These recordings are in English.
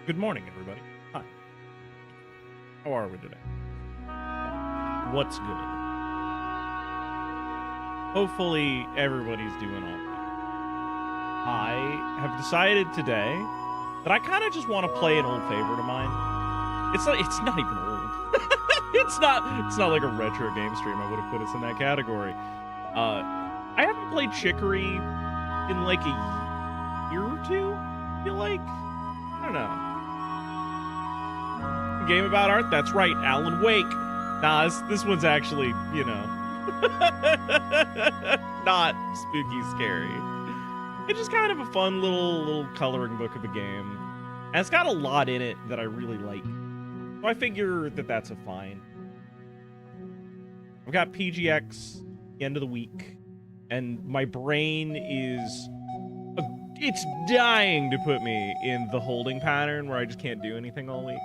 Good morning, everybody. Hi. How are we today? What's good? Hopefully, everybody's doing all right. I have decided today that I kind of just want to play an old favorite of mine. It's not even old. it's not like a retro game stream. I would have put us in that category. I haven't played Chicory in like a year or two. I feel like, I don't know. Game about art? That's right, Alan Wake. Nah, this one's actually, you know, not spooky scary. It's just kind of a fun little coloring book of a game. And it's got a lot in it that I really like. So I figure that that's a fine. I've got PGX the end of the week, and my brain is it's dying to put me in the holding pattern where I just can't do anything all week.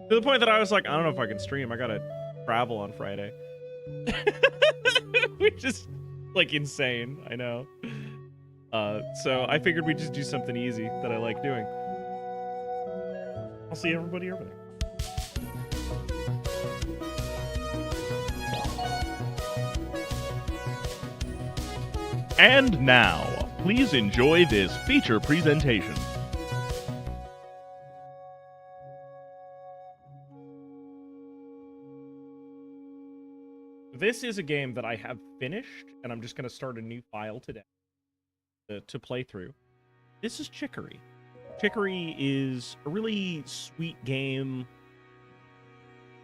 To the point that I was like, I don't know if I can stream. I gotta travel on Friday. Which is like insane, I know. So I figured we'd just do something easy that I like doing. I'll see everybody over there. And now, please enjoy this feature presentation. This is a game that I have finished, and I'm just going to start a new file today to play through. This is Chicory. Chicory is a really sweet game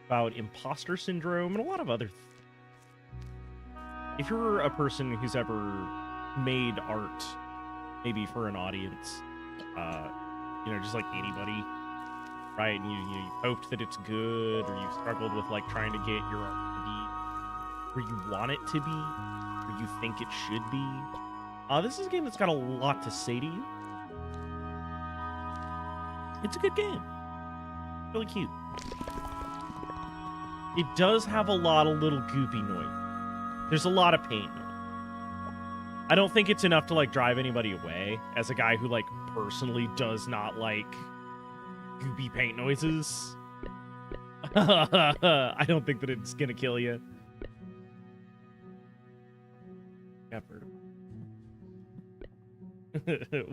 about imposter syndrome and a lot of other things. If you're a person who's ever made art, maybe for an audience, you know, just like anybody, right? And you hoped that it's good, or you've struggled with like trying to get your art to be where you want it to be, where you think it should be. This is a game that's got a lot to say to you. It's a good game. Really cute. It does have a lot of little goopy noise. There's a lot of paint noise. I don't think it's enough to like drive anybody away, as a guy who like personally does not like goopy paint noises. I don't think that it's gonna kill you. Effort.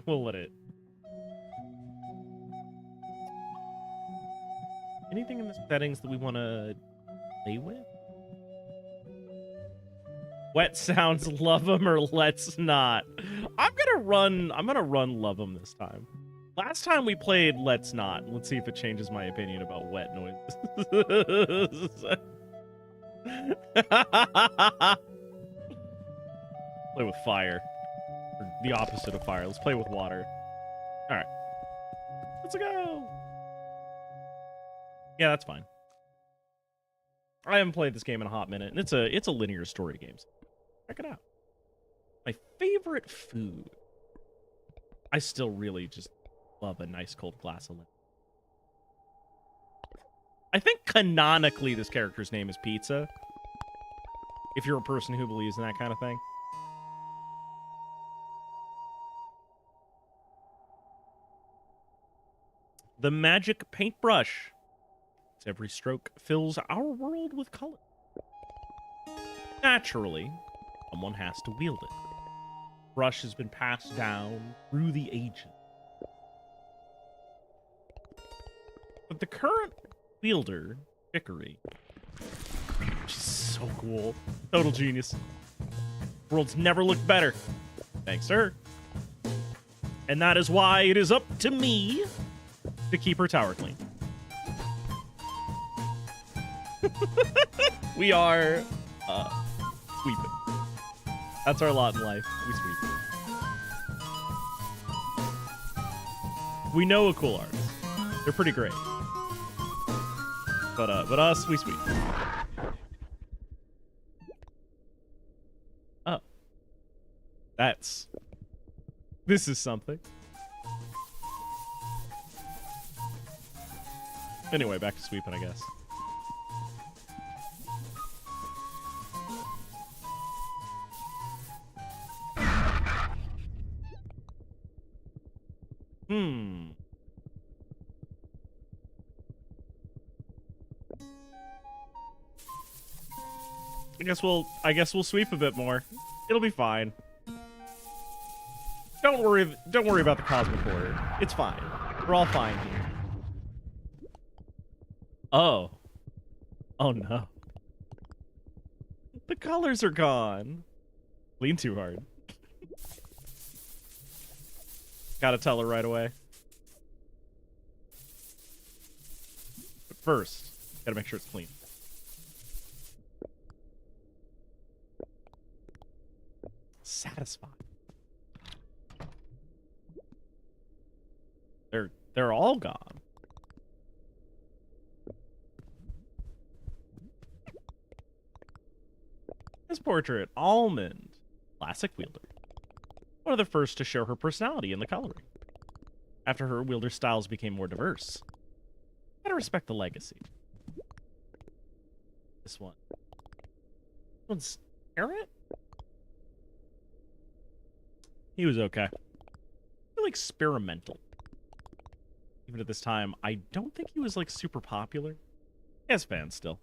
We'll let it. Anything in the settings that we want to play with? Wet sounds, love them or let's not. I'm gonna run love them this time. Last time we played let's not. Let's see if it changes my opinion about wet noises. Play with fire. Or the opposite of fire. Let's play with water. Alright. Let's go! Yeah, that's fine. I haven't played this game in a hot minute, and it's a linear story game. So check it out. My favorite food. I still really just love a nice cold glass of lemon. I think canonically this character's name is Pizza. If you're a person who believes in that kind of thing. The magic paintbrush. Its every stroke fills our world with color. Naturally, someone has to wield it. Brush has been passed down through the ages. But the current wielder, Chicory, she's so cool. Total genius. World's never looked better. Thanks, sir. And that is why it is up to me to keep her tower clean. We are sweeping. That's our lot in life. We sweep. We know a cool artist. They're pretty great. But us, we sweep. Oh. This is something. Anyway, back to sweeping, I guess. I guess we'll sweep a bit more. It'll be fine. Don't worry about the cosmic order. It's fine. We're all fine here. Oh. Oh no. The colors are gone. Lean too hard. Gotta tell her right away. But first, gotta make sure it's clean. Satisfying. They're all gone. This portrait, Almond, classic wielder. One of the first to show her personality in the coloring. After her, wielder styles became more diverse. Had gotta respect the legacy. This one. This one's Carrot? He was okay. I feel experimental. Even at this time, I don't think he was like super popular. He has fans still.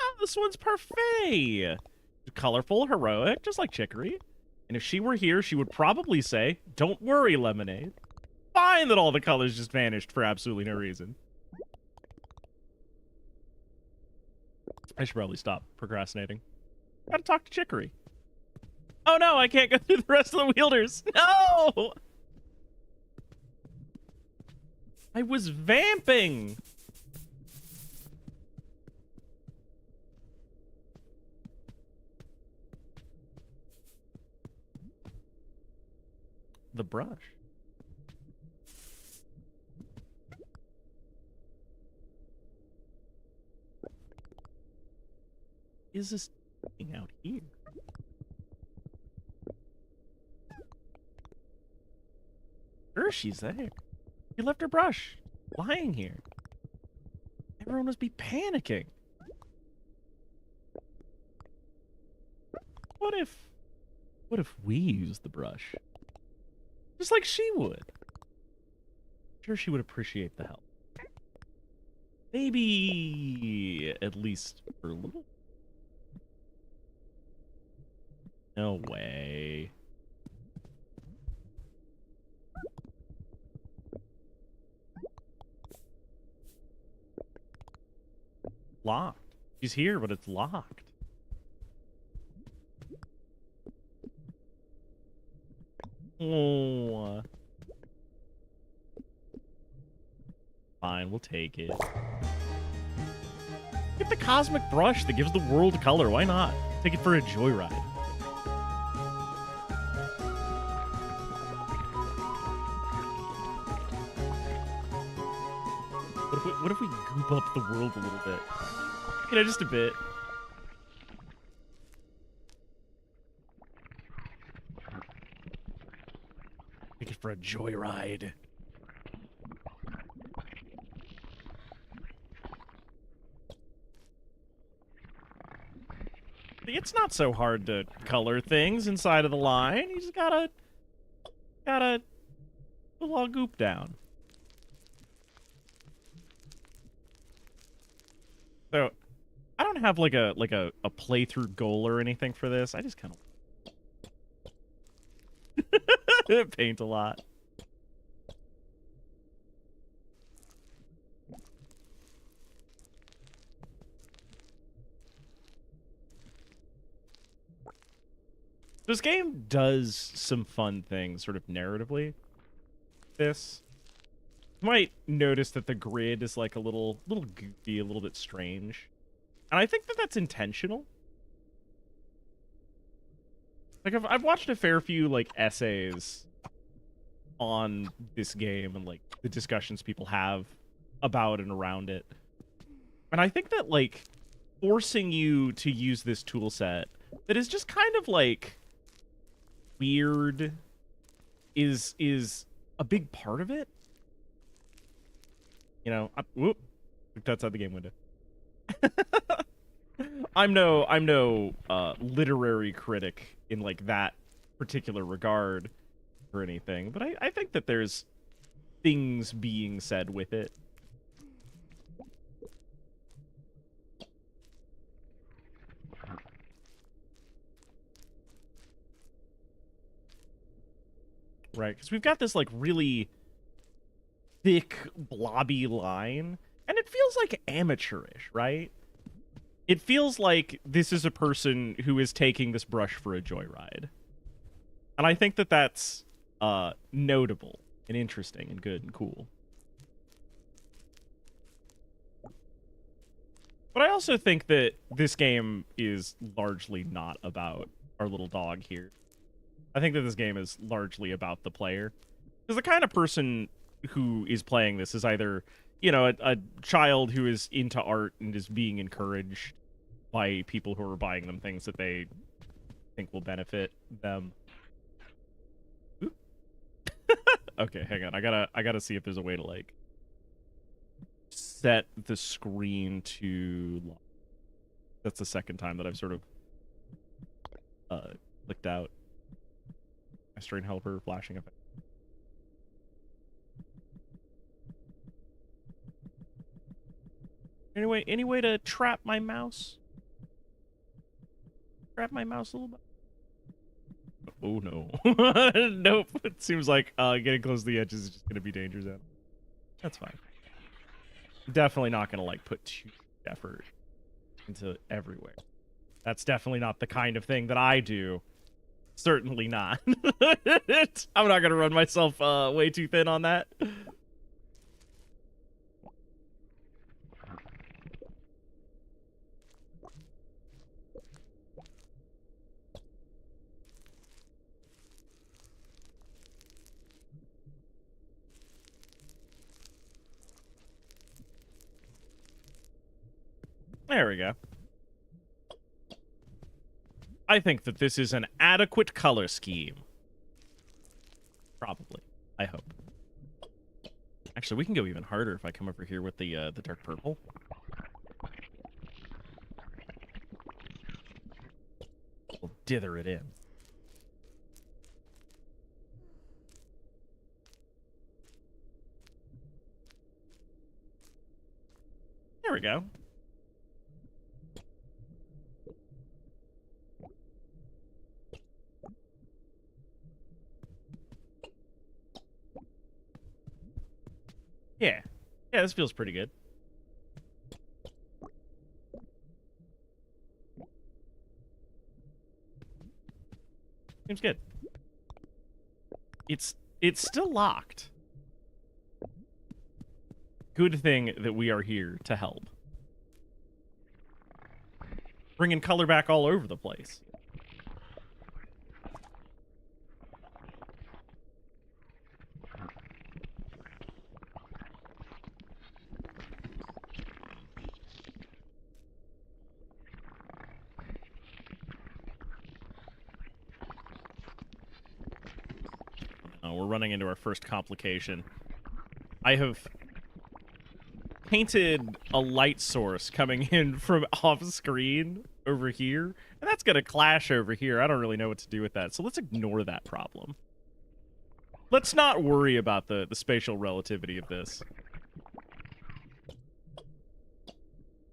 Oh, this one's parfait. Colorful, heroic, just like Chicory. And if she were here, she would probably say, "Don't worry, Lemonade." Fine that all the colors just vanished for absolutely no reason. I should probably stop procrastinating. Gotta talk to Chicory. Oh no, I can't go through the rest of the wielders. No! I was vamping. The brush. Is this thing out here? Sure, she's there. She left her brush lying here. Everyone must be panicking. What if we use the brush? Just like she would. I'm sure she would appreciate the help. Maybe at least for a little. No way. Locked. She's here, but it's locked. Oh. Fine, we'll take it. Get the cosmic brush that gives the world color. Why not? Take it for a joyride. What if we goop up the world a little bit? You know, just a bit. Take it for a joyride. It's not so hard to color things inside of the line. You just gotta put a little goop down. So, I don't have like a playthrough goal or anything for this. I just kind of paint a lot. This game does some fun things, sort of narratively. You might notice that the grid is like a little goofy, a little bit strange. And I think that that's intentional. Like, I've watched a fair few, like, essays on this game and, like, the discussions people have about and around it. And I think that, like, forcing you to use this tool set that is just kind of, like, weird is a big part of it. You know, whoop, that's outside the game window. I'm no literary critic in like that particular regard or anything, but I think that there's things being said with it. Right, because we've got this like really thick, blobby line, and it feels like amateurish, right? It feels like this is a person who is taking this brush for a joyride. And I think that that's notable and interesting and good and cool. But I also think that this game is largely not about our little dog here. I think that this game is largely about the player. Because the kind of person who is playing this is either, you know, a child who is into art and is being encouraged by people who are buying them things that they think will benefit them. Okay, hang on. I gotta see if there's a way to like set the screen to lock. That's the second time that I've sort of clicked out my strain helper flashing effect. Anyway, any way to trap my mouse? Trap my mouse a little bit? Oh no. Nope. It seems like getting close to the edges is just gonna be danger zone. That's fine. Definitely not gonna like put too much effort into everywhere. That's definitely not the kind of thing that I do. Certainly not. I'm not gonna run myself way too thin on that. There we go. I think that this is an adequate color scheme. Probably. I hope. Actually, we can go even harder if I come over here with the dark purple. We'll dither it in. There we go. Yeah. Yeah, this feels pretty good. Seems good. It's still locked. Good thing that we are here to help. Bringing color back all over the place. We're running into our first complication. I have painted a light source coming in from off screen over here, and that's going to clash over here. I don't really know what to do with that, so let's ignore that problem. Let's not worry about the spatial relativity of this.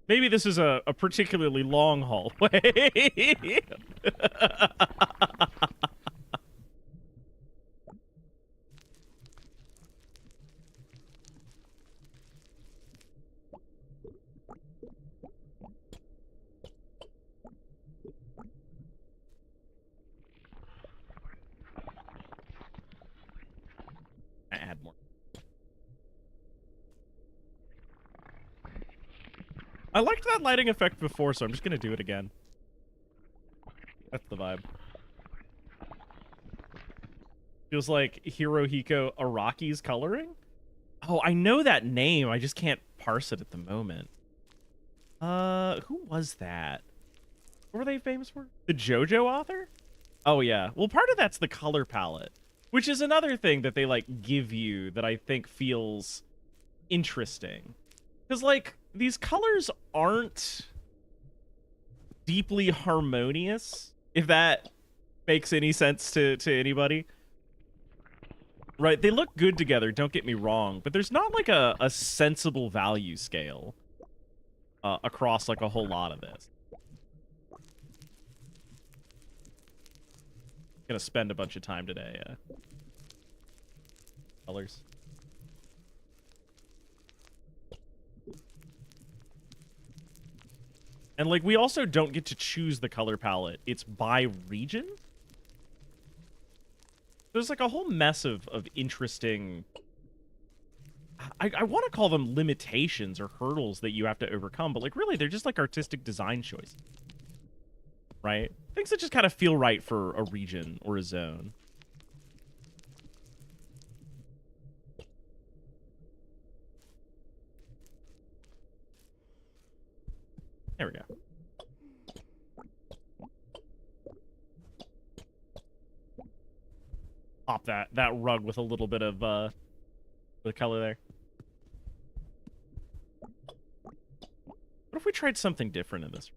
Maybe this is a particularly long hallway. Add more. I liked that lighting effect before, so I'm just gonna do it again. That's the vibe. Feels like Hirohiko Araki's coloring? Oh, I know that name. I just can't parse it at the moment. Who was that? What were they famous for? The JoJo author? Oh, yeah. Well, part of that's the color palette, which is another thing that they, like, give you that I think feels interesting. Because, like, these colors aren't deeply harmonious, if that makes any sense to anybody. Right, they look good together, don't get me wrong, but there's not, like, a sensible value scale across, like, a whole lot of this. Gonna spend a bunch of time today, colors. And, like, we also don't get to choose the color palette. It's by region. There's, like, a whole mess of interesting... I want to call them limitations or hurdles that you have to overcome, but, like, really, they're just, like, artistic design choices. Right? Things that just kind of feel right for a region or a zone. There we go. pop that rug with a little bit of the color there. What if we tried something different in this?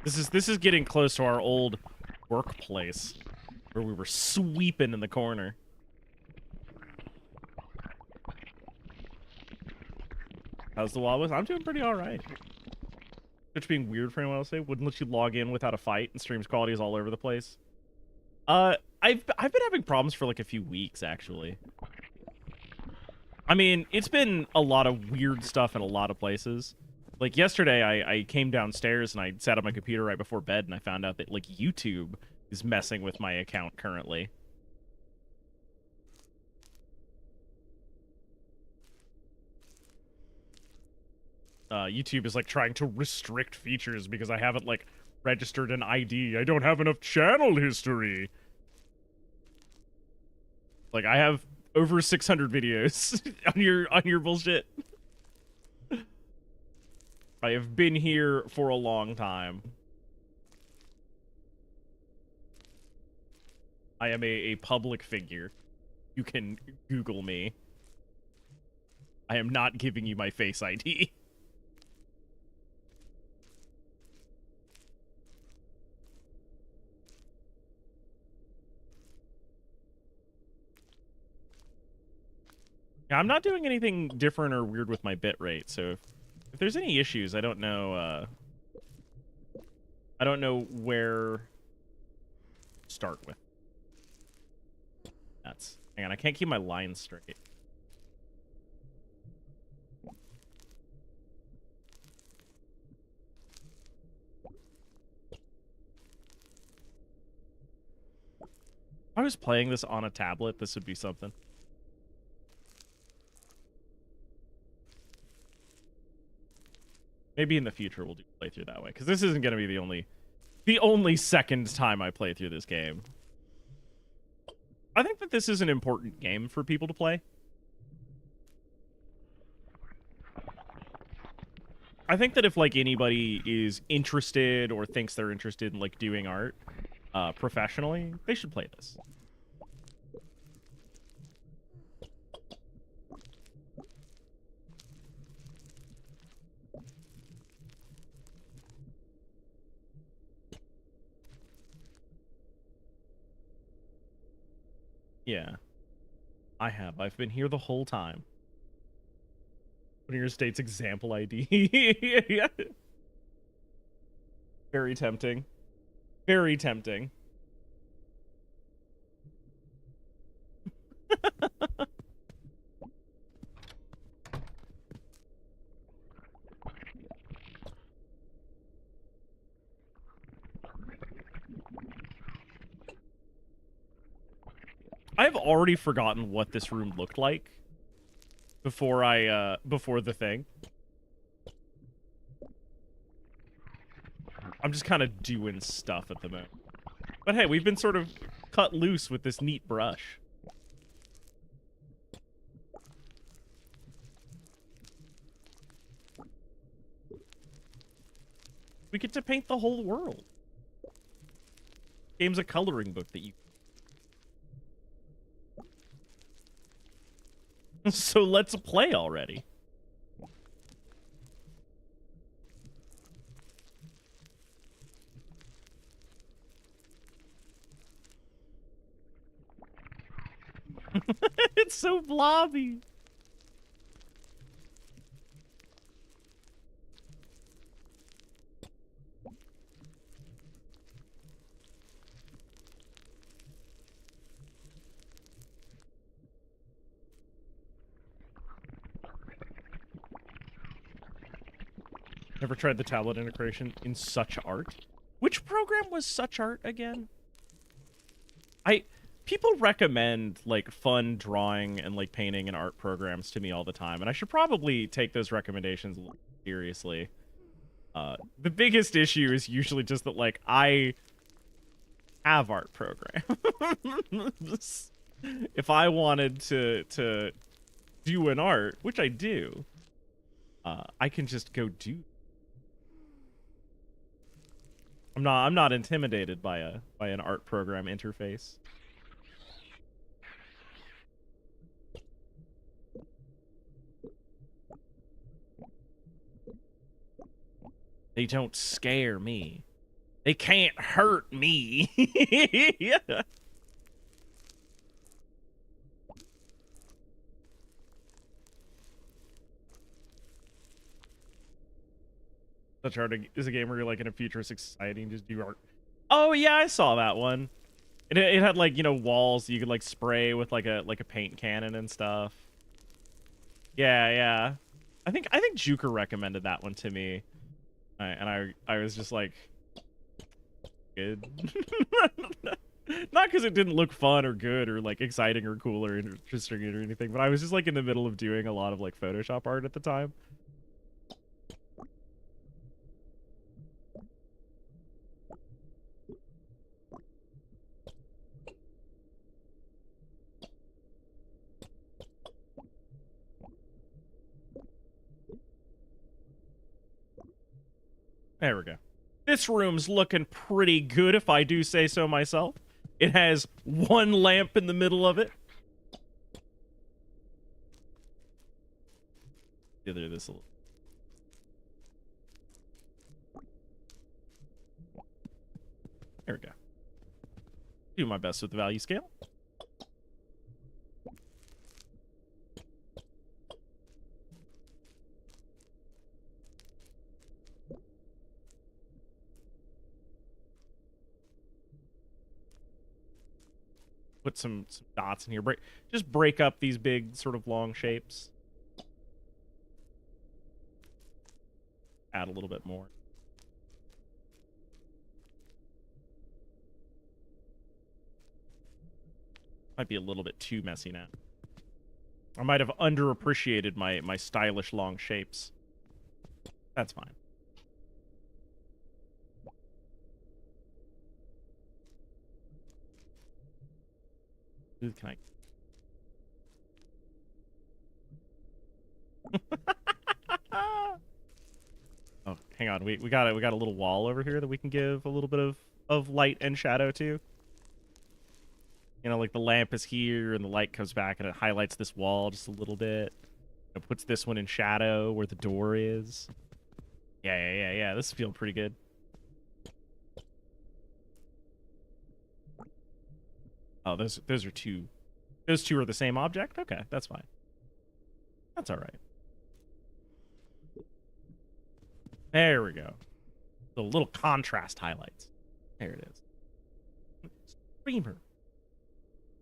This is getting close to our old workplace where we were sweeping in the corner. How's the Wobblypython? I'm doing pretty all right. Which being weird for anyone else to say, wouldn't let you log in without a fight, and streams quality is all over the place. I've been having problems for like a few weeks actually. I mean, it's been a lot of weird stuff in a lot of places. Like yesterday, I came downstairs and I sat on my computer right before bed, and I found out that like YouTube is messing with my account currently. YouTube is like trying to restrict features because I haven't like registered an ID. I don't have enough channel history. Like I have over 600 videos on your bullshit. I have been here for a long time. I am a public figure. You can Google me. I am not giving you my Face ID. I'm not doing anything different or weird with my bitrate, so if there's any issues, I don't know where to start with. Hang on, I can't keep my lines straight. If I was playing this on a tablet, this would be something. Maybe in the future we'll do playthrough that way, because this isn't going to be the only second time I play through this game. I think that this is an important game for people to play. I think that if like anybody is interested or thinks they're interested in like doing art professionally, they should play this. Yeah, I have. I've been here the whole time. Putting your state's example ID. Yeah. Very tempting. Very tempting. I've already forgotten what this room looked like before before the thing. I'm just kind of doing stuff at the moment. But hey, we've been sort of cut loose with this neat brush. We get to paint the whole world. Game's a coloring book that you... So let's play already. It's so blobby. Never tried the tablet integration in Such Art. Which program was Such Art again? People recommend like fun drawing and like painting and art programs to me all the time, and I should probably take those recommendations a little seriously. The biggest issue is usually just that like I have art programs. If I wanted to do an art, which I do, I can just go do. I'm not intimidated by an art program interface. They don't scare me. They can't hurt me. Yeah. Such art is a game where you're like in a futuristic society and just do art. Oh yeah, I saw that one. It had like, you know, walls you could like spray with like a paint cannon and stuff. Yeah, yeah. I think Juker recommended that one to me. And I was just like, good. Not because it didn't look fun or good or like exciting or cool or interesting or anything, but I was just like in the middle of doing a lot of like Photoshop art at the time. There we go. This room's looking pretty good, if I do say so myself. It has one lamp in the middle of it. Either this little. There we go. Do my best with the value scale. Put some dots in here. Just break up these big sort of long shapes. Add a little bit more. Might be a little bit too messy now. I might have underappreciated my stylish long shapes. That's fine. Can I? Oh, hang on. We got a little wall over here that we can give a little bit of light and shadow to. You know, like the lamp is here and the light comes back and it highlights this wall just a little bit. It puts this one in shadow where the door is. Yeah. This is feeling pretty good. Oh, those are two. Those two are the same object? Okay, that's fine. That's all right. There we go. The little contrast highlights. There it is. Streamer.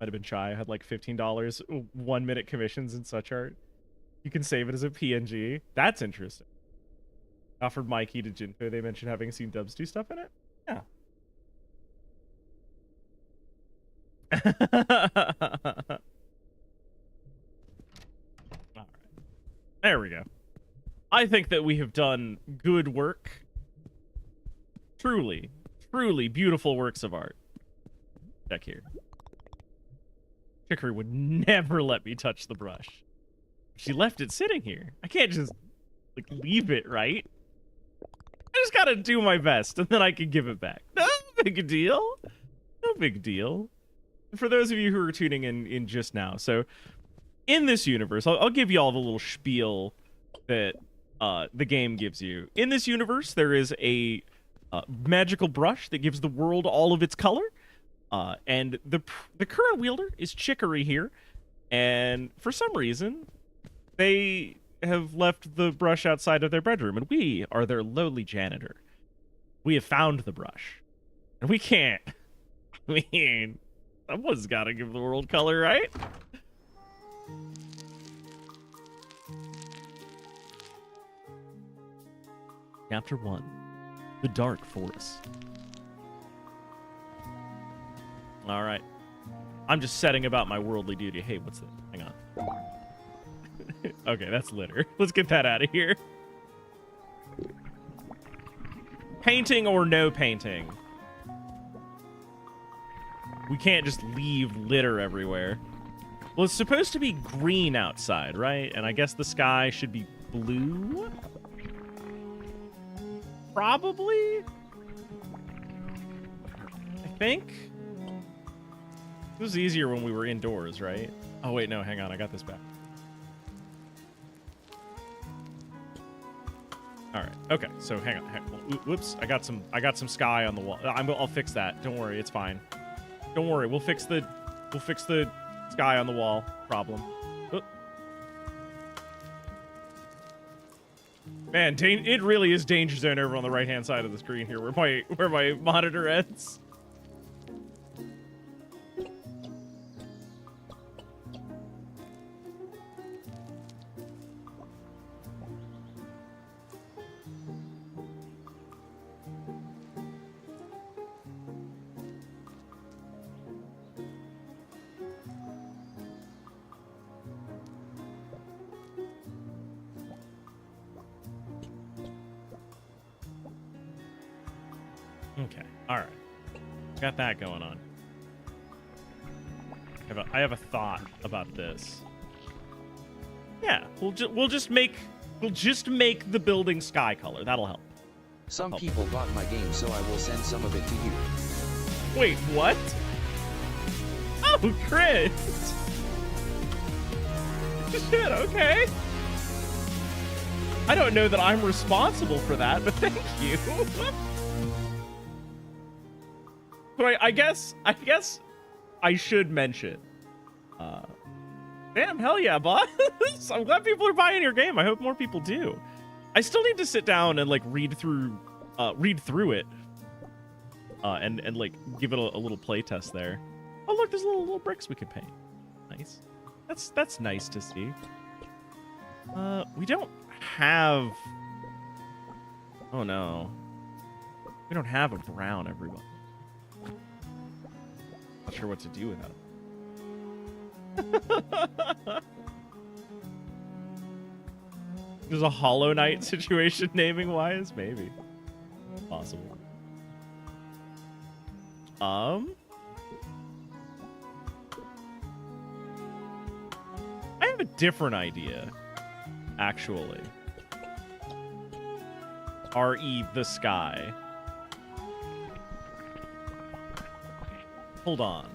Might have been shy. I had like $15 1-minute commissions in such art. You can save it as a PNG. That's interesting. Offered Mikey to Jinfo. They mentioned having seen Dubs do stuff in it. Yeah. All right. There we go. I think that we have done good work. Truly beautiful works of art. Check here. Chicory would never let me touch the brush. She left it sitting here. I can't just like leave it, right? I just gotta do my best and then I can give it back. No big deal. No big deal. For those of you who are tuning in just now, so in this universe, I'll give you all the little spiel that the game gives you. In this universe, there is a magical brush that gives the world all of its color, and the current wielder is Chicory here, and for some reason, they have left the brush outside of their bedroom, and we are their lowly janitor. We have found the brush, and we can't. I mean, someone's got to give the world color, right? Chapter 1. The Dark Forest. All right. I'm just setting about my worldly duty. Hey, what's this? Hang on. Okay, that's litter. Let's get that out of here. Painting or no painting? We can't just leave litter everywhere. Well, it's supposed to be green outside, right? And I guess the sky should be blue? Probably? think this was easier when we were indoors, right? Oh wait, no, hang on, I got this back. All right, okay, so hang on. Whoops, I got some sky on the wall. I'll fix that. Don't worry, it's fine. Don't worry, we'll fix the sky on the wall problem. Oop. Man, it really is danger zone over on the right-hand side of the screen here, where my monitor ends. Okay, all right. Got that going on. I have a thought about this. Yeah, we'll just make the building sky color. That'll help. Some people bought my game, so I will send some of it to you. Wait, what? Oh, Chris! Shit, okay. I don't know that I'm responsible for that, but thank you. So I guess I should mention. Damn, hell yeah, boss! I'm glad people are buying your game. I hope more people do. I still need to sit down and like read through it, and like give it a little play test there. Oh look, there's little bricks we can paint. Nice. That's nice to see. We don't have. Oh no. We don't have a brown, everyone. Not sure what to do with that. There's a Hollow Knight situation naming wise, maybe. Possible. I have a different idea, actually. RE the sky. Hold on.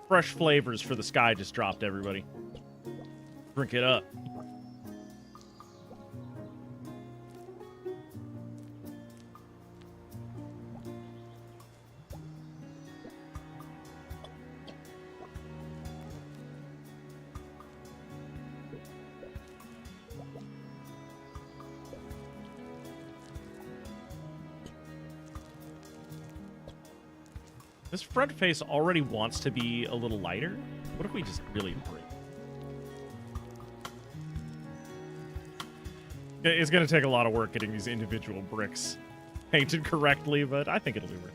Fresh flavors for the sky just dropped, everybody. Drink it up. This front face already wants to be a little lighter. What if we just really break? It's going to take a lot of work getting these individual bricks painted correctly, but I think it'll do work.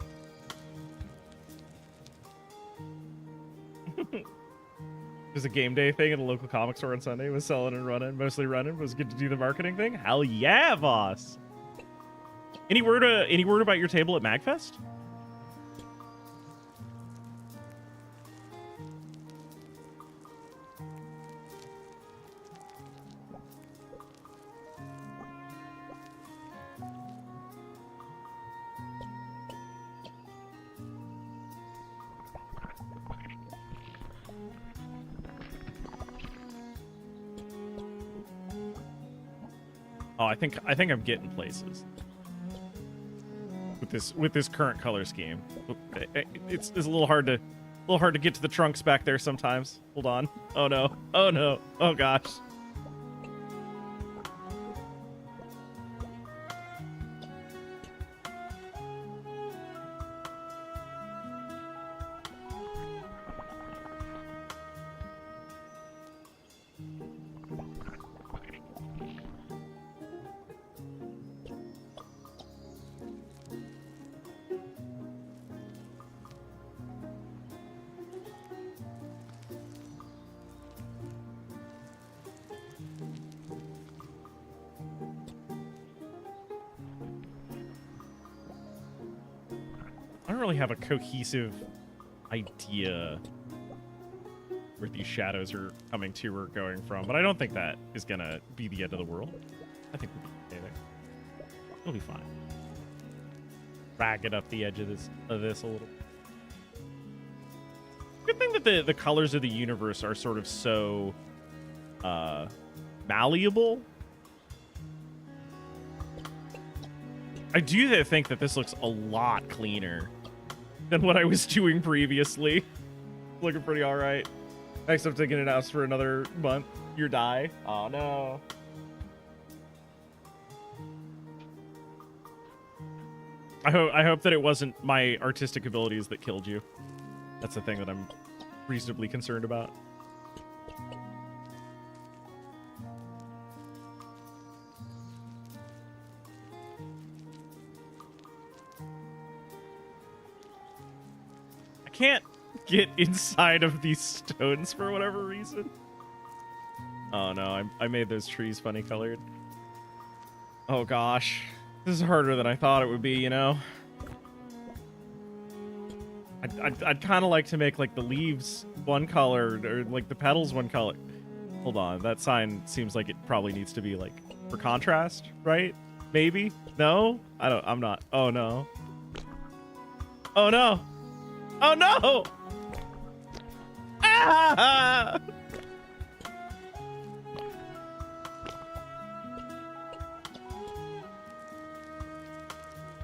There's a game day thing at a local comic store on Sunday. Was selling and running, mostly running. Was good to do the marketing thing. Hell yeah, boss! Any word about your table at MagFest? Oh, I think I'm getting places with this current color scheme. It's a little hard to get to the trunks back there sometimes. Hold on. Oh no. Oh no. Oh gosh. don't really have a cohesive idea where these shadows are coming to or going from, but I don't think that is gonna be the end of the world. I think we'll be okay there. We'll be fine. Drag it up the edge of this a little. Good thing that the colors of the universe are sort of so malleable. I do think that this looks a lot cleaner than what I was doing previously. Looking pretty all right. Next, I'm taking it out for another month. Your die. Oh no. I hope that it wasn't my artistic abilities that killed you. That's the thing that I'm reasonably concerned about. I can't get inside of these stones for whatever reason. Oh no, I made those trees funny colored. Oh gosh. This is harder than I thought it would be, you know? I'd kind of like to make, like, the leaves one colored, or, like, the petals one color. Hold on, that sign seems like it probably needs to be, like, for contrast, right? Maybe? No? I'm not. Oh, no. Oh, no! Oh, no! Ah!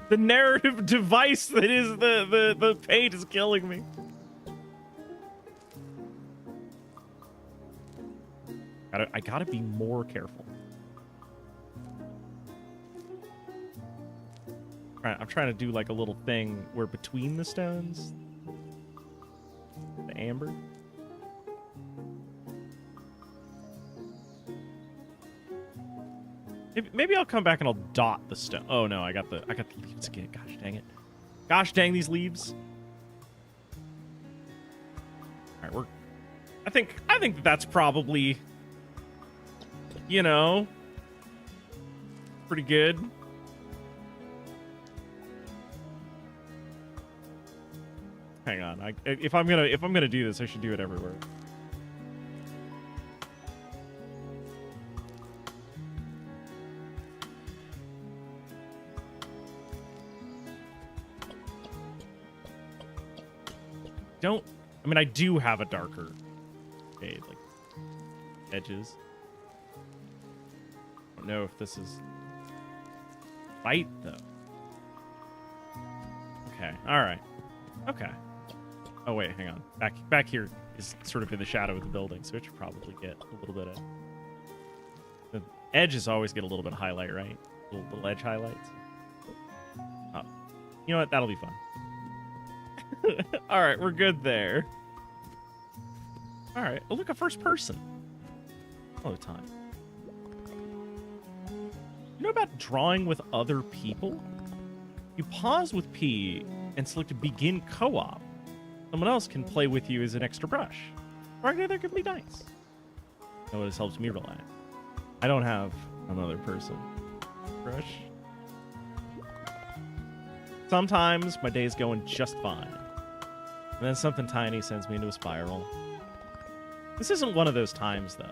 The narrative device that is the paint is killing me. I gotta be more careful. I'm trying to do like a little thing where between the stones, the amber. Maybe I'll come back and I'll dot the stone. Oh no, I got the leaves again. Gosh dang it. Gosh dang these leaves. All right, I think that's probably, you know, pretty good. Hang on. If I'm gonna do this, I should do it everywhere. I mean, I do have a darker shade, like edges. I don't know if this is right though. Okay, all right, okay. Oh wait, hang on. Back here is sort of in the shadow of the building, so it should probably get a little bit of. The edges always get a little bit of highlight, right? Little edge highlights. Oh, you know what? That'll be fun. All right, we're good there. All right, oh, look, a first person. Hello, time. You know about drawing with other people? You pause with P and select begin co-op. Someone else can play with you as an extra brush. Right there can be nice. Know this helps me relax. I don't have another person. Brush. Sometimes my day's going just fine. And then something tiny sends me into a spiral. This isn't one of those times, though.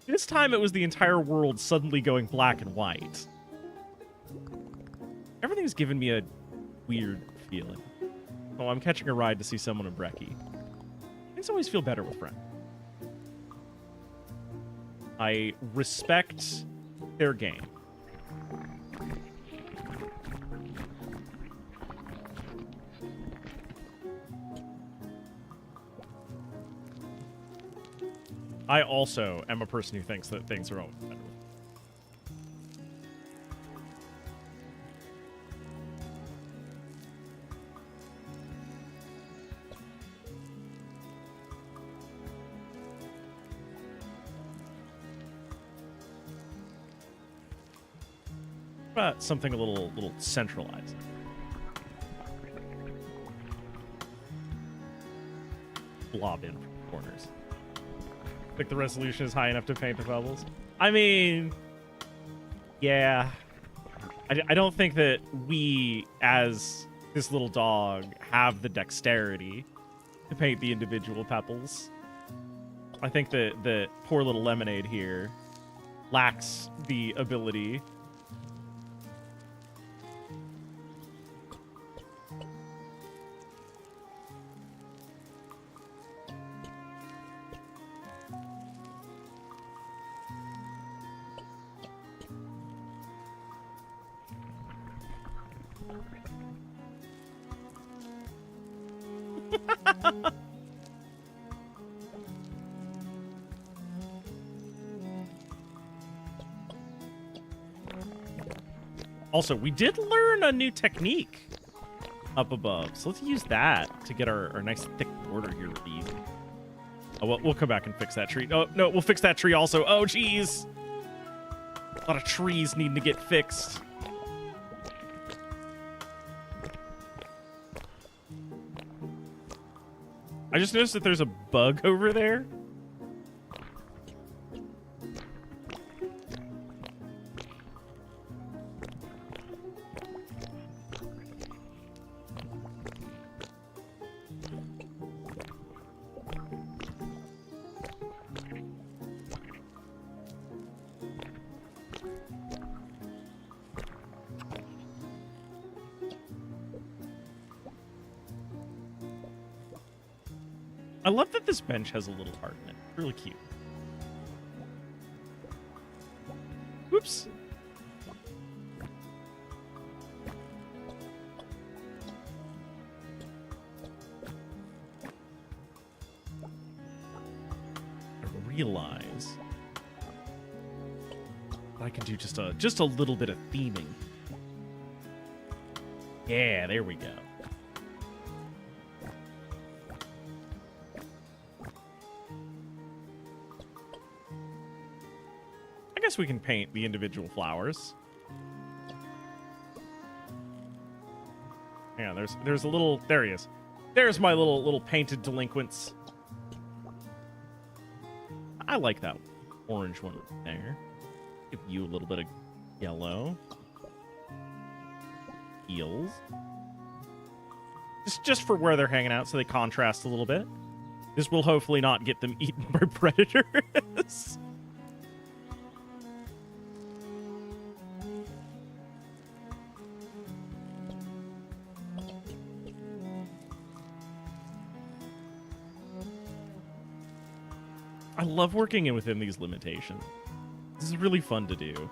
This time it was the entire world suddenly going black and white. Everything's given me a weird feeling. Oh, I'm catching a ride to see someone in Brekkie. Things always feel better with friends. I respect their game. I also am a person who thinks that things are always better. About something a little centralized. Blob in from corners. Think the resolution is high enough to paint the bubbles? I mean, yeah. I don't think that we, as this little dog have the dexterity to paint the individual pebbles. I think that the poor little Lemonade here lacks the ability. Also, we did learn a new technique up above, so let's use that to get our nice thick border here easy. Oh, we'll come back and fix that tree. Oh, no, we'll fix that tree also. Oh, jeez. A lot of trees needing to get fixed. I just noticed that there's a bug over there. I love that this bench has a little heart in it. Really cute. Whoops. I realize I can do just a little bit of theming. Yeah, there we go. I guess we can paint the individual flowers. Hang on, there's a little, there he is. There's my little painted delinquents. I like that orange one there. Give you a little bit of yellow. Eels. Just for where they're hanging out so they contrast a little bit. This will hopefully not get them eaten by predators. I love working within these limitations. This is really fun to do.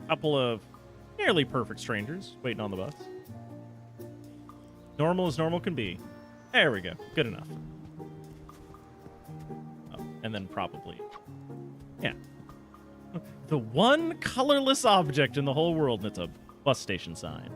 Couple of nearly perfect strangers waiting on the bus. Normal as normal can be. There we go. Good enough. Oh, and then probably. Yeah. The one colorless object in the whole world, and it's a bus station sign.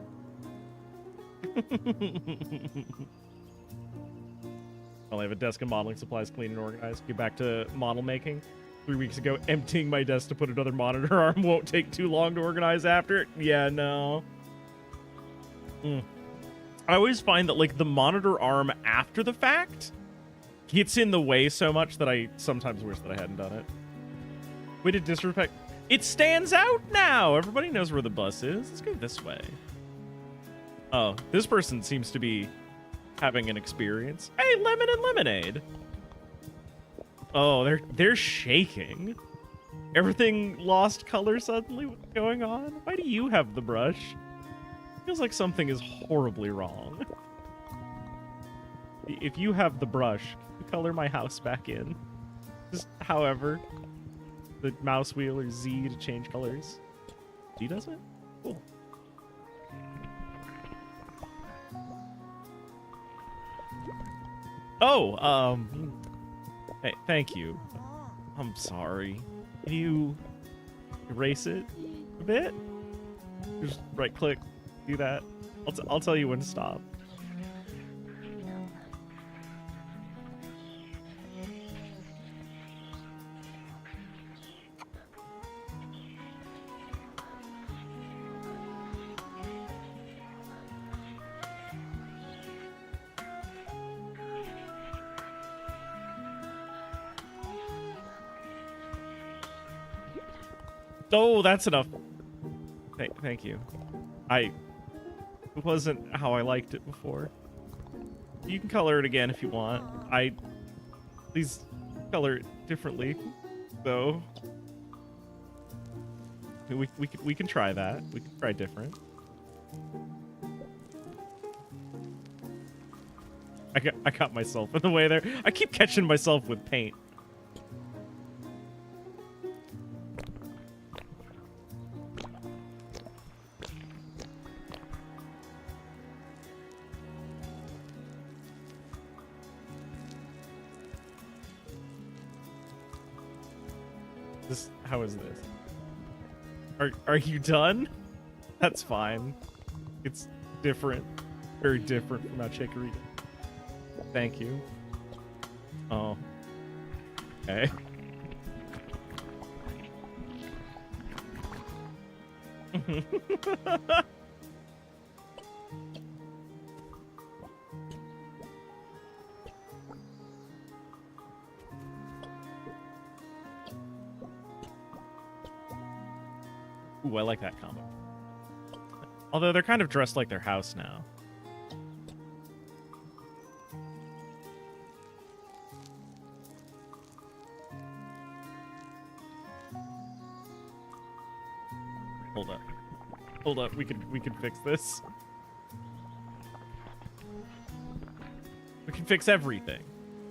Well, I have a desk and modeling supplies clean and organized. Get back to model making. 3 weeks ago, emptying my desk to put another monitor arm won't take too long to organize after it. Yeah, no. I always find that, like, the monitor arm after the fact gets in the way so much that I sometimes wish that I hadn't done it. Way to disrespect. It stands out now! Everybody knows where the bus is. Let's go this way. Oh, this person seems to be having an experience. Hey, Lemon and Lemonade! Oh, they're shaking. Everything lost color suddenly? What's going on? Why do you have the brush? Feels like something is horribly wrong. If you have the brush, color my house back in. Just however. The mouse wheel or Z to change colors. Z does it? Cool. Oh, hey, thank you. I'm sorry. Can you erase it a bit? Just right click, do that. I'll tell you when to stop. Oh, that's enough. Thank you. It wasn't how I liked it before. You can color it again if you want. Please color it differently, though. We can try that. We can try different. I got myself in the way there. I keep catching myself with paint. How is this? Are you done? That's fine. It's different. Very different from how Chicory did. Thank you. Oh. Okay. Ooh, I like that combo. Although they're kind of dressed like their house now. Hold up. We can fix this. We can fix everything.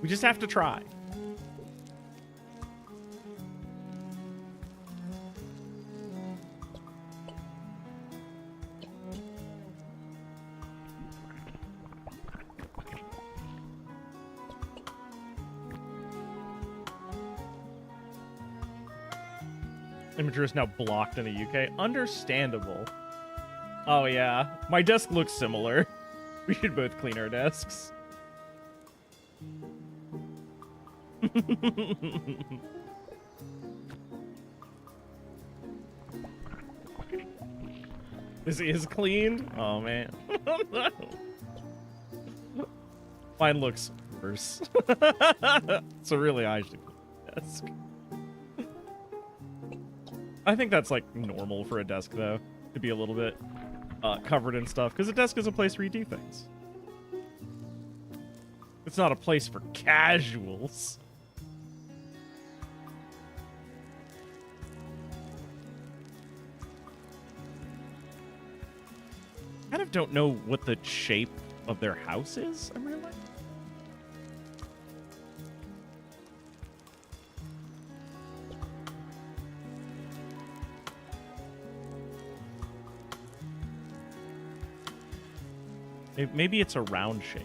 We just have to try. Imager is now blocked in the UK. Understandable. Oh, yeah. My desk looks similar. We should both clean our desks. This is cleaned? Oh, man. Mine looks worse. So really, I should clean the desk. I think that's, like, normal for a desk, though, to be a little bit covered in stuff, because a desk is a place where you do things. It's not a place for casuals. I kind of don't know what the shape of their house is, I'm realizing. Maybe it's a round shape.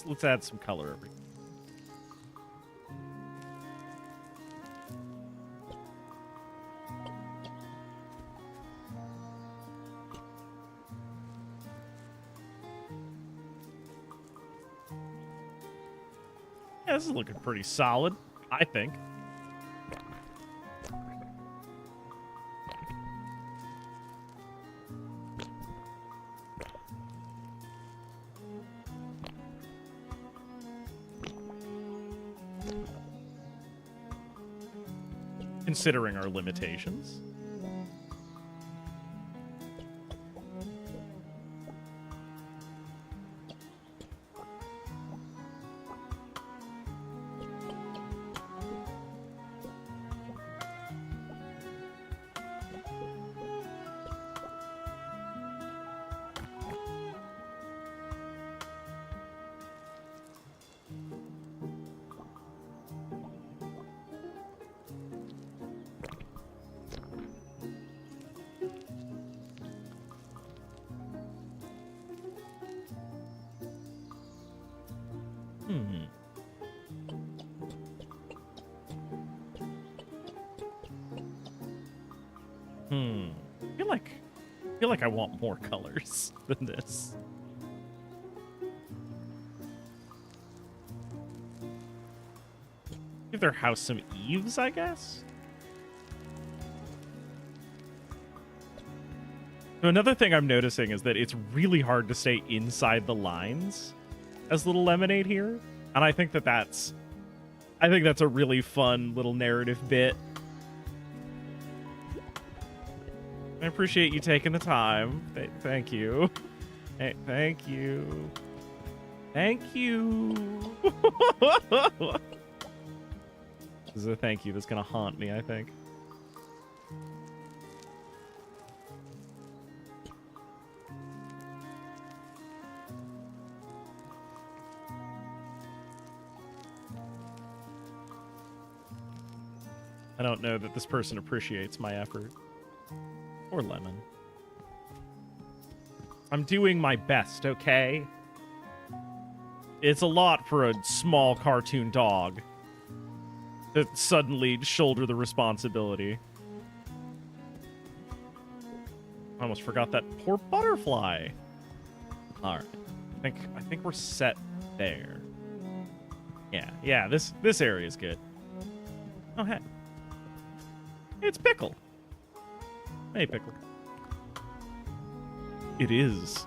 Let's add some color over here. Yeah, this is looking pretty solid, I think. Considering our limitations. I feel like I want more colors than this. Give their house some eaves, I guess? So another thing I'm noticing is that it's really hard to stay inside the lines as little Lemonade here, and I think that's a really fun little narrative bit. I appreciate you taking the time. Thank you. Hey, thank you. Thank you. This is a thank you that's gonna haunt me, I think. I don't know that this person appreciates my effort. Or Lemon. I'm doing my best, okay? It's a lot for a small cartoon dog to suddenly shoulder the responsibility. I almost forgot that poor butterfly. All right. I think we're set there. Yeah, this area is good. Oh, hey. It's Pickle. Hey, Pickle. It is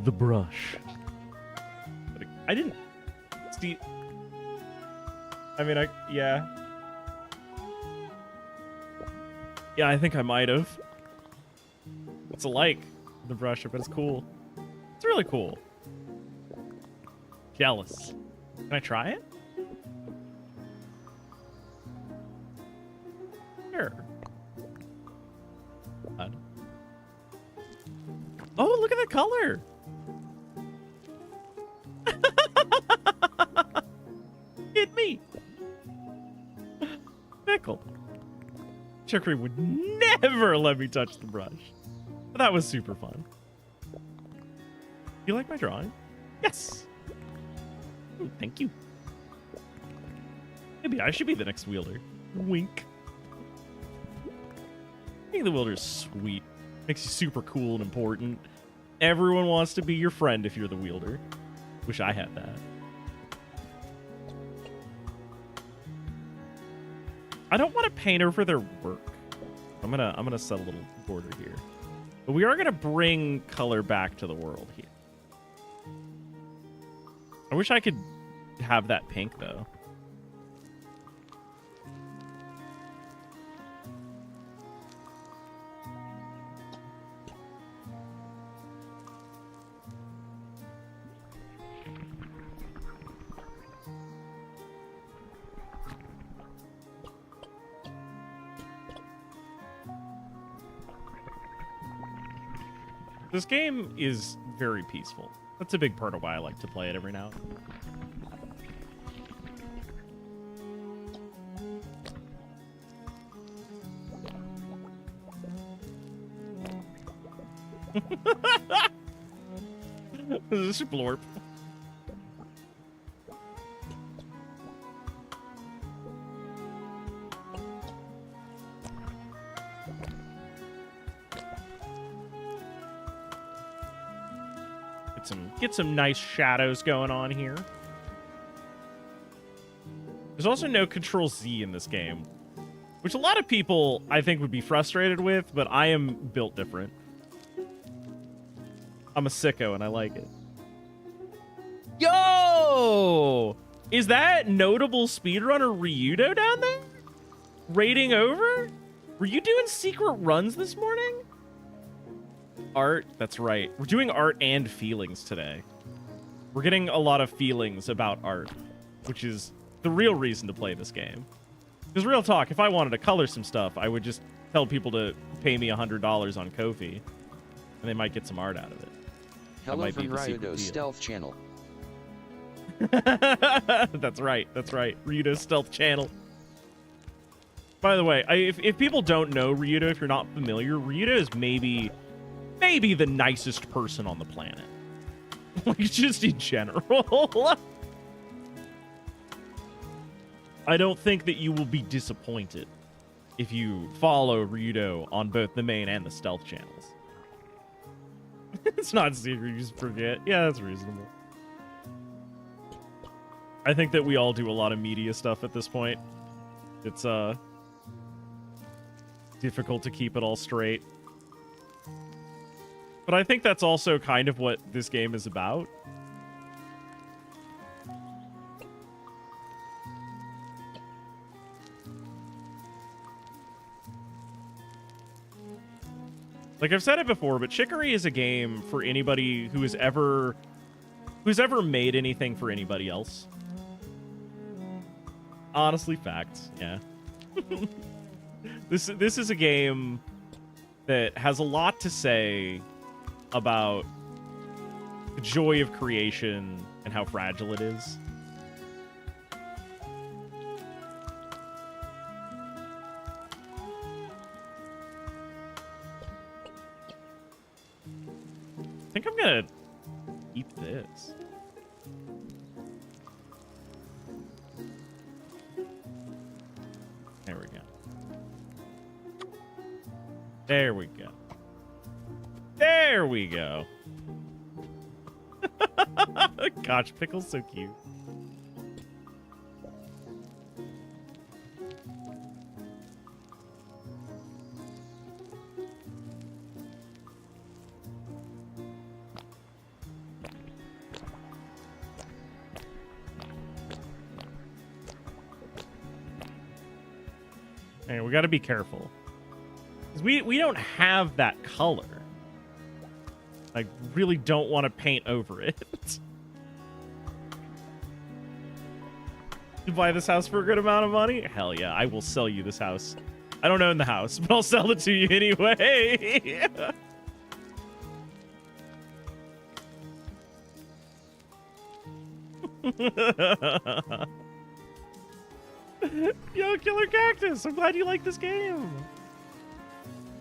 the brush. But I didn't... See... I mean, yeah. Yeah, I think I might have. It's alike, the brush, but it's cool. It's really cool. Jealous. Can I try it? Sure. Oh, look at the color! Hit me! Pickle. Chicory would never let me touch the brush. But that was super fun. You like my drawing? Yes! Ooh, thank you. Maybe I should be the next wielder. Wink. I think the wielder's sweet. Makes you super cool and important. Everyone wants to be your friend if you're the wielder. Wish I had that. I don't want to paint over their work. I'm gonna set a little border here. But we are gonna bring color back to the world here. I wish I could have that pink though. This game is very peaceful. That's a big part of why I like to play it every now and then. This is blorp. Get some nice shadows going on here. There's also no Control Z in this game, which a lot of people, I think, would be frustrated with, but I am built different. I'm a sicko, and I like it. Yo! Is that notable speedrunner Ryudo down there? Raiding over? Were you doing secret runs this morning? Art, that's right. We're doing art and feelings today. We're getting a lot of feelings about art, which is the real reason to play this game. Because real talk, if I wanted to color some stuff, I would just tell people to pay me $100 on Ko-fi, and they might get some art out of it. Hello from Ryudo's stealth channel. That's right. Ryudo's stealth channel. By the way, if people don't know Ryudo, if you're not familiar, Ryudo is maybe the nicest person on the planet. Like, just in general. I don't think that you will be disappointed if you follow Ryudo on both the main and the stealth channels. It's not secret, you just forget. Yeah, that's reasonable. I think that we all do a lot of media stuff at this point. It's difficult to keep it all straight. But I think that's also kind of what this game is about. Like I've said it before, but Chicory is a game for anybody who's ever made anything for anybody else. Honestly, facts. Yeah. This is a game that has a lot to say about the joy of creation and how fragile it is. I think I'm gonna eat this. There we go. There we go. There we go. Gosh, Pickle's so cute. Hey, we got to be careful. 'Cause we don't have that color. I really don't want to paint over it. You buy this house for a good amount of money? Hell yeah, I will sell you this house. I don't own the house, but I'll sell it to you anyway. Yo, Killer Cactus, I'm glad you like this game.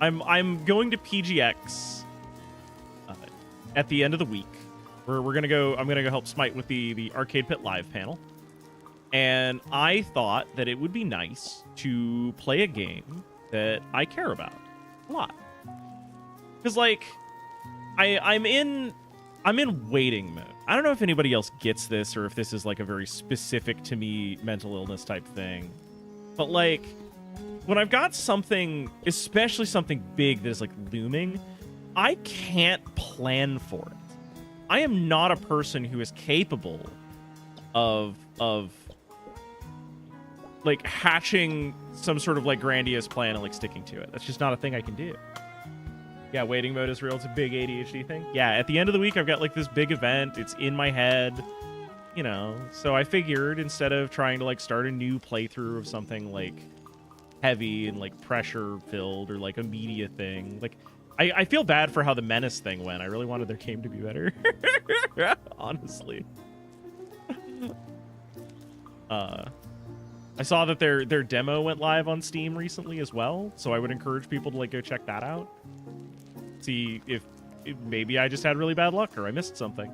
I'm going to PGX at the end of the week. We're gonna go. I'm gonna go help Smite with the Arcade Pit Live panel, and I thought that it would be nice to play a game that I care about a lot. Because like, I'm in waiting mode. I don't know if anybody else gets this or if this is like a very specific to me mental illness type thing, but like, when I've got something, especially something big that is like looming, I can't plan for it. I am not a person who is capable of like hatching some sort of like grandiose plan and like sticking to it. That's just not a thing I can do. Yeah, waiting mode is real. It's a big ADHD thing. Yeah, at the end of the week, I've got like this big event. It's in my head, you know. So I figured instead of trying to like start a new playthrough of something like heavy and like pressure filled or like a media thing, like I feel bad for how the Menace thing went. I really wanted their game to be better. Honestly. I saw that their demo went live on Steam recently as well, so I would encourage people to like go check that out. See if maybe I just had really bad luck or I missed something.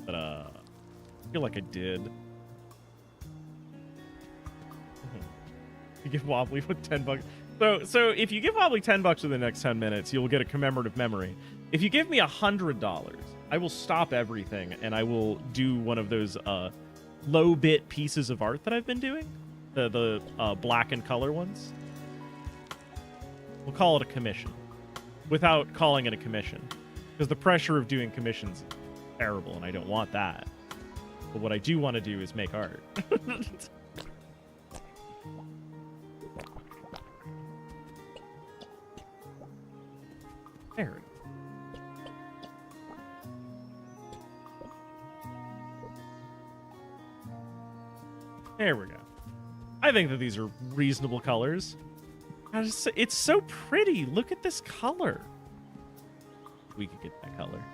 But I feel like I did. You give Wobbly with $10. So if you give Wobbly $10 in the next 10 minutes, you'll get a commemorative memory. If you give me $100, I will stop everything and I will do one of those low bit pieces of art that I've been doing, the black and color ones. We'll call it a commission, without calling it a commission, because the pressure of doing commissions is terrible, and I don't want that. But what I do want to do is make art. There it is. There we go. I think that these are reasonable colors. It's so pretty. Look at this color. We could get that color.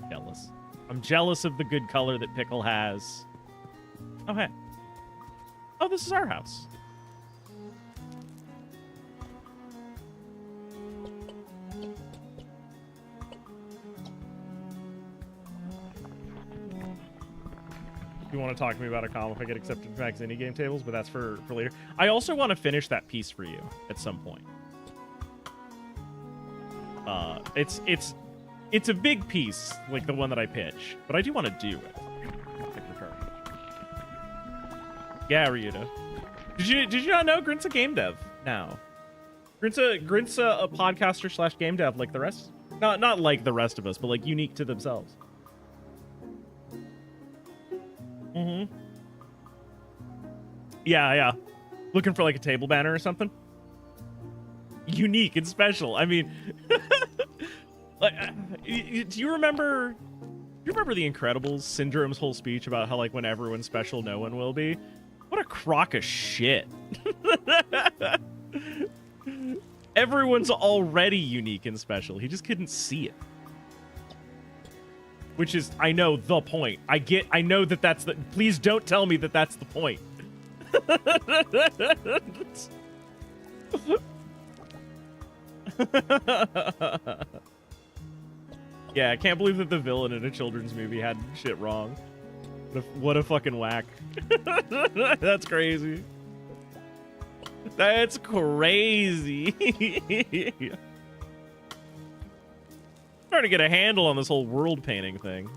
Jealous. I'm jealous of the good color that Pickle has. Oh, hey. Oh, this is our house. You want to talk to me about a column if I get accepted to Max Indie Game Tables, but that's for later. I also want to finish that piece for you at some point. It's a big piece, like the one that I pitch, but I do want to do it. Yeah, Ryuta. Did you not know Grint's a game dev now? Grint's a podcaster / game dev like the rest. Not like the rest of us, but like unique to themselves. Yeah. Looking for like a table banner or something? Unique and special. I mean, like, do you remember? You remember The Incredibles? Syndrome's whole speech about how like when everyone's special, no one will be. What a crock of shit. Everyone's already unique and special. He just couldn't see it. Which is, I know, the point. I know that that's the... Please don't tell me that that's the point. Yeah, I can't believe that the villain in a children's movie had shit wrong. What a fucking whack. That's crazy. That's crazy. Trying to get a handle on this whole world painting thing.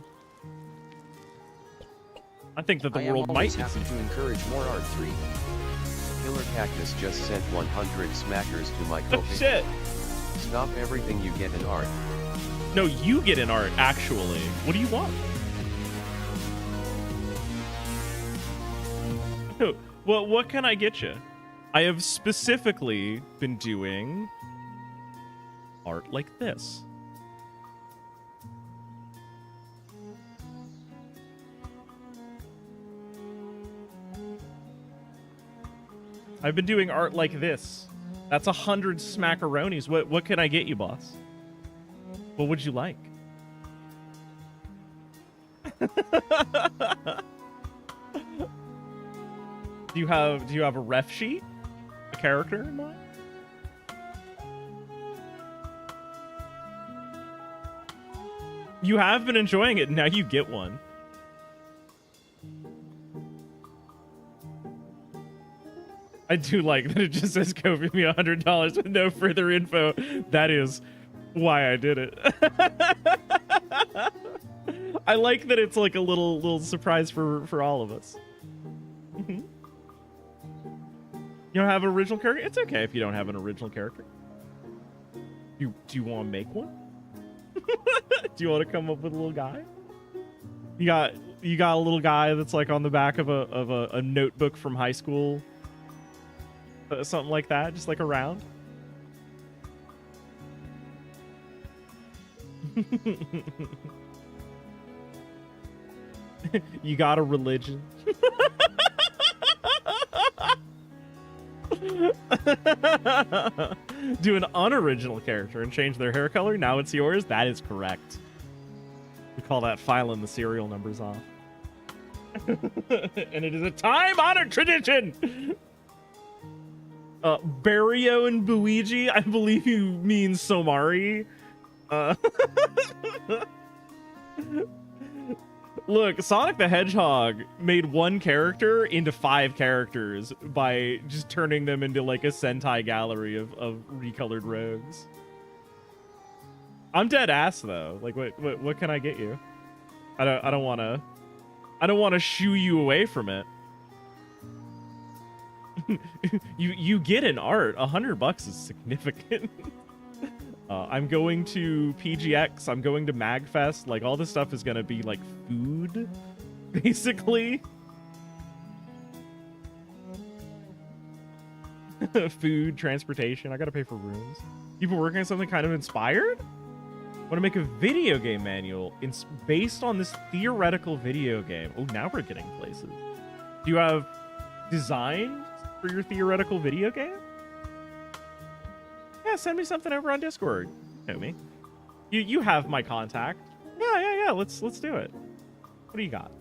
I think that the world might be happy to encourage more art. 3 Killer Cactus just sent 100 smackers to my Oh, coping. shit. Stop everything you get in art. No, you get in art, actually. What do you want? Well, what can I get you? I have specifically been doing art like this. I've been doing art like this. That's 100 smackaronis. What can I get you, boss? What would you like? Do you have a ref sheet? A character in mind? You have been enjoying it, now you get one. I do like that it just says Kobe me $100 with no further info. That is why I did it. I like that it's like a little surprise for all of us. Mm-hmm. You don't have an original character? It's okay if you don't have an original character. Do you want to make one? Do you want to come up with a little guy? You got a little guy that's like on the back of a notebook from high school. Something like that, just like around. You got a religion. Do an unoriginal character and change their hair color. Now it's yours. That is correct. We call that filing the serial numbers off. And it is a time-honored tradition. Barrio and Luigi, I believe you mean Somari. Look, Sonic the Hedgehog made one character into 5 characters by just turning them into like a Sentai gallery of recolored rogues. I'm dead ass though. Like, what can I get you? I don't want to shoo you away from it. you get an art. $100 is significant. I'm going to PGX. I'm going to MagFest. Like, all this stuff is gonna be like food, basically. Food, transportation. I gotta pay for rooms. You've been working on something kind of inspired? Want to make a video game manual based on this theoretical video game. Oh, now we're getting places. Do you have design for your theoretical video game? Yeah, send me something over on Discord, Tommy. You have my contact. Yeah. Let's do it. What do you got?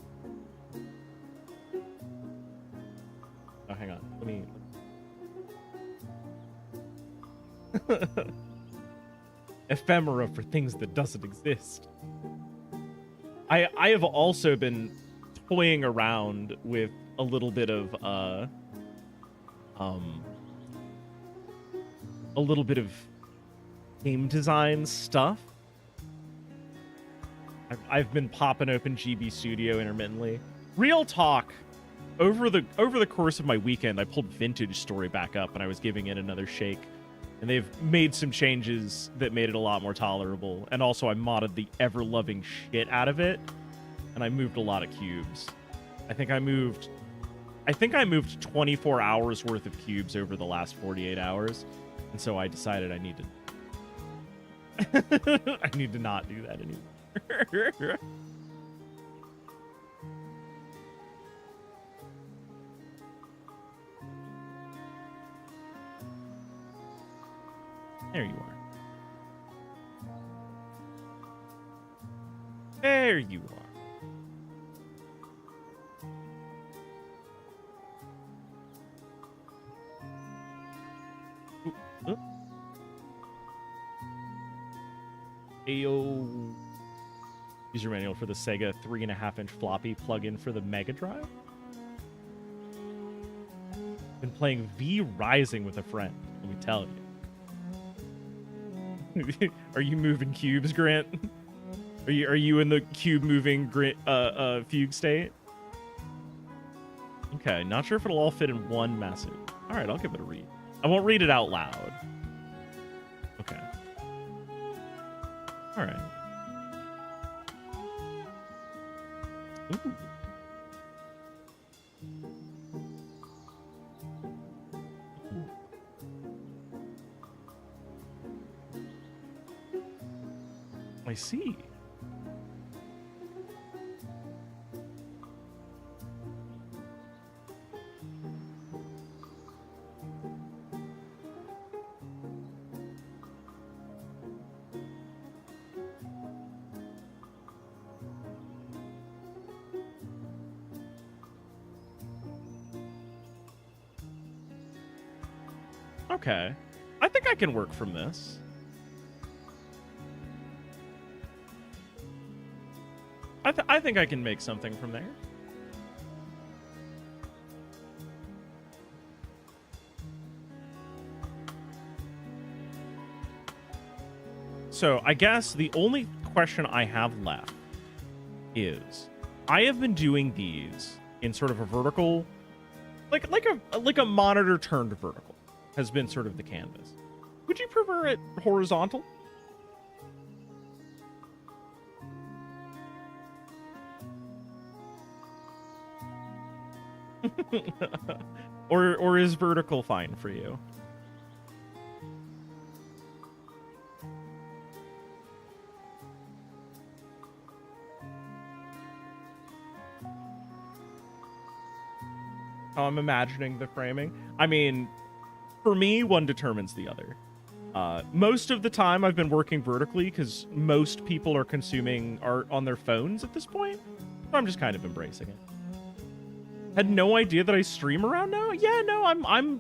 Oh, hang on. Let me. Ephemera for things that doesn't exist. I have also been toying around with a little bit of game design stuff. I've been popping open GB Studio intermittently. Real talk. Over the course of my weekend, I pulled Vintage Story back up and I was giving it another shake. And they've made some changes that made it a lot more tolerable. And also I modded the ever-loving shit out of it. And I moved a lot of cubes. I think I moved I think I moved 24 hours worth of cubes over the last 48 hours, and so I decided I need to I need to not do that anymore. There you are. There you are. Ooh, ooh. Ayo. User manual for the Sega 3.5-inch floppy plug-in for the Mega Drive. Been playing V Rising with a friend, let me tell you. Are you moving cubes, Grant? Are you in the cube moving fugue state? Okay, not sure if it'll all fit in one message. All right, I'll give it a read. I won't read it out loud. Okay. All right. Ooh. I see. Okay. I think I can work from this. I think I can make something from there. So I guess the only question I have left is I have been doing these in sort of a vertical, like a monitor turned vertical has been sort of the canvas. Would you prefer it horizontal? or is vertical fine for you? How I'm imagining the framing. I mean, for me, one determines the other. Most of the time I've been working vertically because most people are consuming art on their phones at this point. So I'm just kind of embracing it. Had no idea that I stream around now? Yeah, no, I'm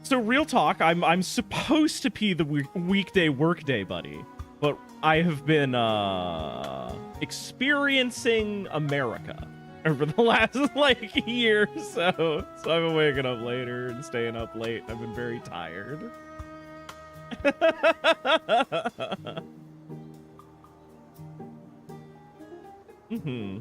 So real talk, I'm supposed to be the weekday workday buddy, but I have been experiencing America over the last year or so. So I've been waking up later and staying up late. I've been very tired. Mm-hmm.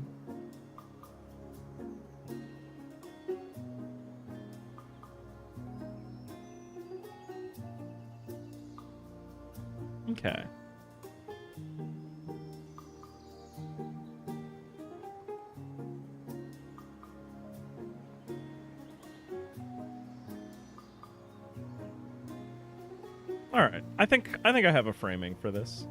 Okay. All right. I think I have a framing for this.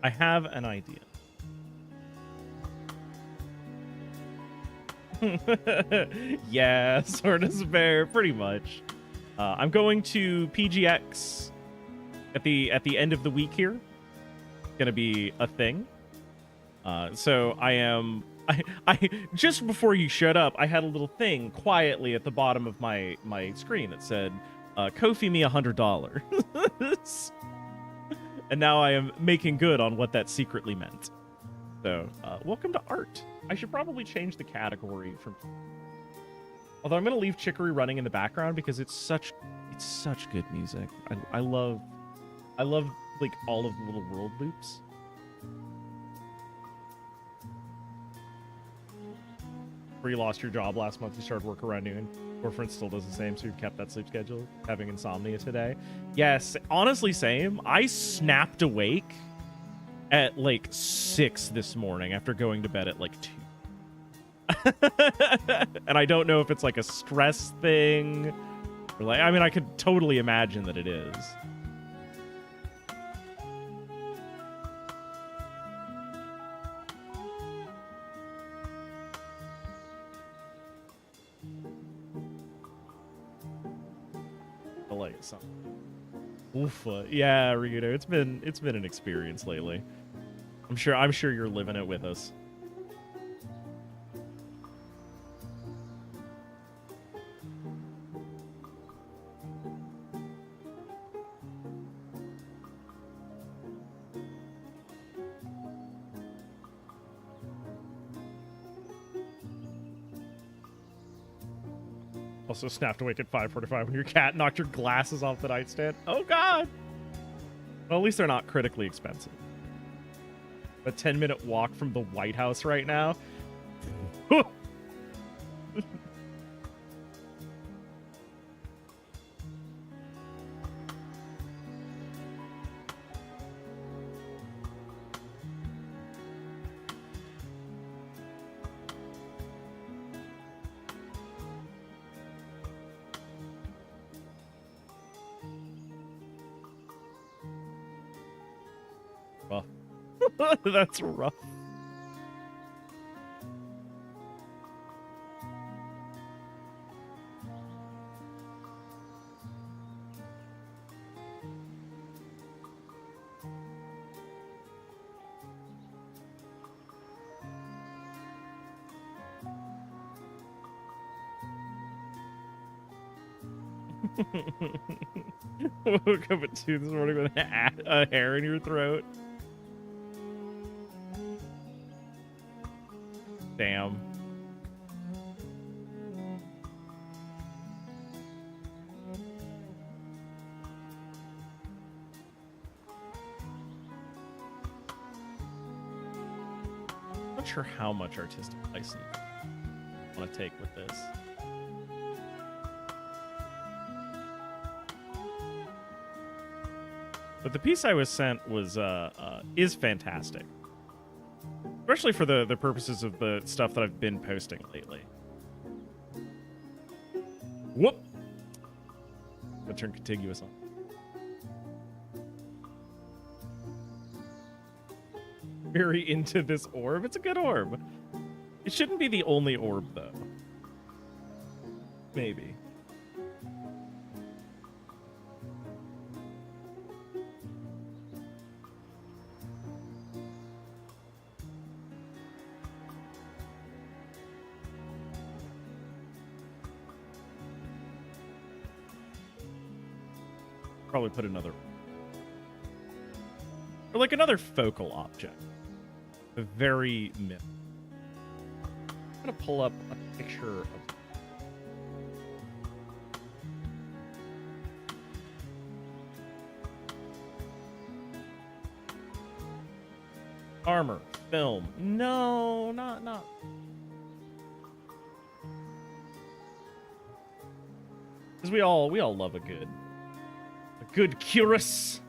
I have an idea. Yeah, sort of spare, pretty much. I'm going to PGX at the end of the week here. It's gonna be a thing. So I just before you shut up, I had a little thing quietly at the bottom of my screen that said, "Ko-fi me $100." And now I am making good on what that secretly meant. So, welcome to art. I should probably change the category from... Although I'm going to leave Chicory running in the background because it's such good music. I love like all of the little world loops. where you lost your job last month, you started work around noon. Girlfriend still does the same, so you've kept that sleep schedule, having insomnia today. Yes, honestly, same. I snapped awake at like 6 this morning after going to bed at like 2. And I don't know if it's like a stress thing. Or like, I mean, I could totally imagine that it is. I like it something. Oof. Yeah, Ryudo, it's been an experience lately. I'm sure you're living it with us. Also snapped awake at 5:45 when your cat knocked your glasses off the nightstand. Oh, God. Well, at least they're not critically expensive. A 10-minute walk from the White House right now. Well, that's rough. Woke up at 2 this morning with a hair in your throat. Damn. Not sure how much artistic license I want to take with this. But the piece I was sent was is fantastic. Especially for the purposes of the stuff that I've been posting lately. Whoop! I'm gonna turn contiguous on. Very into this orb. It's a good orb. It shouldn't be the only orb, though. Maybe. Probably put another, or like another focal object. A very myth. I'm gonna pull up a picture of armor, film. No, not. Because we all love a good Curus.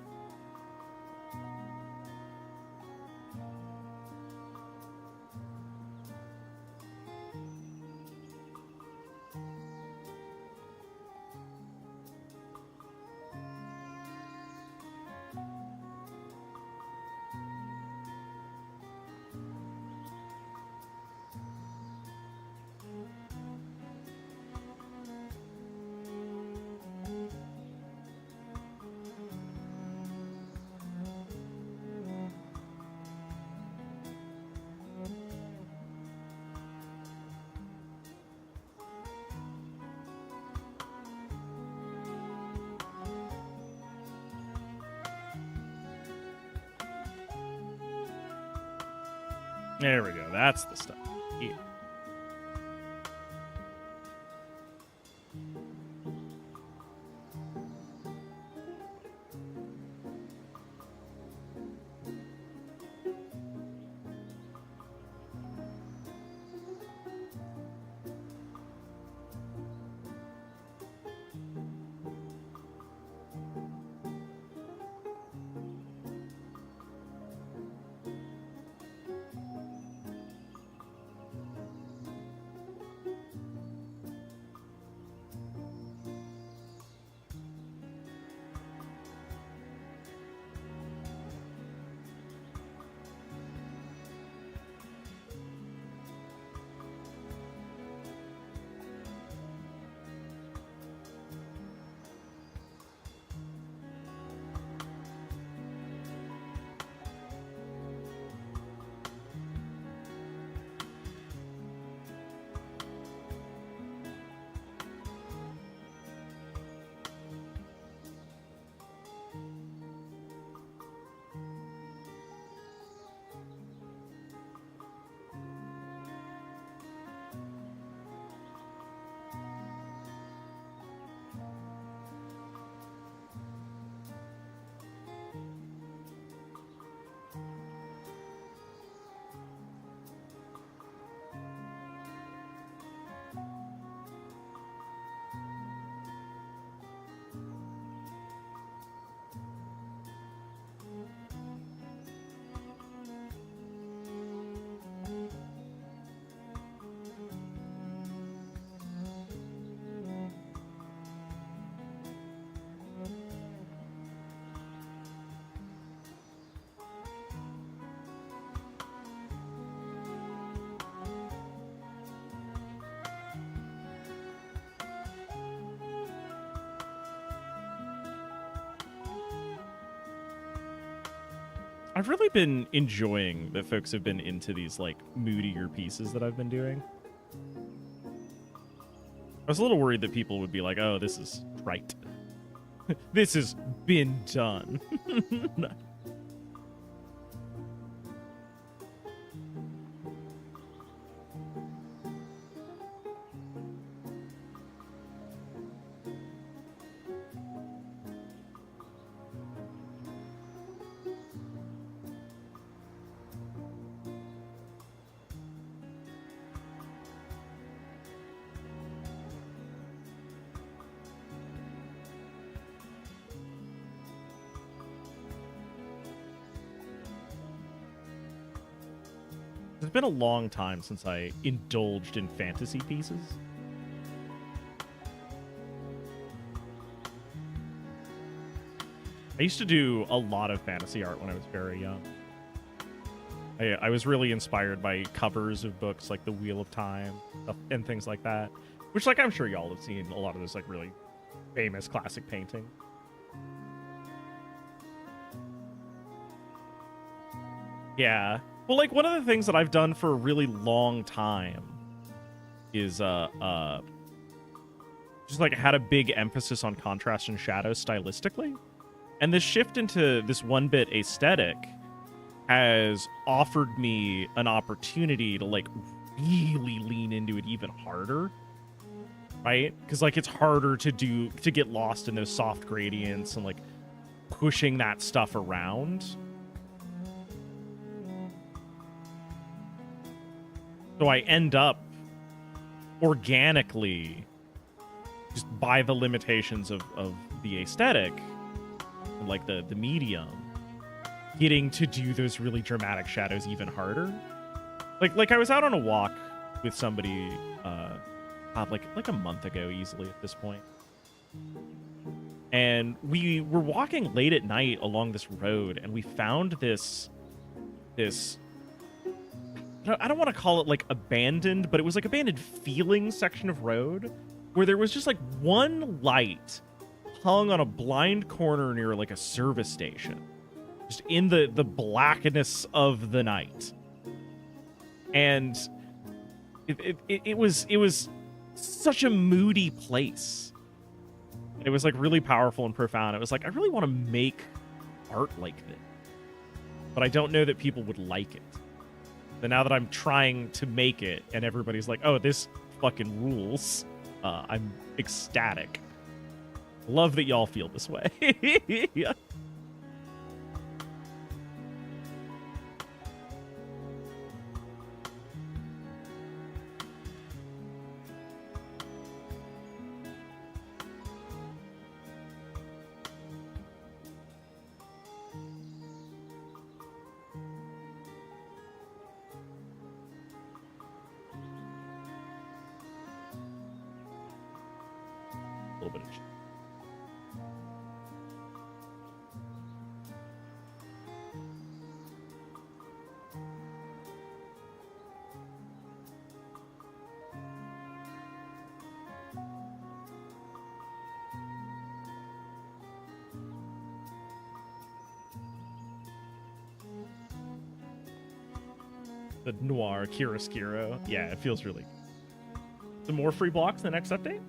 There we go. That's the stuff. Yeah. I've really been enjoying that folks have been into these like moodier pieces that I've been doing. I was a little worried that people would be like, "Oh, this is trite. This has been done." It's been a long time since I indulged in fantasy pieces. I used to do a lot of fantasy art when I was very young. I was really inspired by covers of books like The Wheel of Time and things like that, which, like, I'm sure y'all have seen a lot of those, like, really famous classic painting. Yeah. Well, like, one of the things that I've done for a really long time is just like had a big emphasis on contrast and shadow stylistically. And this shift into this 1-bit aesthetic has offered me an opportunity to like really lean into it even harder. Right? Because like it's harder to get lost in those soft gradients and like pushing that stuff around. So I end up organically, just by the limitations of the aesthetic, like the medium, getting to do those really dramatic shadows even harder. Like I was out on a walk with somebody like a month ago easily at this point. And we were walking late at night along this road, and we found this I don't want to call it like abandoned, but it was like abandoned feeling section of road where there was just like one light hung on a blind corner near like a service station, just in the blackness of the night. And it was such a moody place. It was like really powerful and profound. It was like, I really want to make art like this, but I don't know that people would like it. But now that I'm trying to make it and everybody's like, oh, this fucking rules, I'm ecstatic. Love that y'all feel this way. Yeah. A little bit of the noir chiaroscuro. Yeah, it feels really. Some more free blocks in the next update?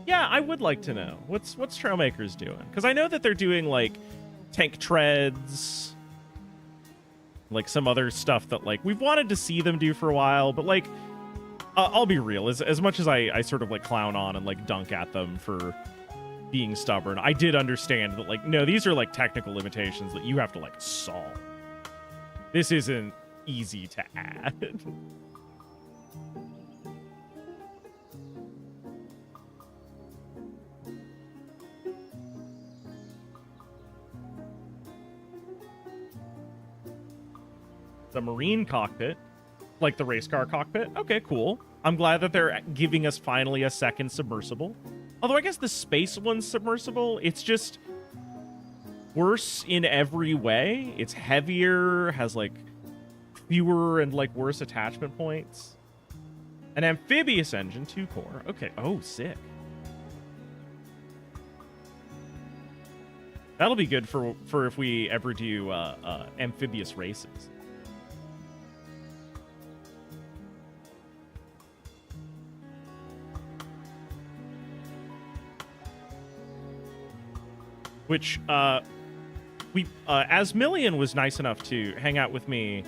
Yeah, I would like to know. What's Trailmakers doing? Because I know that they're doing, like, tank treads, like, some other stuff that, like, we've wanted to see them do for a while, but, like, I'll be real. As much as I sort of, like, clown on and, like, dunk at them for being stubborn, I did understand that, like, no, these are, like, technical limitations that you have to, like, solve. This isn't easy to add. The marine cockpit, like the race car cockpit. Okay, cool. I'm glad that they're giving us finally a second submersible. Although I guess the space one's submersible, it's just worse in every way. It's heavier, has like fewer and like worse attachment points. An amphibious engine, 2-core. Okay. Oh, sick. That'll be good for if we ever do amphibious races. Which we Asmillion was nice enough to hang out with me,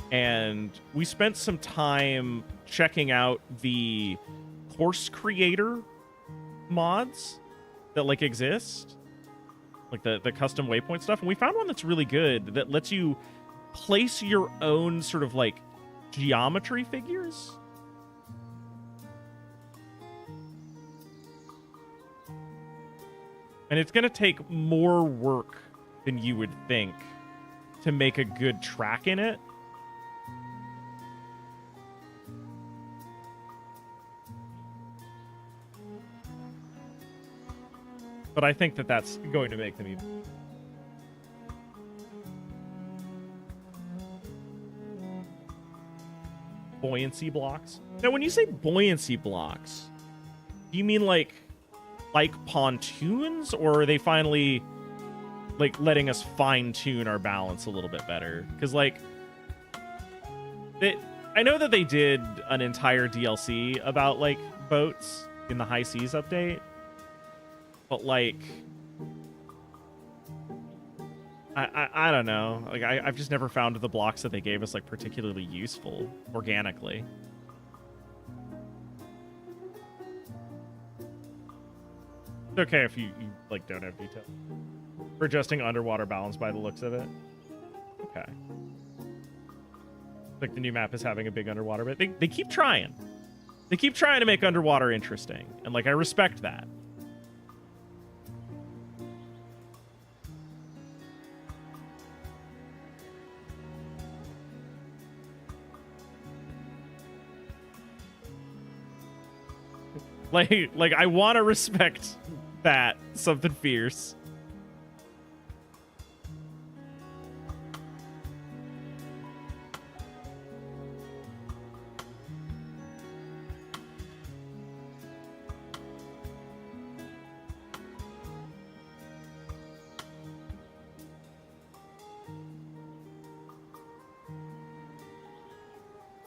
and we spent some time checking out the course creator mods that like exist, like the custom waypoint stuff, and we found one that's really good that lets you place your own sort of like geometry figures. And it's going to take more work than you would think to make a good track in it. But I think that that's going to make them even. Buoyancy blocks. Now, when you say buoyancy blocks, do you mean like pontoons, or are they finally like letting us fine-tune our balance a little bit better? Because like I know that they did an entire DLC about like boats in the High Seas update, but like I don't know, like I've just never found the blocks that they gave us like particularly useful organically. It's okay if you like don't have detail. For adjusting underwater balance by the looks of it. Okay. Like the new map is having a big underwater bit. They keep trying. They keep trying to make underwater interesting. And like I respect that. Like I want to respect that. Something fierce.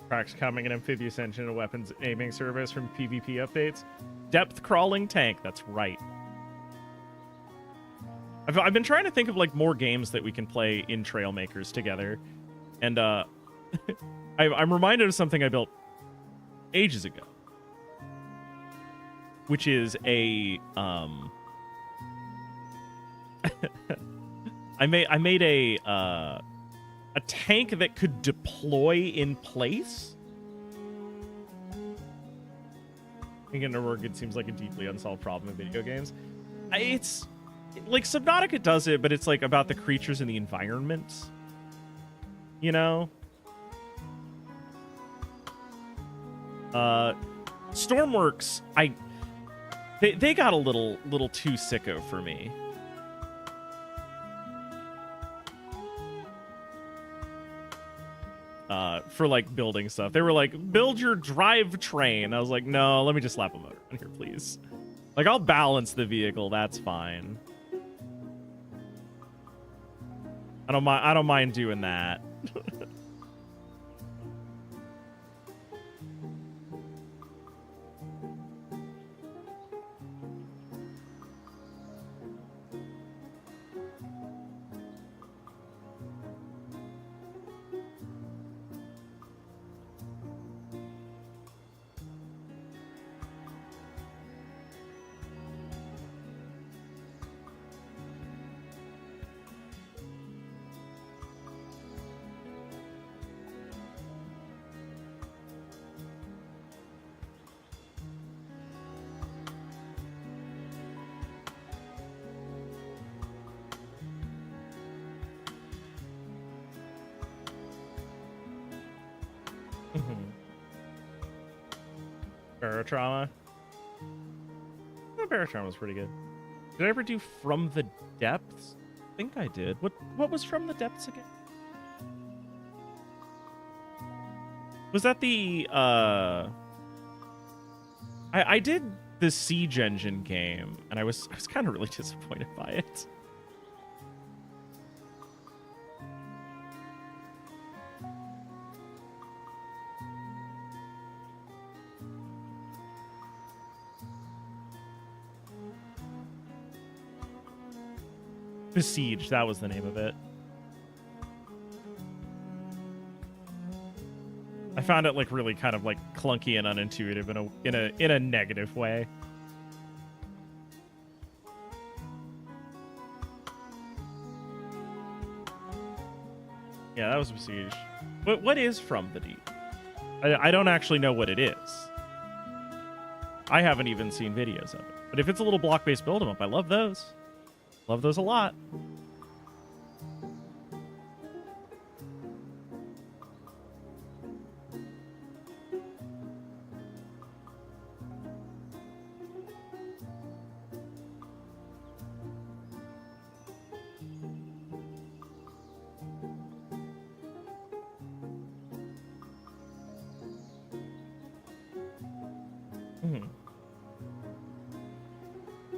Cracks coming, an amphibious engine, a weapons aiming service from PvP updates. Depth crawling tank. That's right. I've been trying to think of like more games that we can play in Trailmakers together, and I'm reminded of something I built ages ago, which is a I made a tank that could deploy in place. Thinking of work, it seems like a deeply unsolved problem in video games. It's like Subnautica does it, but it's like about the creatures in the environment. You know? Stormworks, they got a little too sicko for me. For like building stuff. They were like, build your drivetrain. I was like, no, let me just slap a motor on here, please. Like, I'll balance the vehicle, that's fine. I don't mind doing that. Barotrauma. Barotrauma was pretty good. Did I ever do From the Depths? I think I did. What was From the Depths again? Was that the I did the Siege Engine game, and I was kind of really disappointed by it. Besiege, that was the name of it. I found it like really kind of like clunky and unintuitive in a negative way. Yeah, that was Besiege. But what is From the Deep? I don't actually know what it is. I haven't even seen videos of it. But if it's a little block-based build-em-up, I love those. Love those a lot.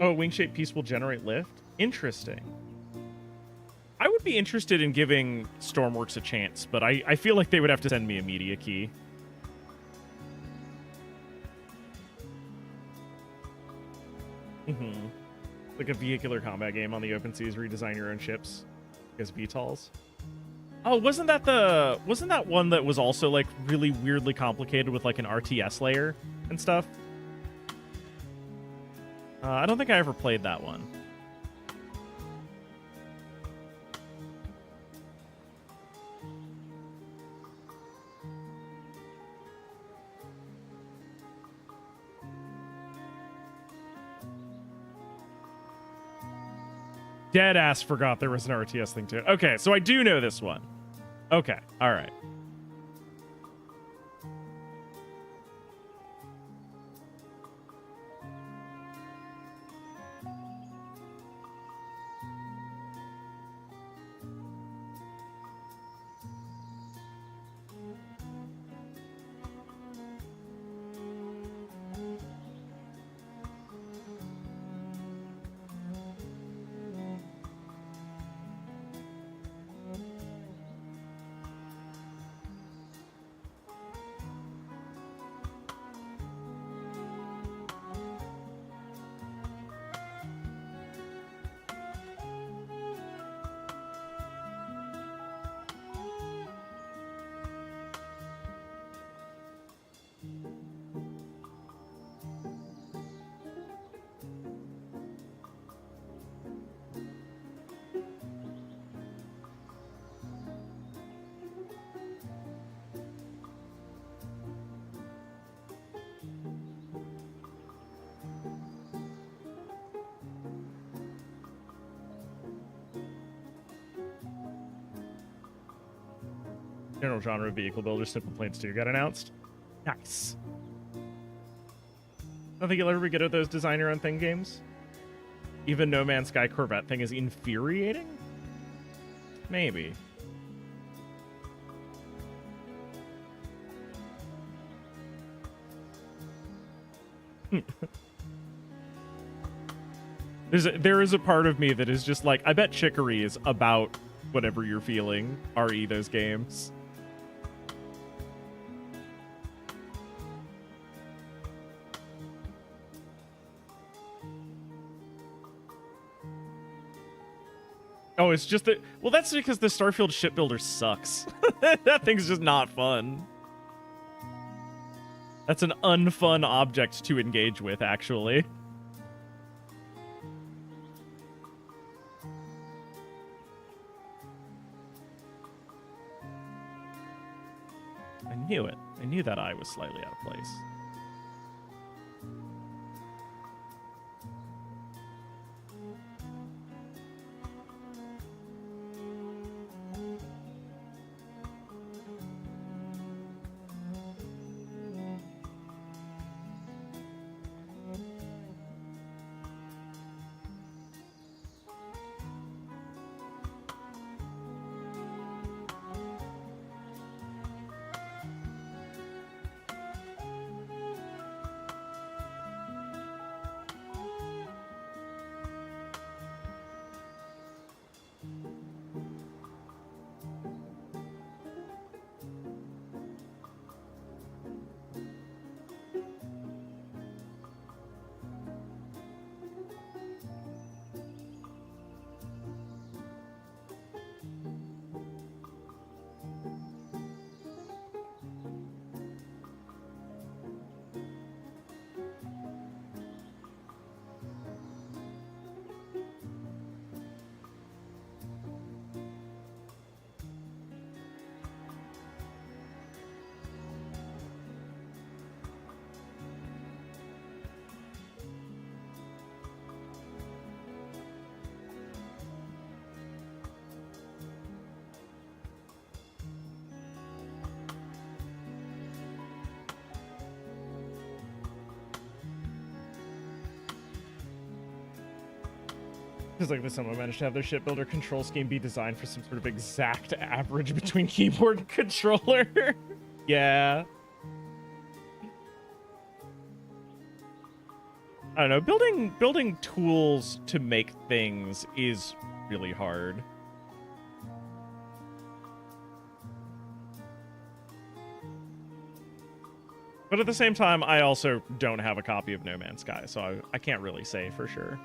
Oh, wing-shaped piece will generate lift? Interesting. I would be interested in giving Stormworks a chance, but I feel like they would have to send me a media key. Like a vehicular combat game on the open seas, redesign your own ships as VTOLs. Oh, wasn't that one that was also like really weirdly complicated with like an RTS layer and stuff? I don't think I ever played that one. Deadass forgot there was an RTS thing too. Okay, so I do know this one. Okay, all right. General genre vehicle builder, Simple Planes 2 got announced. Nice. I don't think you'll ever be good at those design your own thing games. Even No Man's Sky Corvette thing is infuriating? Maybe. There is a part of me that is just like, I bet Chicory is about whatever you're feeling, RE those games. Oh, it's just that... Well, that's because the Starfield shipbuilder sucks. That thing's just not fun. That's an unfun object to engage with, actually. I knew it. I knew that eye was slightly out of place. Because like someone managed to have their shipbuilder control scheme be designed for some sort of exact average between keyboard and controller. Yeah. I don't know. Building tools to make things is really hard. But at the same time, I also don't have a copy of No Man's Sky, so I can't really say for sure.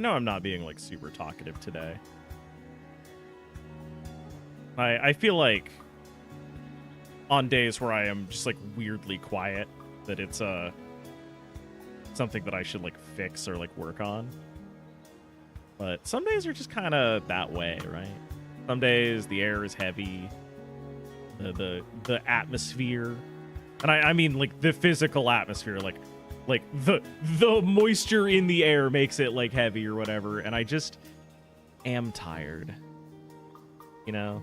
I know I'm not being, like, super talkative today. I feel like on days where I am just, like, weirdly quiet, that it's, something that I should, like, fix or, like, work on. But some days are just kind of that way, right? Some days the air is heavy, the atmosphere, and I mean, like, the physical atmosphere, like the moisture in the air makes it, like, heavy or whatever, and I just am tired, you know?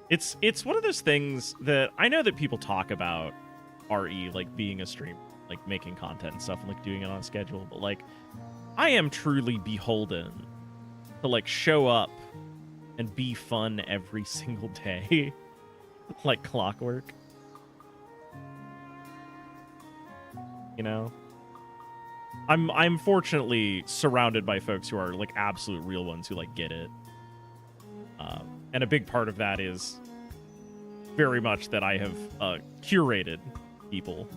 It's one of those things that I know that people talk about RE, like, being a streamer, like, making content and stuff, and, like, doing it on schedule, but, like, I am truly beholden to, like, show up and be fun every single day, like clockwork. You know? I'm fortunately surrounded by folks who are, like, absolute real ones who, like, get it. And a big part of that is very much that I have curated people.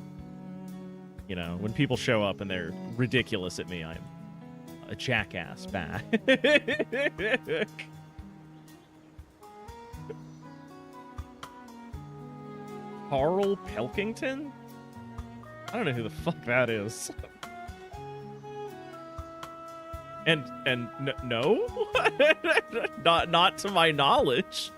You know, when people show up and they're ridiculous at me, I'm a jackass back. Carl Pelkington? I don't know who the fuck that is. And no? not to my knowledge.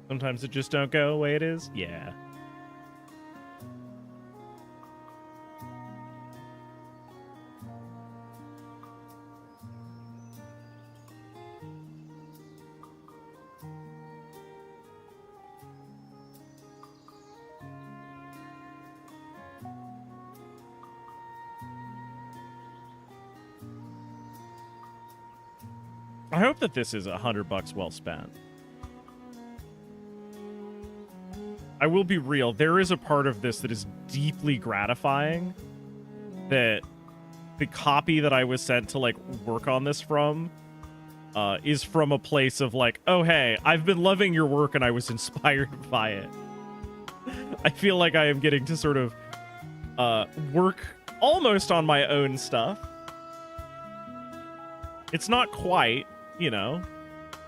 Sometimes it just don't go the way it is. Yeah. I hope that this is $100 well spent. I will be real. There is a part of this that is deeply gratifying. That the copy that I was sent to, like, work on this from is from a place of, like, oh, hey, I've been loving your work and I was inspired by it. I feel like I am getting to sort of work almost on my own stuff. It's not quite, you know,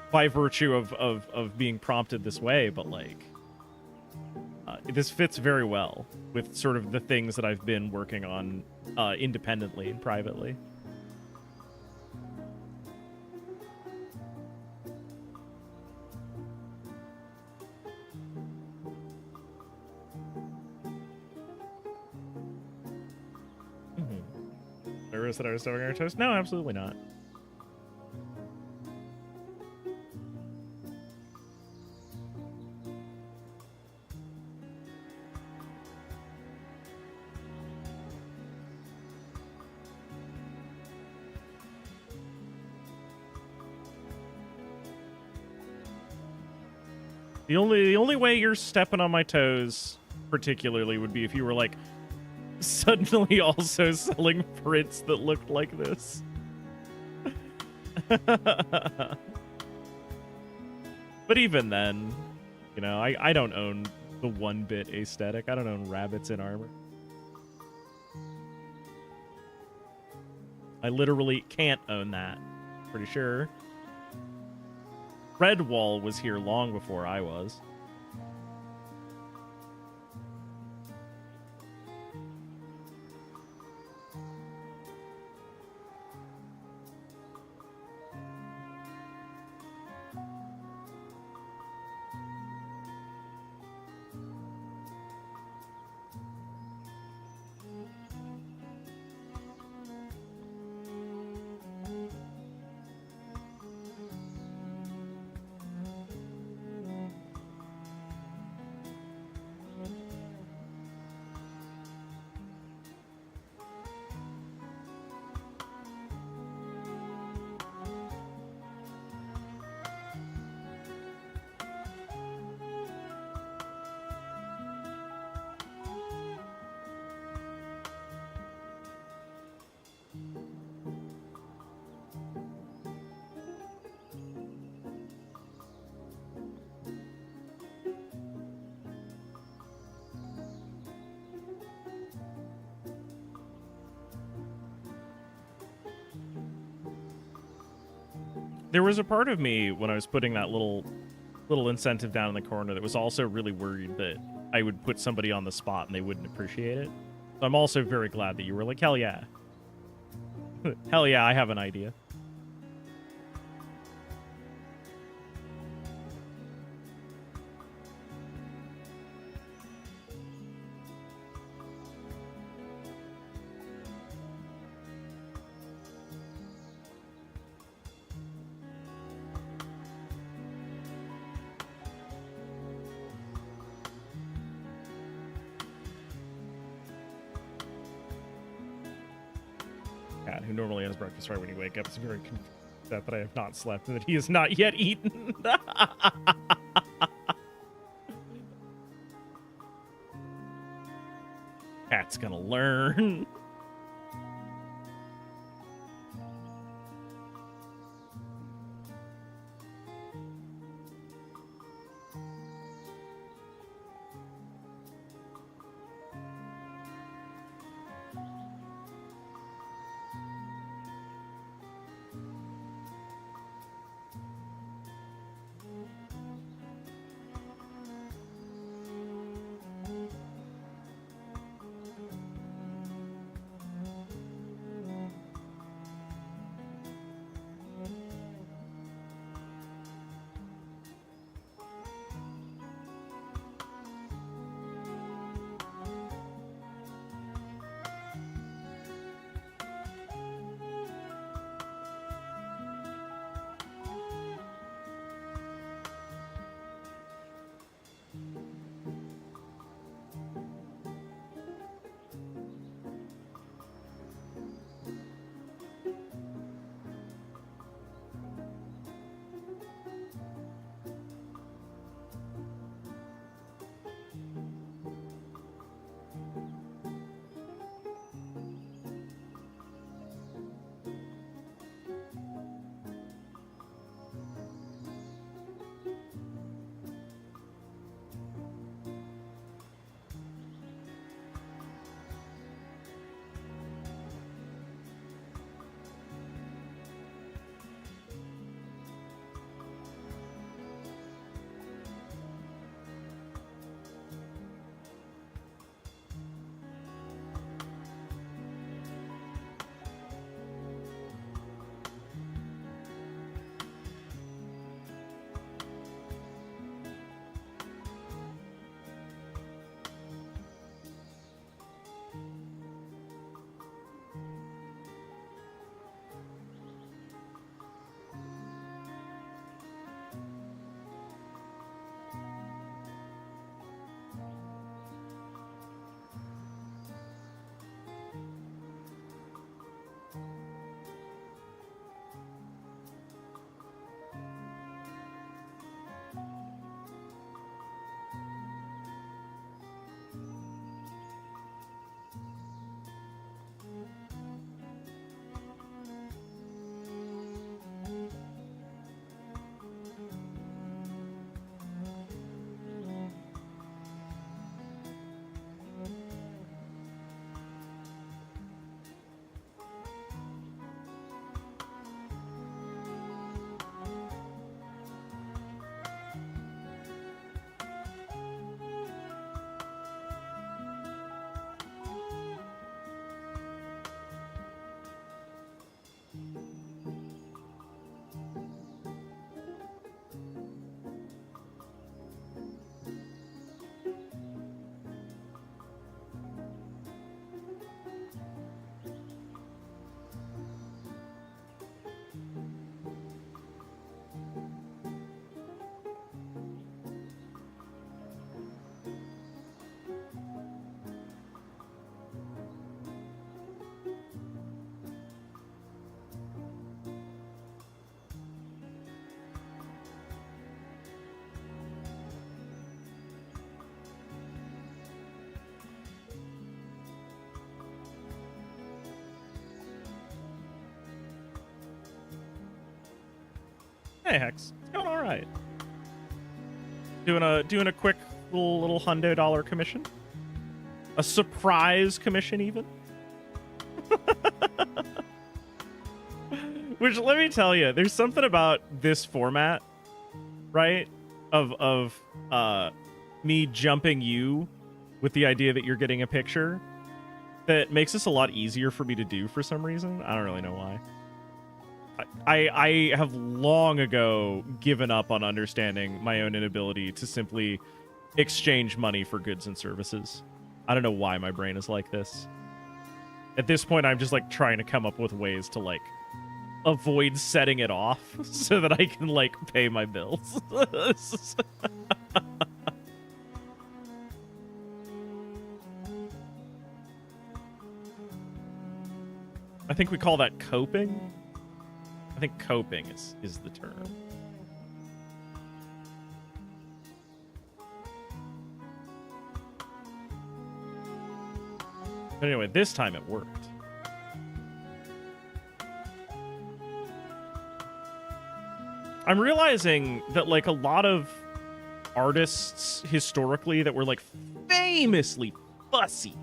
by virtue of being prompted this way, but, like, this fits very well with sort of the things that I've been working on independently and privately. Nervous that I was stepping on your toes? No, absolutely not. The only way you're stepping on my toes, particularly, would be if you were, like, suddenly also selling prints that looked like this. But even then, you know, I don't own the 1-bit aesthetic. I don't own rabbits in armor. I literally can't own that. Pretty sure. Redwall was here long before I was. There was a part of me when I was putting that little incentive down in the corner that was also really worried that I would put somebody on the spot and they wouldn't appreciate it. So I'm also very glad that you were like, hell yeah. Hell yeah, I have an idea. Cat, who normally has breakfast right when you wake up, is very confused that I have not slept and that he has not yet eaten. Cat's gonna learn. Hey Hex, it's going all right. Doing a quick little $100 commission, a surprise commission even. Which, let me tell you, there's something about this format, right? Of me jumping you with the idea that you're getting a picture that makes this a lot easier for me to do for some reason. I don't really know why. I have long ago given up on understanding my own inability to simply exchange money for goods and services. I don't know why my brain is like this. At this point, I'm just like trying to come up with ways to like avoid setting it off so that I can like pay my bills. I think we call that coping. I think coping is the term. But anyway, this time it worked. I'm realizing that like a lot of artists historically that were like famously fussy,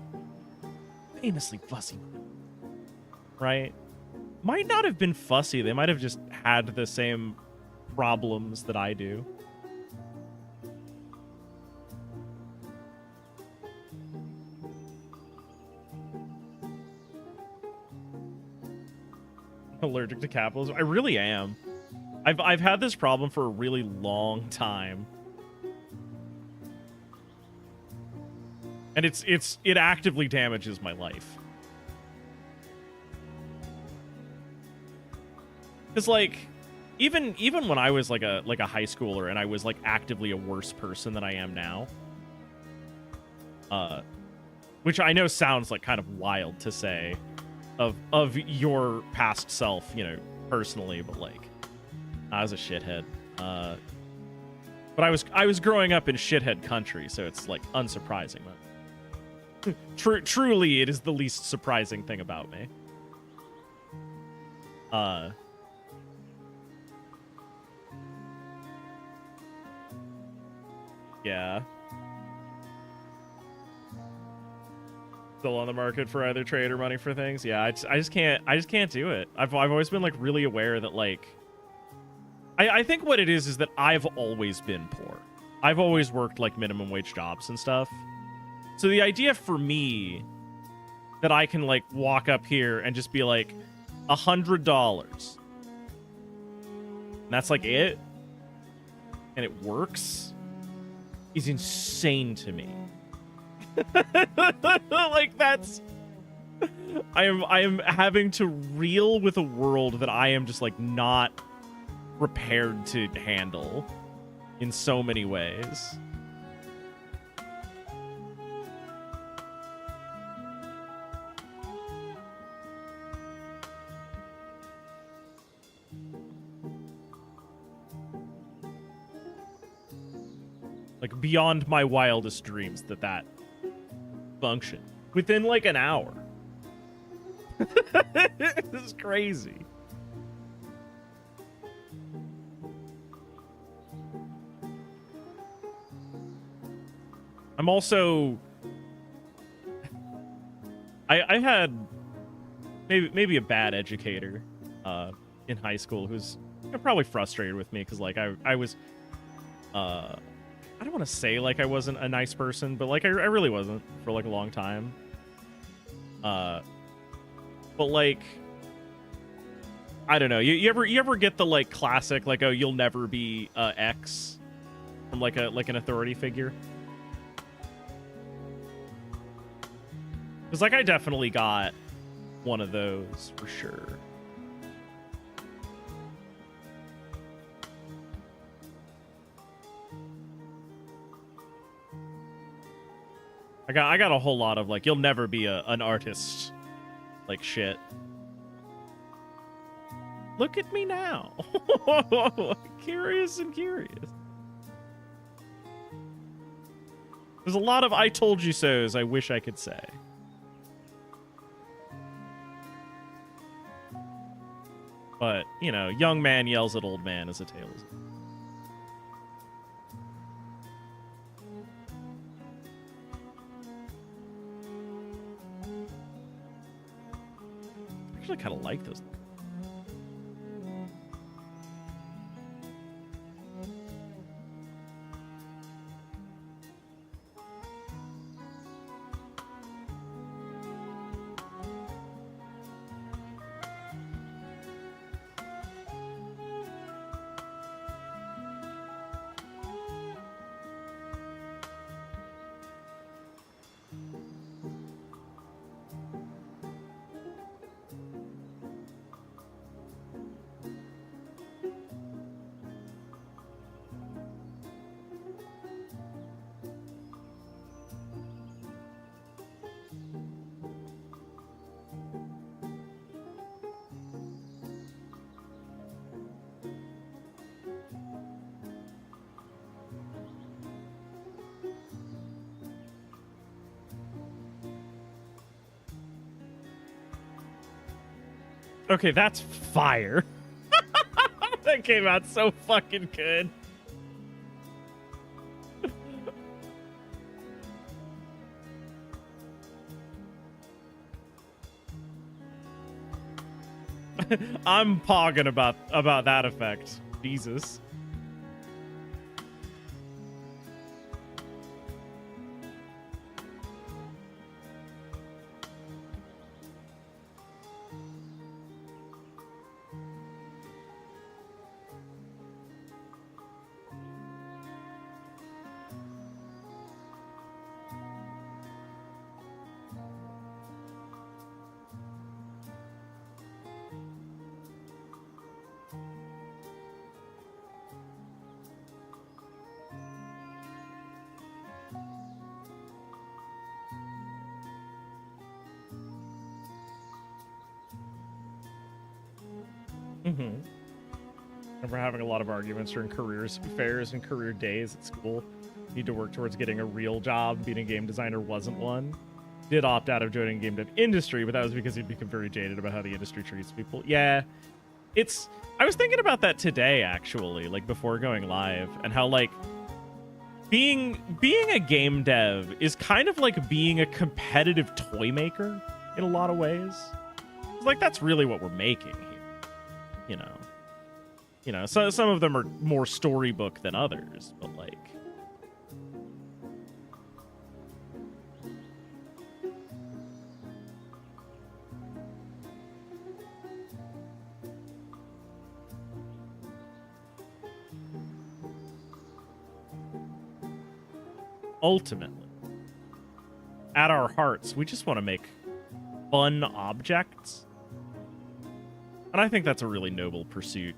right? Might not have been fussy. They might have just had the same problems that I do. Allergic to capitalism? I really am. I've had this problem for a really long time. And it actively damages my life. Cuz like even when I was like a high schooler and I was like actively a worse person than I am now. Which I know sounds like kind of wild to say of your past self, you know, personally, but like I was a shithead. But I was growing up in shithead country, so it's like unsurprising. Truly, it is the least surprising thing about me. Yeah. Still on the market for either trade or money for things. Yeah, I just can't do it. I've always been like really aware that like I think what it is that I've always been poor. I've always worked like minimum wage jobs and stuff. So the idea for me that I can like walk up here and just be like $100. And that's like it. And it works is insane to me. Like that's I am having to reel with a world that I am just like not prepared to handle in so many ways. Like beyond my wildest dreams that function within like an hour. This is crazy. I'm also I had maybe a bad educator in high school who's probably frustrated with me because like I was I don't want to say like I wasn't a nice person, but like I really wasn't for like a long time. But like I don't know. You ever get the like classic like, oh, you'll never be X from like an authority figure? Because like I definitely got one of those for sure. I got a whole lot of like, you'll never be an artist like shit. Look at me now. Curious and curious. There's a lot of I told you so's I wish I could say. But, you know, young man yells at old man as a tale is. I kind of like those. Okay, that's fire. That came out so fucking good. I'm pogging about that effect. Jesus. Mm-hmm. Remember having a lot of arguments during careers fairs and career days at school. Need to work towards getting a real job. Being a game designer wasn't one. Did opt out of joining game dev industry, but that was because he'd become very jaded about how the industry treats people. Yeah, I was thinking about that today, actually, like before going live, and how like being a game dev is kind of like being a competitive toy maker in a lot of ways. It's like that's really what we're making here. You know, so some of them are more storybook than others, but like, ultimately, at our hearts, we just want to make fun objects. And I think that's a really noble pursuit.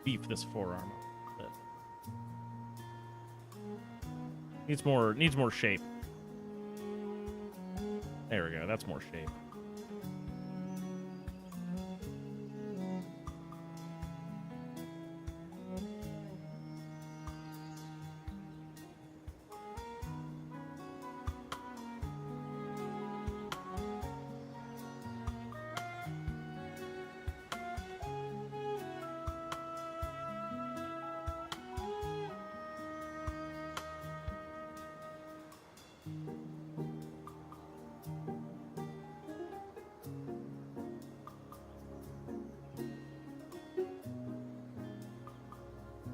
Beef this forearm a bit. Needs more shape. There we go. That's more shape.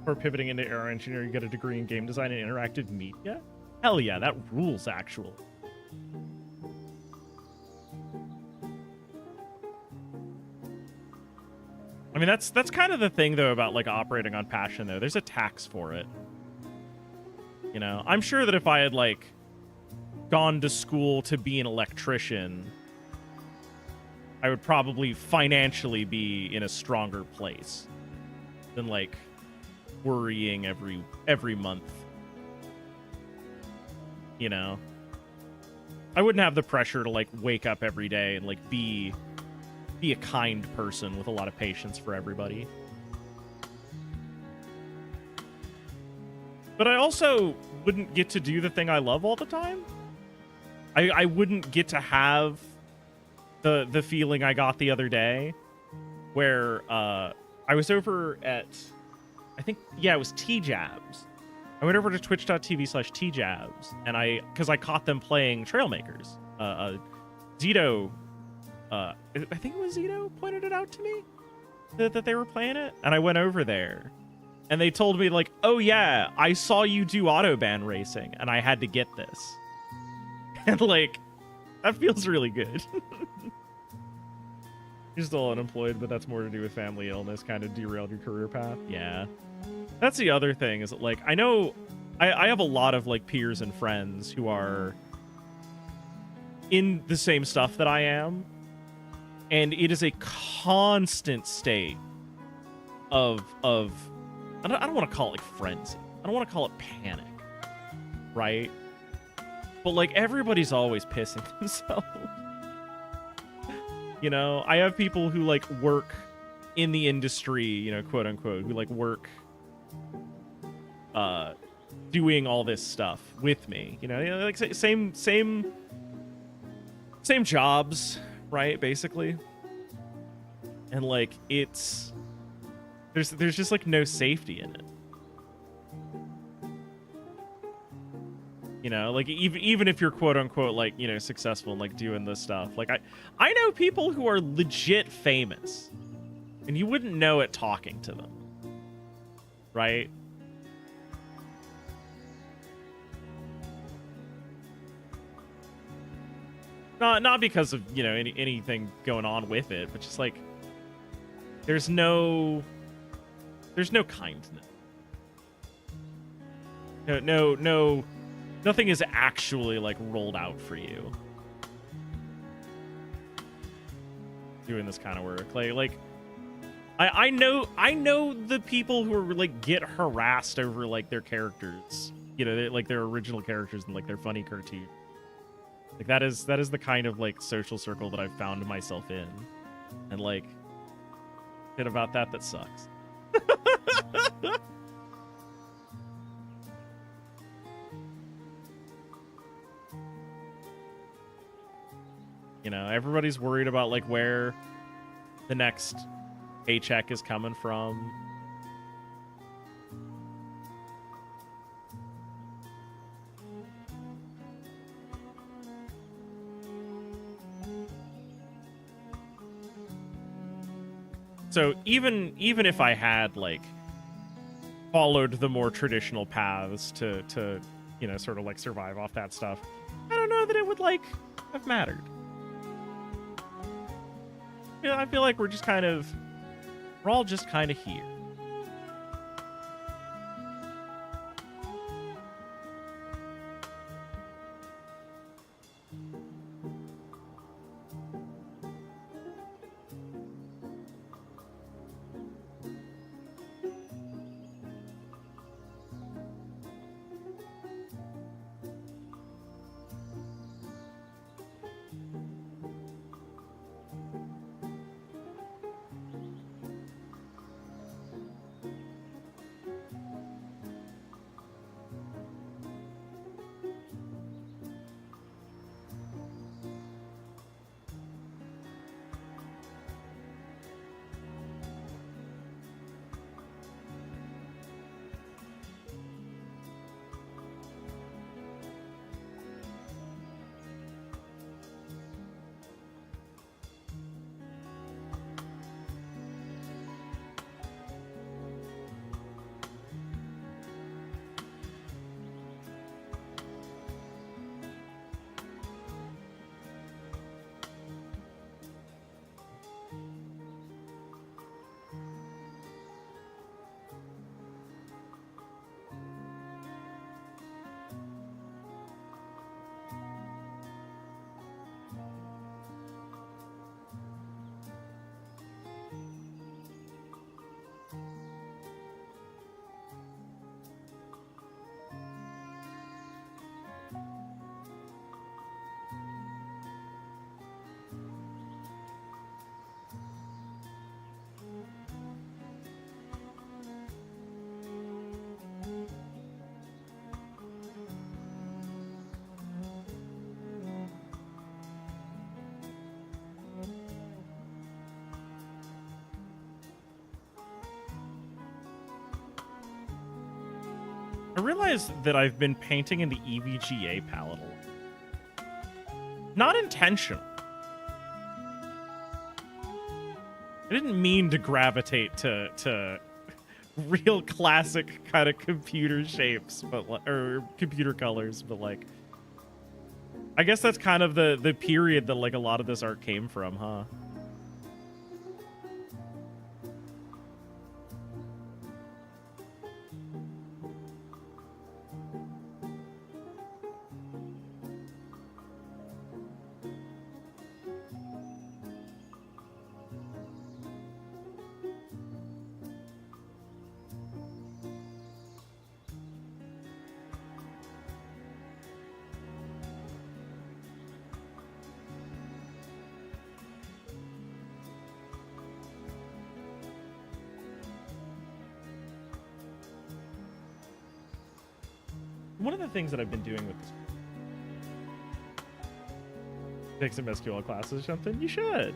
For pivoting into aero engineering, you get a degree in game design and interactive media? Hell yeah, that rules, actually. I mean, that's kind of the thing, though, about, like, operating on passion, though. There's a tax for it. You know? I'm sure that if I had, like, gone to school to be an electrician, I would probably financially be in a stronger place than, like, worrying every month. You know, I wouldn't have the pressure to like wake up every day and like be a kind person with a lot of patience for everybody. But I also wouldn't get to do the thing I love all the time. I wouldn't get to have the feeling I got the other day where I was over at, I think, yeah, it was T-Jabs. I went over to twitch.tv/T-Jabs, and because I caught them playing Trailmakers. Zito I think it was Zito pointed it out to me that they were playing it, and I went over there, and they told me like, oh yeah, I saw you do autobahn racing, and I had to get this, and like, that feels really good. You're still unemployed, but that's more to do with family illness, kind of derailed your career path. Yeah, that's the other thing is that, like, I know I have a lot of like peers and friends who are in the same stuff that I am, and it is a constant state of I don't want to call it like frenzy. I don't want to call it panic, right? But like everybody's always pissing themselves. You know, I have people who like work in the industry, you know, quote unquote, who like work doing all this stuff with me. You know, like same jobs, right? Basically. And like it's there's just like no safety in it. You know, like even if you're quote unquote like, you know, successful and like doing this stuff. Like I know people who are legit famous and you wouldn't know it talking to them. Right? Not because of, you know, anything going on with it, but just like there's no kindness. No, nothing is actually like rolled out for you doing this kind of work. Like I know the people who are like get harassed over like their characters, you know, like their original characters and like their funny cartoon. Like that is the kind of like social circle that I've found myself in, and like bit about that sucks. You know, everybody's worried about like where the next paycheck is coming from. So even if I had like followed the more traditional paths to you know, sort of like survive off that stuff, I don't know that it would like have mattered. Yeah, I feel like we're all just kind of here. I realize that I've been painting in the EVGA palette a lot. Not intentional. I didn't mean to gravitate to real classic kind of computer shapes, or computer colors, but like, I guess that's kind of the period that like a lot of this art came from, huh? One of the things that I've been doing with this, take some SQL classes or something, you should.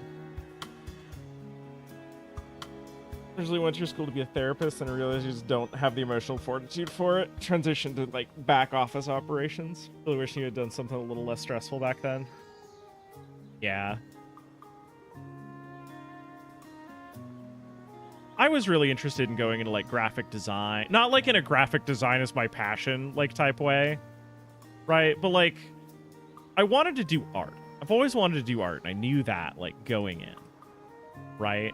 Usually went to school to be a therapist and I realized you just don't have the emotional fortitude for it. Transition to like back office operations. Really wish you had done something a little less stressful back then. Yeah. I was really interested in going into like graphic design, not like in a graphic design is my passion like type way, right? But like I wanted to do art. I've always wanted to do art, and I knew that like going in, right?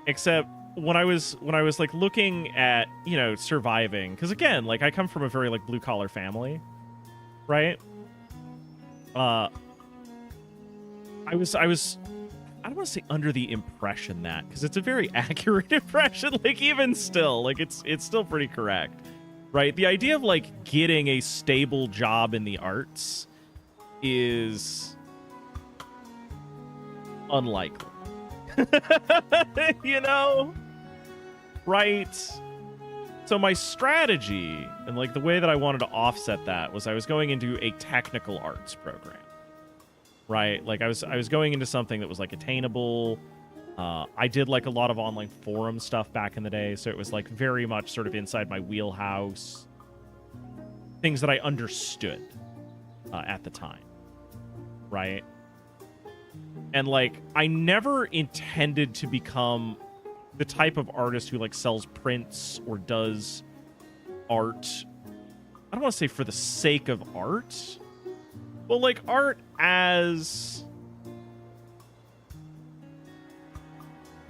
Except when I was like looking at, you know, surviving, because again, like I come from a very like blue collar family, right? I was I don't want to say under the impression that, because it's a very accurate impression, like even still, like it's still pretty correct, right? The idea of like getting a stable job in the arts is unlikely. You know? Right? So my strategy and like the way that I wanted to offset that was I was going into a technical arts program. Right? Like I was going into something that was like attainable. I did like a lot of online forum stuff back in the day, so it was like very much sort of inside my wheelhouse. Things that I understood at the time. Right? And like I never intended to become the type of artist who like sells prints or does art. I don't want to say for the sake of art. Well, like art as,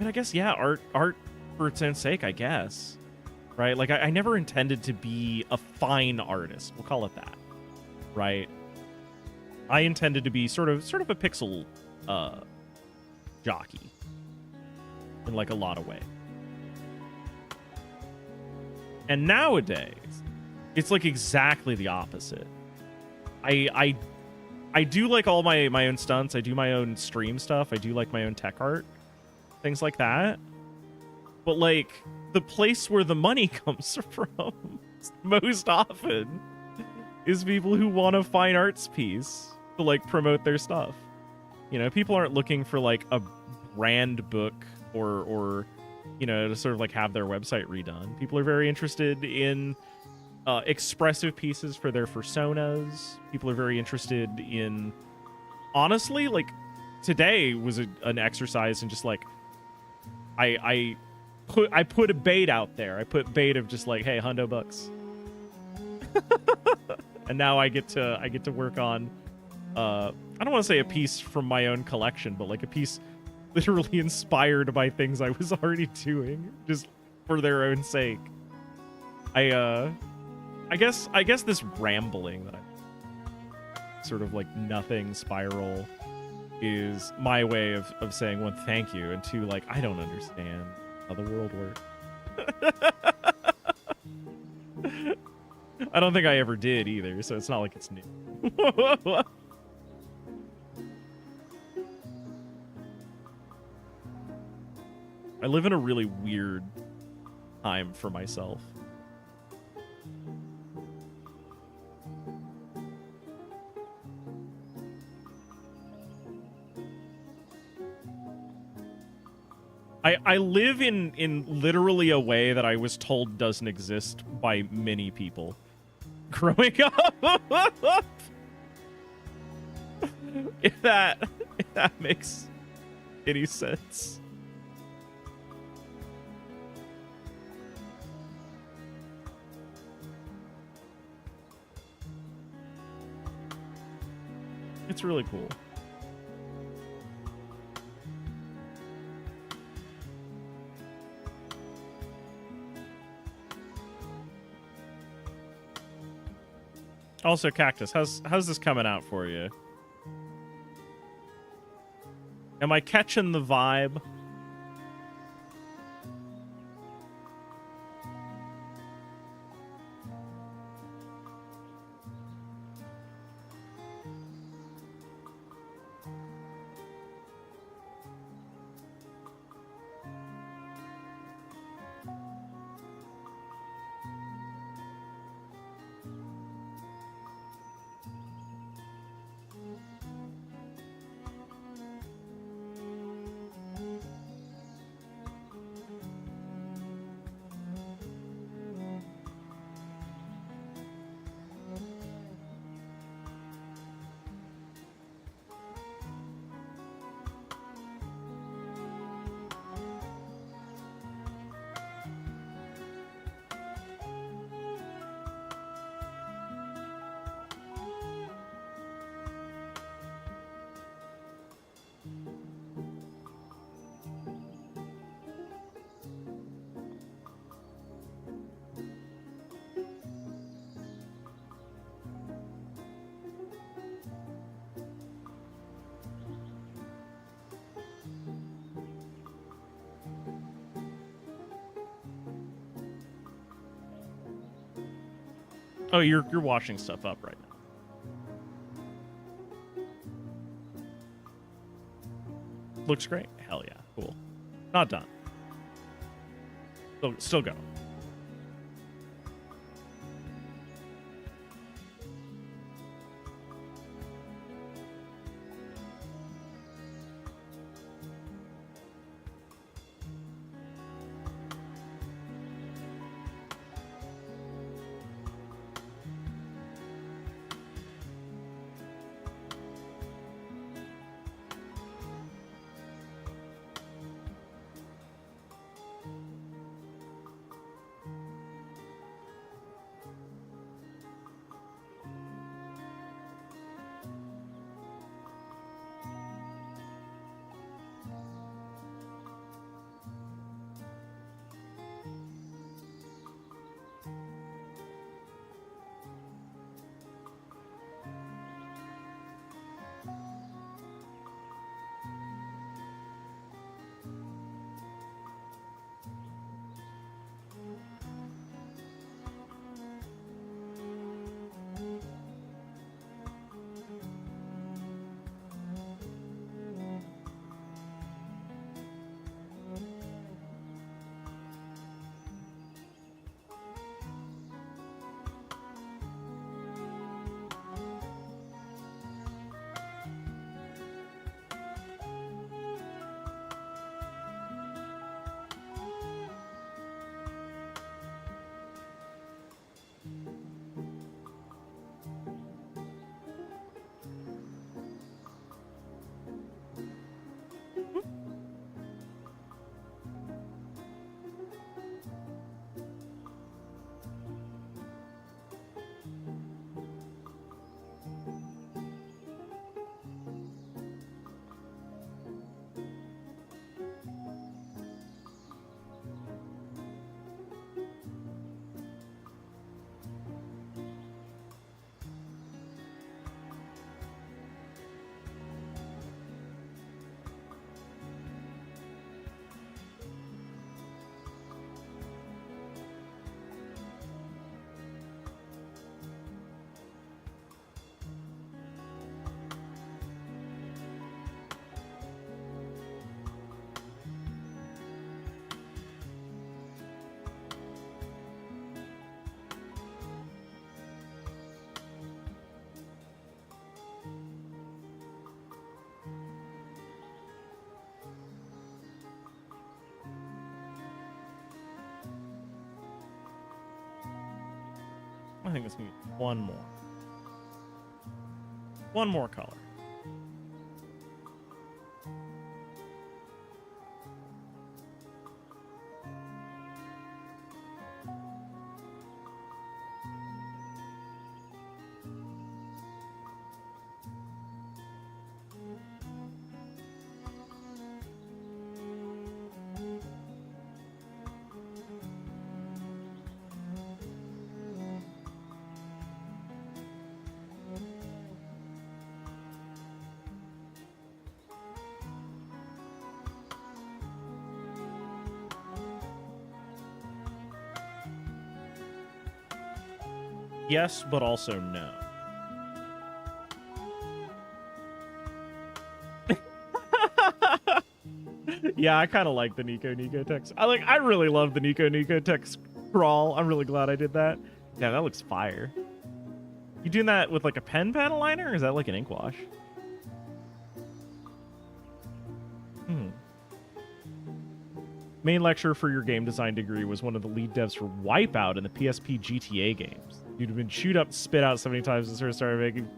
I mean, I guess, yeah, art for its own sake, I guess, right? Like I never intended to be a fine artist. We'll call it that, right? I intended to be sort of a pixel jockey in like a lot of ways. And nowadays, it's like exactly the opposite. I do like all my own stunts. I do my own stream stuff. I do like my own tech art, things like that. But like the place where the money comes from most often is people who want a fine arts piece to like promote their stuff. You know, people aren't looking for like a brand book or you know, to sort of like have their website redone. People are very interested in expressive pieces for their personas. People are very interested in, honestly, like today was an exercise in just like I put a bait out there. I put bait of just like, hey, hundo bucks. And now I get to work on I don't want to say a piece from my own collection, but like a piece literally inspired by things I was already doing just for their own sake. I guess this rambling that I sort of like nothing spiral is my way of saying, one, thank you, and two, like, I don't understand how the world works. I don't think I ever did either, so it's not like it's new. I live in a really weird time for myself. I live in literally a way that I was told doesn't exist by many people growing up. if that makes any sense. It's really cool. Also, Cactus, how's this coming out for you? Am I catching the vibe? Oh, you're washing stuff up right now. Looks great. Hell yeah. Cool. Not done. Still go. I think it's going to be one more. One more color. yes, but also no. Yeah, I kind of like the Nico text. I really love the Nico text crawl. I'm really glad I did that. Yeah, that looks fire. You doing that with like a pen liner, or is that like an ink wash? Main lecturer for your game design degree was one of the lead devs for Wipeout in the PSP GTA games. You'd have been chewed up, spit out so many times and sort of started making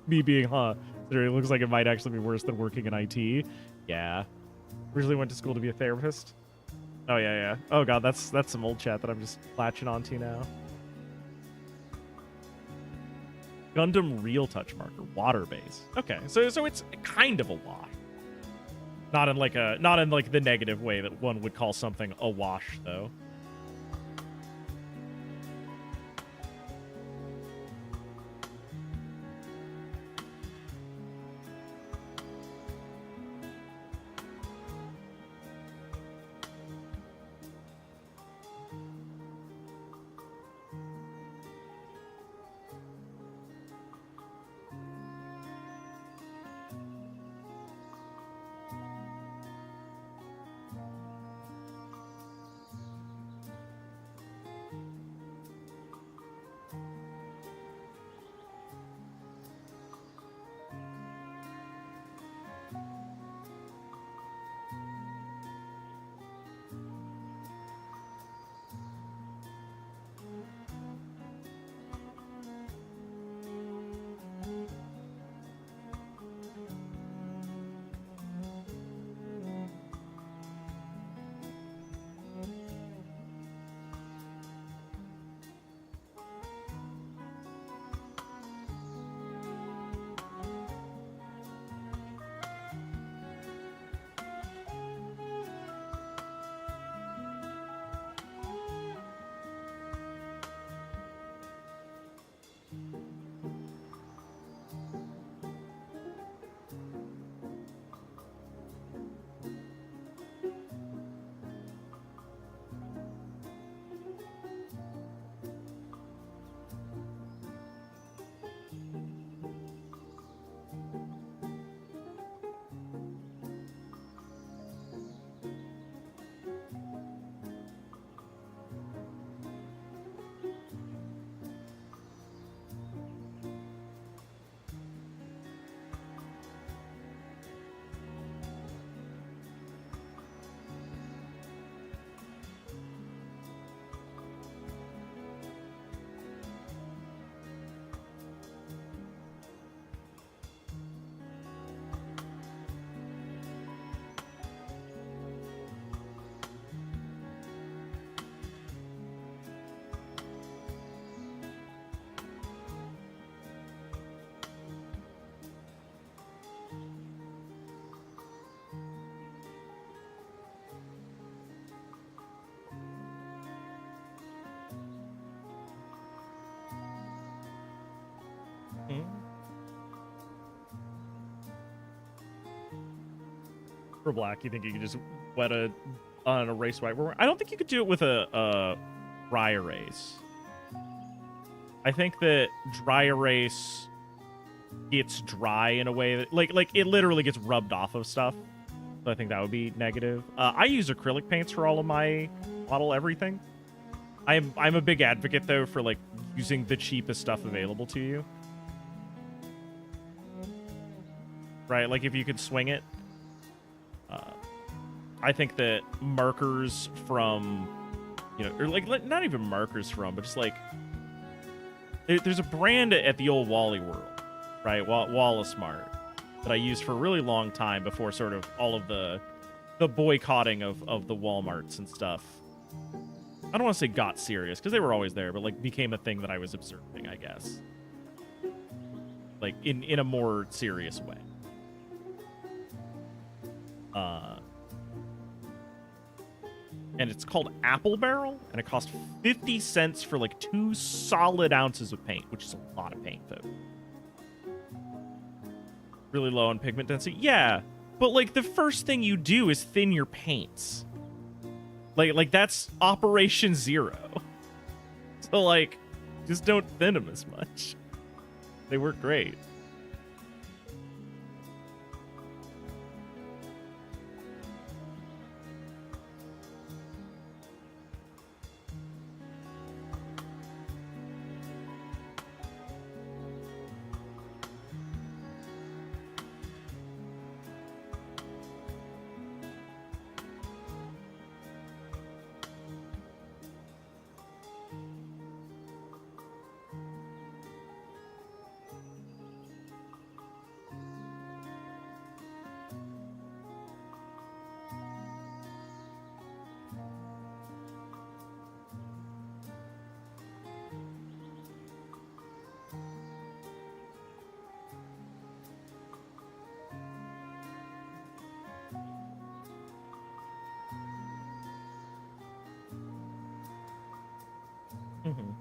me being, it looks like it might actually be worse than working in IT. Yeah. Originally went to school to be a therapist. Oh, yeah. Oh, God, that's some old chat that I'm just latching onto now. Gundam Real Touch Marker, water base. Okay, so it's kind of a wash. Not in like the negative way that one would call something a wash, though. For black, you think you could just wet on an erase white? I don't think you could do it with a dry erase. I think that dry erase gets dry in a way that like it literally gets rubbed off of stuff. So I think that would be negative. I use acrylic paints for all of my model everything. I'm a big advocate though for like using the cheapest stuff available to you. Right, like if you could swing it. I think that markers from, or like not even markers from, but just like there's a brand at the old Wally World, right? Wallace Mart that I used for a really long time before sort of all of the boycotting of the Walmarts and stuff. I don't want to say got serious because they were always there, but like became a thing that I was observing, I guess. Like in a more serious way. And it's called Apple Barrel, and it cost 50 cents for like 2 solid ounces of paint, which is a lot of paint, though. Really low on pigment density? Yeah, but like the first thing you do is thin your paints. Like that's Operation Zero. So like, Just don't thin them as much. They work great. Mm-hmm.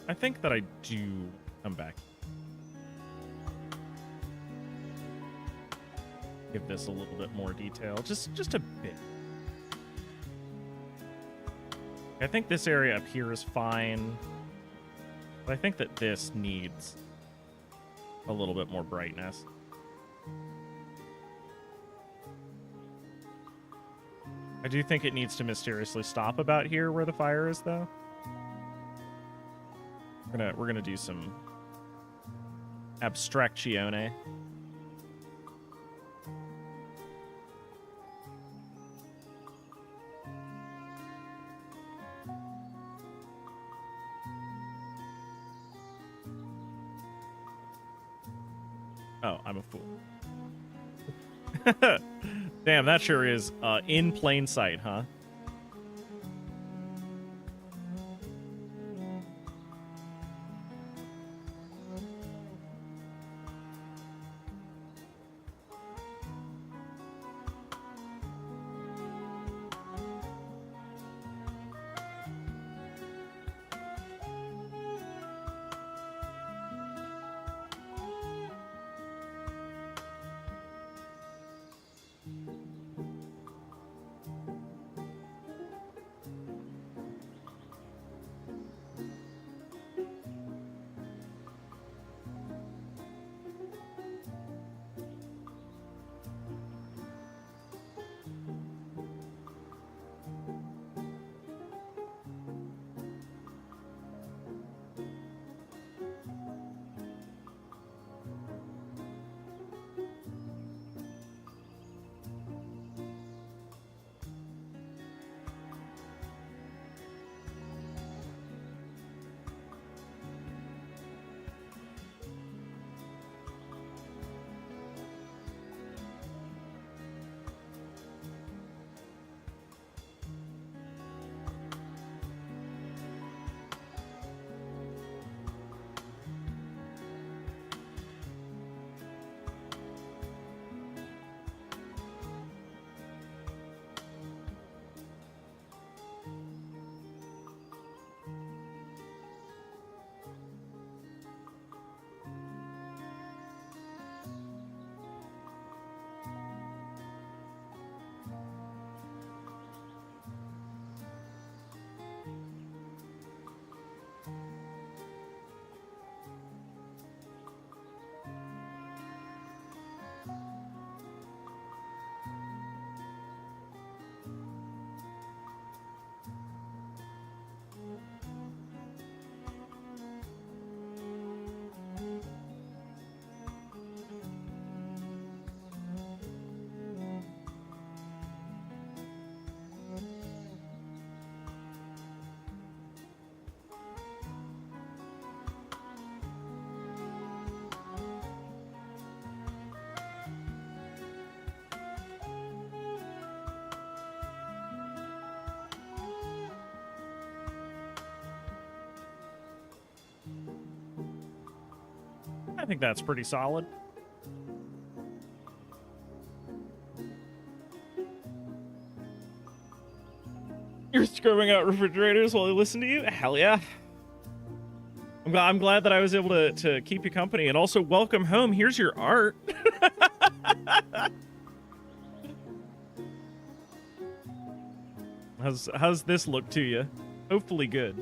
I think that I do come back. Give this a little bit more detail, just a bit. I think this area up here is fine, but I think that this needs a little bit more brightness. I do think it needs to mysteriously stop about here where the fire is, though. We're gonna do some abstractione. Oh, I'm a fool. Damn, that sure is in plain sight, huh? I think that's pretty solid. You're scrubbing out refrigerators while I listen to you? Hell yeah. I'm glad that I was able to keep you company, and also welcome home. Here's your art. How's this look to you? Hopefully good.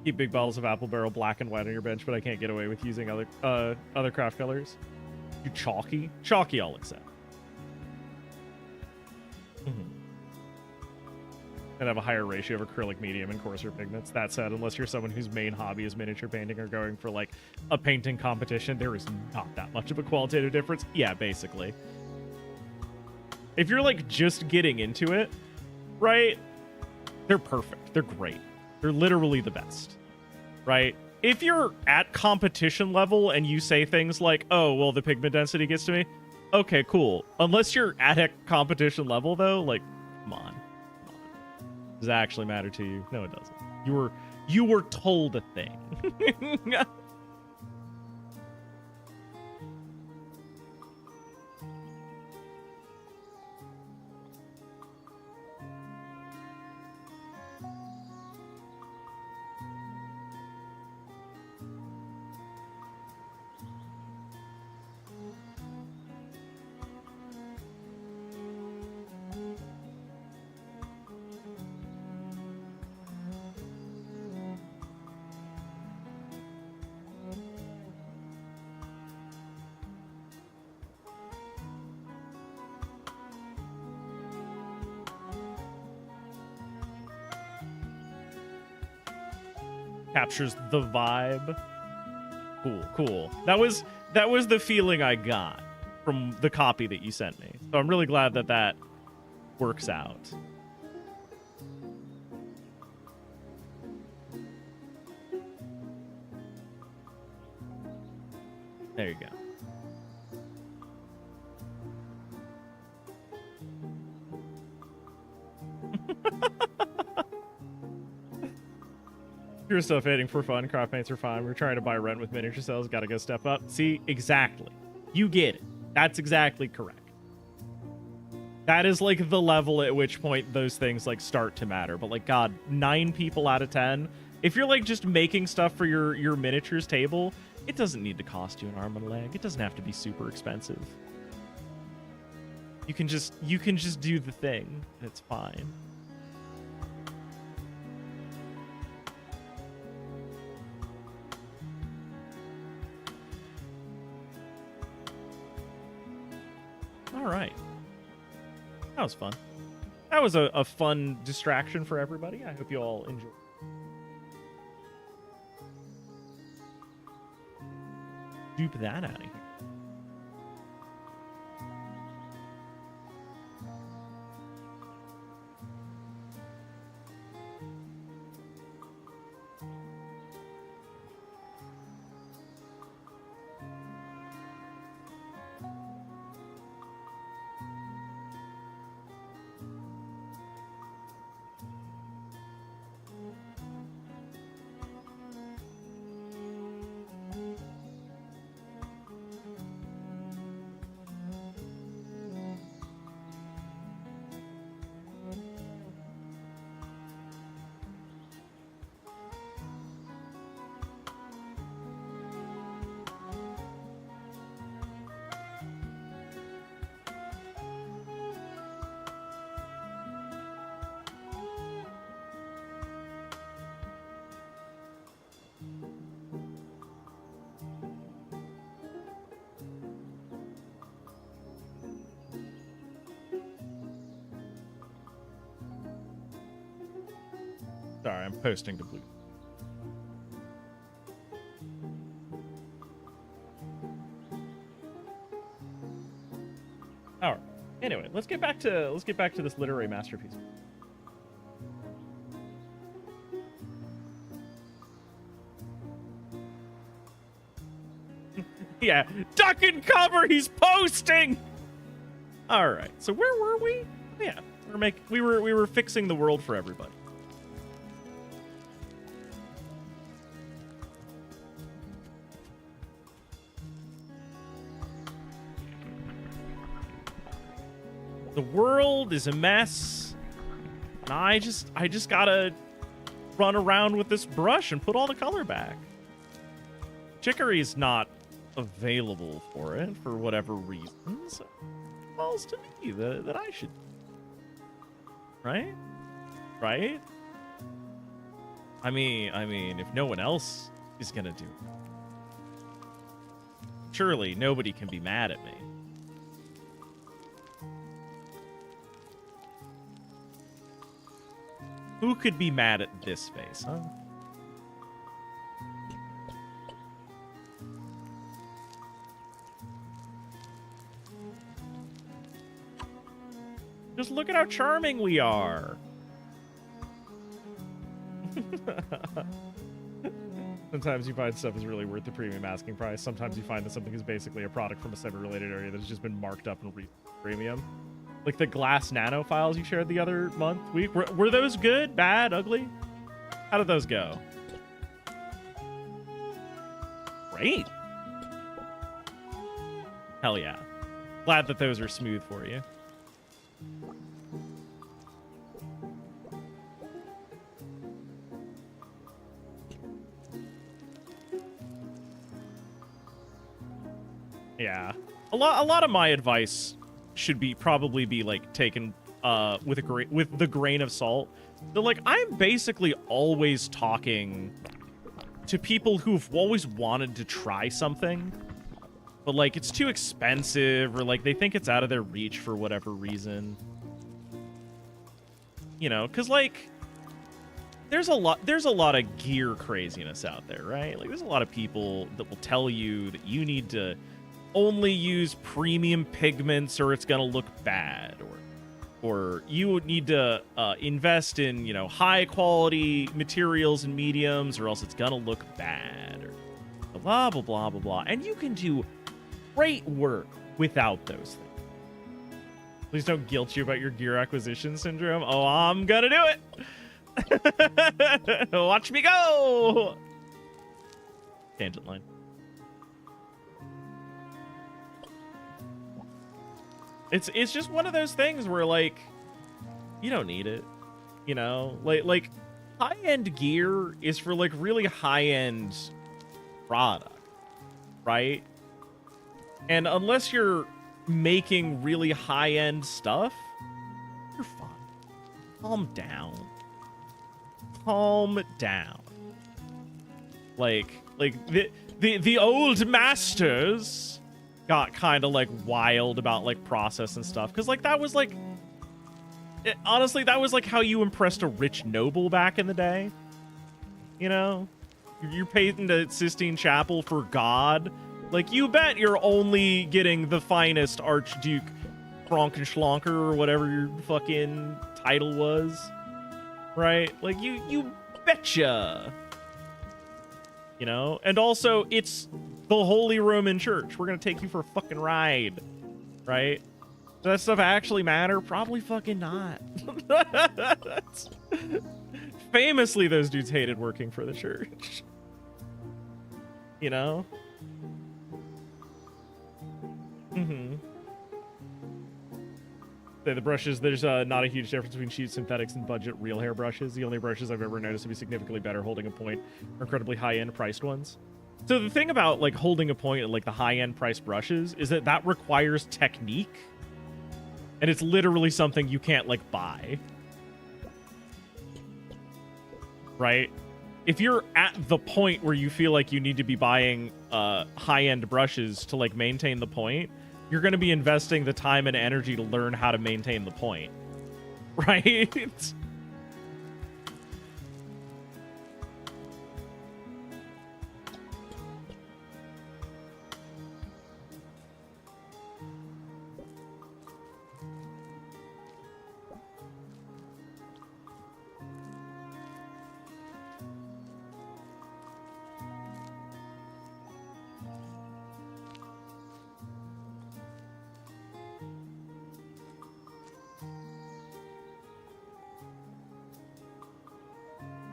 Keep big bottles of apple barrel black and white on your bench, but I can't get away with using other craft colors. You chalky? Chalky I'll accept. And have a higher ratio of acrylic medium and coarser pigments. That said, unless you're someone whose main hobby is miniature painting or going for like a painting competition, there is not that much of a qualitative difference. Yeah, basically. If you're like just getting into it, right? They're perfect. They're great. They're literally the best, right? If you're at competition level and you say things like, oh, well, the pigment density gets to me. Okay, cool. Unless you're at a competition level though, like, come on. Does that actually matter to you? No, it doesn't. You were told a thing. Captures the vibe. Cool. That was the feeling I got from the copy that you sent me. So I'm really glad that works out. There you go. Pure stuff hating for fun. Craft paints are fine. We're trying to buy rent with miniature cells. Gotta go step up. See, exactly. You get it. That's exactly correct. That is like the level at which point those things like start to matter. But like, God, 9 people out of 10. If you're like just making stuff for your miniatures table, it doesn't need to cost you an arm and a leg. It doesn't have to be super expensive. You can just do the thing. It's fine. All right. That was fun. That was a fun distraction for everybody. I hope you all enjoyed. Dupe that out of here. Sorry, I'm posting to Blue. All right. Anyway, let's get back to this literary masterpiece. Yeah, duck and cover. He's posting. All right. So where were we? Yeah, we were fixing the world for everybody. The world is a mess. And I just gotta run around with this brush and put all the color back. Chicory's not available for it for whatever reasons. It falls to me that I should. Right? Right? I mean, if no one else is gonna do it, surely nobody can be mad at me. Who could be mad at this face, huh? Just look at how charming we are. Sometimes you find stuff is really worth the premium asking price. Sometimes you find that something is basically a product from a semi-related area that's just been marked up and premium. Like the glass nano files you shared the other week. Were those good, bad, ugly? How did those go? Great. Hell yeah. Glad that those are smooth for you. Yeah. A lot of my advice should probably be like taken with the grain of salt. So like I'm basically always talking to people who've always wanted to try something, but like it's too expensive or like they think it's out of their reach for whatever reason. You know, cuz like there's a lot of gear craziness out there, right? Like there's a lot of people that will tell you that you need to only use premium pigments or it's gonna look bad, or you would need to invest in, you know, high quality materials and mediums or else it's gonna look bad, or blah blah blah blah blah. And you can do great work without those things. Please don't guilt you about your gear acquisition syndrome. Oh, I'm gonna do it. Watch me go. Tangent line. It's just one of those things where like you don't need it, you know? Like high-end gear is for like really high-end product, right? And unless you're making really high-end stuff, you're fine. Calm down. Calm down. Like the old masters got kind of like wild about like process and stuff, because like that was like honestly that was like how you impressed a rich noble back in the day, you know? You're painting the Sistine Chapel for God, like you bet you're only getting the finest Archduke Frankenschlonker or whatever your fucking title was, right? Like you betcha, you know? And also it's the Holy Roman Church. We're gonna take you for a fucking ride, right? Does that stuff actually matter? Probably fucking not. Famously, those dudes hated working for the church. You know? Mm-hmm. The brushes, there's not a huge difference between cheap synthetics and budget real hair brushes. The only brushes I've ever noticed to be significantly better holding a point are incredibly high-end priced ones. So the thing about like holding a point and like the high-end priced brushes is that requires technique, and it's literally something you can't like buy, right? If you're at the point where you feel like you need to be buying high-end brushes to like maintain the point, you're going to be investing the time and energy to learn how to maintain the point, right?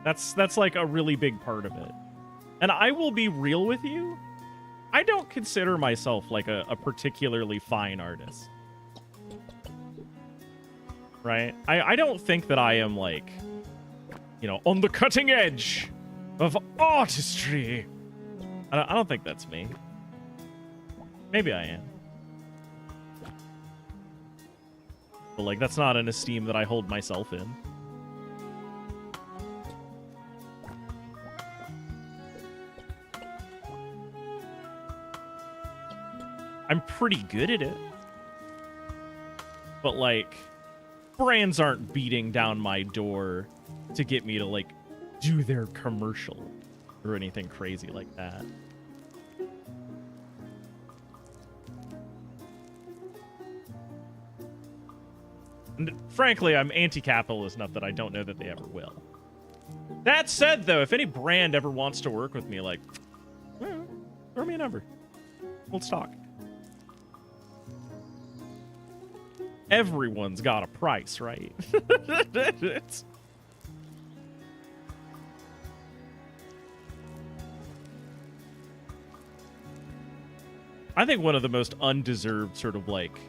That's like a really big part of it. And I will be real with you. I don't consider myself like a particularly fine artist. right? I don't think that I am, like, you know, on the cutting edge of artistry. I don't think that's me. Maybe I am. But, like, that's not an esteem that I hold myself in. I'm pretty good at it. But, like, brands aren't beating down my door to get me to, like, do their commercial or anything crazy like that. And frankly, I'm anti-capitalist enough that I don't know that they ever will. That said, though, if any brand ever wants to work with me, like, throw me a number. Let's talk. Everyone's got a price, right? I think one of the most undeserved sort of, like,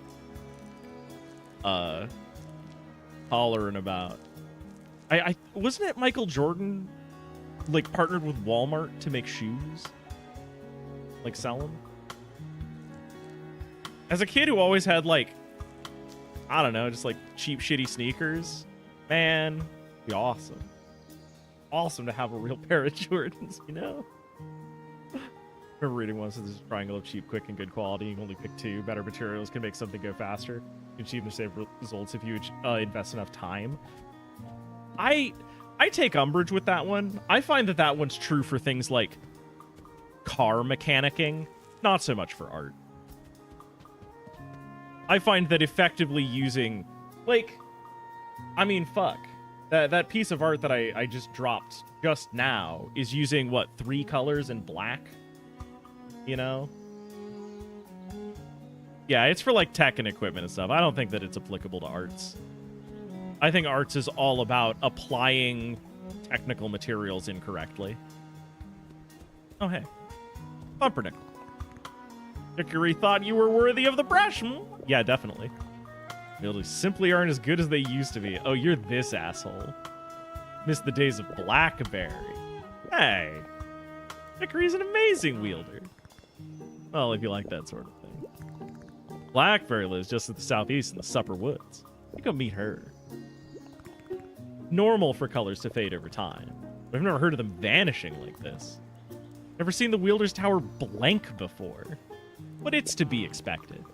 hollering about. I wasn't it Michael Jordan, like, partnered with Walmart to make shoes? Like, sell them? As a kid who always had, like, I don't know, just, like, cheap, shitty sneakers, man, it'd be awesome. Awesome to have a real pair of Jordans, you know? I remember reading once this triangle of cheap, quick, and good quality. You can only pick two. Better materials can make something go faster. You can achieve the same results if you invest enough time. I take umbrage with that one. I find that that one's true for things like car mechanicking, not so much for art. I find that effectively using, like, I mean, fuck. That piece of art that I just dropped just now is using, what, 3 colors in black? You know? Yeah, it's for, like, tech and equipment and stuff. I don't think that it's applicable to arts. I think arts is all about applying technical materials incorrectly. Oh, hey. Pumpernickel. Chicory thought you were worthy of the brush. Yeah, definitely. They simply aren't as good as they used to be. Oh, you're this asshole. Missed the days of Blackberry. Hey. Chicory's an amazing wielder. Well, if you like that sort of thing. Blackberry lives just to the southeast in the Supper Woods. You go meet her. Normal for colors to fade over time. But I've never heard of them vanishing like this. Never seen the wielder's tower blank before. But it's to be expected.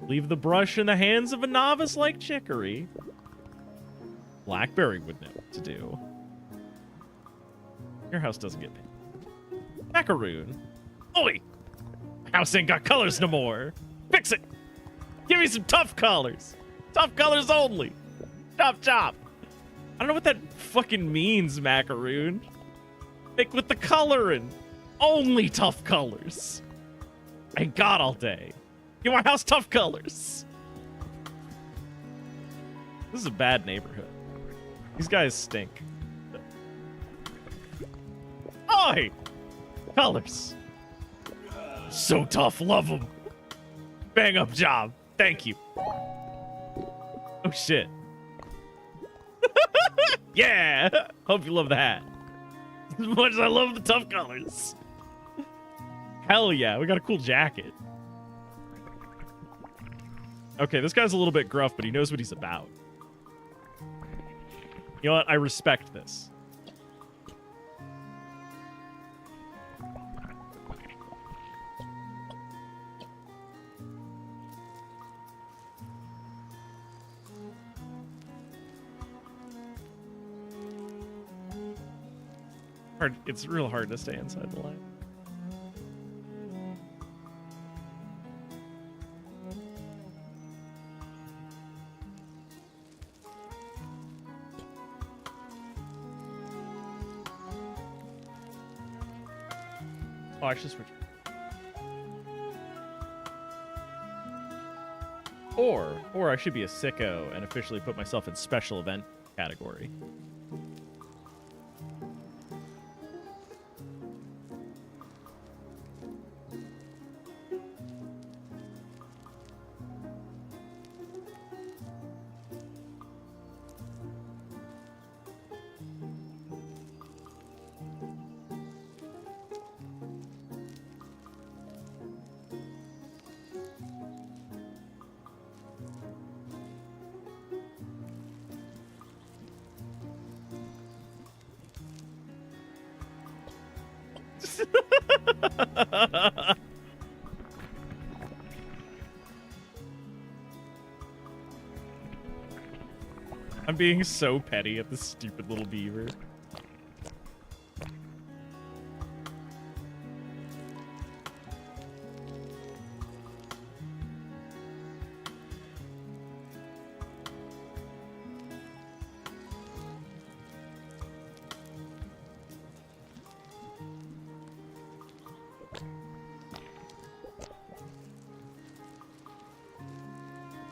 Leave the brush in the hands of a novice like Chicory. Blackberry would know what to do. Your house doesn't get paid. Macaroon. Oi! My house ain't got colors no more. Fix it! Give me some tough colors. Tough colors only. Chop, chop. I don't know what that fucking means, Macaroon. Make with the coloring. Only tough colors. Thank God all day. Give my house tough colors. This is a bad neighborhood. These guys stink. Oi! Colors. So tough, love them. Bang up job. Thank you. Oh shit. Yeah! Hope you love the hat. As much as I love the tough colors. Hell yeah, we got a cool jacket. Okay, this guy's a little bit gruff, but he knows what he's about. You know what? I respect this. It's real hard to stay inside the line. Oh, I should switch. Or I should be a sicko and officially put myself in special event category. I'm being so petty at this stupid little beaver.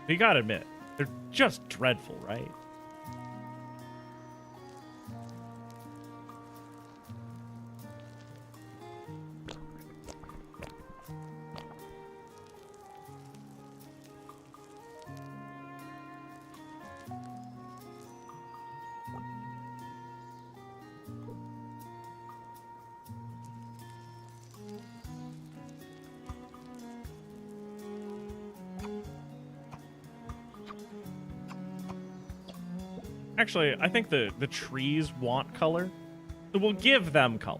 You gotta admit, they're just dreadful, right? Actually, I think the trees want color, so we'll give them color.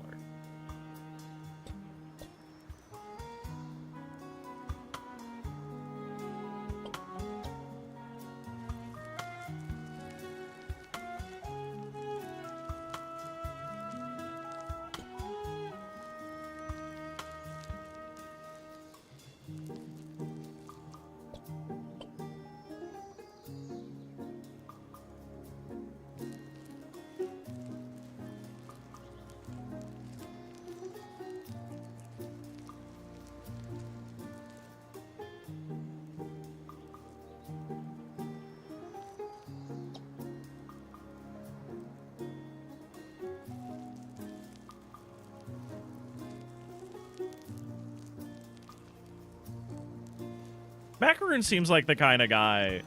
Macaroon seems like the kind of guy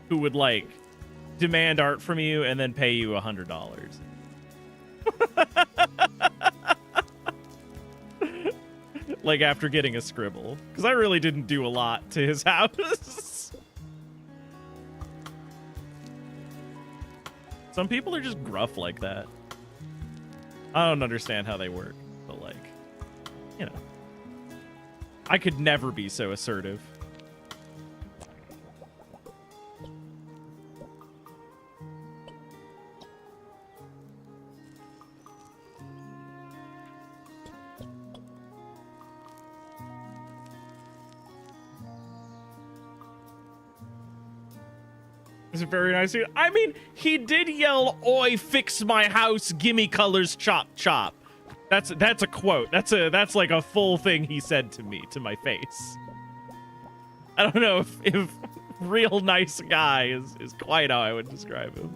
who would, like, demand art from you and then pay you $100. Like, after getting a scribble. Because I really didn't do a lot to his house. Some people are just gruff like that. I don't understand how they work. But, like, you know. I could never be so assertive. It's very nice. I mean, he did yell, "Oi, fix my house, gimme colors, chop, chop." That's a quote. That's like a full thing he said to me, to my face. I don't know if real nice guy is quite how I would describe him.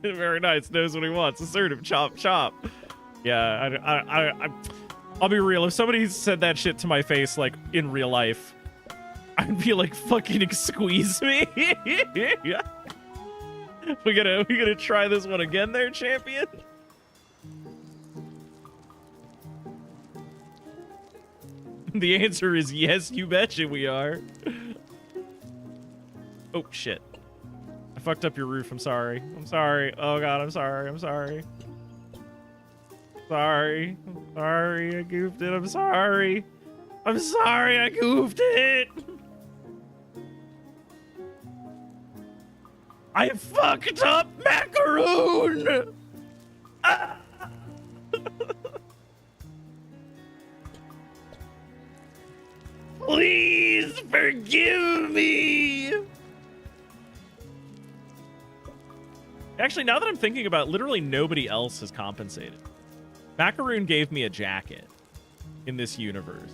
Very nice. Knows what he wants. Assertive. Chop, chop. Yeah, I'll be real. If somebody said that shit to my face, like, in real life, I'd be like, fucking squeeze me. Yeah. We gonna try this one again there, champion? The answer is yes, you betcha we are. Oh, shit. I fucked up your roof. I'm sorry. I'm sorry. Oh, God, I'm sorry. I'm sorry. Sorry. I'm sorry. I goofed it. I'm sorry. I'm sorry. I goofed it. I fucked up macaroon. Ah. Please forgive me. Actually, now that I'm thinking about it, literally nobody else has compensated. Macaroon gave me a jacket in this universe.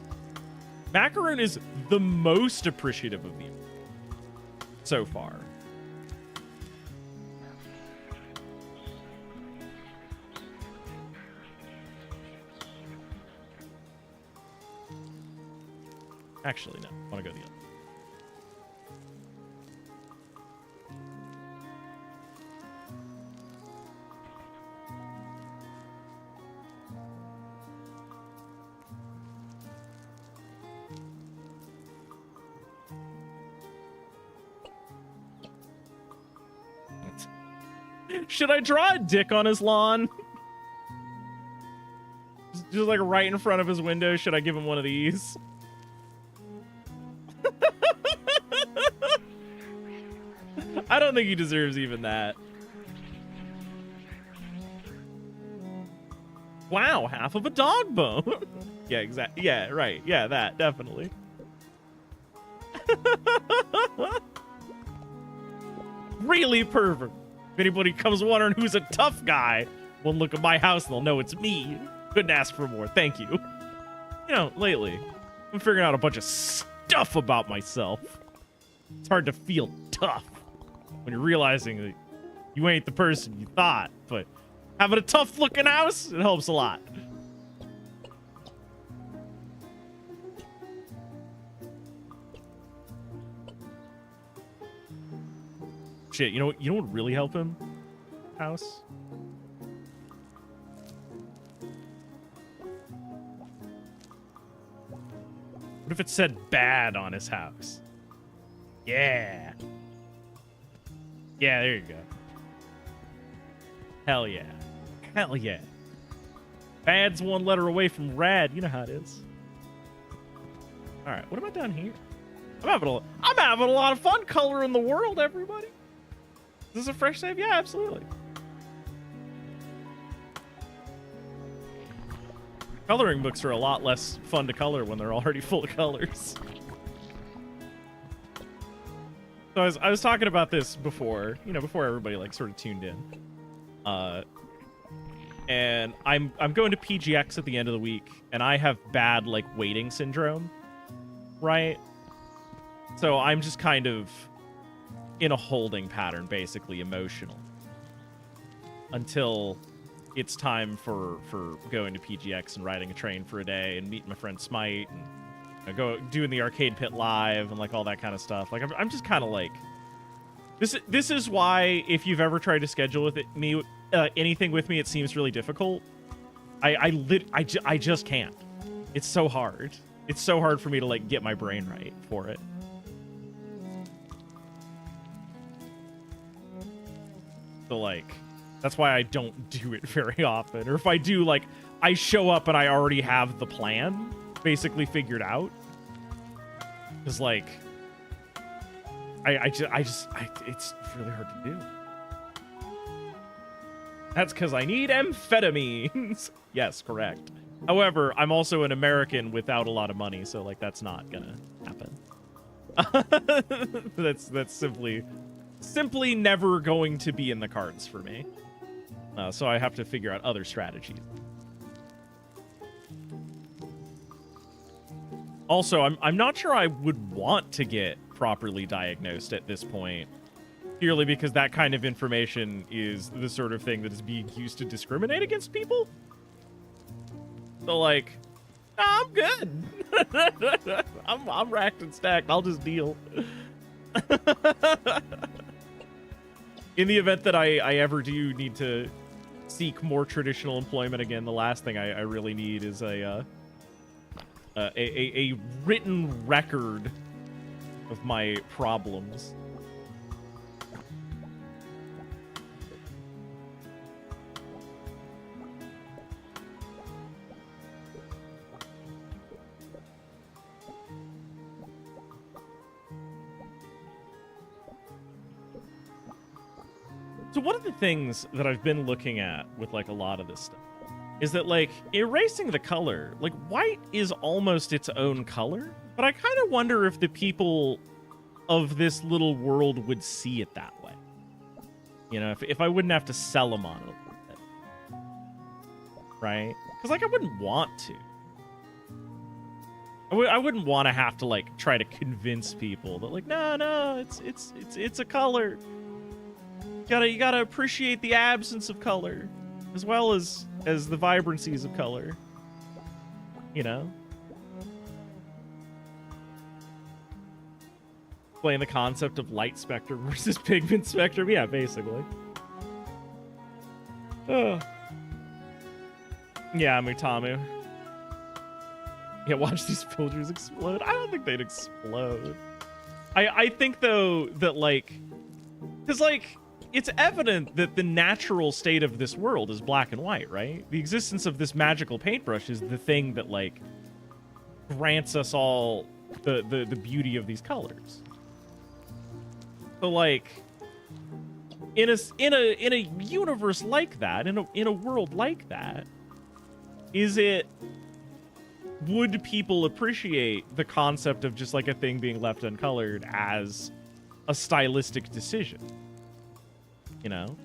Macaroon is the most appreciative of me so far. Actually, no. I want to go the other. Should I draw a dick on his lawn? Just like right in front of his window. Should I give him one of these? I don't think he deserves even that. Wow, half of a dog bone. Yeah, exactly. Yeah, right. Yeah, that, definitely. Really perfect. If anybody comes wondering who's a tough guy, one look at my house and they'll know it's me. Couldn't ask for more. Thank you. You know, lately, I'm figuring out a bunch of stuff about myself. It's hard to feel tough when you're realizing that you ain't the person you thought, but having a tough looking house, it helps a lot. Shit, you know what would really help him? House. What if it said bad on his house? Yeah. Yeah, there you go. Hell yeah. Hell yeah. Bad's one letter away from rad. You know how it is. All right, what have I done here? I'm having a lot of fun coloring the world, everybody. Is this a fresh save? Yeah, absolutely. Coloring books are a lot less fun to color when they're already full of colors. So I was talking about this before, you know, before everybody like sort of tuned in. And I'm going to PGX at the end of the week, and I have bad like waiting syndrome, right? So I'm just kind of in a holding pattern, basically emotional, until it's time for going to PGX and riding a train for a day and meeting my friend Smite and go doing the arcade pit live and like all that kind of stuff. Like I'm just kind of like this is why if you've ever tried to schedule with me anything with me, it seems really difficult. I just can't. It's so hard. It's so hard for me to like get my brain right for it. So like that's why I don't do it very often. Or if I do, like, I show up and I already have the plan basically figured out. Because, like, it's really hard to do. That's because I need amphetamines. Yes, correct. However, I'm also an American without a lot of money, so, like, that's not gonna happen. That's simply never going to be in the cards for me. So I have to figure out other strategies. Also, I'm not sure I would want to get properly diagnosed at this point, purely because that kind of information is the sort of thing that is being used to discriminate against people. So like, nah, I'm good. I'm racked and stacked. I'll just deal. In the event that I ever do need to seek more traditional employment again, the last thing I really need is a written record of my problems. So one of the things that I've been looking at with like a lot of this stuff is that like erasing the color, like white is almost its own color, but I kind of wonder if the people of this little world would see it that way. You know, if I wouldn't have to sell them on it a little bit. Right? Because like I wouldn't want to. I wouldn't want to have to like try to convince people that like, no, it's a color. You gotta appreciate the absence of color, as well as the vibrancies of color. You know? Playing the concept of light spectrum versus pigment spectrum. Yeah, basically. Yeah, Mutamu. Yeah, watch these villagers explode. I don't think they'd explode. I think, though, that, like... Because, like, it's evident that the natural state of this world is black and white, right? The existence of this magical paintbrush is the thing that like grants us all the beauty of these colors. So like in a universe like that, in a world like that, would people appreciate the concept of just like a thing being left uncolored as a stylistic decision? You know?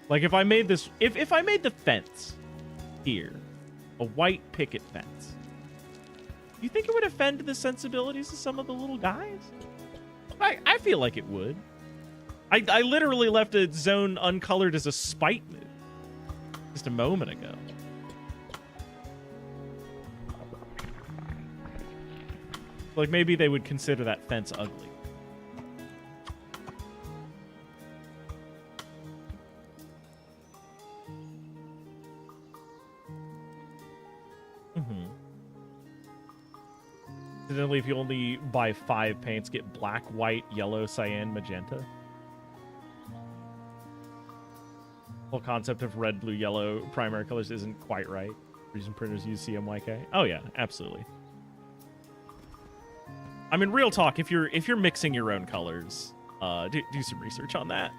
Like if I made this, if I made the fence here a white picket fence, do you think it would offend the sensibilities of some of the little guys? I feel like it would. I literally left a zone uncolored as a spite move just a moment ago. Like maybe they would consider that fence ugly. Incidentally, if you only buy 5 paints, get black, white, yellow, cyan, magenta. Whole concept of red, blue, yellow primary colors isn't quite right. Reason printers use CMYK. Oh yeah, absolutely. I mean, real talk. If you're mixing your own colors, do some research on that.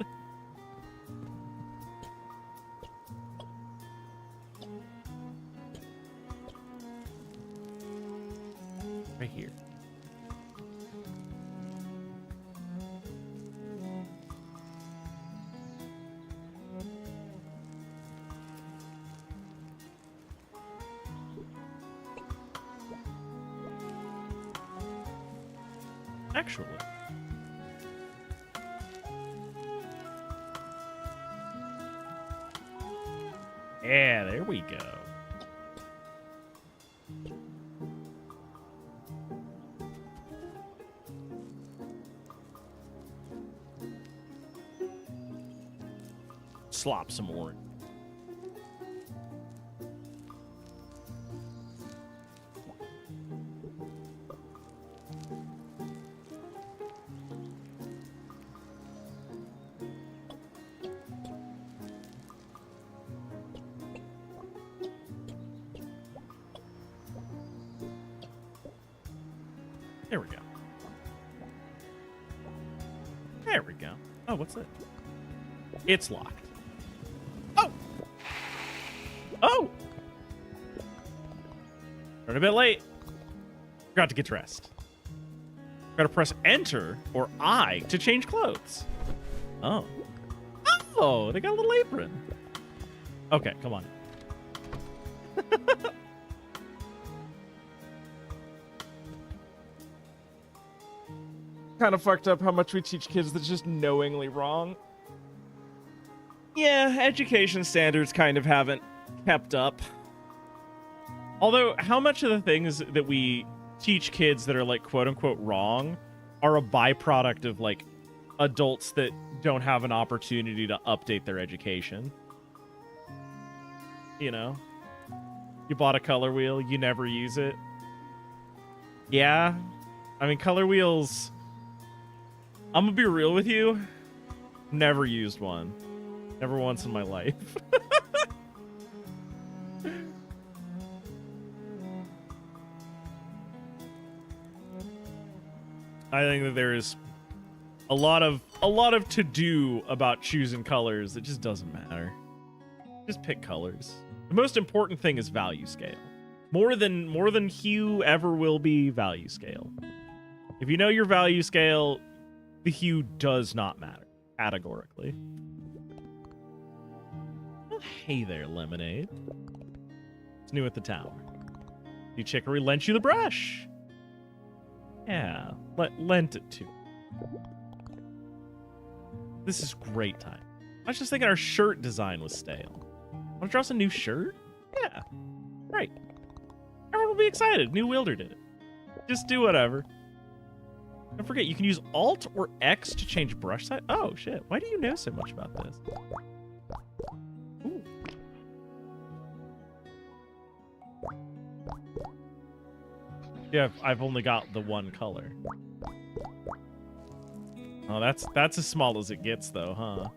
Right here. Actually. Yeah, there we go. Slop some orange. There we go. There we go. Oh, what's that? It's locked. Oh! Oh! Running a bit late. Forgot to get dressed. Gotta press enter or I to change clothes. Oh. Oh, they got a little apron. Okay, come on. Kind of fucked up how much we teach kids that's just knowingly wrong. Yeah, education standards kind of haven't kept up. Although, how much of the things that we teach kids that are like quote-unquote wrong are a byproduct of like adults that don't have an opportunity to update their education? You know? You bought a color wheel, you never use it. Yeah. I mean, color wheels... I'm gonna be real with you. Never used one. Never once in my life. I think that there is a lot of to do about choosing colors. It just doesn't matter. Just pick colors. The most important thing is value scale. More than hue ever will be, value scale. If you know your value scale, the hue does not matter, categorically. Well, hey there, Lemonade. It's new at the tower. The Chicory lent you the brush. Yeah, lent it to. This is great time. I was just thinking our shirt design was stale. Want to draw us a new shirt? Yeah, right. Everyone will be excited. New Wielder did it. Just do whatever. Don't forget, you can use Alt or X to change brush size. Oh, shit. Why do you know so much about this? Ooh. Yeah, I've only got the one color. Oh, that's as small as it gets, though, huh?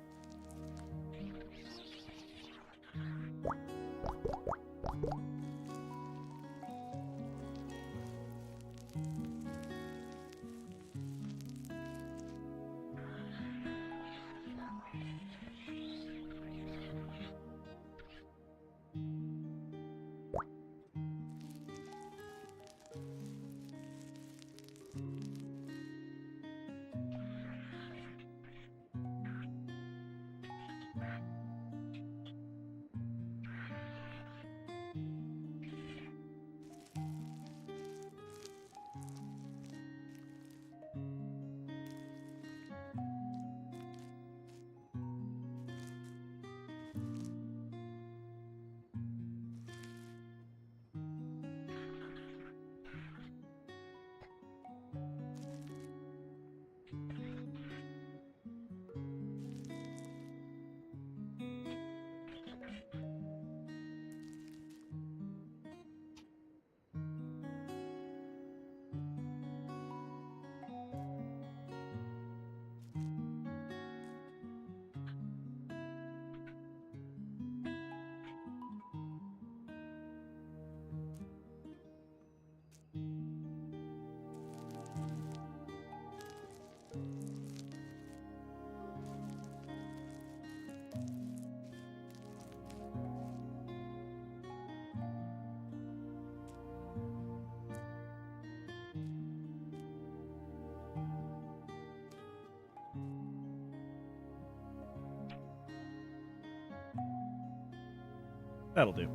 That'll do.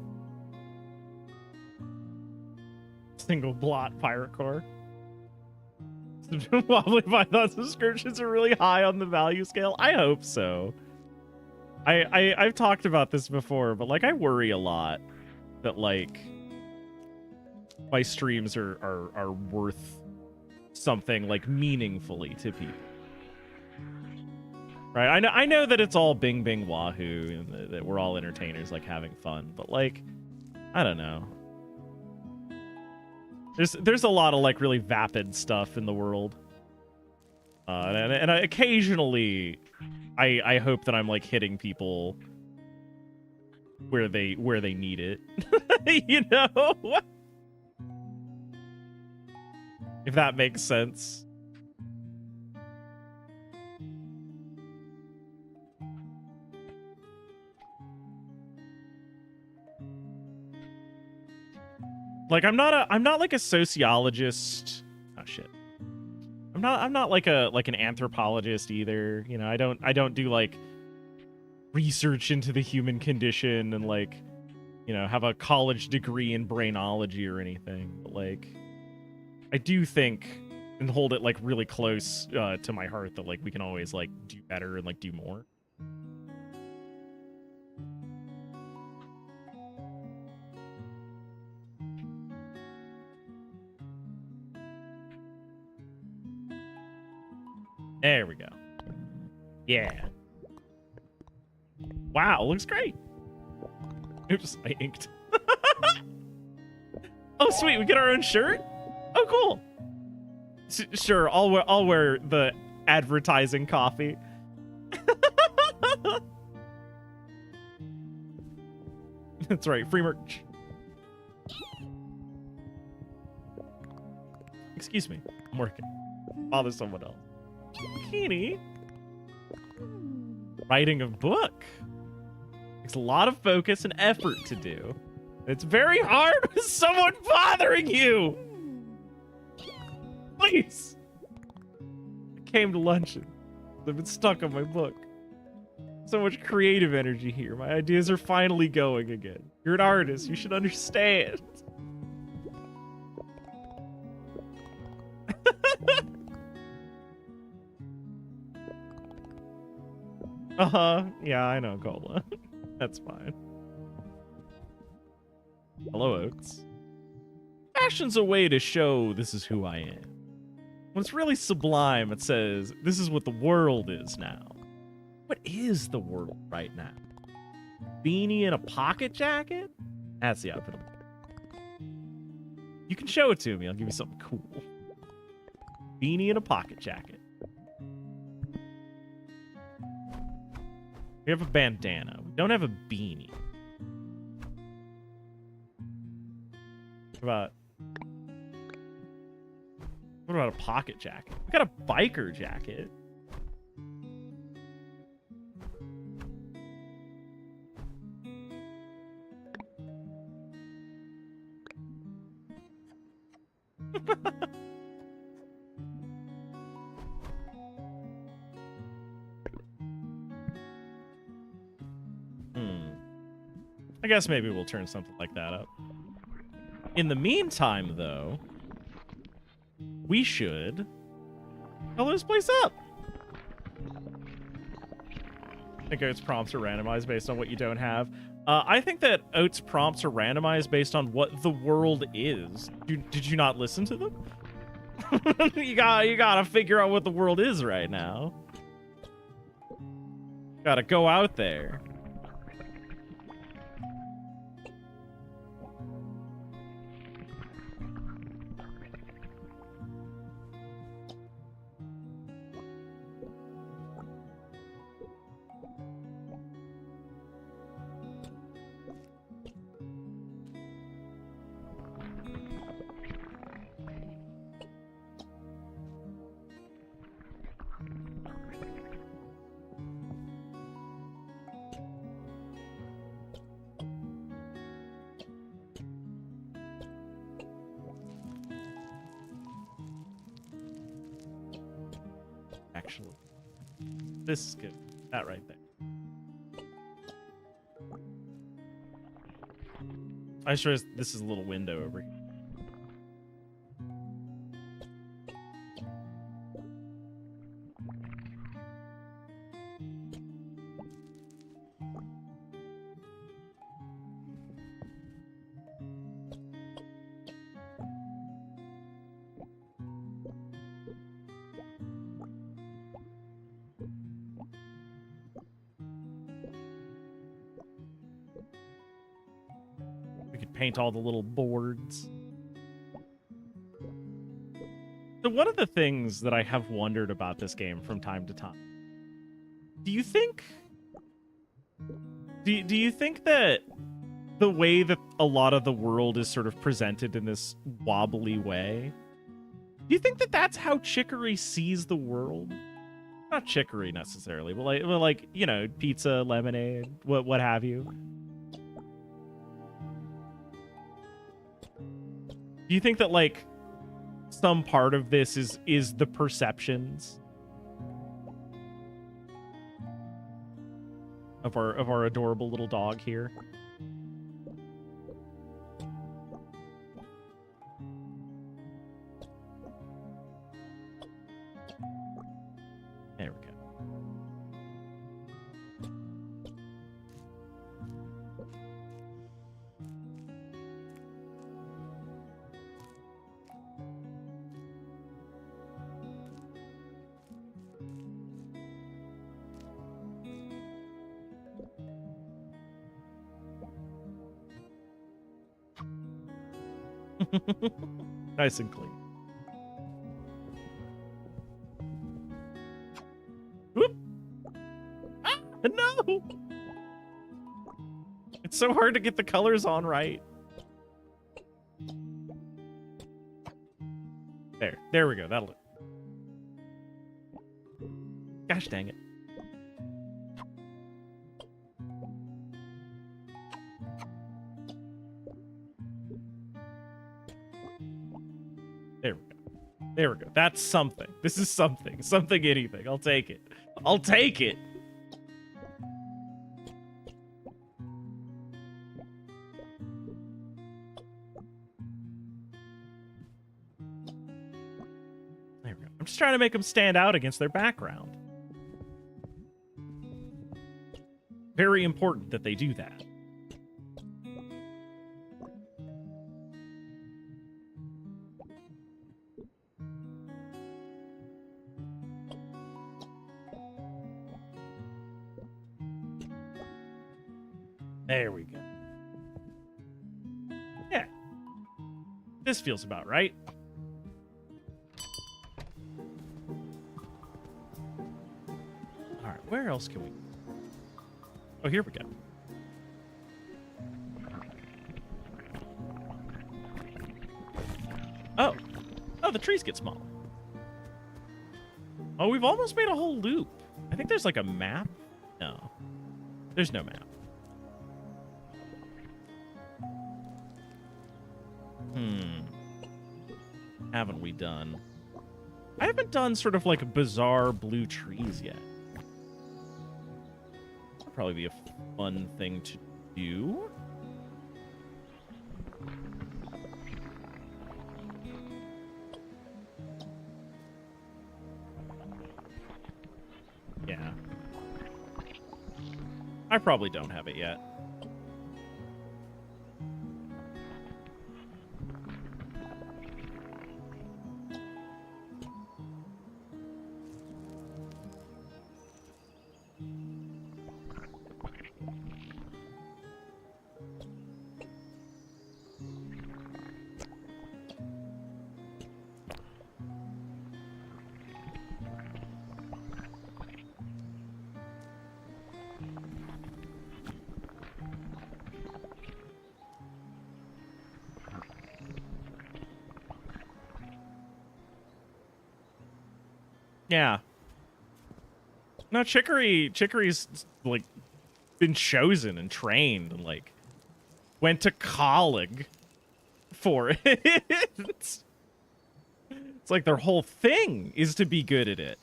Single blot pirate core. Wobblypython subscriptions are really high on the value scale. I hope so. I've talked about this before, but like I worry a lot that like my streams are worth something like meaningfully to people. Right? I know that it's all bing bing wahoo and that we're all entertainers like having fun, but like I don't know. There's a lot of like really vapid stuff in the world. And occasionally I hope that I'm like hitting people where they need it. You know? If that makes sense. Like I'm not like a sociologist. Oh shit. I'm not like an anthropologist either. You know, I don't do like research into the human condition and like, you know, have a college degree in brainology or anything. But like I do think and hold it like really close to my heart that like we can always like do better and like do more. There we go. Yeah. Wow, looks great. Oops, I inked. Oh, sweet, we get our own shirt? Oh, cool. Sure, I'll wear the advertising coffee. That's right, free merch. Excuse me, I'm working. Bother someone else. Bikini. Writing a book. Takes a lot of focus and effort to do. It's very hard with someone bothering you. Please. I came to luncheon. I've been stuck on my book. So much creative energy here. My ideas are finally going again. You're an artist. You should understand. Yeah, I know, Cola. That's fine. Hello, Oats. Fashion's a way to show this is who I am. When it's really sublime, it says, this is what the world is now. What is the world right now? Beanie and a pocket jacket? That's the outfit. You can show it to me. I'll give you something cool. Beanie and a pocket jacket. We have a bandana. We don't have a beanie. What about a pocket jacket? We got a biker jacket. I guess maybe we'll turn something like that up. In the meantime, though, we should color this place up. I think Oats prompts are randomized based on what you don't have. I think that Oats prompts are randomized based on what the world is. Did you not listen to them? you gotta figure out what the world is right now. Gotta go out there. Actually, this is good. That right there. I just realized this is a little window over here. Paint all the little boards. So one of the things that I have wondered about this game from time to time, do you think that the way that a lot of the world is sort of presented in this wobbly way, do you think that that's how Chicory sees the world? Not Chicory necessarily, but like you know, pizza, lemonade, what have you. Do you think that, like, some part of this is the perceptions of our adorable little dog here? There we go. Nice and clean. Whoop. Ah, no! It's so hard to get the colors on right. There we go. That'll do. Gosh dang it. There we go. There we go. That's something. This is something. Something, anything. I'll take it. I'll take it. There we go. I'm just trying to make them stand out against their background. Very important that they do that. There we go. Yeah. This feels about right. All right, where else can we... Oh, here we go. Oh. Oh, the trees get smaller. Oh, we've almost made a whole loop. I think there's like a map. No. There's no map. Haven't we done? I haven't done sort of like bizarre blue trees yet. That'd probably be a fun thing to do. Yeah. I probably don't have it yet. Yeah. No, Chicory's like been chosen and trained and like went to college for it. It's like their whole thing is to be good at it.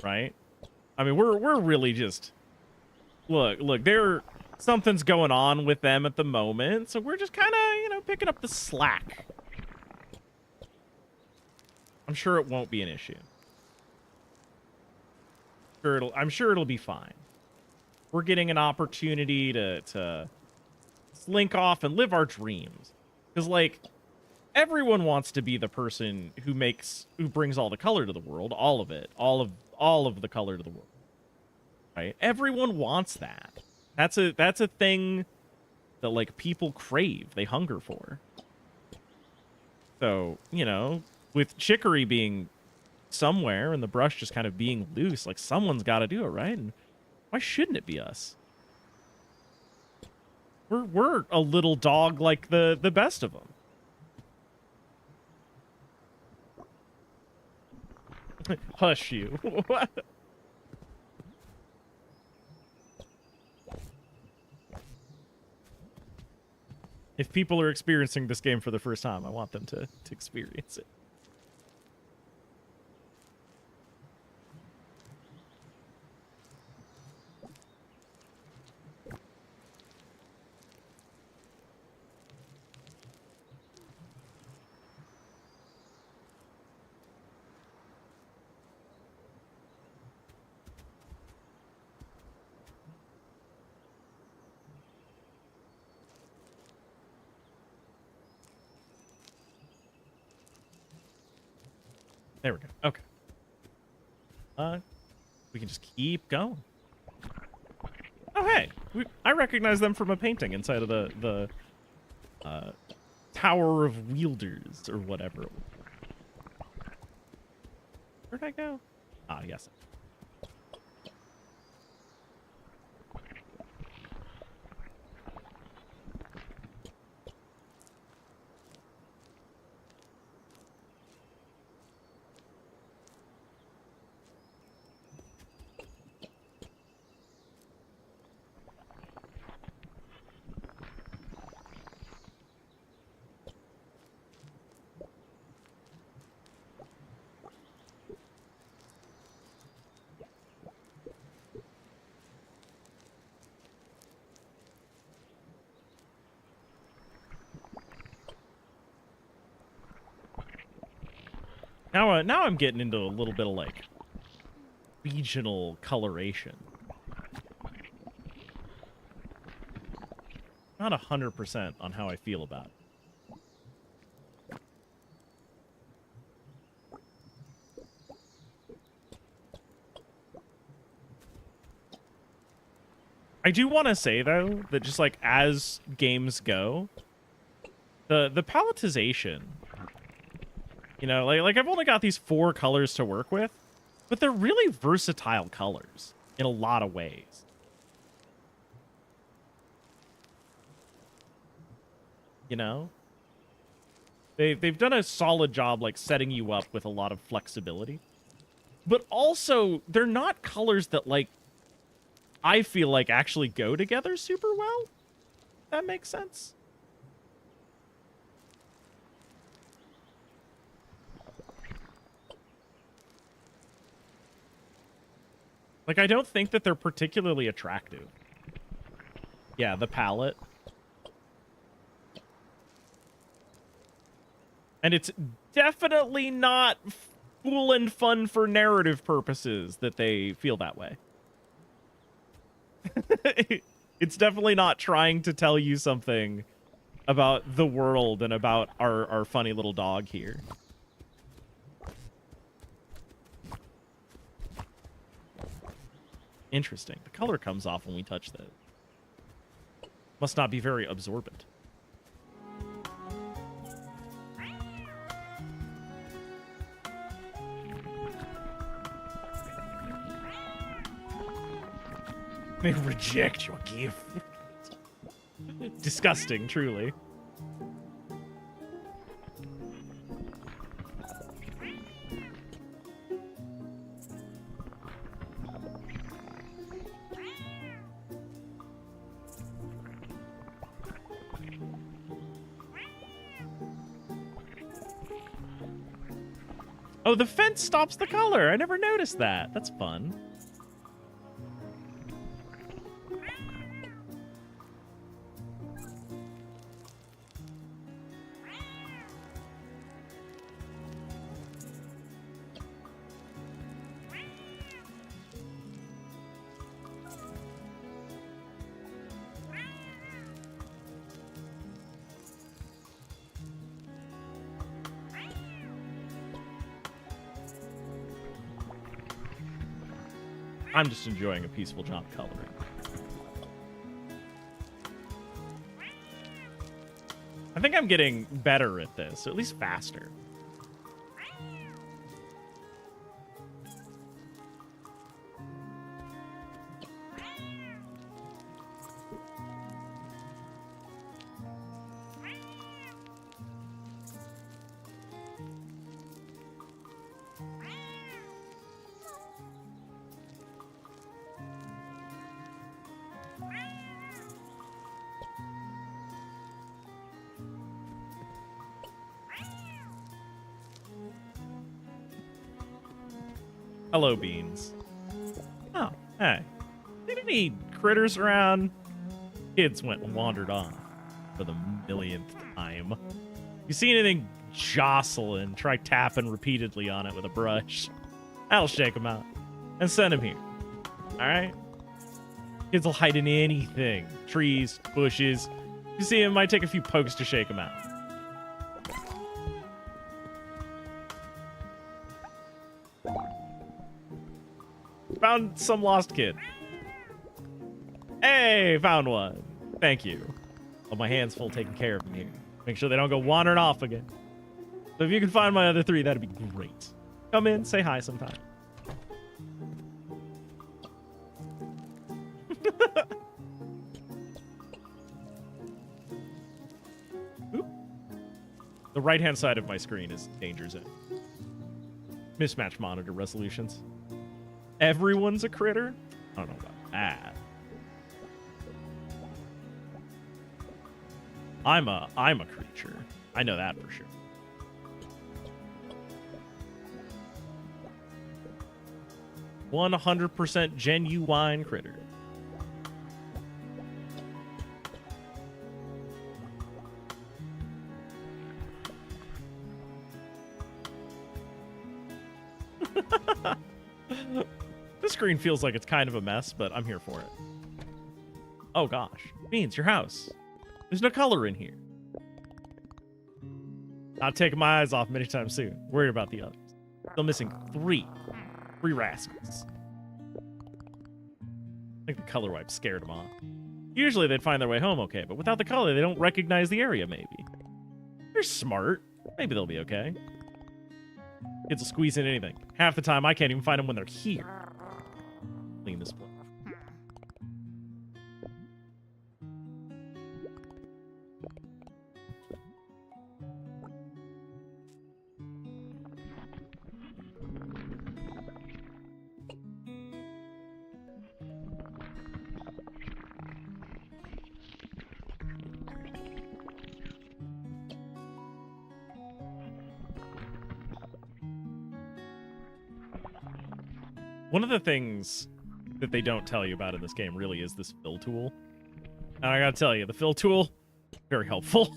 Right? I mean, we're really just look, something's going on with them at the moment, so we're just kind of, you know, picking up the slack. I'm sure it won't be an issue. I'm sure it'll be fine. We're getting an opportunity to slink off and live our dreams. Because, like, everyone wants to be the person who brings all the color to the world, all of it, all of the color to the world. Right? Everyone wants that. That's a thing that, like, people crave, they hunger for. So, you know, with Chicory being somewhere and the brush just kind of being loose, like, someone's got to do it, right? And why shouldn't it be us? We're a little dog like the best of them. Hush you. If people are experiencing this game for the first time, I want them to experience it. There we go. Okay. We can just keep going. Oh, hey. I recognize them from a painting inside of the Tower of Wielders or whatever. Where'd I go? Ah, yes. Now I'm getting into a little bit of, like, regional coloration. Not 100% on how I feel about it. I do want to say, though, that just, like, as games go, the paletization... You know, like I've only got these 4 colors to work with, but they're really versatile colors in a lot of ways. You know? They've done a solid job, like, setting you up with a lot of flexibility. But also, they're not colors that, like, I feel like actually go together super well. That makes sense. Like, I don't think that they're particularly attractive. Yeah, the palette. And it's definitely not cool and fun for narrative purposes that they feel that way. It's definitely not trying to tell you something about the world and about our funny little dog here. Interesting. The color comes off when we touch that. Must not be very absorbent. They reject your gift. Disgusting, truly. Oh, the fence stops the color. I never noticed that. That's fun. I'm just enjoying a peaceful job coloring. I think I'm getting better at this, or at least faster. Hello, Beans. Oh, hey. Ain't any critters around? Kids went and wandered on for the millionth time. You see anything jostling, try tapping repeatedly on it with a brush. That'll shake them out. And send them here. Alright? Kids will hide in anything. Trees, bushes. You see them, might take a few pokes to shake them out. Found some lost kid. Hey, found one. Thank you. Oh, my hand's full taking care of them here. Make sure they don't go wandering off again. So if you can find my other 3, that'd be great. Come in, say hi sometime. The right-hand side of my screen is danger zone. Mismatch monitor resolutions. Everyone's a critter? I don't know about that. I'm a creature. I know that for sure. "100% genuine critter." This screen feels like it's kind of a mess, but I'm here for it. Oh gosh. Beans, your house. There's no color in here. Not taking my eyes off them anytime soon. Worried about the others. Still missing 3. 3 rascals. I think the color wipe scared them off. Usually they'd find their way home okay, but without the color, they don't recognize the area, maybe. They're smart. Maybe they'll be okay. Kids will squeeze in anything. Half the time, I can't even find them when they're here. Clean this place. One of the things that they don't tell you about in this game really is this fill tool. And I gotta tell you, the fill tool, very helpful.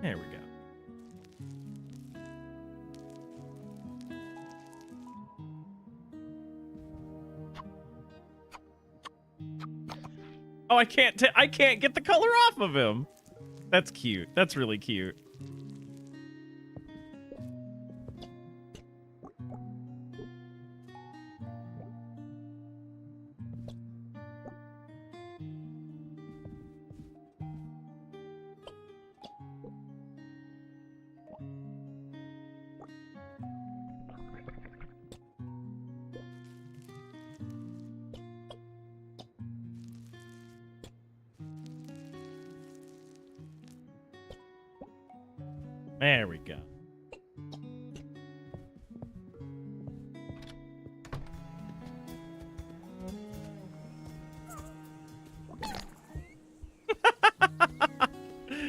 There we go. Oh, I can't get the color off of him. That's cute. That's really cute. There we go.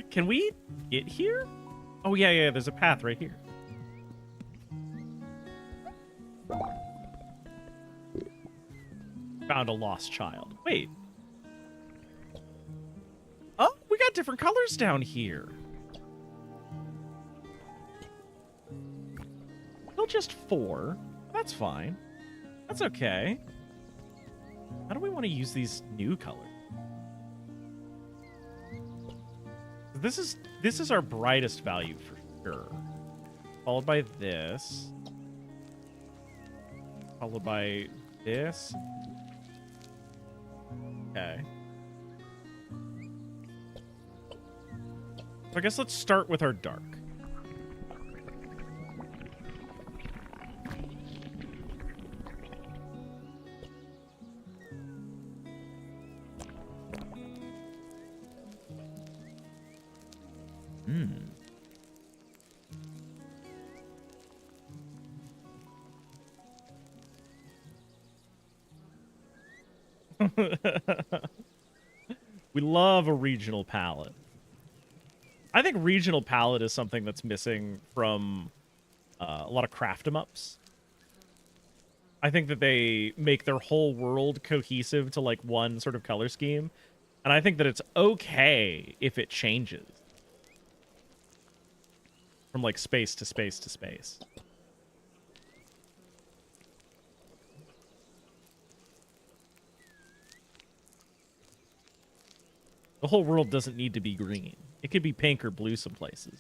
Can we get here? Oh, yeah, there's a path right here. Found a lost child. Wait. Oh, we got different colors down here. Still just 4. That's fine. That's okay. How do we want to use these new colors? This is our brightest value for sure. Followed by this. Followed by this. Okay. So I guess let's start with our dark. We love a regional palette. I think regional palette is something that's missing from a lot of craft 'em ups. I think that they make their whole world cohesive to like one sort of color scheme, and I think that it's okay if it changes from like space to space to space. The whole world doesn't need to be green. It could be pink or blue some places.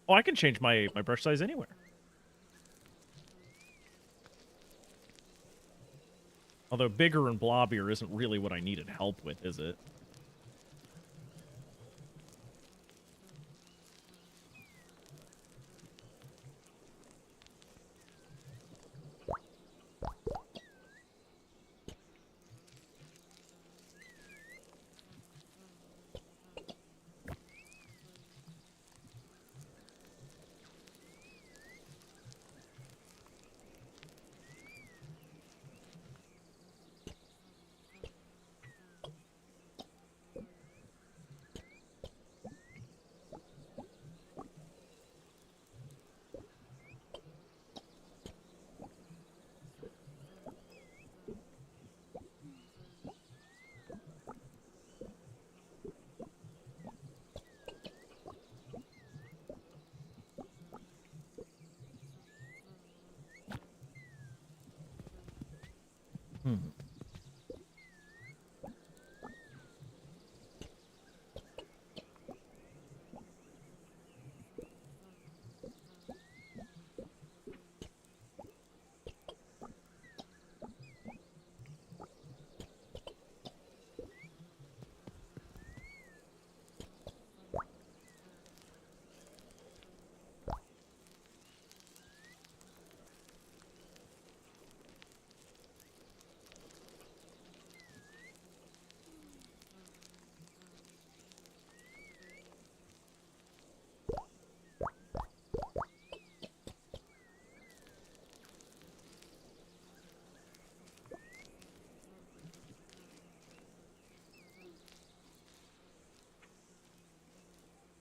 Oh, I can change my brush size anywhere. Although bigger and blobbier isn't really what I needed help with, is it?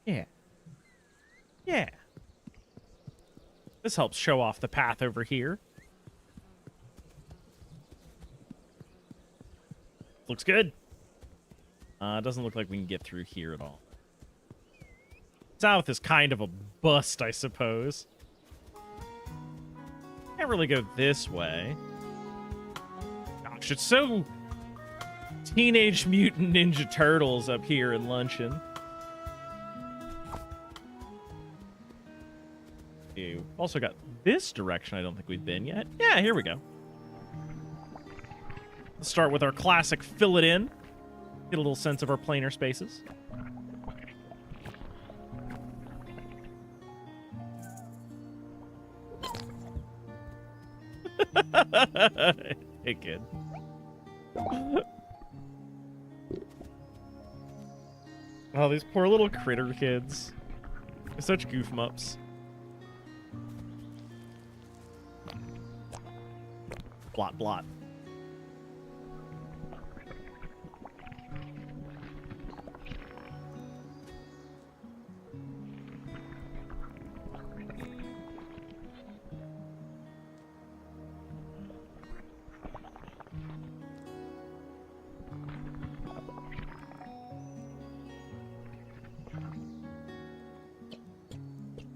Yeah. Yeah. This helps show off the path over here. Looks good. Doesn't look like we can get through here at all. South is kind of a bust, I suppose. Can't really go this way. Gosh, it's so Teenage Mutant Ninja Turtles up here in Luncheon. We've also got this direction I don't think we've been yet. Yeah, here we go. Let's start with our classic fill it in. Get a little sense of our planar spaces. Hey, kid. Oh, these poor little critter kids. They're such goof mups. Blot, blot.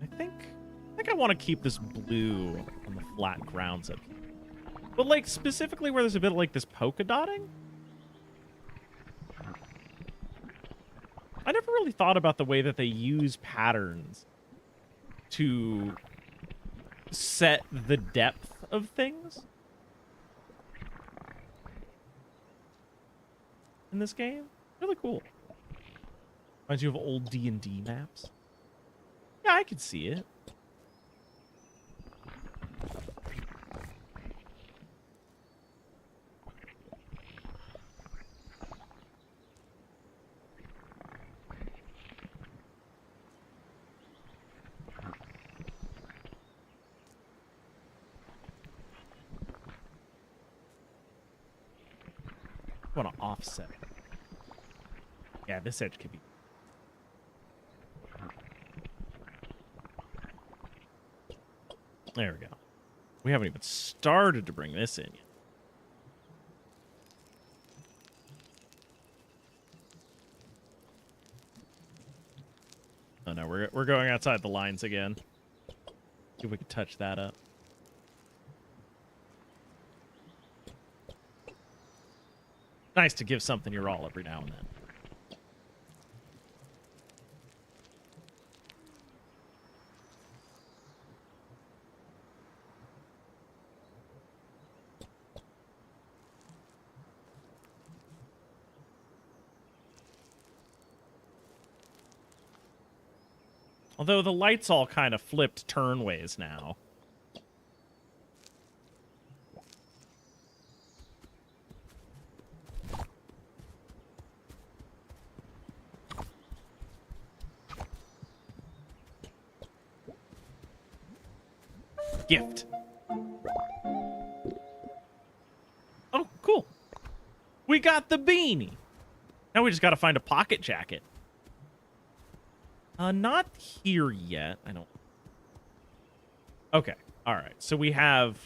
I think I want to keep this blue on the flat grounds up here. But, like, specifically where there's a bit of, like, this polka dotting? I never really thought about the way that they use patterns to set the depth of things in this game. Really cool. Reminds you of old D&D maps. Yeah, I could see it. I want to offset. Yeah, this edge could be. There we go. We haven't even started to bring this in yet. Oh no, we're going outside the lines again. See if we can touch that up. Nice to give something your all every now and then. Although the lights all kind of flipped turnways now. Gift. Oh, cool. We got the beanie. Now we just got to find a pocket jacket. Not here yet. I don't. Okay. All right. So we have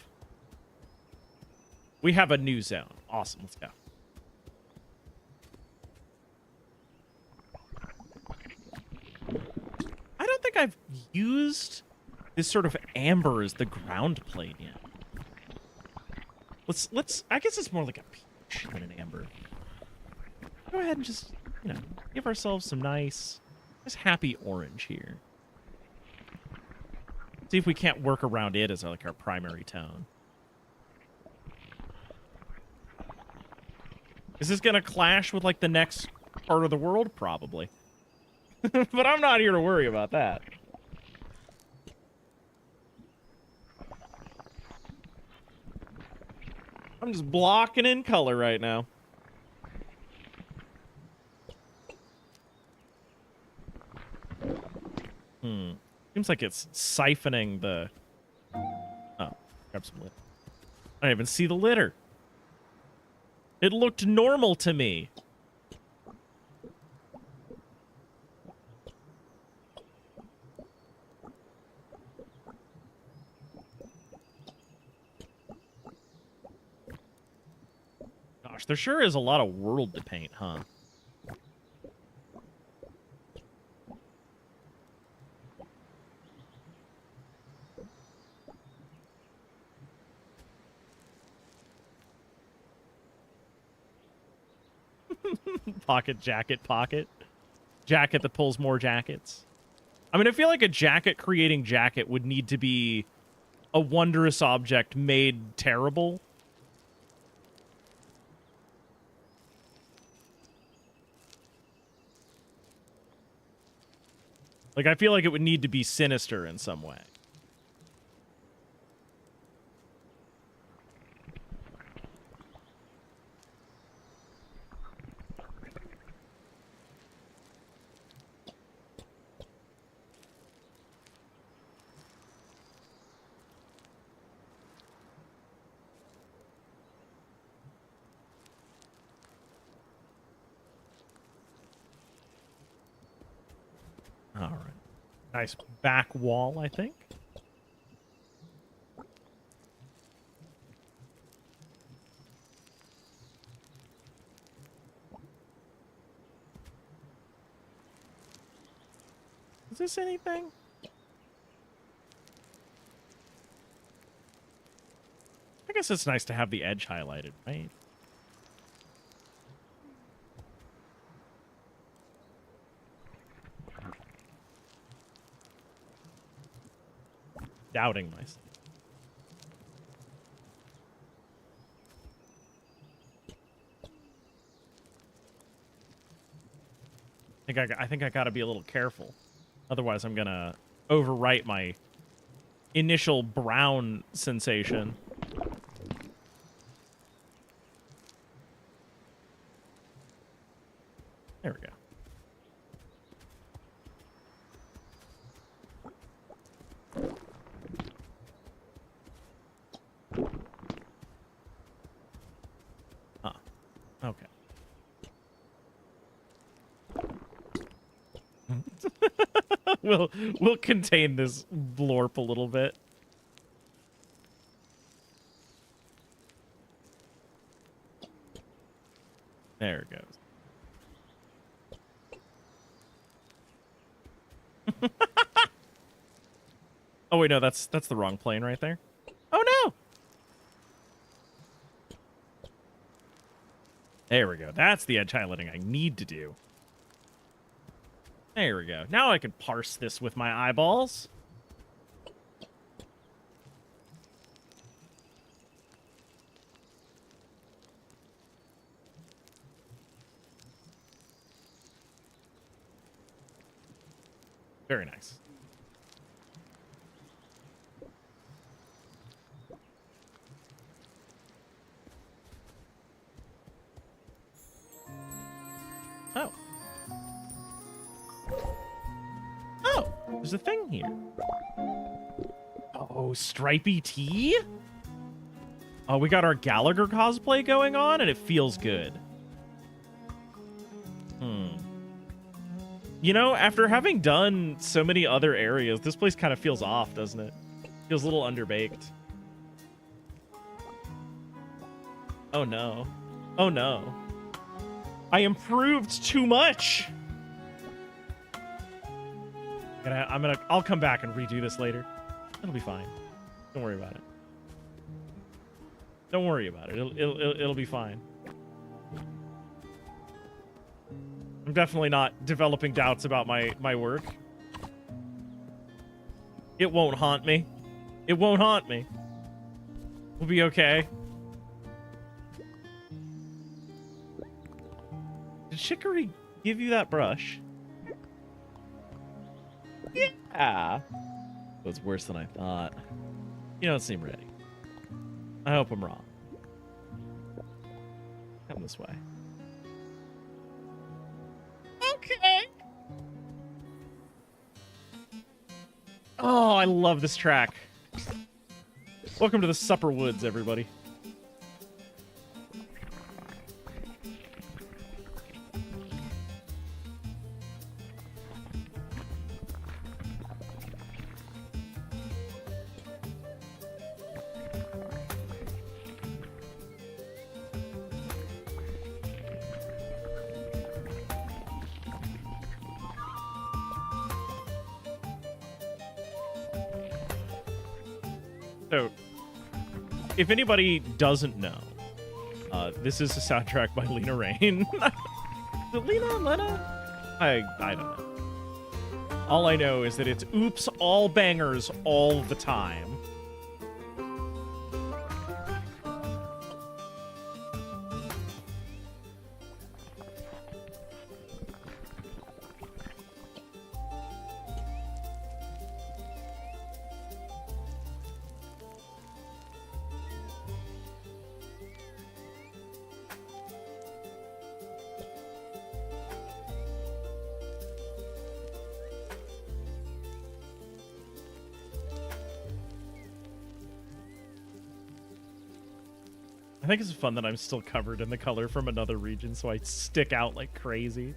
a new zone. Awesome. Let's go. I don't think I've used this sort of amber as the ground plane yet. Let's I guess it's more like a peach than an amber. Go ahead and just, give ourselves some nice happy orange here. See if we can't work around it as like our primary tone. Is this gonna clash with like the next part of the world? Probably. But I'm not here to worry about that. I'm just blocking in color right now. Seems like it's siphoning the... Oh, grab some litter. I didn't even see the litter. It looked normal to me. Gosh, there sure is a lot of world to paint, huh? Pocket jacket pocket. Jacket that pulls more jackets. I mean, I feel like a jacket creating jacket would need to be a wondrous object made terrible. Like, I feel like it would need to be sinister in some way. Nice back wall, I think. Is this anything? I guess it's nice to have the edge highlighted, right? Doubting myself. I think I gotta be a little careful. Otherwise, I'm gonna overwrite my initial brown sensation. There we go. Huh. Okay. We'll contain this blorp a little bit. There it goes. Oh wait, no, that's the wrong plane right there. Oh no. There we go. That's the edge highlighting I need to do. There we go. Now I can parse this with my eyeballs. Very nice. Oh. Oh, there's a thing here. Oh, stripy tee? Oh, we got our Gallagher cosplay going on, and it feels good. You know, after having done so many other areas, this place kind of feels off, doesn't it? Feels a little underbaked. Oh no. Oh no. I improved too much! I'll come back and redo this later. It'll be fine. Don't worry about it. Don't worry about it. It'll be fine. I'm definitely not developing doubts about my work. It won't haunt me. It won't haunt me. We'll be okay. Did Chicory give you that brush? Yeah. It was worse than I thought. You don't seem ready. I hope I'm wrong. Come this way. Okay. Oh, I love this track. Welcome to the Supper Woods, everybody. So, if anybody doesn't know, this is a soundtrack by Lena Raine. Is it Lena? I don't know. All I know is that it's oops, all bangers, all the time. I think it's fun that I'm still covered in the color from another region, so I stick out like crazy.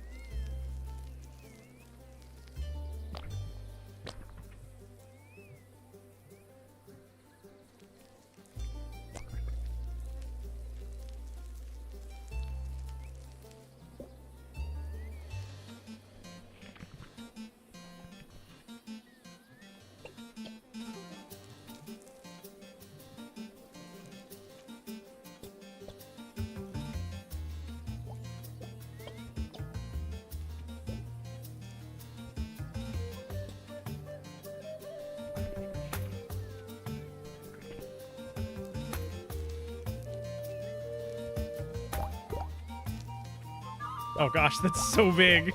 Oh gosh, that's so big.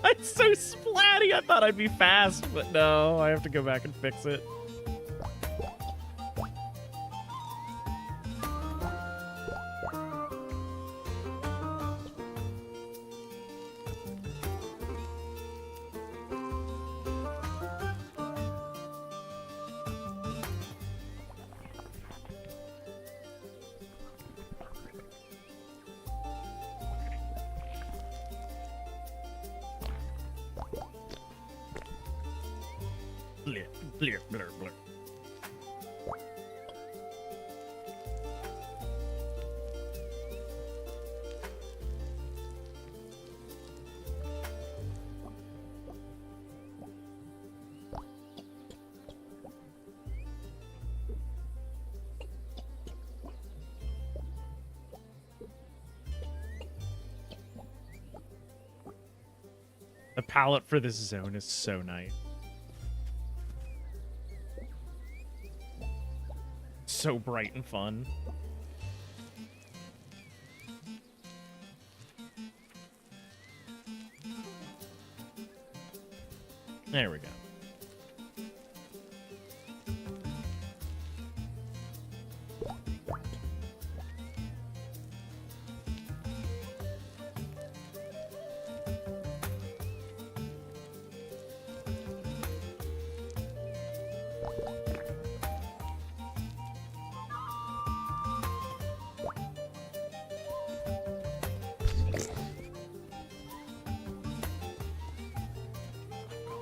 It's so splatty. I thought I'd be fast, but no, I have to go back and fix it. Blur, blur, blur, blur. The palette for this zone is so nice. So bright and fun. There we go.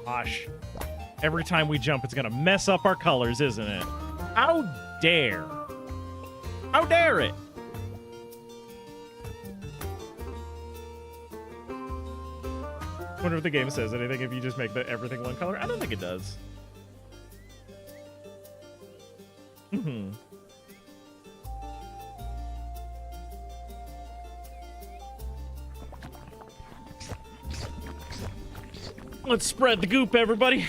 Gosh. Every time we jump, it's gonna mess up our colors, isn't it? How dare? How dare it? Wonder if the game says anything if you just make everything one color. I don't think it does. Let's spread the goop, everybody.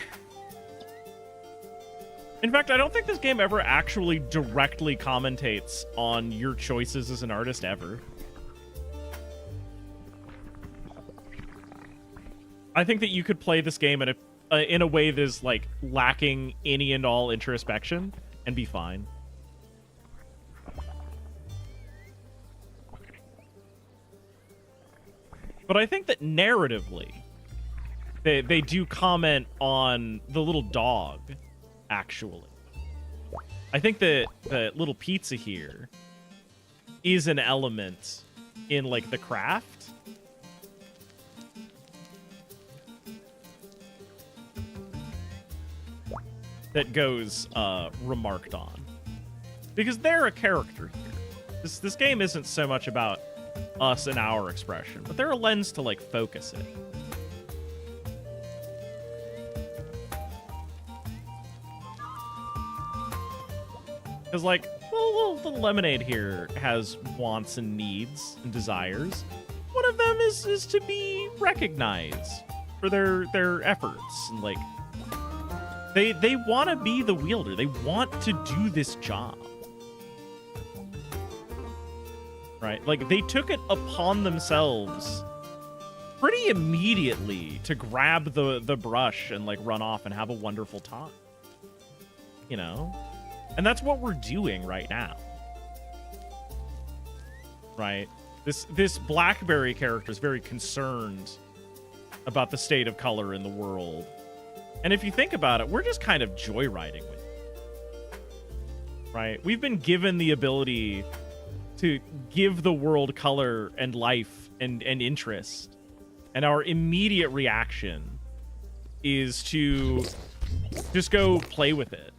In fact, I don't think this game ever actually directly commentates on your choices as an artist ever. I think that you could play this game in a way that is like lacking any and all introspection and be fine. But I think that narratively, they do comment on the little dog, actually. I think that the little pizza here is an element in, like, the craft. That goes remarked on. Because they're a character here. This game isn't so much about us and our expression, but they're a lens to, like, focus it. Because, like, little lemonade here has wants and needs and desires. One of them is to be recognized for their efforts. And, like, they want to be the wielder. They want to do this job. Right? Like, they took it upon themselves pretty immediately to grab the brush and, like, run off and have a wonderful time. You know? And that's what we're doing right now. Right? This Blackberry character is very concerned about the state of color in the world. And if you think about it, we're just kind of joyriding with it. Right? We've been given the ability to give the world color and life and interest. And our immediate reaction is to just go play with it.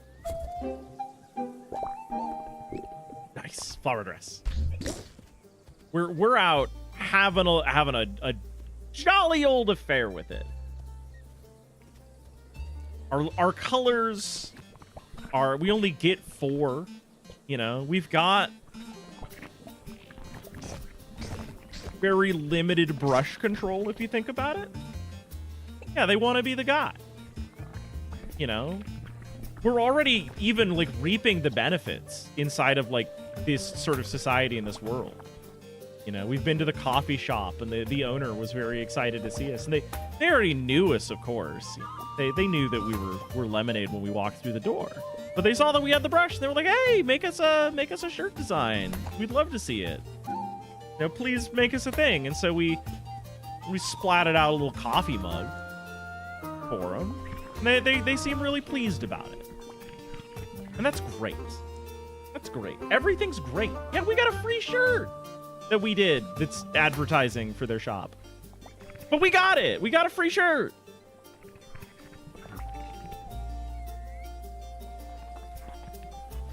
Nice. Flower dress. We're out having a jolly old affair with it. Our colors are, we only get 4, you know. We've got very limited brush control if you think about it. Yeah, they want to be the guy. You know, we're already even like reaping the benefits inside of like this sort of society in this world. You know, we've been to the coffee shop, and the owner was very excited to see us. And they already knew us, of course. They knew that we were Lemonade when we walked through the door. But they saw that we had the brush, and they were like, "Hey, make us a shirt design. We'd love to see it. You know, please make us a thing." And so we splatted out a little coffee mug for them. And they seem really pleased about it. And that's great. That's great. Everything's great. Yeah, we got a free shirt that we did that's advertising for their shop. But we got it. We got a free shirt.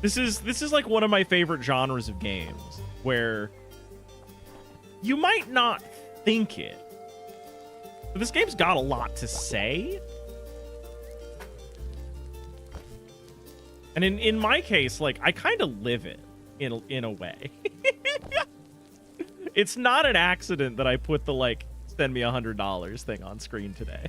This is like one of my favorite genres of games where you might not think it, but this game's got a lot to say. And in my case, like, I kind of live it in a way. It's not an accident that I put the, like, send me $100 thing on screen today.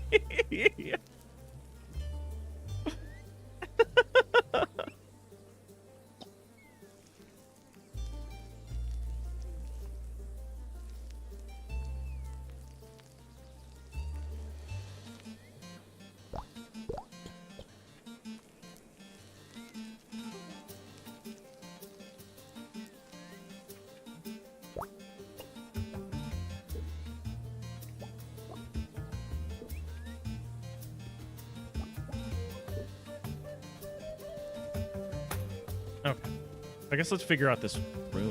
Okay. I guess let's figure out this room.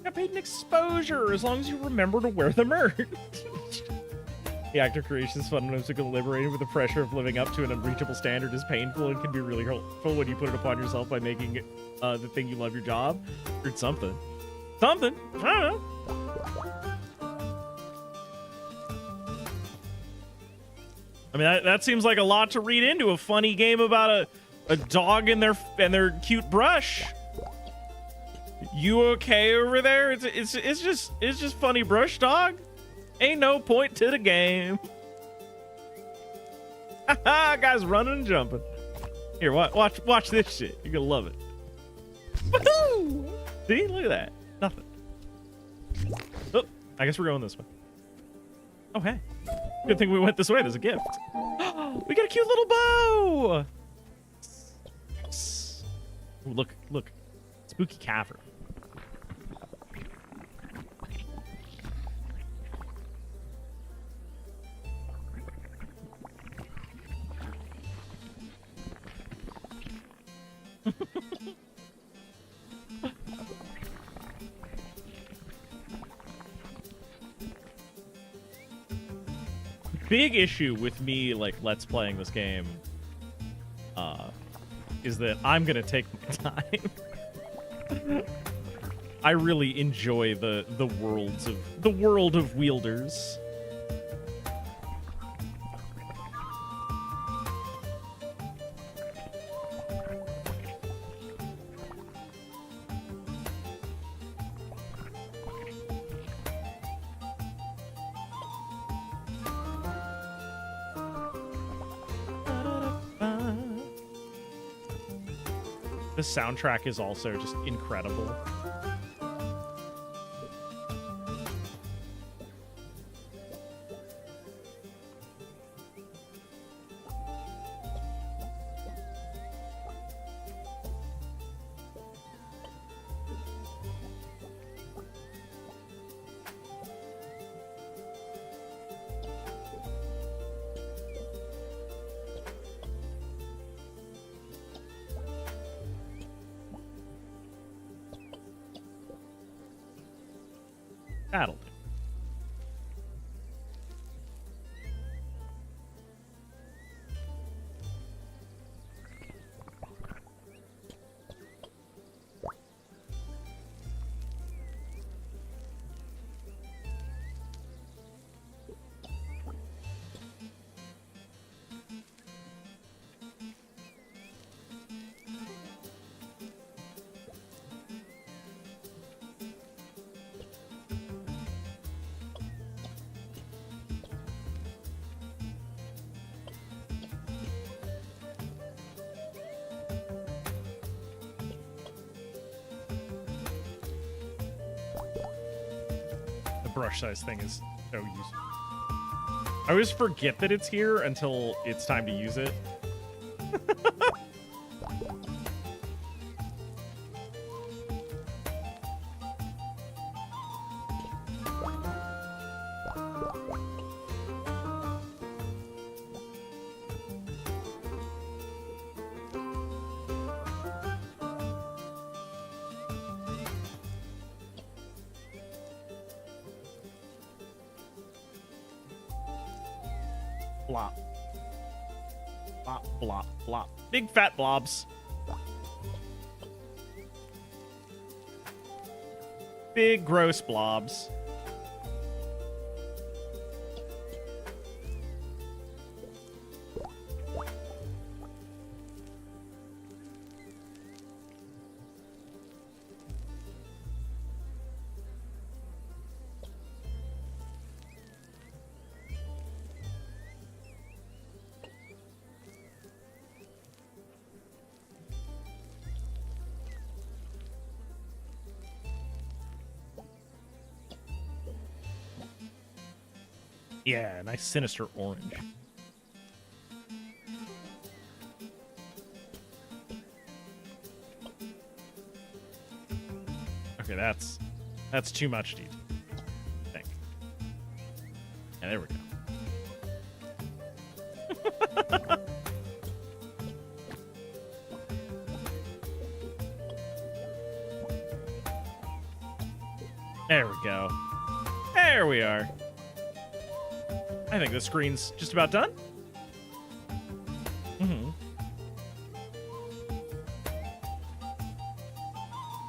Got paid an exposure as long as you remember to wear the merch. The act of creation is fundamentally liberating, but the pressure of living up to an unreachable standard is painful and can be really hurtful when you put it upon yourself by making it the thing you love your job. Or something. Something. I don't know. I mean, that seems like a lot to read into a funny game about a dog and their cute brush. You okay over there? It's just funny brush, dog. Ain't no point to the game. Haha, guys running and jumping. Here, watch this shit. You're gonna love it. Woohoo! See, look at that. Nothing. Oh, I guess we're going this way. Oh, hey. Good thing we went this way. There's a gift. We got a cute little bow. Ooh, look. Spooky cavern. Big issue with me, like, let's playing this game is that I'm gonna take my time. I really enjoy the world of wielders. The soundtrack is also just incredible. That'll do. brush size thing is so useful. I always forget that it's here until it's time to use it. Blop. Blop, blop, blop. Big fat blobs. Big gross blobs. Yeah, nice sinister orange. Okay, that's too much detail, I think. Yeah, there we go. There we go. There we are. I think the screen's just about done.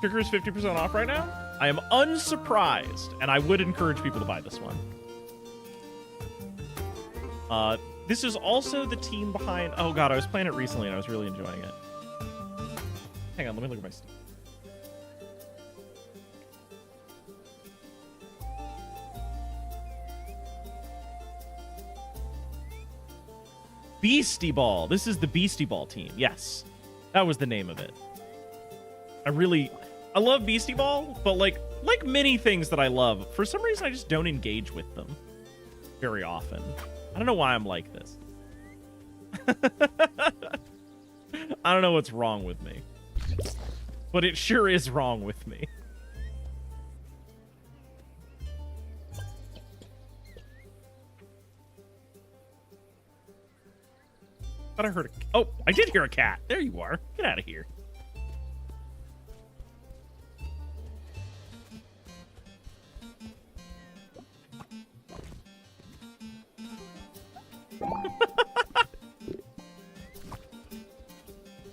Chicory's 50% off right now. I am unsurprised, and I would encourage people to buy this one. This is also the team behind... Oh, God, I was playing it recently, and I was really enjoying it. Hang on, let me look at my Steam. Beastie Ball. This is the Beastie Ball team. Yes. That was the name of it. I love Beastie Ball, but like many things that I love, for some reason I just don't engage with them very often. I don't know why I'm like this. I don't know what's wrong with me. But it sure is wrong with me. Thought I heard a... Oh, I did hear a cat. There you are. Get out of here.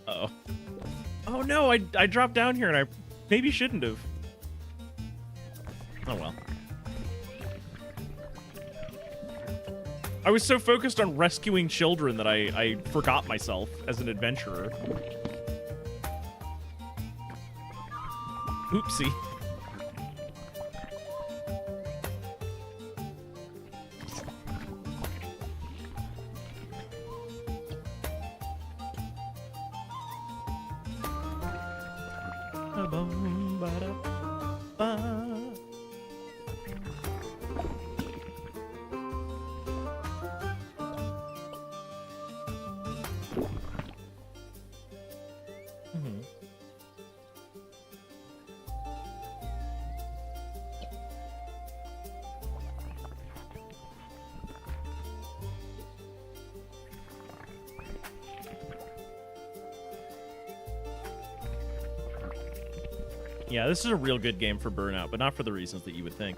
Uh-oh. Oh, no. I dropped down here, and I maybe shouldn't have. Oh, well. I was so focused on rescuing children that I forgot myself as an adventurer. Oopsie. Yeah, this is a real good game for Burnout, but not for the reasons that you would think.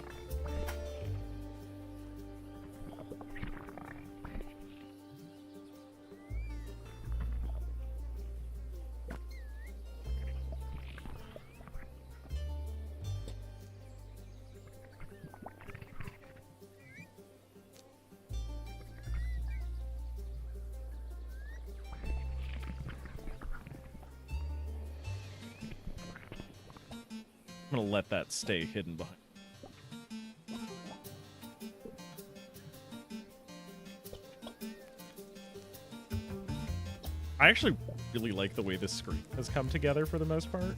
I'm gonna let that stay hidden behind. I actually really like the way this screen has come together for the most part.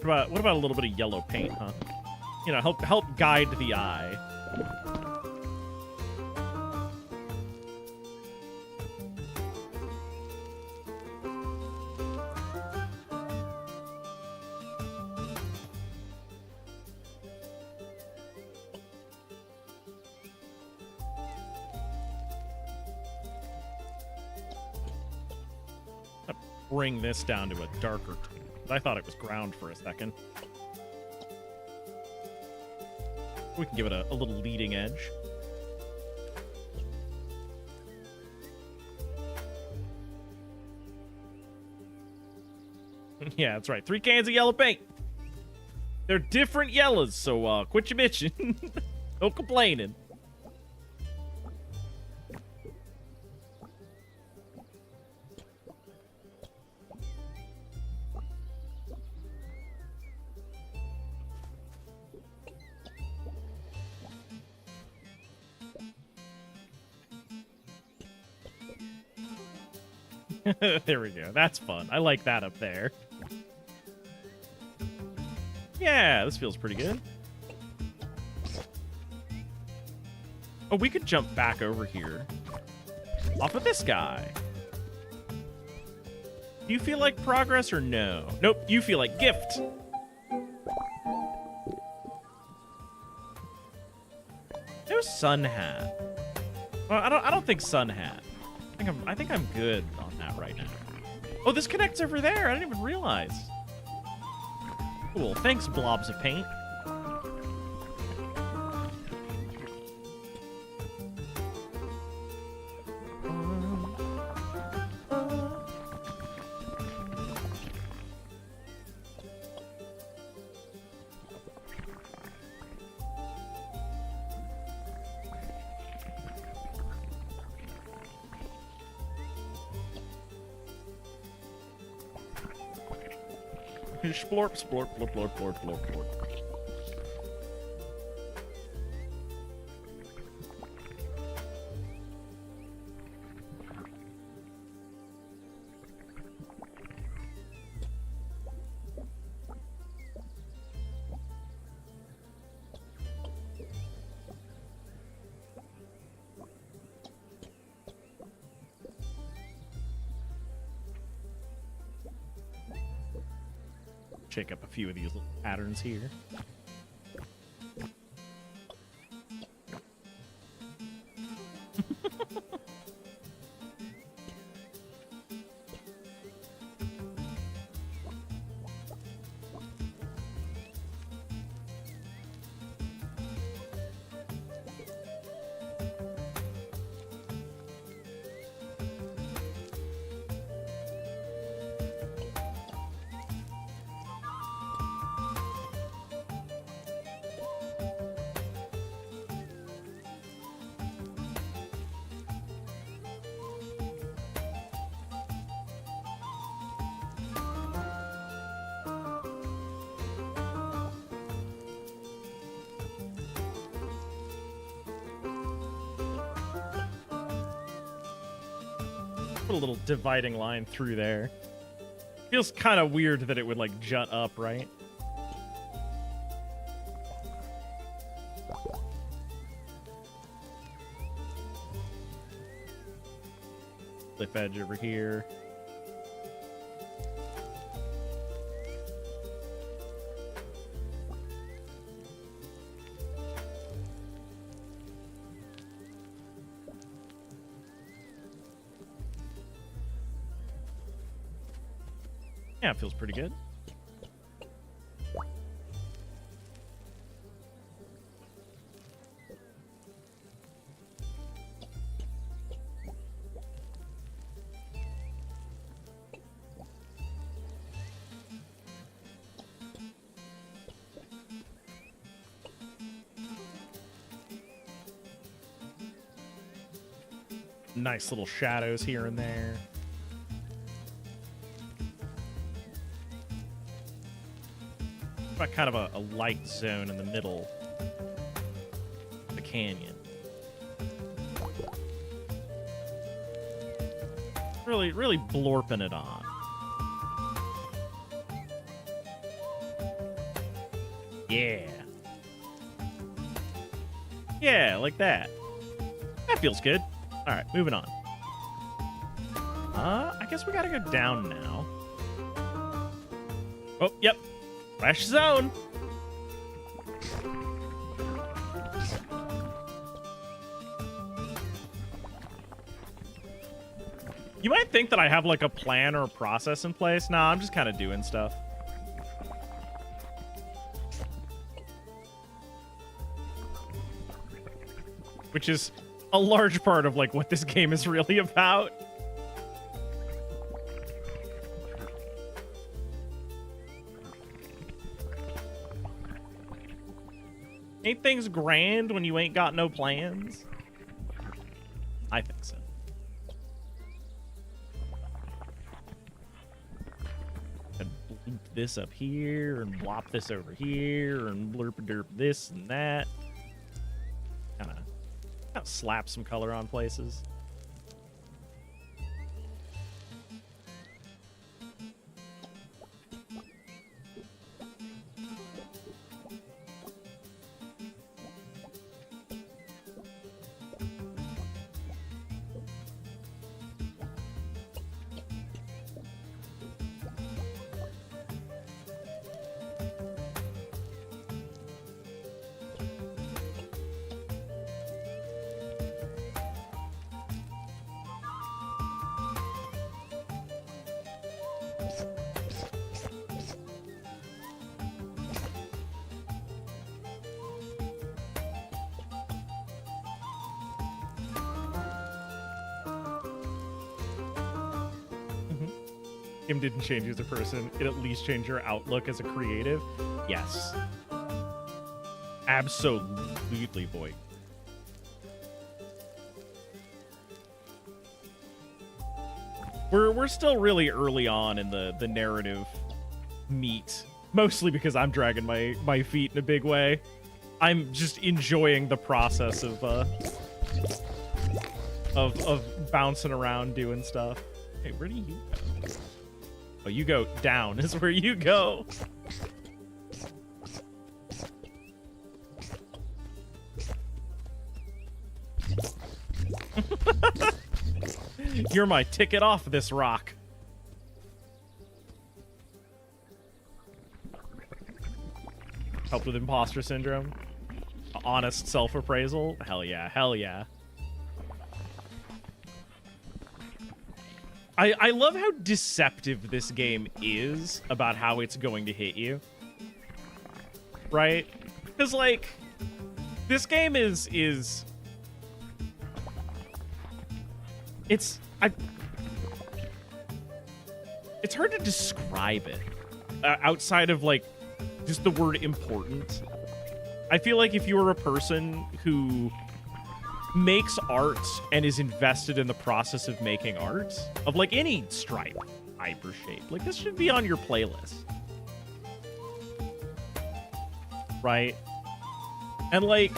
What about a little bit of yellow paint, huh? You know, help guide the eye. Bring this down to a darker tone. I thought it was ground for a second. We can give it a little leading edge. Yeah, that's right. 3 cans of yellow paint. They're different yellows, so quit your bitching. No complaining. There we go. That's fun. I like that up there. Yeah, this feels pretty good. Oh, we could jump back over here. Off of this guy. Do you feel like progress or no? Nope, you feel like gift. No sun hat. Well, I don't think sun hat. I think I'm good on that right now. Oh, this connects over there. I didn't even realize. Cool. Thanks, blobs of paint. Splorp, splorp, splorp, splorp, splorp, splorp, splorp. Shake up a few of these little patterns here. Put a little dividing line through there. Feels kind of weird that it would like jut up, right? Cliff edge over here. Yeah, it feels pretty good. Nice little shadows here and there. About kind of a light zone in the middle of the canyon. Really blorping it on. Yeah. Yeah, like that. That feels good. All right, moving on. I guess we gotta go down now. Oh, yep. Fresh zone. You might think that I have like a plan or a process in place. Nah, I'm just kind of doing stuff. Which is a large part of like what this game is really about. Ain't things grand when you ain't got no plans? I think so. And bloop this up here, and blop this over here, and blurp-a-derp this and that. Kind of slap some color on places. Game didn't change you as a person. It at least changed your outlook as a creative. Yes. Absolutely, boy. We're still really early on in the narrative meat. Mostly because I'm dragging my feet in a big way. I'm just enjoying the process of bouncing around doing stuff. Hey, where do you go? Oh, you go down is where you go. You're my ticket off this rock. Helped with imposter syndrome. Honest self-appraisal. Hell yeah, hell yeah. I love how deceptive this game is about how it's going to hit you. Right? Because, like, this game is... It's hard to describe it outside of, like, just the word important. I feel like if you were a person who makes art and is invested in the process of making art of like any stripe, type, or shape, like this should be on your playlist, right? And like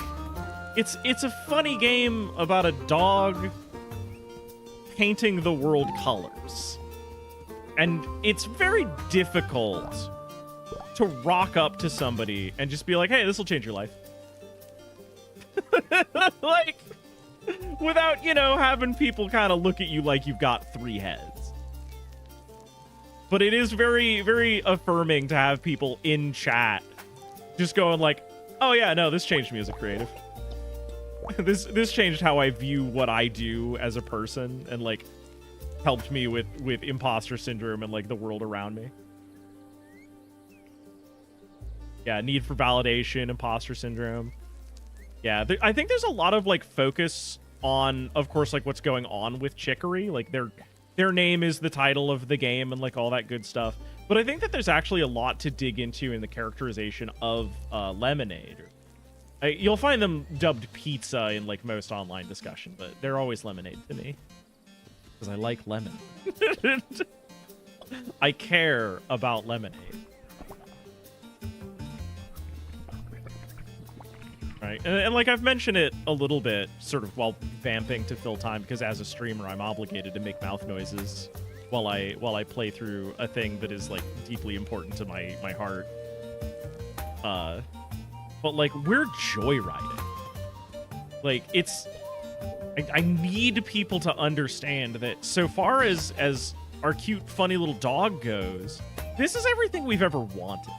it's a funny game about a dog painting the world colors, and it's very difficult to rock up to somebody and just be like, hey, this will change your life. Like, without, you know, having people kind of look at you like you've got 3 heads. But it is very, very affirming to have people in chat just going like, oh yeah, no, this changed me as a creative. This changed how I view what I do as a person, and like helped me with imposter syndrome and like the world around me. Yeah, need for validation, imposter syndrome. Yeah, I think there's a lot of like focus on, of course, like what's going on with Chicory. Like their name is the title of the game and like all that good stuff. But I think that there's actually a lot to dig into in the characterization of Lemonade. You'll find them dubbed pizza in like most online discussion, but they're always Lemonade to me because I like lemon. I care about lemonade. Right, and like I've mentioned it a little bit, sort of while vamping to fill time, because as a streamer, I'm obligated to make mouth noises while I play through a thing that is like deeply important to my heart. but like we're joyriding. Like it's, I need people to understand that so far as our cute, funny little dog goes, this is everything we've ever wanted,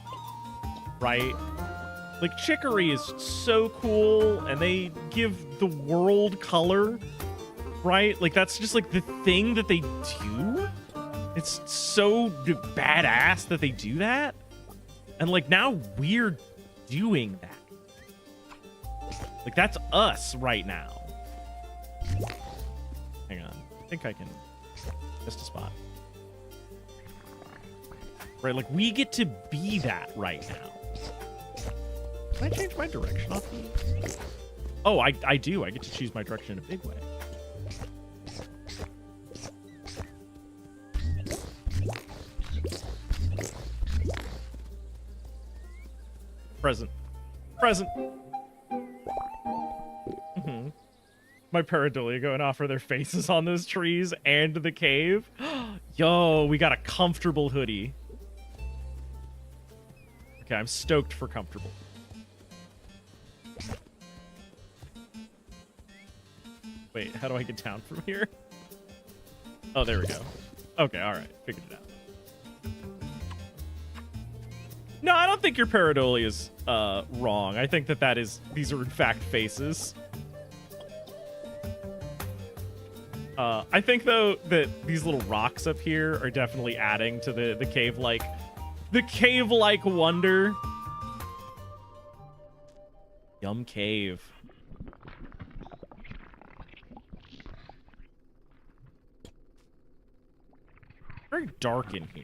right? Like Chicory is so cool, and they give the world color, right? Like that's just like the thing that they do. It's so badass that they do that, and like now we're doing that. Like that's us right now. Hang on, I think I can missed a spot. Right, like we get to be that right now. Can I change my direction off these? Oh, I do. I get to choose my direction in a big way. Present. Present. My pareidolia go and offer their faces on those trees and the cave. Yo, we got a comfortable hoodie. Okay, I'm stoked for comfortable. Wait, how do I get down from here? Oh, there we go. Okay, all right. Figured it out. No, I don't think your pareidolia is wrong. I think that these are in fact faces. I think though that these little rocks up here are definitely adding to the cave-like wonder. Yum cave. Very dark in here.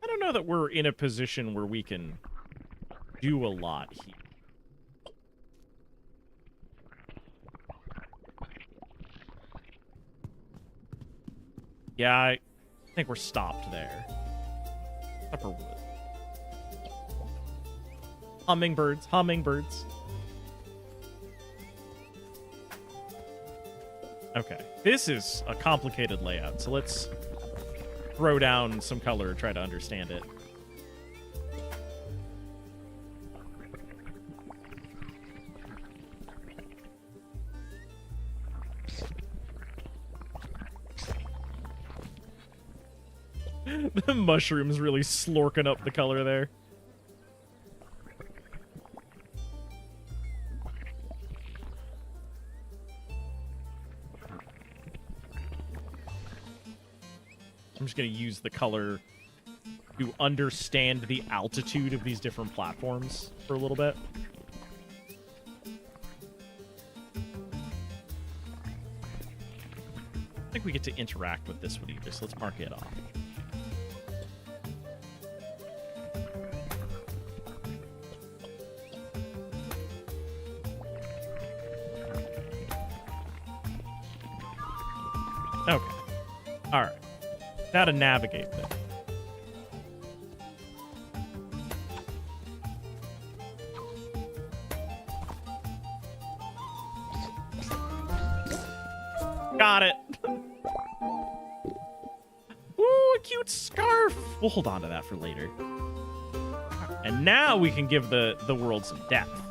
I don't know that we're in a position where we can do a lot here. Yeah, I think we're stopped there. Upper wood. Hummingbirds, hummingbirds. Okay, this is a complicated layout, so let's throw down some color, try to understand it. The mushroom's really slorking up the color there. I'm just going to use the color to understand the altitude of these different platforms for a little bit. I think we get to interact with this one either, so let's mark it off. Okay. All right. Now to navigate this. Got it. Ooh, a cute scarf. We'll hold on to that for later. And now we can give the world some depth.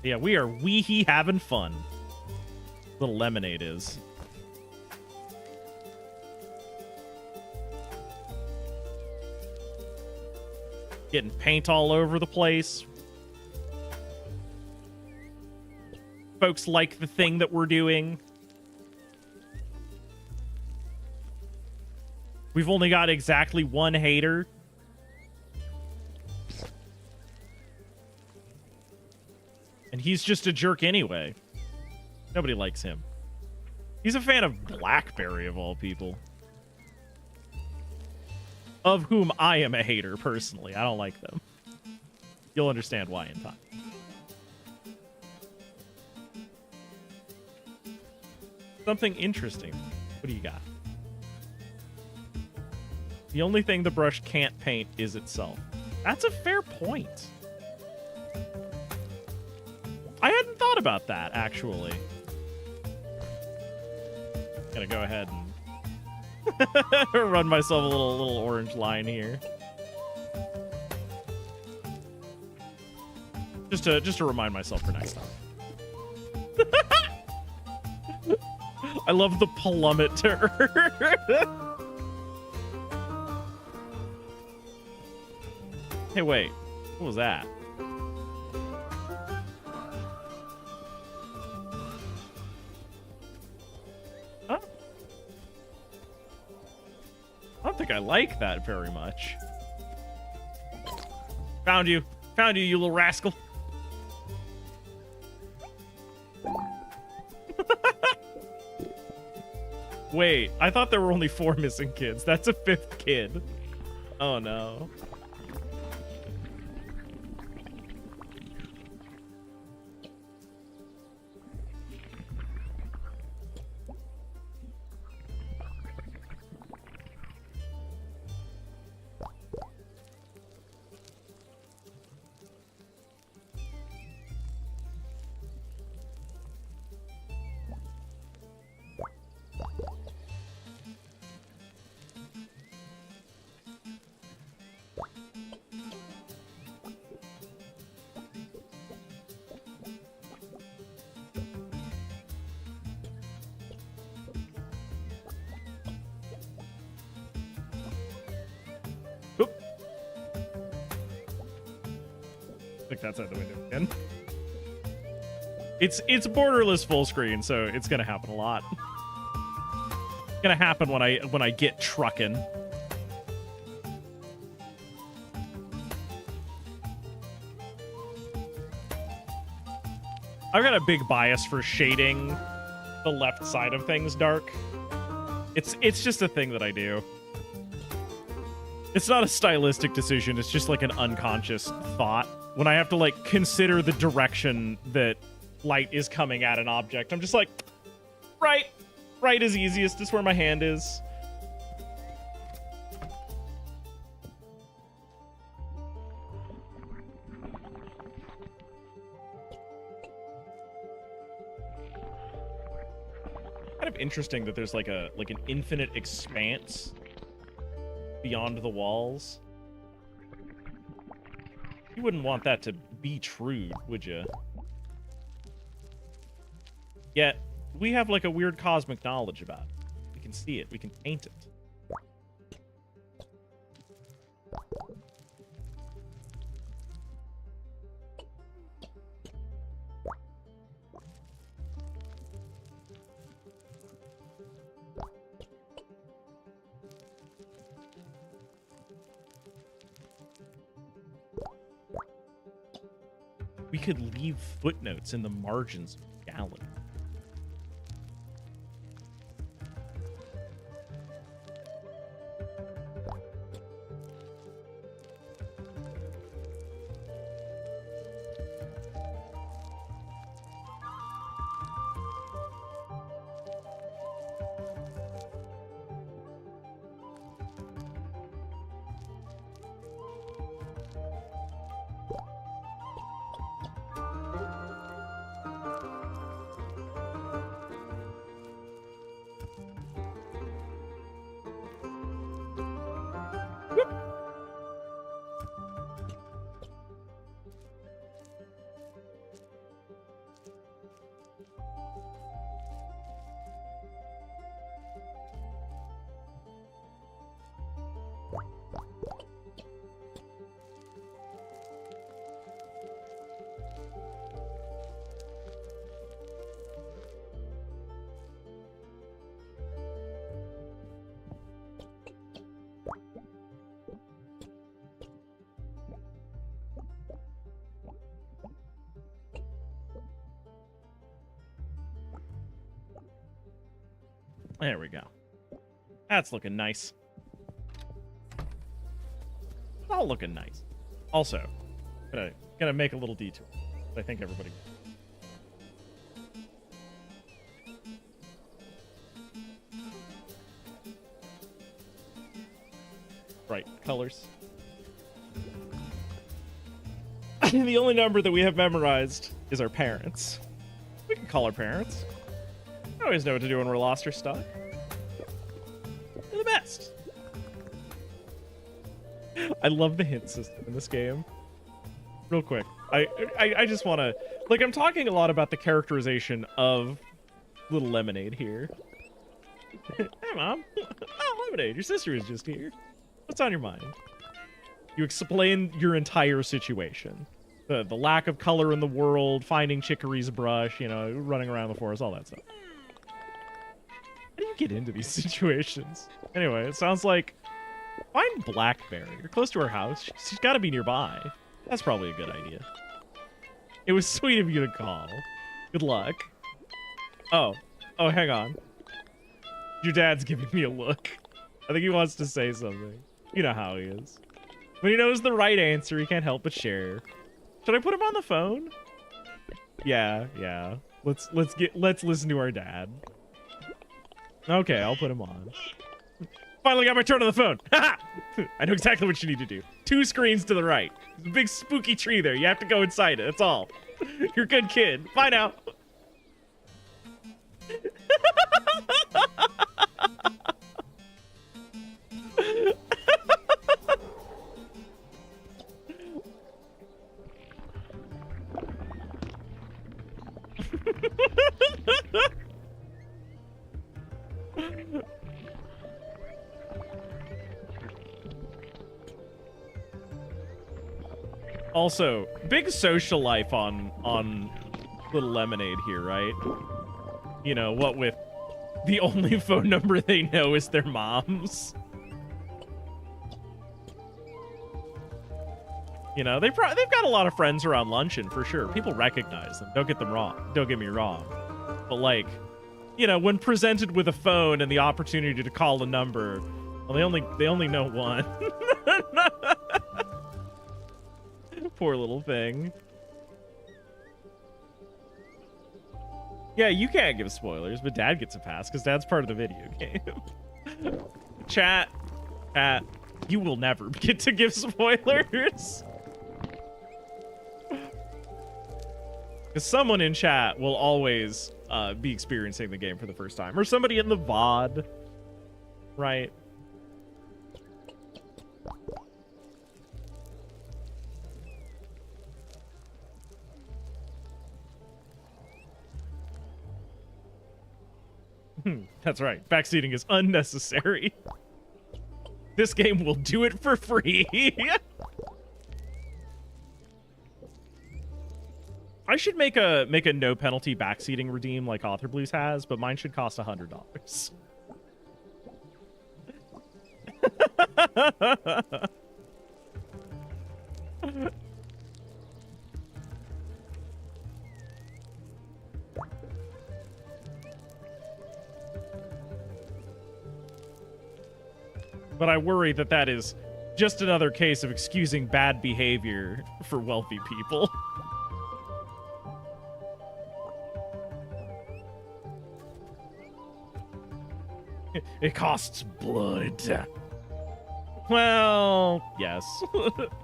Yeah, we are wee-hee having fun. Little lemonade is. Getting paint all over the place. Folks like the thing that we're doing. We've only got exactly one hater. And he's just a jerk anyway. Nobody likes him. He's a fan of Blackberry, of all people. Of whom I am a hater, personally. I don't like them. You'll understand why in time. Something interesting. What do you got? The only thing the brush can't paint is itself. That's a fair point. I thought about that, actually. Gonna go ahead and run myself a little orange line here. Just to remind myself for next time. I love the plummeter. Hey, wait. What was that? Huh? I don't think I like that very much. Found you. Found you, you little rascal. Wait, I thought there were only 4 missing kids. That's a 5th kid. Oh, no. I think that's out the window again. It's borderless full screen, so it's gonna happen a lot. It's gonna happen when I get trucking. I've got a big bias for shading the left side of things dark. It's just a thing that I do. It's not a stylistic decision, it's just like an unconscious thought. When I have to, like, consider the direction that light is coming at an object, I'm just like, right is easiest, it's where my hand is. Kind of interesting that there's like an infinite expanse beyond the walls. You wouldn't want that to be true, would you? Yet, we have like a weird cosmic knowledge about it. We can see it. We can paint it. We could leave footnotes in the margins of the gallery. There we go. That's looking nice. All looking nice. Also, gonna make a little detour. I think everybody. Right, colors. The only number that we have memorized is our parents. We can call our parents. I always know what to do when we're lost or stuck. They're the best. I love the hint system in this game. Real quick, I just want to, like, I'm talking a lot about the characterization of Little Lemonade here. Hey, Mom. Oh, Lemonade, your sister is just here. What's on your mind? You explain your entire situation. The lack of color in the world, finding Chicory's brush, you know, running around the forest, all that stuff. How do you get into these situations? Anyway, it sounds like... Find Blackberry. You're close to her house. She's got to be nearby. That's probably a good idea. It was sweet of you to call. Good luck. Oh, hang on. Your dad's giving me a look. I think he wants to say something. You know how he is. When he knows the right answer, he can't help but share. Should I put him on the phone? Yeah. Let's listen to our dad. Okay, I'll put him on. Finally got my turn on the phone. Haha! I know exactly what you need to do. 2 screens to the right. There's a big spooky tree there. You have to go inside it. That's all. You're a good kid. Bye now. Also, big social life on Little Lemonade here, right? You know, what with the only phone number they know is their mom's. You know, they've got a lot of friends around luncheon for sure. People recognize them. Don't get me wrong. But like, you know, when presented with a phone and the opportunity to call a number, well, they only know one. Poor little thing. Yeah, you can't give spoilers, but Dad gets a pass because Dad's part of the video game. Chat, you will never get to give spoilers. Because someone in chat will always be experiencing the game for the first time. Or somebody in the VOD, right? That's right. Backseating is unnecessary. This game will do it for free. I should make a no penalty backseating redeem like Author Blues has, but mine should cost $100. But I worry that is just another case of excusing bad behavior for wealthy people. It costs blood. Well, yes.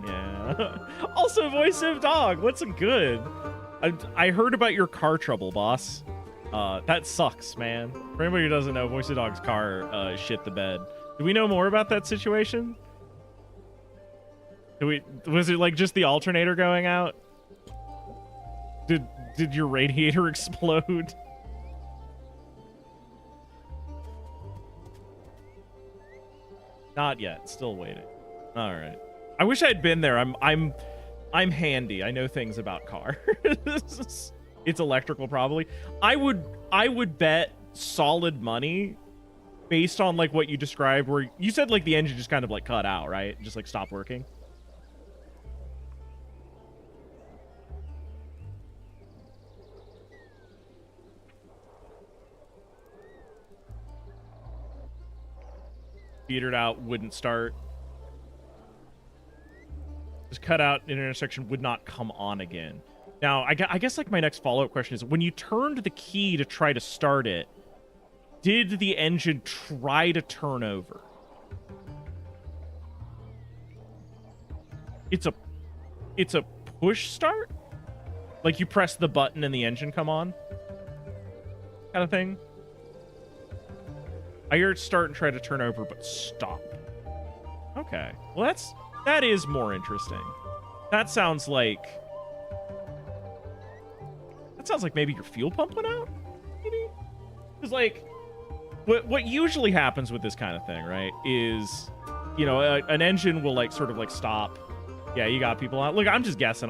Yeah. Also, voice of dog. What's good? I heard about your car trouble, boss. That sucks, man. For anybody who doesn't know, voice of dog's car shit the bed. Do we know more about that situation? Was it like just the alternator going out? Did your radiator explode? Not yet. Still waiting. All right. I wish I had been there. I'm handy. I know things about cars. It's electrical, probably. I would bet solid money based on like what you described, where you said like the engine just kind of like cut out, right? Just like stopped working. Petered out, wouldn't start. Just cut out in an intersection, would not come on again. Now, I guess like my next follow-up question is, when you turned the key to try to start it, did the engine try to turn over? It's a push start? Like you press the button and the engine come on? kind of thing. I hear it start and try to turn over, but stop. Okay. Well, that is more interesting. That sounds like maybe your fuel pump went out? Maybe? Because, like, what usually happens with this kind of thing, right, is, you know, an engine will, like, sort of, like, stop. Yeah, you got people out. Look, I'm just guessing.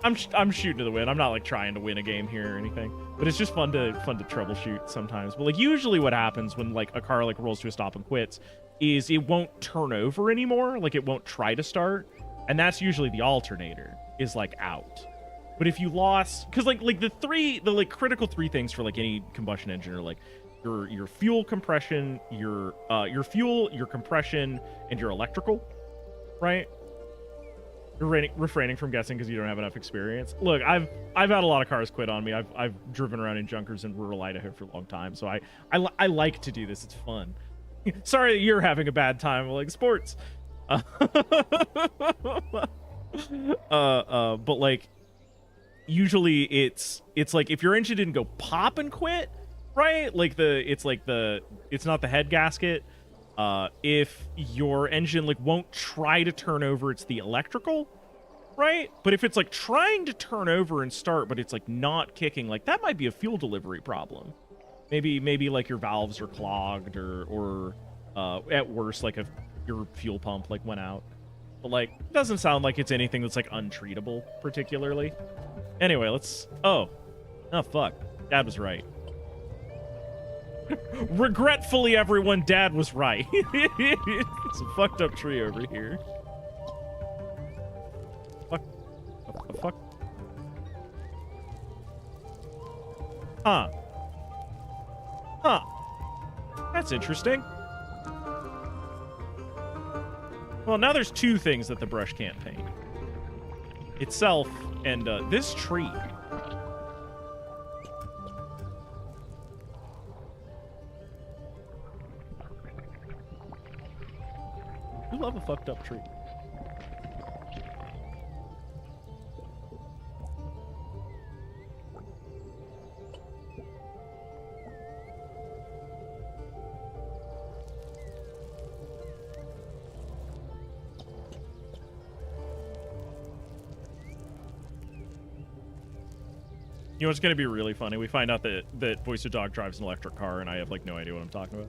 I'm shooting to the wind. I'm not, like, trying to win a game here or anything. But it's just fun to troubleshoot sometimes. But, like, usually what happens when, like, a car, like, rolls to a stop and quits is it won't turn over anymore. Like, it won't try to start. And that's usually the alternator is, like, out. But if you lost... Because, like the critical three things for, like, any combustion engine are, like, your fuel compression, your fuel, your compression, and your electrical, right? Refraining from guessing because you don't have enough experience. Look, I've had a lot of cars quit on me. I've driven around in junkers in rural Idaho for a long time, so I like to do this. It's fun. Sorry that you're having a bad time, like sports. But like, usually it's like if your engine didn't go pop and quit, right? Like it's not the head gasket. If your engine like won't try to turn over, it's the electrical, right? But if it's like trying to turn over and start, but it's like not kicking, like that might be a fuel delivery problem. Maybe like your valves are clogged or at worst like your fuel pump like went out. But like it doesn't sound like it's anything that's like untreatable particularly. Anyway, oh fuck, Dad was right. Regretfully, everyone, Dad was right. It's a fucked up tree over here. Fuck. What the fuck? Huh. That's interesting. Well, now there's two things that the brush can't paint. Itself and this tree. I love a fucked up tree. You know what's going to be really funny? We find out that Voice of Dog drives an electric car, and I have, like, no idea what I'm talking about.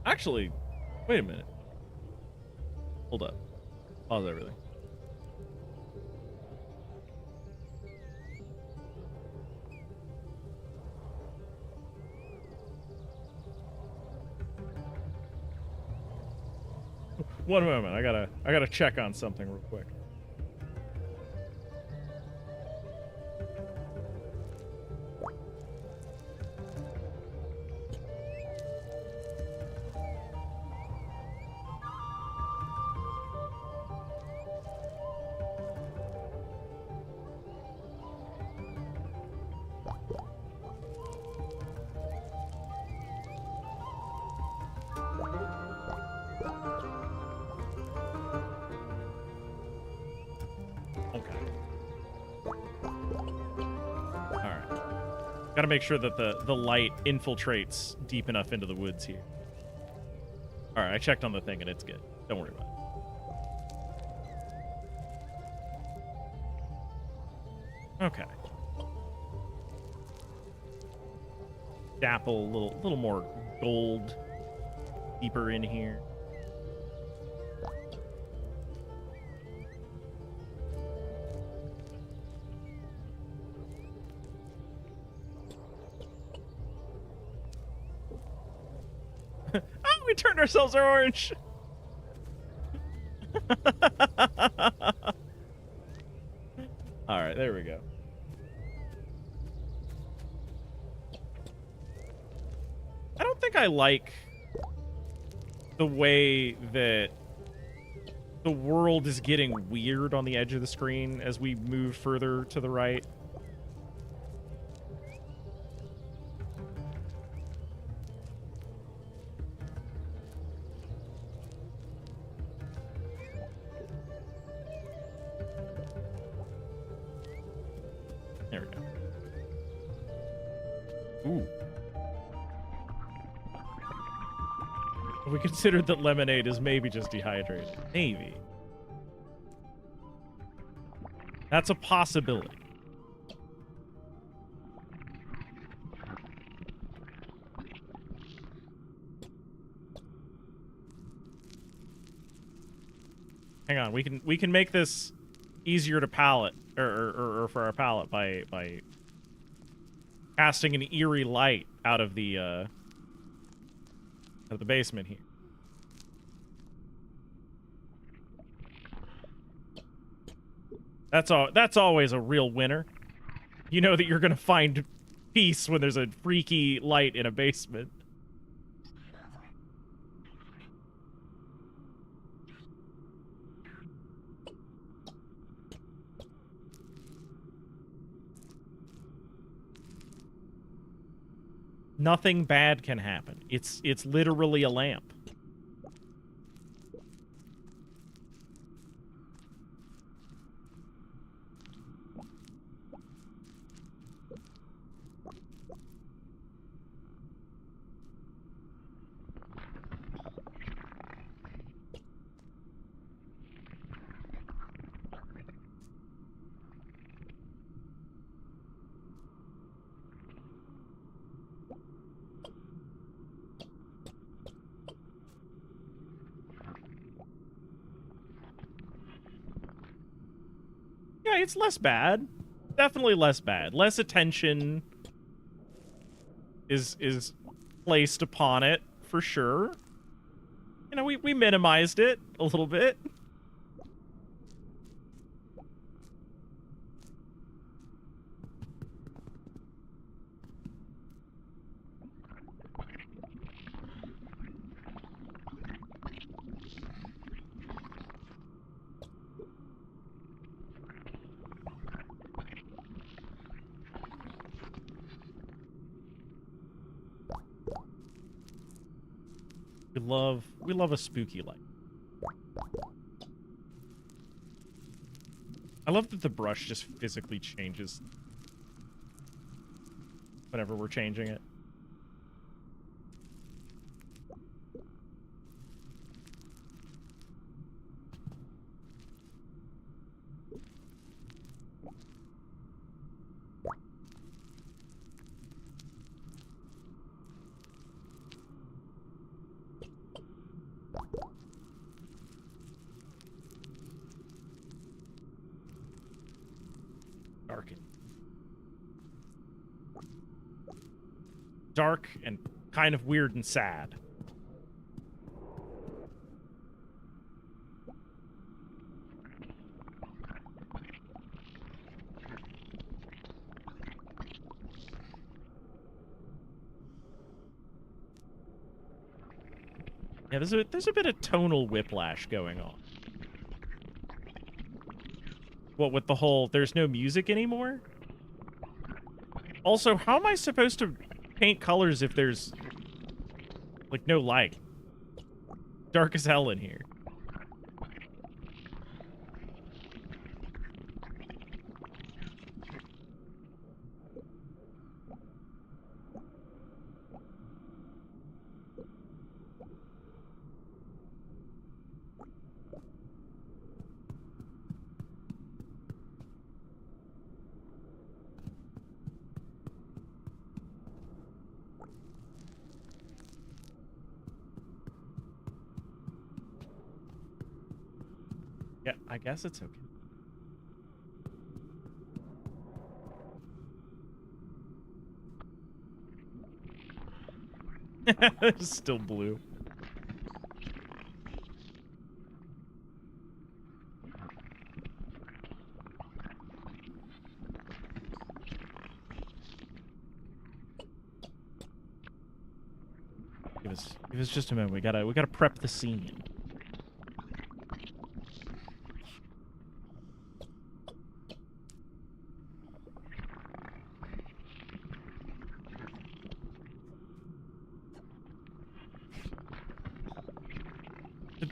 Actually, wait a minute. Hold up. Pause everything. One moment. I gotta check on something real quick. Gotta make sure that the light infiltrates deep enough into the woods here. Alright, I checked on the thing and it's good. Don't worry about it. Okay. Dapple, a little more gold deeper in here. We turned ourselves orange. All right, there we go. I don't think I like the way that the world is getting weird on the edge of the screen as we move further to the right. Ooh. We considered that lemonade is maybe just dehydrated. Maybe. That's a possibility. Hang on, we can make this easier to palate or for our palate by casting an eerie light out of the basement here. That's always a real winner. You know that you're gonna find peace when there's a freaky light in a basement. Nothing bad can happen. It's literally a lamp. Yeah, it's less bad. Definitely less bad. Less attention is placed upon it, for sure. You know, we minimized it a little bit. We love a spooky light. I love that the brush just physically changes whenever we're changing it. Dark and kind of weird and sad. Yeah, there's a bit of tonal whiplash going on. What with the whole there's no music anymore? Also, how am I supposed to paint colors if there's like no light? Dark as hell in here. Yeah, I guess it's okay. It's still blue. Give us just a moment. We gotta prep the scene.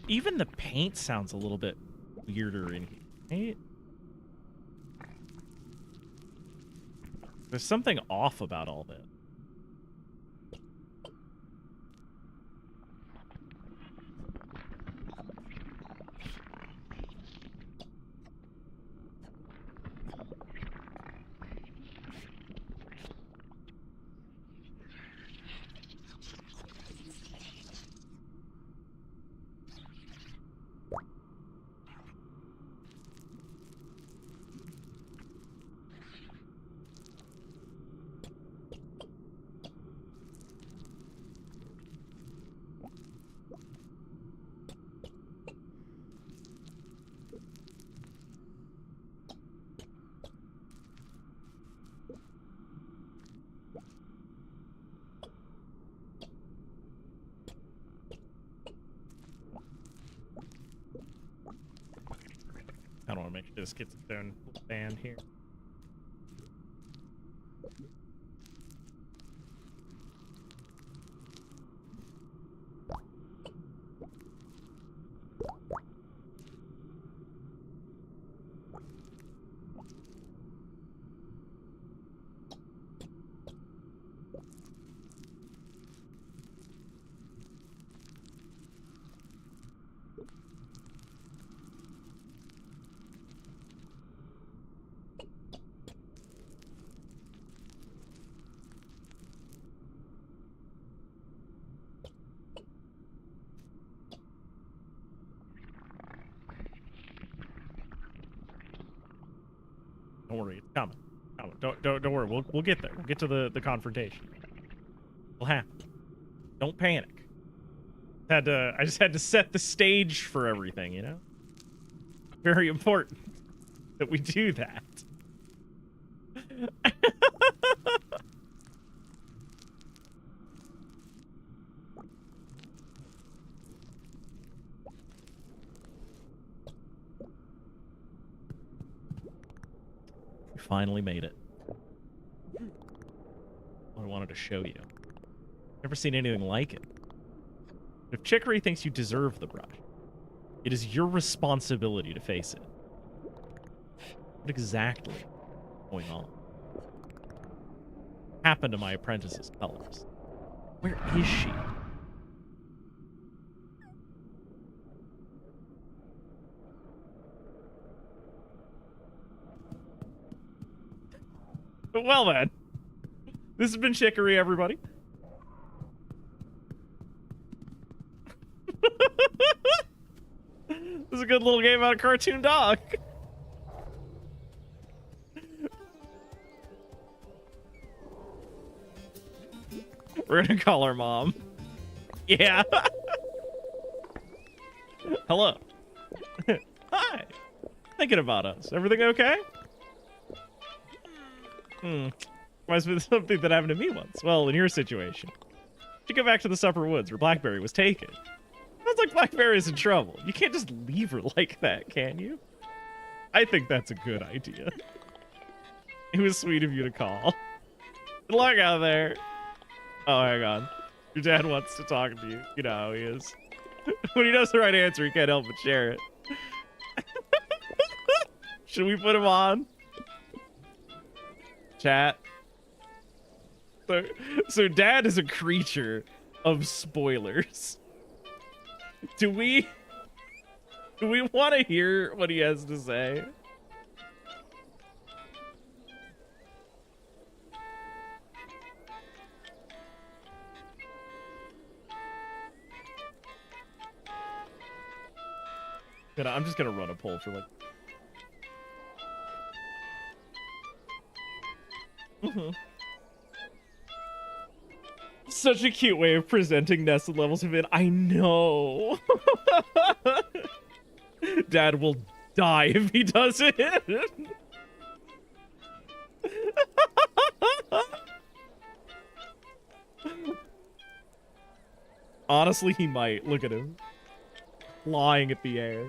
Even the paint sounds a little bit weirder in here, right? There's something off about all that. This gets its own little band here. Don't worry, it's coming. Don't worry. We'll get there. We'll get to the confrontation. It'll happen. Don't panic. I just had to set the stage for everything, you know? Very important that we do that. We finally made it. What I wanted to show you. Never seen anything like it. If Chicory thinks you deserve the brush, it is your responsibility to face it. What exactly is going on? What happened to my apprentice's colors? Where is she? Well then, this has been Chicory, everybody. This is a good little game about a cartoon dog. We're gonna call her mom. Yeah. Hello. Hi. Thinking about us. Everything okay? Reminds me of something that happened to me once. Well, in your situation. You go back to the Supper Woods where Blackberry was taken. Sounds like Blackberry's in trouble. You can't just leave her like that, can you? I think that's a good idea. It was sweet of you to call. Good luck out there. Oh, hang on. Your dad wants to talk to you. You know how he is. When he knows the right answer, he can't help but share it. Should we put him on? Chat. So Dad is a creature of spoilers. Do we want to hear what he has to say? I'm just gonna run a poll for like. Such a cute way of presenting nested levels of it. I know. Dad will die if he does it. Honestly, he might. Look at him. Flying at the air.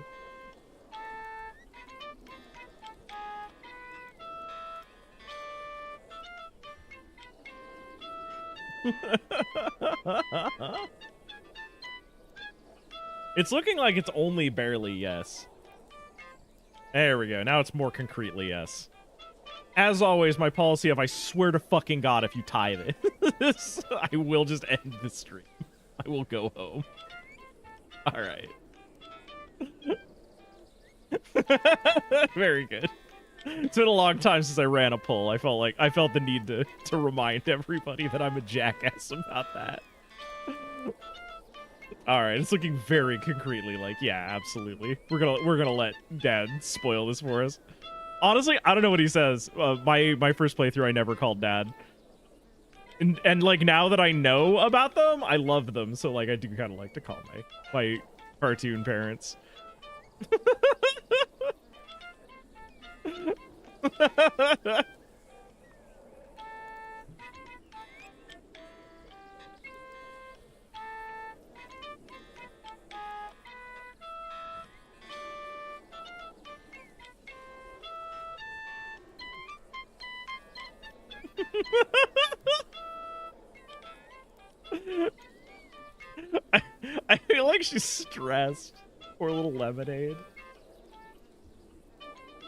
It's looking like it's only barely yes. There we go. Now it's more concretely yes. As always, my policy of I swear to fucking God if you tie this, I will just end the stream. I will go home. All right. Very good. It's been a long time since I ran a poll. I felt the need to remind everybody that I'm a jackass about that. All right, it's looking very concretely like, yeah, absolutely. We're gonna let Dad spoil this for us. Honestly, I don't know what he says. My first playthrough, I never called Dad. And like now that I know about them, I love them. So like I do kind of like to call my cartoon parents. I feel like she's stressed. Poor little lemonade.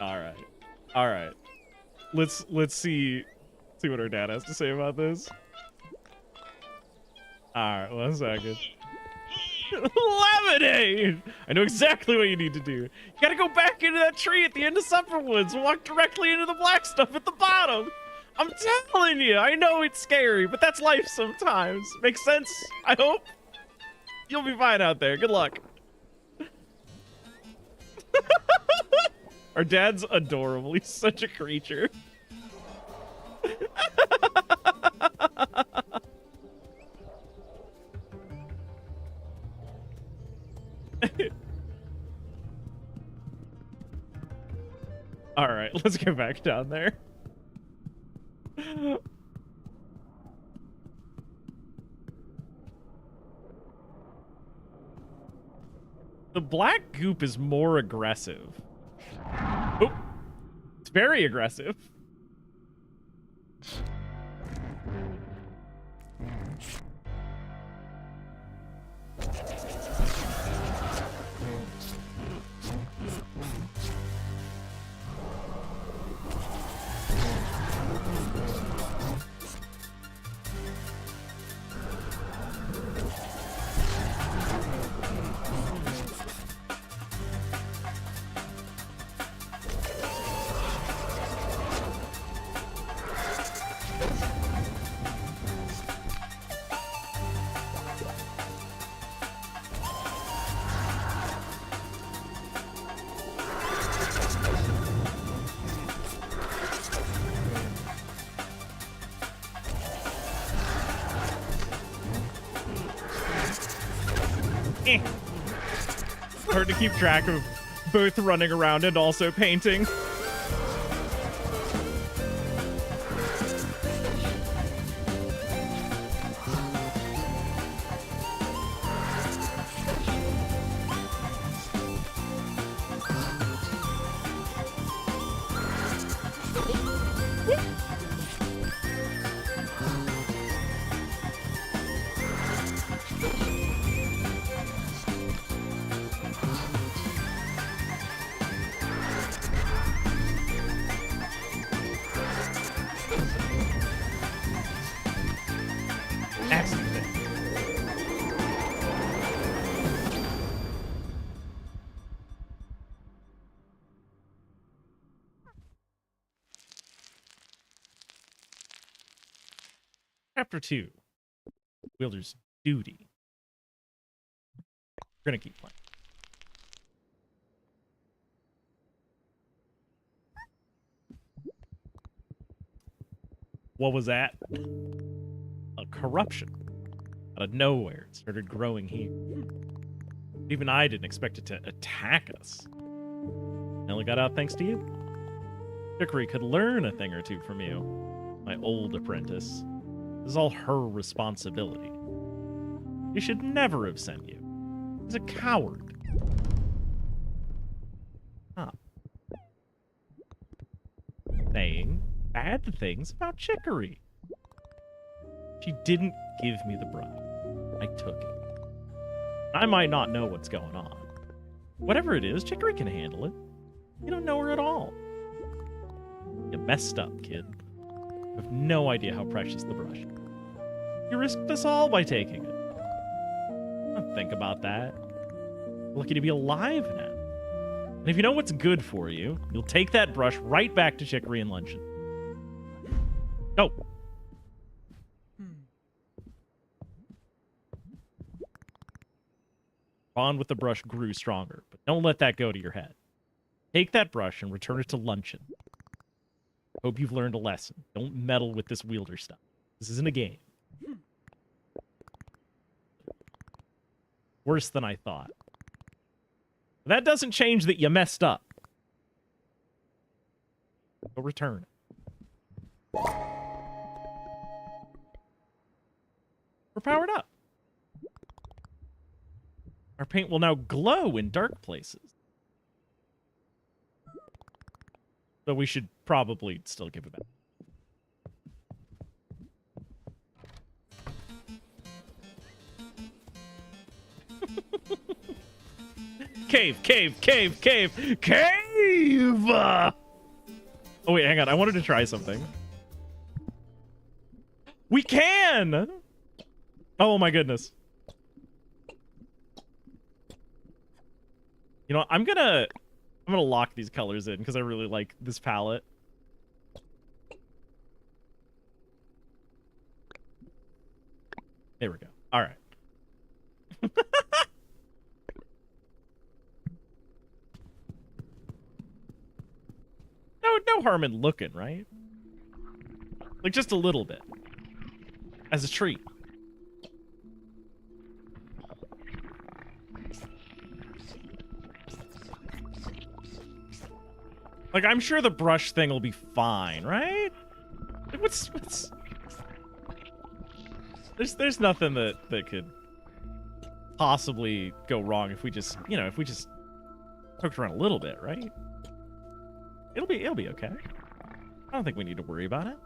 All right. All right. Let's see what her dad has to say about this. All right, 1 second. Lemonade! I know exactly what you need to do. You gotta go back into that tree at the end of Summerwoods and walk directly into the black stuff at the bottom. I'm telling you, I know it's scary, but that's life sometimes. Makes sense, I hope? You'll be fine out there. Good luck. Our dad's adorable. He's such a creature. All right, let's get back down there. The black goop is more aggressive. Oh, it's very aggressive. Hard to keep track of both running around and also painting. Chapter 2. Wielder's Duty. We're gonna keep playing. What was that? A corruption. Out of nowhere, it started growing here. Even I didn't expect it to attack us. I only got out thanks to you. Chicory could learn a thing or two from you, my old apprentice. This is all her responsibility. She should never have sent you. He's a coward. Huh. Saying bad things about Chicory. She didn't give me the bribe. I took it. I might not know what's going on. Whatever it is, Chicory can handle it. You don't know her at all. You messed up, kid. You have no idea how precious the brush is. You risked us all by taking it. Don't think about that. You're lucky to be alive now. And if you know what's good for you, you'll take that brush right back to Chicory and Luncheon. Go. Bond with the brush grew stronger, but don't let that go to your head. Take that brush and return it to Luncheon. Hope you've learned a lesson. Don't meddle with this wielder stuff. This isn't a game. Worse than I thought. But that doesn't change that you messed up. Go return it. We're powered up. Our paint will now glow in dark places. So we should probably still give it back. Cave, cave, cave, cave, cave! Oh, wait, hang on. I wanted to try something. We can! Oh, my goodness. You know, I'm gonna lock these colors in because I really like this palette. There we go. All right. No harm in looking, right? Like just a little bit. As a treat. Like, I'm sure the brush thing will be fine, right? Like, what's... There's nothing that could possibly go wrong if we just, you know, if we just poked around a little bit, right? It'll be okay. I don't think we need to worry about it.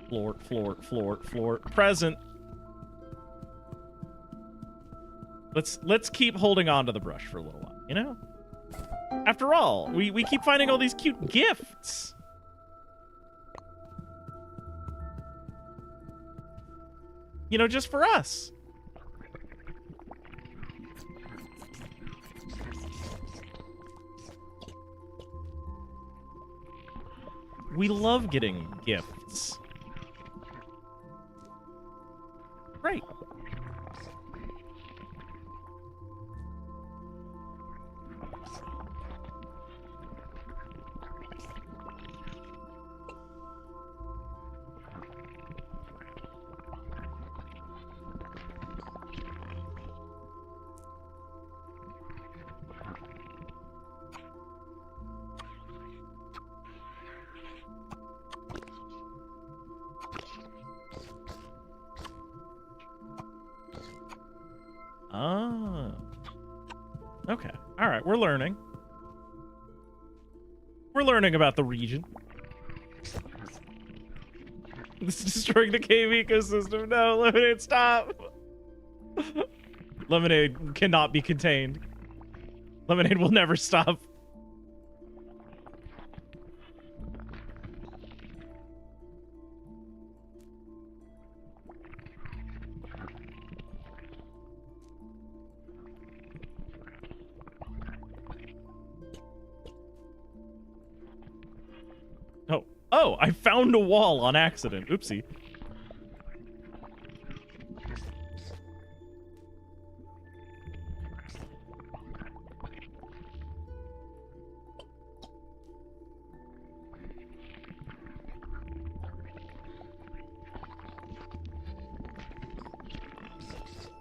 Floor. Present. Let's keep holding on to the brush for a little while, you know? After all, we keep finding all these cute gifts. You know, just for us. We love getting gifts. Right. Oh. Okay. All right. We're learning. We're learning about the region. This is destroying the cave ecosystem. No, Lemonade, stop. Lemonade cannot be contained. Lemonade will never stop. Oh, I found a wall on accident. Oopsie.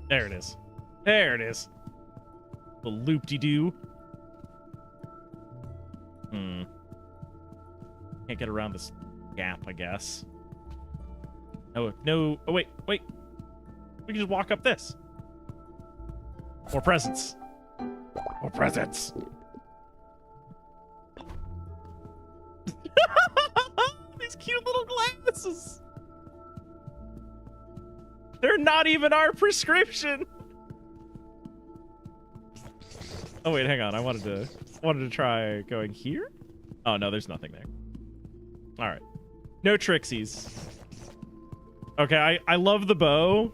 There it is. There it is. The loop-de-doo. Can't get around this gap, I guess. No. Oh, wait. We can just walk up this. More presents. More presents. These cute little glasses. They're not even our prescription. Oh, wait, hang on. I wanted to try going here. Oh, no, there's nothing there. All right. No trixies. Okay, I love the bow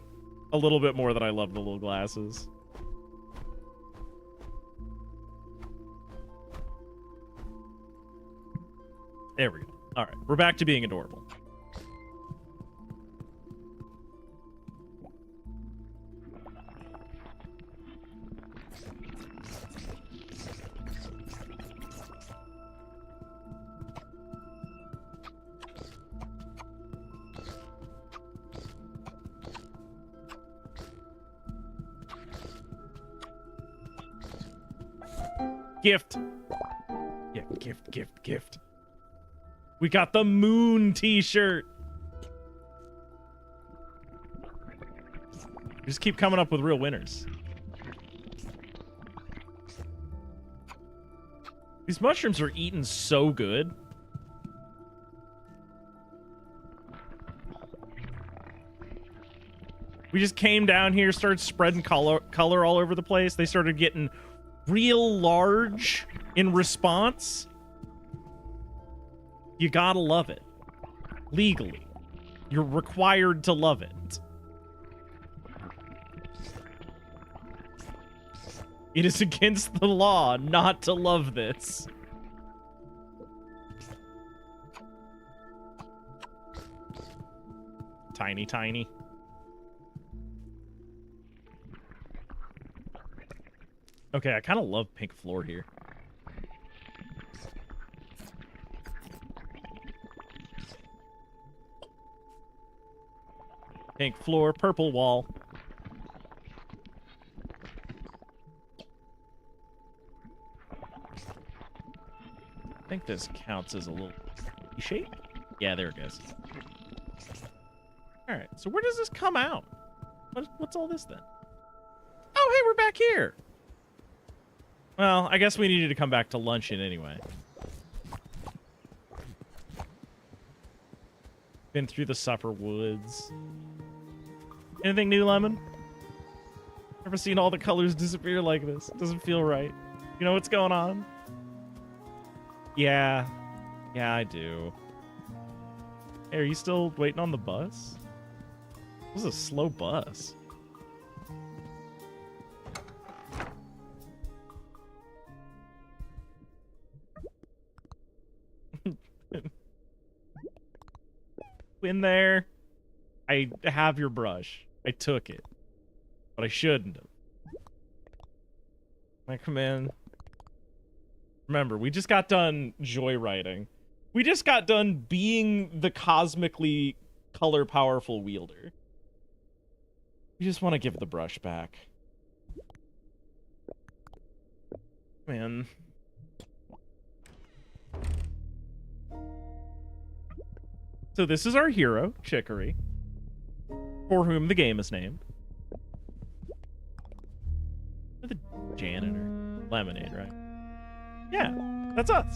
a little bit more than I love the little glasses. There we go. All right, we're back to being adorable. Gift. Yeah, gift. We got the moon t-shirt. Just keep coming up with real winners. These mushrooms are eaten so good. We just came down here, started spreading color all over the place. They started getting real large in response. You gotta love it. Legally. You're required to love it. It is against the law not to love this. Tiny, tiny. Okay, I kind of love pink floor here. Pink floor, purple wall. I think this counts as a little shape. Yeah, there it goes. All right, so where does this come out? What's all this then? Oh, hey, we're back here. Well, I guess we needed to come back to luncheon anyway. Been through the supper woods. Anything new, Lemon? Never seen all the colors disappear like this. It doesn't feel right. You know what's going on? Yeah. Yeah, I do. Hey, are you still waiting on the bus? This is a slow bus. In there. I have your brush. I took it. But I shouldn't have. Can I come in? Remember, we just got done joyriding. We just got done being the cosmically color powerful wielder. We just want to give the brush back. Man. So this is our hero, Chicory, for whom the game is named. The janitor. Lemonade, right? Yeah, that's us.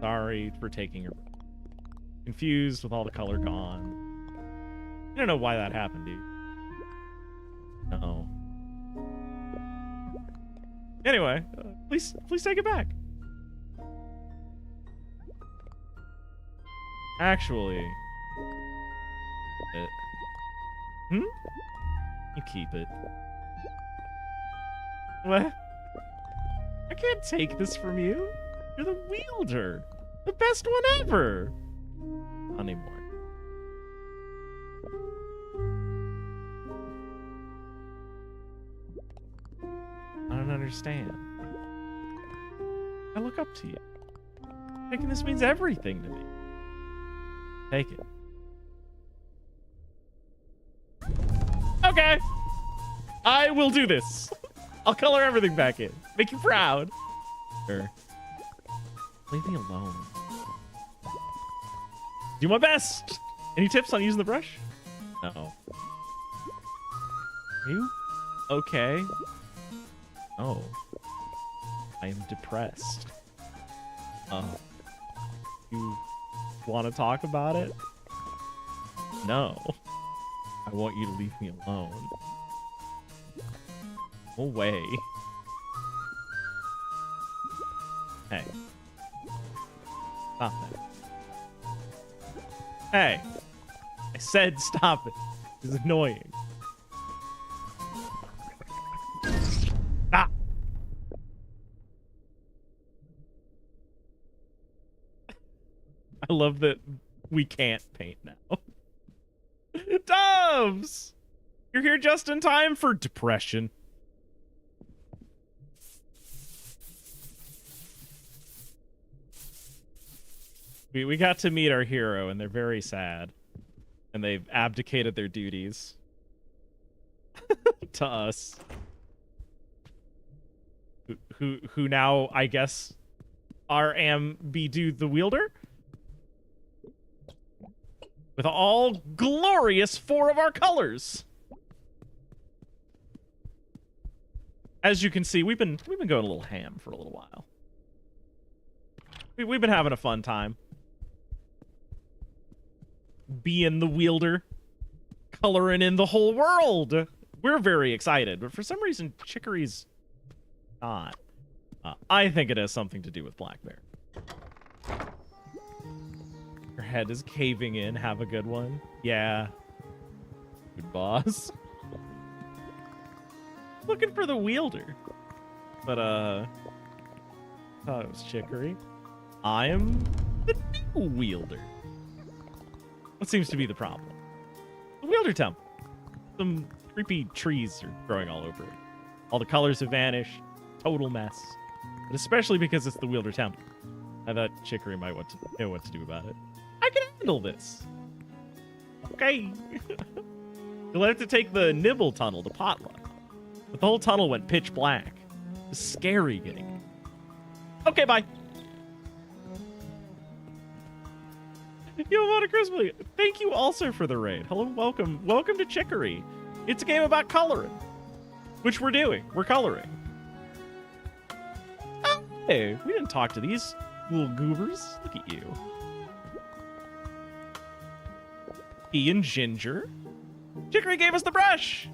Sorry for taking your... Confused with all the color gone. I don't know why that happened, dude. No. Anyway, please take it back. Actually, you keep it. What? I can't take this from you. You're the wielder, the best one ever. Not anymore. I don't understand. I look up to you. Thinking this means everything to me. Take it. Okay. I will do this. I'll color everything back in. Make you proud. Sure. Leave me alone. Do my best. Any tips on using the brush? No. Are you okay? Oh. I am depressed. You want to talk about it? No. I want you to leave me alone. Go away. Hey. Stop that. Hey. I said stop it. It's annoying. Ah! I love that we can't paint now. Doves! You're here just in time for depression. We got to meet our hero, and they're very sad. And they've abdicated their duties. To us. Who now, I guess, be the wielder? With all glorious 4 of our colors. As you can see, we've been going a little ham for a little while. We've been having a fun time. Being the wielder. coloring in the whole world. We're very excited, but for some reason, Chicory's not. I think it has something to do with Black Bear. Your head is caving in. Have a good one. Yeah. Good boss. Looking for the wielder. But, thought it was Chicory. I am the new wielder. What seems to be the problem? The wielder temple. Some creepy trees are growing all over it. All the colors have vanished. Total mess. But especially because it's the wielder temple. I thought Chicory might know what to do about it. I can handle this. Okay. You'll have to take the Nibble tunnel to Potluck. But the whole tunnel went pitch black. It was scary getting it. Okay, bye. Yo, Monte Crispy, thank you also for the raid. Hello, welcome. Welcome to Chicory. It's a game about coloring. Which we're doing. We're coloring. Oh, hey, we didn't talk to these little goobers. Look at you. He and Ginger. Chicory gave us the brush.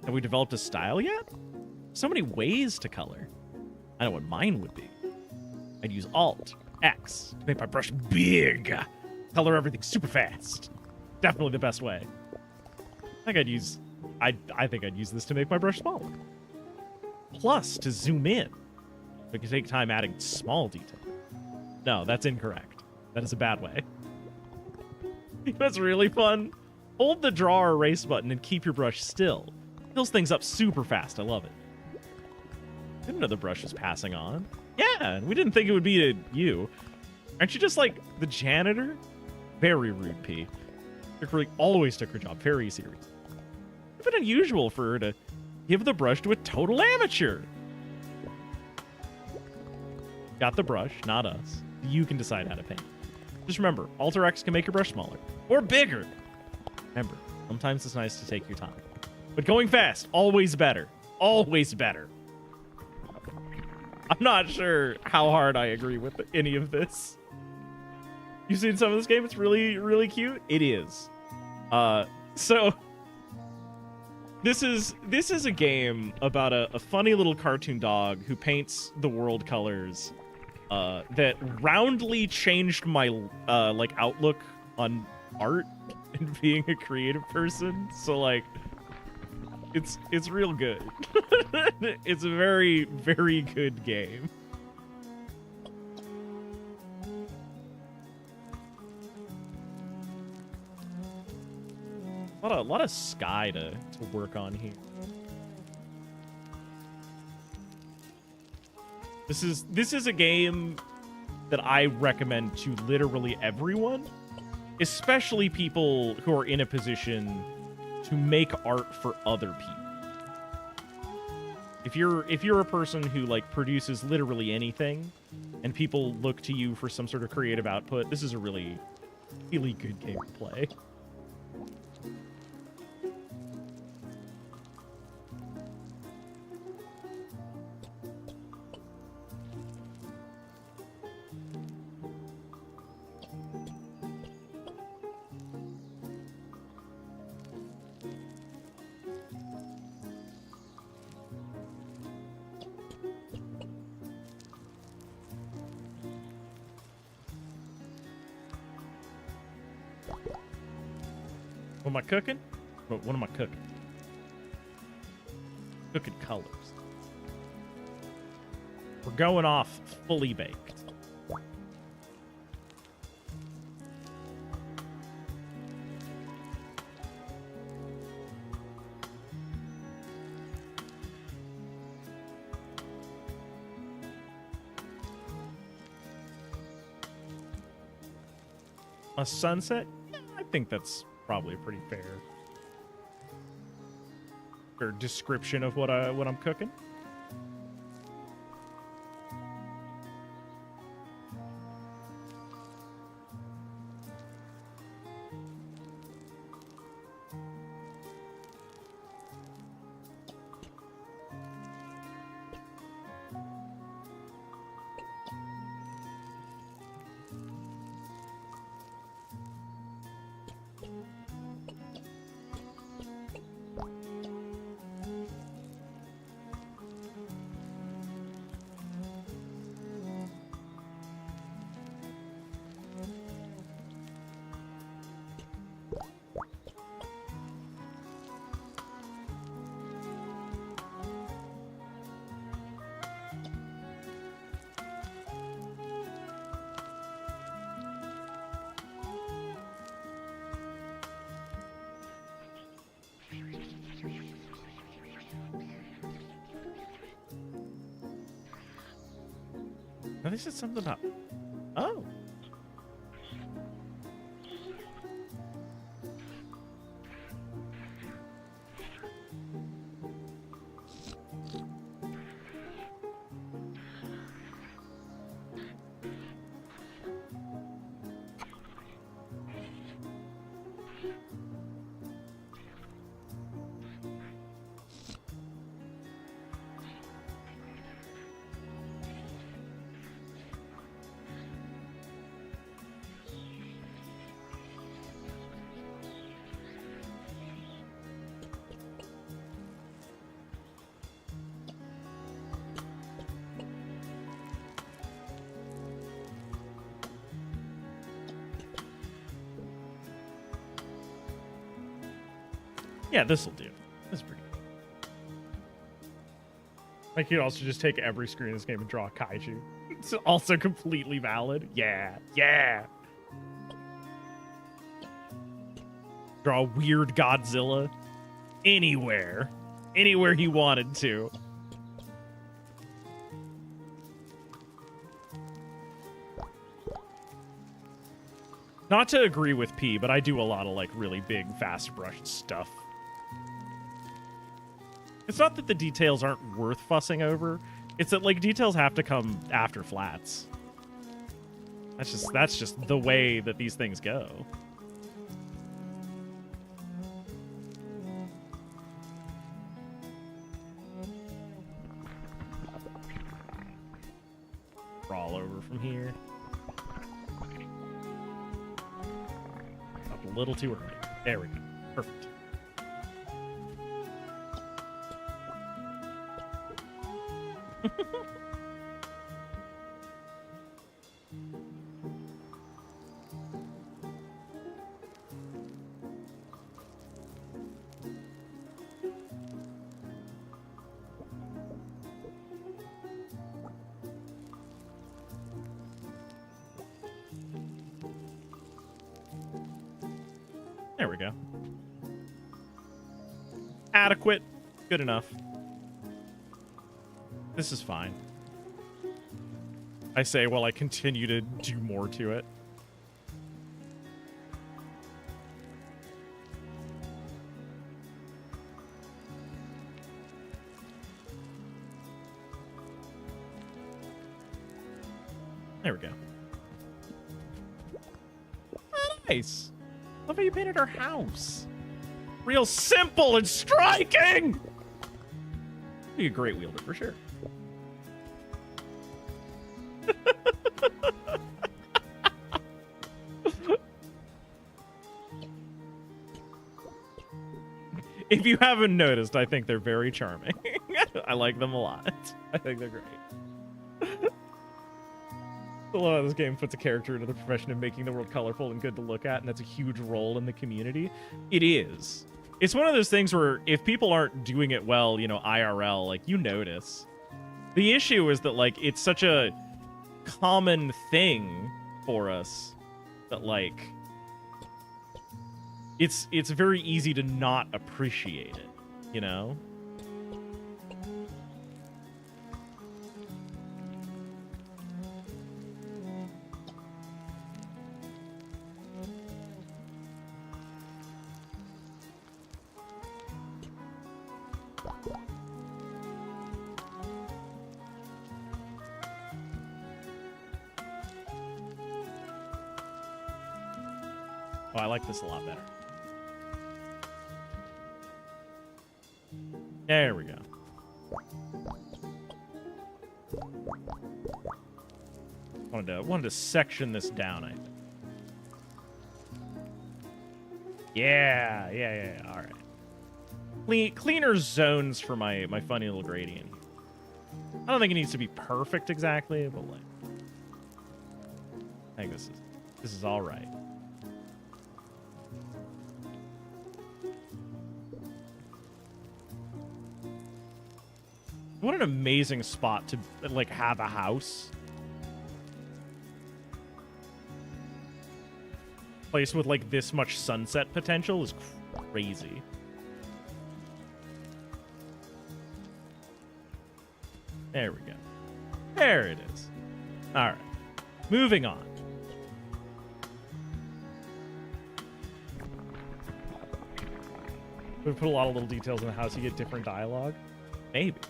Have we developed a style yet? So many ways to color. I know what mine would be. I'd use Alt, X, to make my brush big. Color everything super fast. Definitely the best way. I think I'd use this to make my brush smaller. Plus, to zoom in. We can take time adding small detail. No, that's incorrect. That is a bad way. That's really fun. Hold the draw or erase button and keep your brush still. Fills things up super fast. I love it. I didn't know the brush was passing on. Yeah, we didn't think it would be to you. Aren't you just like the janitor? Very rude, P. Chicory always took her job very serious. It's been unusual for her to give the brush to a total amateur. Got the brush, not us. You can decide how to paint. Just remember, Alt or X can make your brush smaller. Or bigger. Remember, sometimes it's nice to take your time. But going fast, always better. Always better. I'm not sure how hard I agree with any of this. You've seen some of this game? It's really, really cute. It is. So this is a game about a funny little cartoon dog who paints the world colors that roundly changed my like outlook on art and being a creative person. So like it's real good. It's a very, very good game. A lot of sky to work on here. This is a game that I recommend to literally everyone, especially people who are in a position to make art for other people. If you're a person who like produces literally anything and people look to you for some sort of creative output, this is a really, really good game to play. What am I cooking? What am I cooking? Cooking colors. We're going off fully baked. A sunset? Yeah, I think that's probably a pretty fair description of what I'm cooking. No, they said something about... Oh. Yeah, this'll do. This is pretty good. I could also just take every screen in this game and draw a kaiju. It's also completely valid. Yeah, yeah. Draw a weird Godzilla anywhere. Anywhere he wanted to. Not to agree with P, but I do a lot of like really big, fast brushed stuff. It's not that the details aren't worth fussing over. It's that like details have to come after flats. That's just the way that these things go. Crawl over from here. Up a little too early. There we go. Perfect. There we go. Adequate. Good enough. This is fine. I say while I continue to do more to it. There we go. Oh, nice. Love how you painted our house. Real simple and striking. Be a great wielder for sure. If you haven't noticed, I think they're very charming. I like them a lot. I think they're great. A lot of this game puts a character into the profession of making the world colorful and good to look at, and that's a huge role in the community. It is. It's one of those things where if people aren't doing it well, you know, IRL, like, you notice. The issue is that, like, it's such a common thing for us that, like, it's very easy to not appreciate it, you know? Oh, I like this a lot better. There we go. Wanted to section this down, I think. Yeah. All right. Cleaner zones for my funny little gradient. I don't think it needs to be perfect exactly, but like, I think this is all right. What an amazing spot to, like, have a house. Place with, like, this much sunset potential is crazy. There we go. There it is. All right. Moving on. We put a lot of little details in the house. You get different dialogue. Maybe.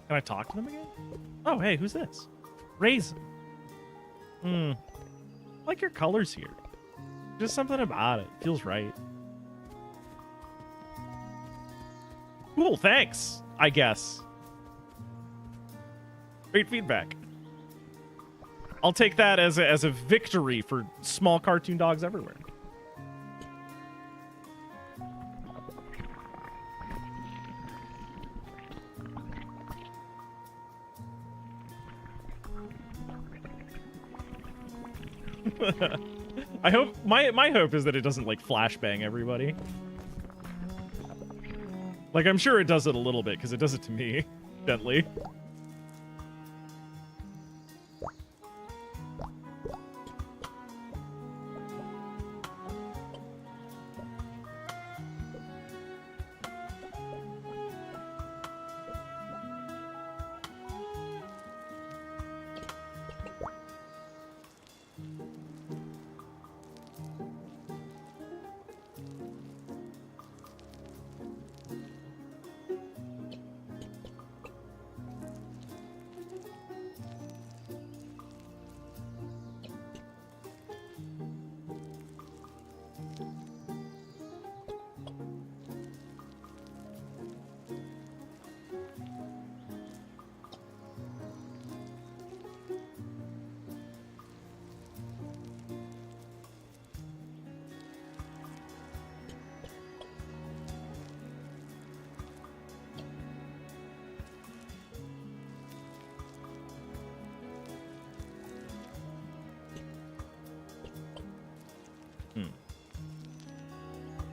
Can I talk to them again? Oh, hey, who's this? Raisin. I like your colors here. Just something about it. Feels right. Cool, thanks, I guess. Great feedback. I'll take that as a victory for small cartoon dogs everywhere. I hope my hope is that it doesn't like flashbang everybody. Like I'm sure it does it a little bit because it does it to me gently.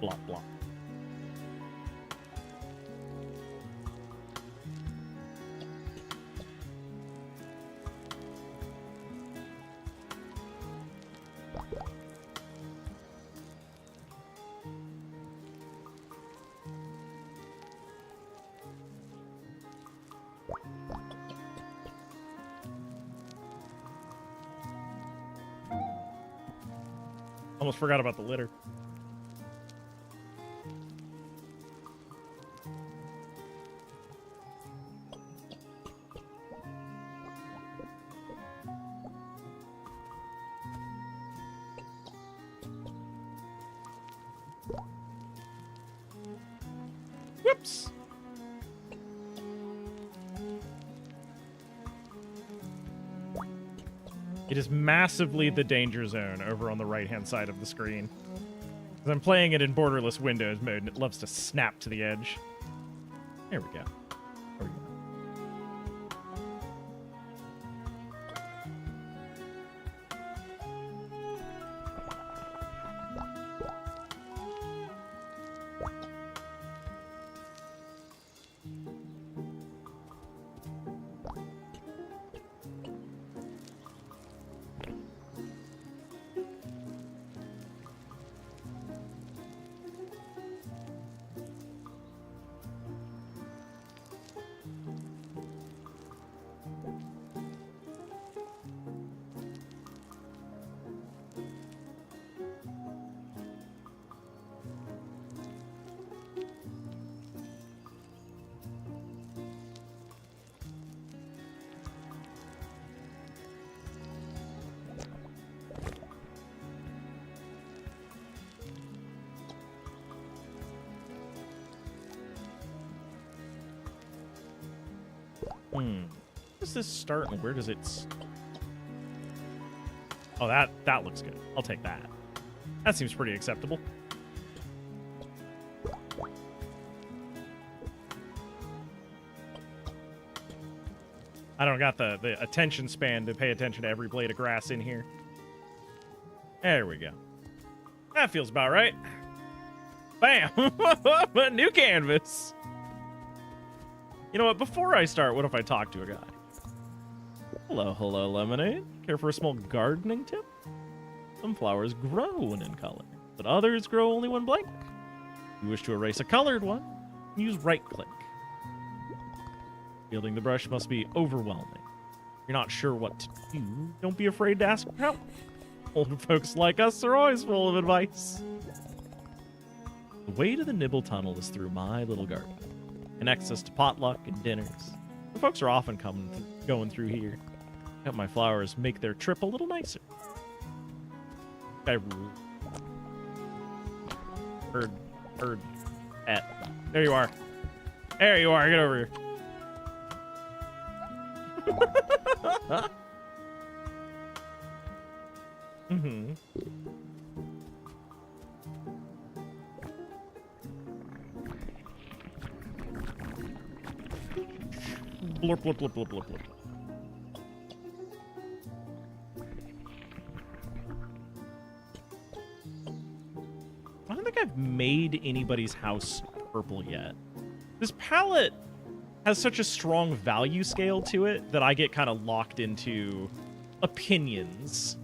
Blah, blah. Almost forgot about the litter. Whoops. It is massively the danger zone over on the right-hand side of the screen. Because I'm playing it in borderless Windows mode, and it loves to snap to the edge. There we go. There we go. Where does this start and where does it... Oh, that looks good. I'll take that. That seems pretty acceptable. I don't got the attention span to pay attention to every blade of grass in here. There we go. That feels about right. Bam! A new canvas! You know what? Before I start, what if I talk to a guy? Hello, Lemonade. Care for a small gardening tip? Some flowers grow when in color, but others grow only when blank. If you wish to erase a colored one, use right-click. Wielding the brush must be overwhelming. you're not sure what to do, don't be afraid to ask for help. Older folks like us are always full of advice. The way to the Nibble Tunnel is through my little garden. Connects us to potluck and dinners. The folks are often going through here. Help my flowers make their trip a little nicer. I rule. Bird. There you are. There you are. Get over here. Mm-hmm. Blurp, blurp, blurp, blurp, blurp, blurp. I don't think I've made anybody's house purple yet. This palette has such a strong value scale to it that I get kind of locked into opinions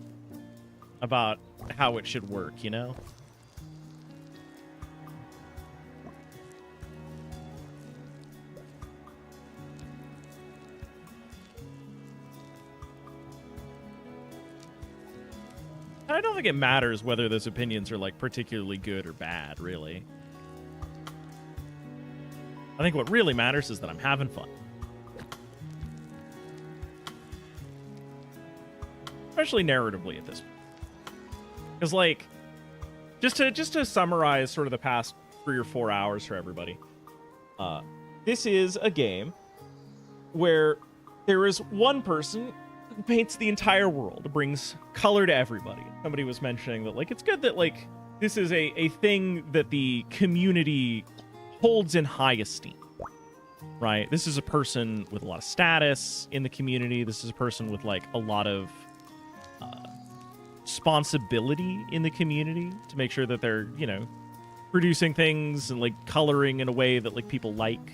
about how it should work, you know? I don't think it matters whether those opinions are, like, particularly good or bad, really. I think what really matters is that I'm having fun. Especially narratively at this point. Because, like, just to summarize sort of the past 3 or 4 hours for everybody, this is a game where there is one person who paints the entire world, brings color to everybody. Somebody was mentioning that, like, it's good that, like, this is a thing that the community holds in high esteem, right? This is a person with a lot of status in the community. This is a person with, like, a lot of responsibility in the community to make sure that they're, you know, producing things and, like, coloring in a way that, like, people like,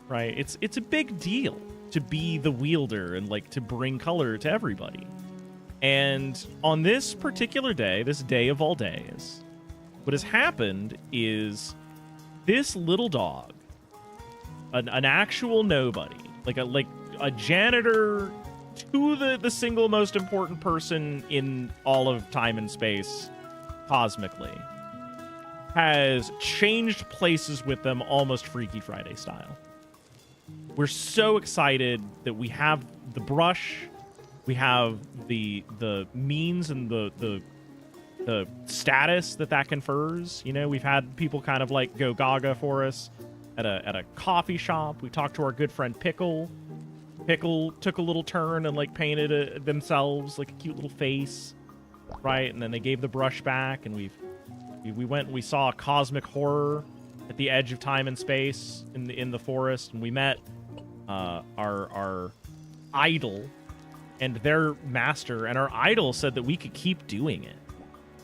right? It's a big deal to be the wielder and, like, to bring color to everybody. And on this particular day, this day of all days, what has happened is this little dog, an actual nobody, like a janitor to the single most important person in all of time and space cosmically, has changed places with them almost Freaky Friday style. We're so excited that we have the brush, we have the means and the status that confers. You know, we've had people kind of like go gaga for us at a coffee shop. We talked to our good friend Pickle. Pickle took a little turn and, like, painted themselves like a cute little face, right? And then they gave the brush back, and we went and we saw a cosmic horror at the edge of time and space in the forest, and we met our idol and their master, and our idol said that we could keep doing it.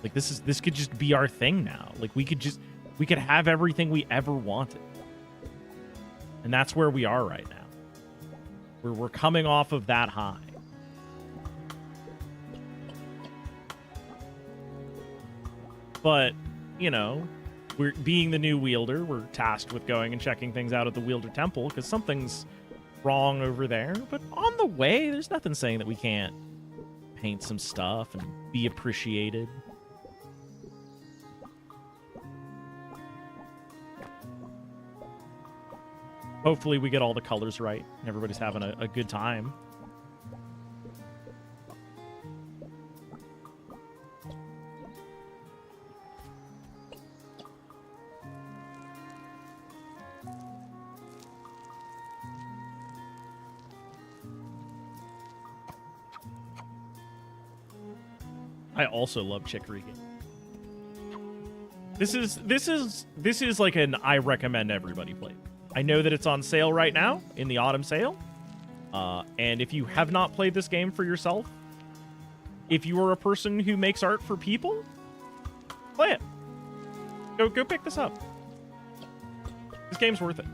Like, this could just be our thing now. Like, we could have everything we ever wanted. And that's where we are right now. We're coming off of that high. But, you know, we're being the new wielder. We're tasked with going and checking things out at the Wielder Temple because something's wrong over there. But on the way, there's nothing saying that we can't paint some stuff and be appreciated. Hopefully we get all the colors right and everybody's having a good time. I also love Chicory. This is like an I recommend everybody play. I know that it's on sale right now in the autumn sale. And if you have not played this game for yourself, if you are a person who makes art for people, play it. Go pick this up. This game's worth it.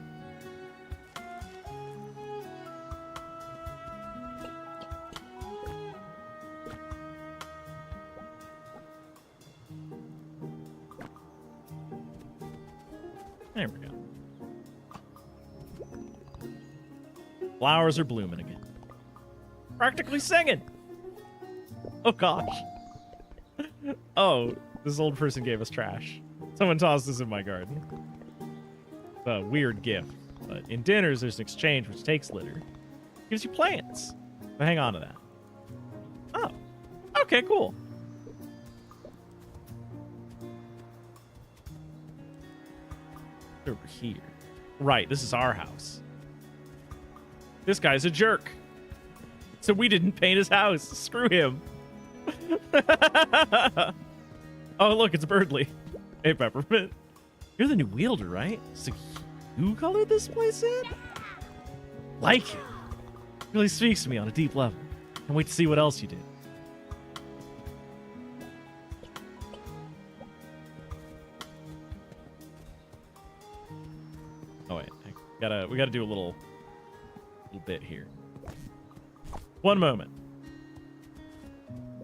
There we go. Flowers are blooming again. Practically singing. Oh, gosh. Oh, this old person gave us trash. Someone tossed this in my garden. It's a weird gift. But in dinners, there's an exchange which takes litter. Gives you plants. So hang on to that. Oh. Okay, cool. Over here. Right, this is our house. This guy's a jerk. So we didn't paint his house. Screw him. Oh, look, it's Birdly. Hey, Peppermint. You're the new wielder, right? So you colored this place in? Like it. Really speaks to me on a deep level. Can't wait to see what else you did. Oh wait, we gotta do a little bit here. One moment.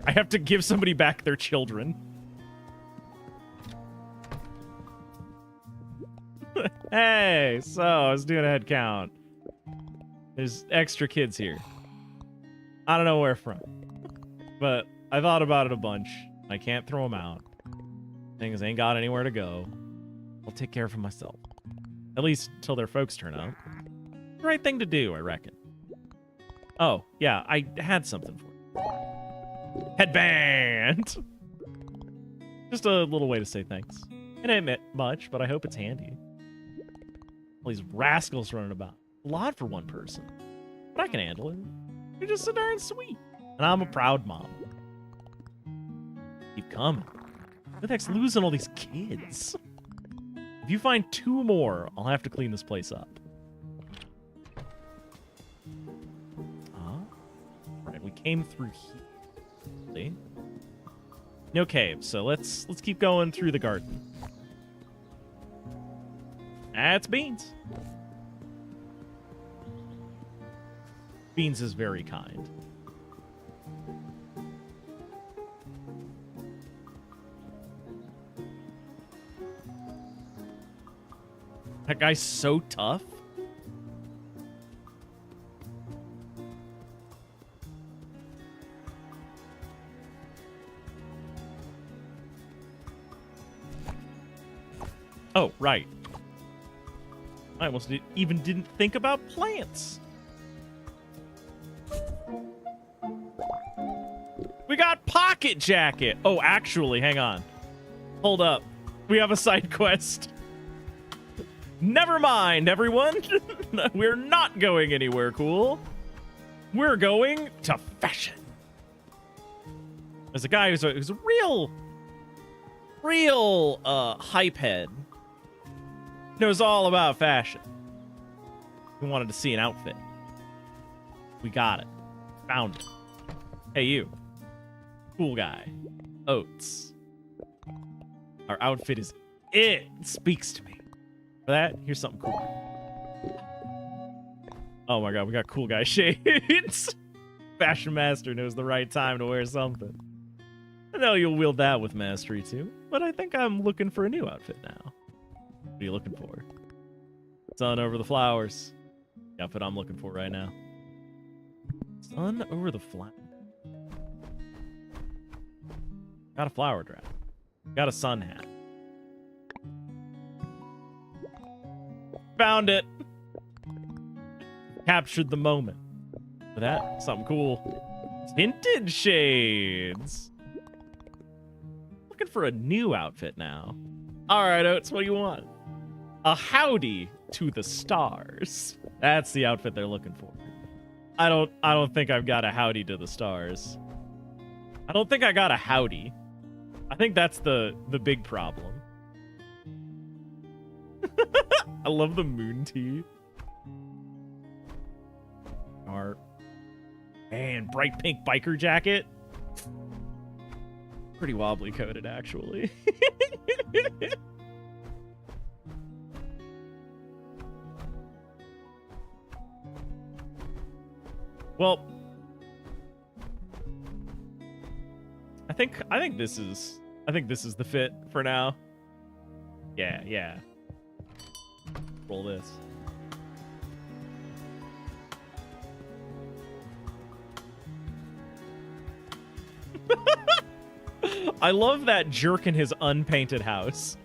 I have to give somebody back their children. Hey, so I was doing a head count. There's extra kids here. I don't know where from, but I thought about it a bunch. I can't throw them out. Things ain't got anywhere to go. I'll take care of them myself. At least until their folks turn up. The right thing to do, I reckon. Oh, yeah, I had something for you. Headband! Just a little way to say thanks. It ain't much, but I hope it's handy. All these rascals running about. A lot for one person. But I can handle it. You're just so darn sweet. And I'm a proud mom. Keep coming. Who the heck's losing all these kids? If you find 2 more, I'll have to clean this place up. Alright, we came through here. See? No caves, so let's keep going through the garden. That's Beans. Beans is very kind. That guy's so tough. Oh, right. I almost even didn't think about plants. We got Pocket Jacket. Oh, actually, hang on. Hold up. We have a side quest. Never mind, everyone. We're not going anywhere cool. We're going to fashion. There's a guy who's a real hype head. Knows all about fashion. We wanted to see an outfit. We got it. Found it. Hey, you. Cool guy. Oats. Our outfit is it. It speaks to me. For that, here's something cool. Oh my god, we got cool guy shades. Fashion Master knows the right time to wear something. I know you'll wield that with mastery too, but I think I'm looking for a new outfit now. What are you looking for? Sun over the flowers. The outfit I'm looking for right now. Sun over the flowers. Got a flower dress. Got a sun hat. Found it. Captured the moment. For that, something cool. Tinted shades. Looking for a new outfit now. All right, Oates, what do you want? A howdy to the stars. That's the outfit they're looking for. I don't think I've got a howdy to the stars. I don't think I got a howdy. I think that's the big problem. I love the moon tea. Art. Man, bright pink biker jacket. Pretty wobbly coated, actually. Well, I think this is the fit for now. Yeah. Roll this. I love that jerk in his unpainted house.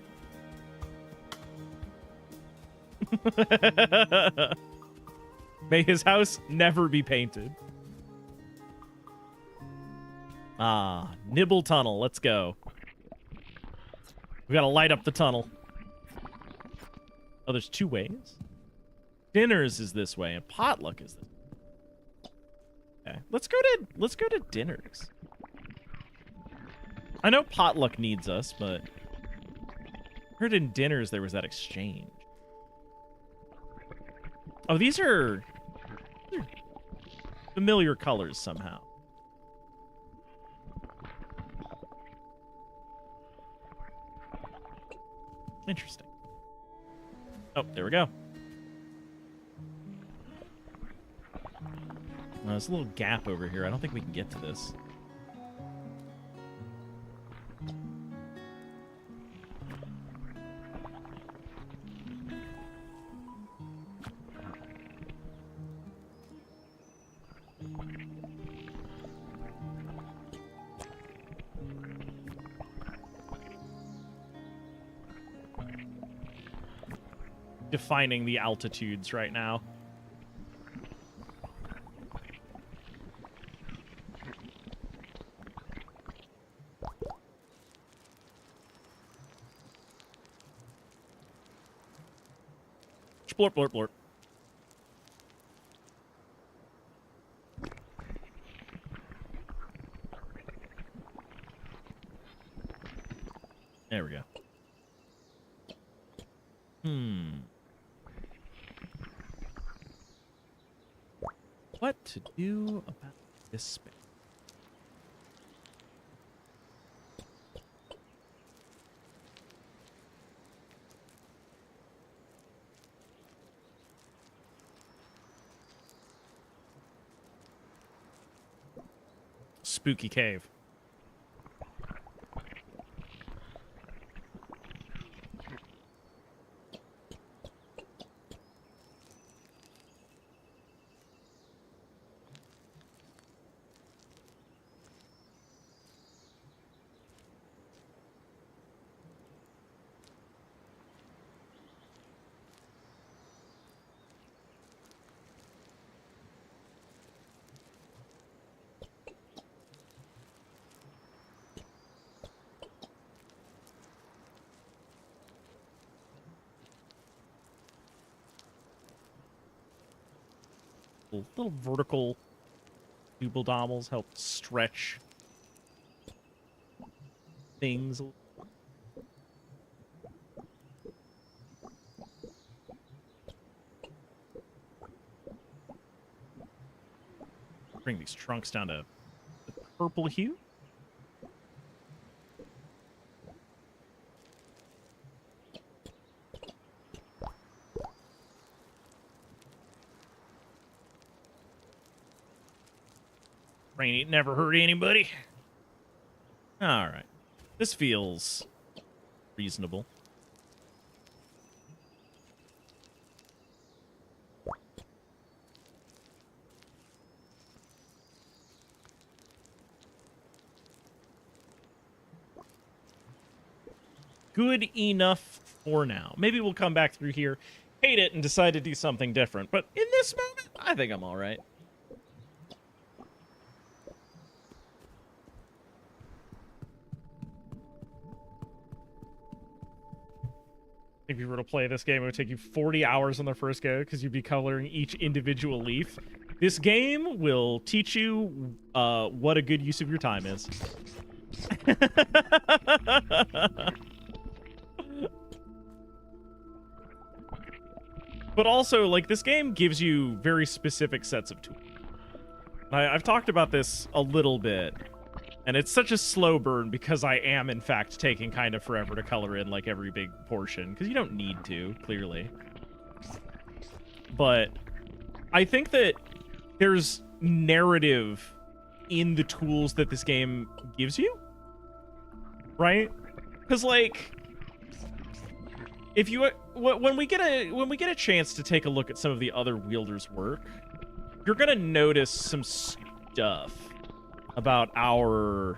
May his house never be painted. Ah, Nibble Tunnel. Let's go. We gotta light up the tunnel. Oh, there's two ways? Dinners is this way, and Potluck is this way. Okay, let's go to Dinners. I know Potluck needs us, but I heard in Dinners there was that exchange. Oh, these are familiar colors somehow. Interesting. Oh, there we go. There's a little gap over here. I don't think we can get to this. Defining the altitudes right now. Blorp, blorp, blorp. There we go. What to do about this space? Spooky cave. Little vertical double domels help stretch things. Bring these trunks down to the purple hue. Rain ain't never hurt anybody. All right. This feels reasonable. Good enough for now. Maybe we'll come back through here, hate it, and decide to do something different. But in this moment, I think I'm all right. If you were to play this game, it would take you 40 hours on the first go because you'd be coloring each individual leaf. This game will teach you what a good use of your time is. But also, like, this game gives you very specific sets of tools. I've talked about this a little bit. And it's such a slow burn because I am, in fact, taking kind of forever to color in, like, every big portion. Because you don't need to, clearly. But I think that there's narrative in the tools that this game gives you. Right? Because, like, if you... When we get a chance to take a look at some of the other wielders' work, you're going to notice some stuff about our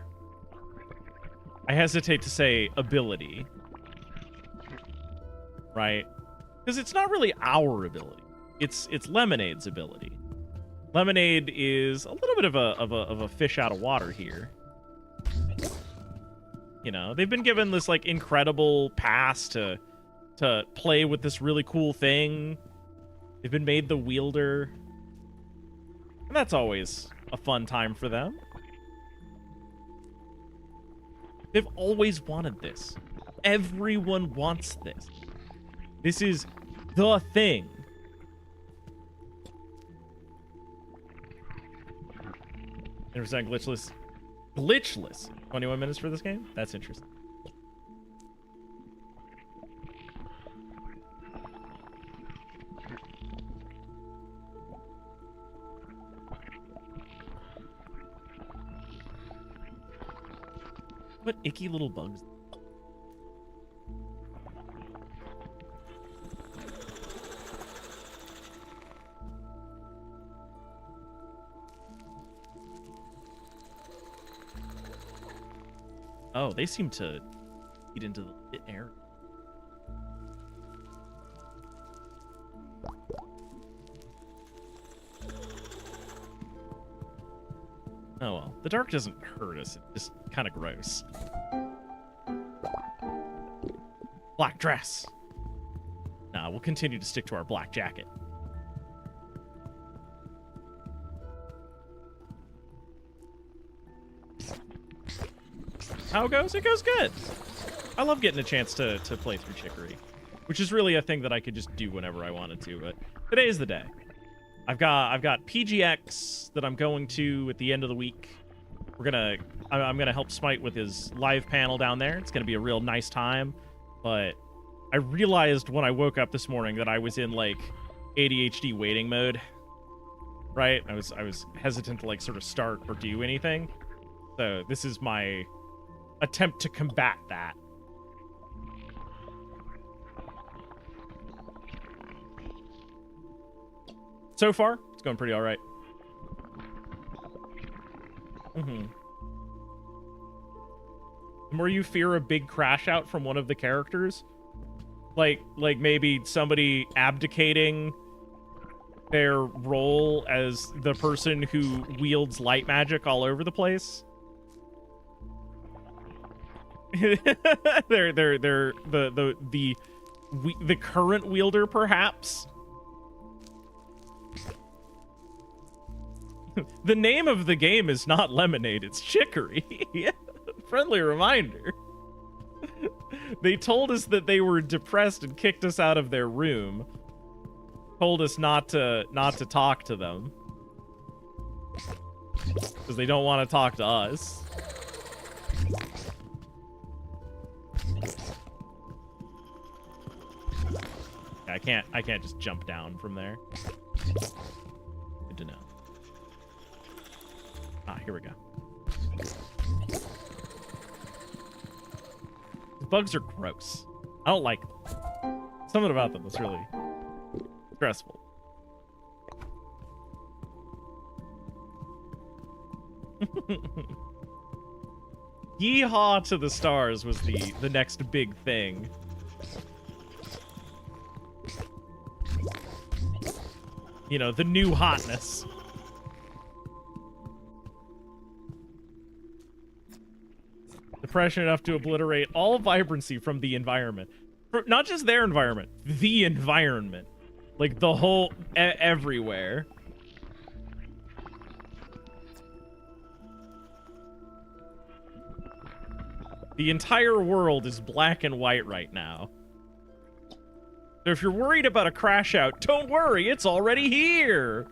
I hesitate to say ability. Right? Because it's not really our ability. It's Lemonade's ability. Lemonade is a little bit of a fish out of water here. You know, they've been given this like incredible pass to play with this really cool thing. They've been made the wielder. And that's always a fun time for them. They've always wanted this. Everyone wants this. This is the thing. Never said glitchless. Glitchless. 21 minutes for this game? That's interesting. What icky little bugs? Oh, they seem to eat into the air. Oh well, the dark doesn't hurt us. It's just kind of gross. Black dress. Nah, we'll continue to stick to our black jacket. How it goes? It goes good. I love getting a chance to play through Chicory, which is really a thing that I could just do whenever I wanted to, but today is the day. I've got PGX that I'm going to at the end of the week. I'm gonna help Smite with his live panel down there. It's gonna be a real nice time, but I realized when I woke up this morning that I was in like ADHD waiting mode. Right? I was hesitant to like sort of start or do anything. So this is my attempt to combat that. So far, it's going pretty all right. The more you fear a big crash out from one of the characters, like maybe somebody abdicating their role as the person who wields light magic all over the place. they're the current wielder, perhaps. The name of the game is not Lemonade, it's Chicory. Friendly reminder. They told us that they were depressed and kicked us out of their room. Told us not to talk to them. Because they don't want to talk to us. I can't just jump down from there. Good to know. Ah, here we go. The bugs are gross. I don't like them. Something about them is really stressful. Yeehaw to the stars was the next big thing. You know, the new hotness. Depression enough to obliterate all vibrancy from the environment. Not just their environment, the environment. Like the whole, everywhere. The entire world is black and white right now. So if you're worried about a crash out, don't worry, it's already here.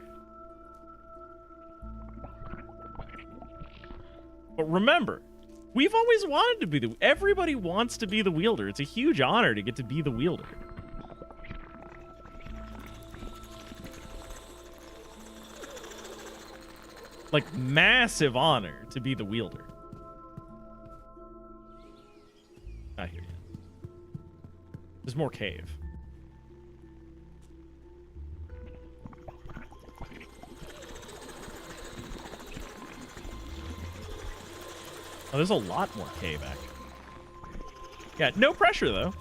But remember, we've always wanted to be everybody wants to be the wielder. It's a huge honor to get to be the wielder. Like, massive honor to be the wielder. I hear you. There's more cave. Oh, there's a lot more cave, actually. Yeah, no pressure, though.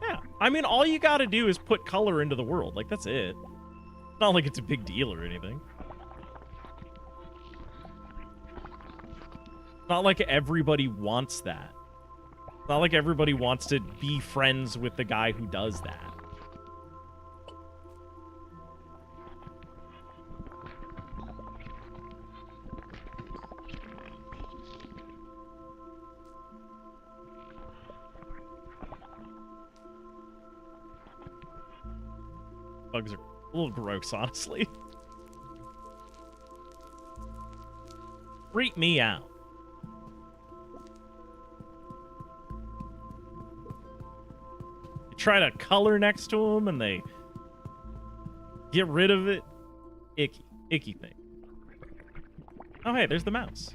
Yeah, I mean, all you gotta do is put color into the world. Like, that's it. It's not like it's a big deal or anything. It's not like everybody wants that. It's not like everybody wants to be friends with the guy who does that. Bugs are a little gross, honestly. Freak me out. You try to color next to them and they get rid of it. Icky. Icky thing. Oh, hey, there's the mouse.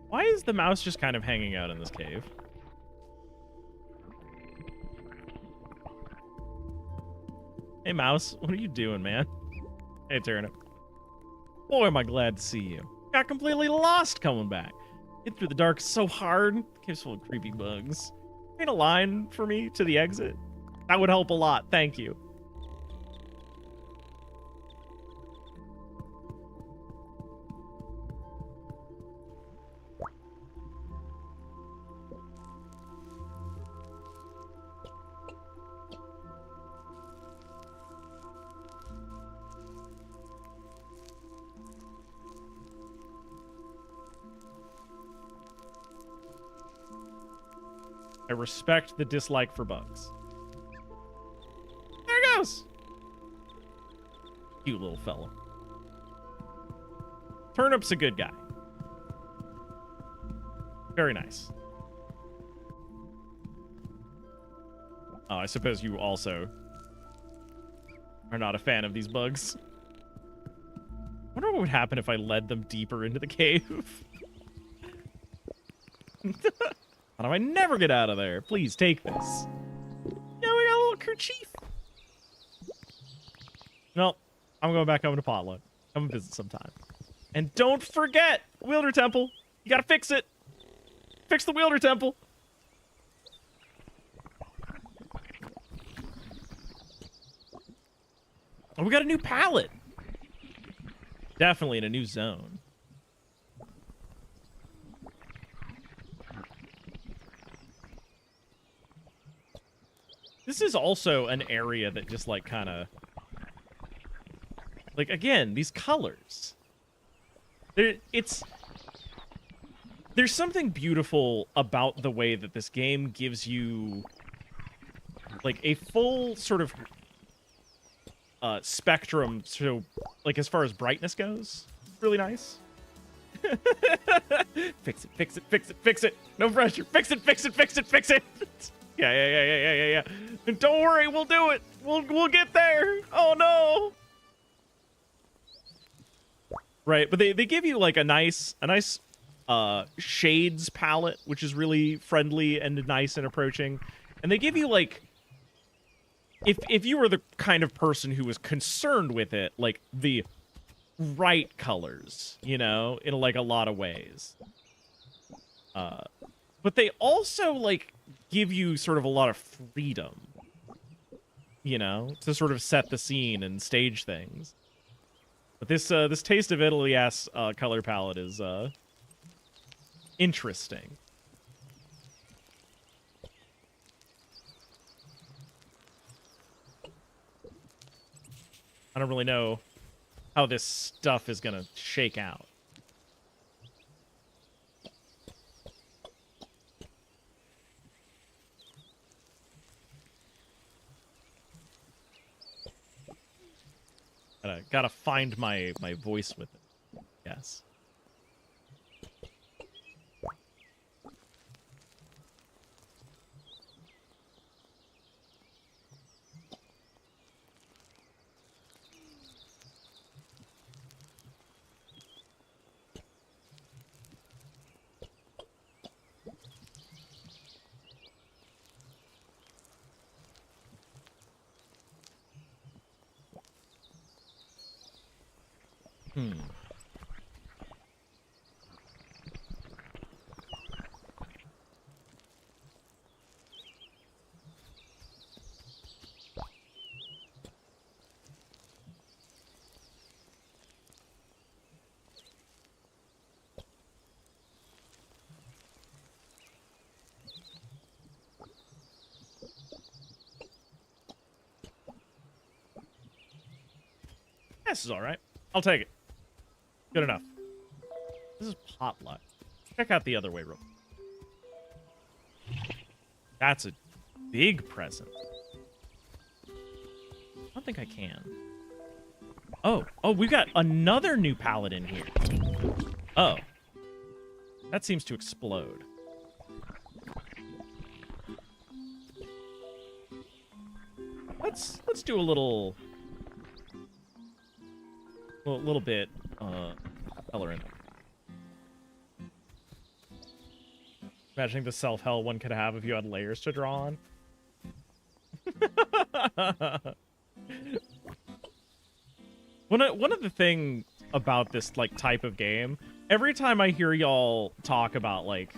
Why is the mouse just kind of hanging out in this cave? Hey, mouse, what are you doing, man? Hey, Turnip. Boy, am I glad to see you. Got completely lost coming back. Get through the dark so hard. Cave's full of creepy bugs. Paint a line for me to the exit. That would help a lot. Thank you. I respect the dislike for bugs. There it goes. Cute little fella. Turnip's a good guy. Very nice. Oh, I suppose you also are not a fan of these bugs. I wonder what would happen if I led them deeper into the cave. How do I never get out of there? Please take this. Yeah, we got a little kerchief. No, I'm going back home to Potluck. Come and visit sometime. And don't forget, Wielder Temple. You gotta fix it. Fix the Wielder Temple. Oh, we got a new palette. Definitely in a new zone. This is also an area that just, like, kind of... Like, again, these colors. There's something beautiful about the way that this game gives you, like, a full sort of spectrum, so, like, as far as brightness goes. Really nice. Fix it, fix it, fix it, fix it. No pressure. Fix it, fix it, fix it, fix it. Yeah. And don't worry, we'll do it. We'll get there. Oh no. Right, but they give you like a nice shades palette, which is really friendly and nice and approaching. And they give you like, if you were the kind of person who was concerned with it, like the right colors, you know, in like a lot of ways. But they also like give you sort of a lot of freedom, you know, to sort of set the scene and stage things. But this this Taste of Italy ass color palette is interesting. I don't really know how this stuff is gonna shake out. Gotta find my voice with it. Yes. Hmm. This is all right. I'll take it. Good enough. This is potluck. Check out the other way real quick. That's a big present. I don't think I can. Oh, we've got another new pallet in here. Oh. That seems to explode. Let's do a little bit color in. Imagining the self-hell one could have if you had layers to draw on. One of the things about this like type of game, every time I hear y'all talk about like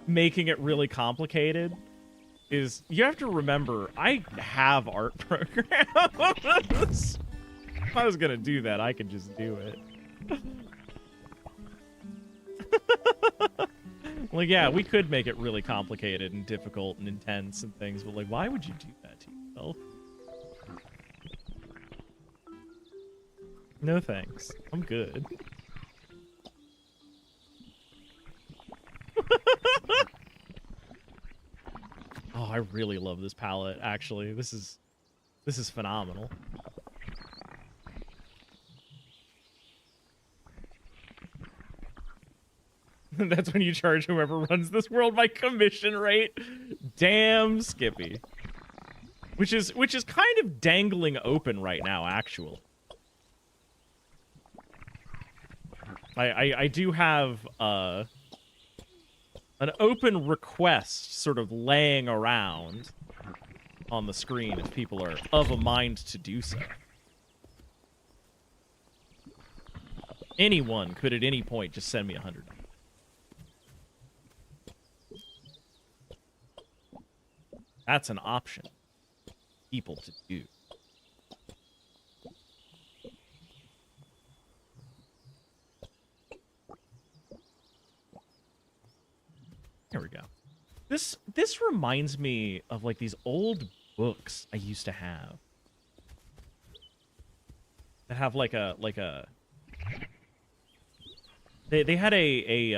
making it really complicated, is you have to remember I have art programs. If I was gonna do that, I could just do it. Like, yeah, we could make it really complicated and difficult and intense and things, but like, why would you do that to yourself? No thanks. I'm good. Oh, I really love this palette, actually. This is phenomenal. That's when you charge whoever runs this world by commission rate. Damn, Skippy. Which is kind of dangling open right now, actually. I do have an open request sort of laying around on the screen if people are of a mind to do so. Anyone could at any point just send me $100. That's an option. People to do. There we go. This reminds me of like these old books I used to have. That have like a they had a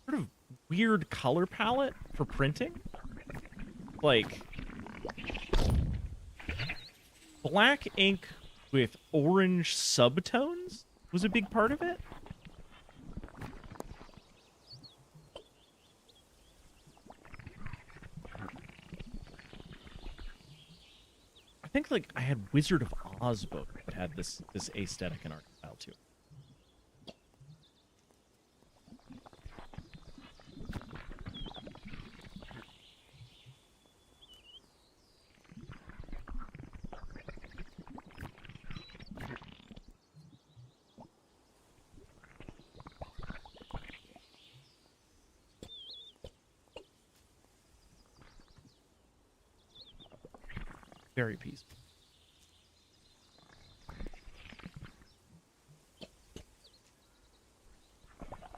sort of weird color palette for printing. Like black ink with orange subtones was a big part of it. I think like I had Wizard of Oz book that had this aesthetic and art style too. Very peaceful.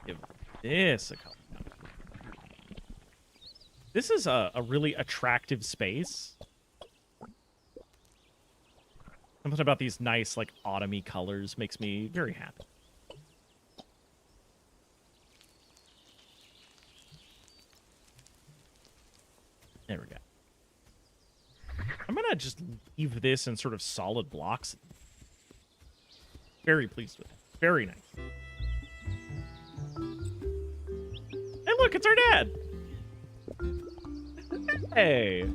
Give this a couple. This is a really attractive space. Something about these nice, like, autumny colors makes me very happy. There we go. I'm gonna just leave this in sort of solid blocks. Very pleased with it. Very nice. Hey, look, it's our dad. Hey.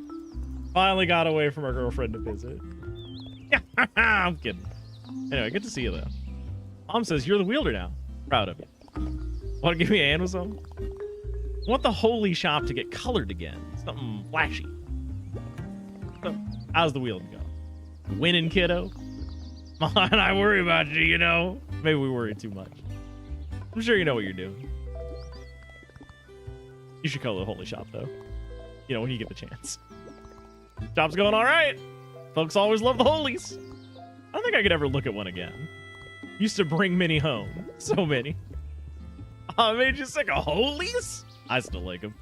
Finally got away from our girlfriend to visit. Yeah, I'm kidding. Anyway, good to see you, though. Mom says you're the wielder now. Proud of you. Want to give me a hand with something? I want the holy shop to get colored again. Something flashy. So, how's the wielding going? Winning, kiddo? I worry about you, you know. Maybe we worry too much. I'm sure you know what you're doing. You should color the holy shop, though. You know, when you get the chance. Shop's going all right. Folks always love the holies. I don't think I could ever look at one again. Used to bring many home. So many. Oh, it made you sick of holies? I still like them.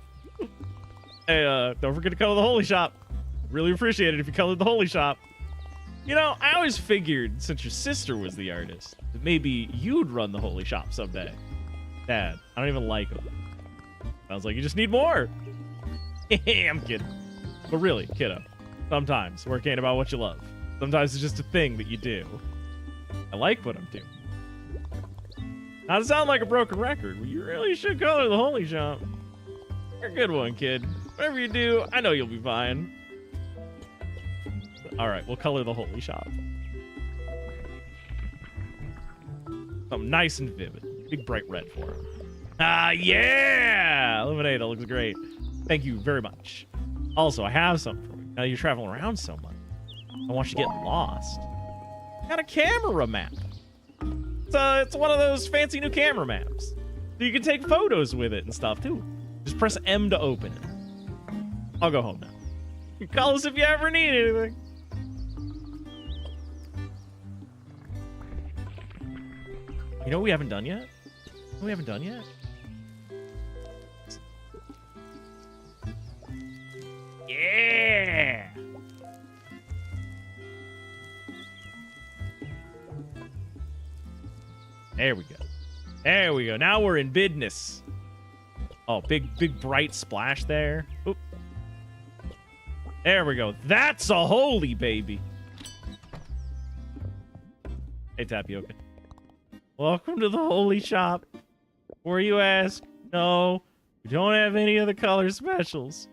Hey, don't forget to color the holy shop. Really appreciate it if you colored the holy shop. You know, I always figured, since your sister was the artist, that maybe you'd run the holy shop someday. Dad, I don't even like them. Sounds like you just need more. I'm kidding. But really, kiddo, sometimes work ain't about what you love. Sometimes it's just a thing that you do. I like what I'm doing. Not to sound like a broken record, but you really should color the holy shop. You're a good one, kid. Whatever you do, I know you'll be fine. All right, we'll color the holy shop. Something nice and vivid. Big bright red for him. Ah, yeah! Lemonade, that looks great. Thank you very much. Also, I have something for you. Now you're traveling around so much, I want you to get lost. I got a camera map. It's one of those fancy new camera maps. So you can take photos with it and stuff, too. Just press M to open it. I'll go home now. You can call us if you ever need anything. You know what we haven't done yet? We haven't done yet? Yeah! There we go. There we go. Now we're in business. Oh, big bright splash there. Oop. There we go. That's a holy baby. Hey, Tapioca. Welcome to the holy shop. Where you ask? No, we don't have any of the color specials.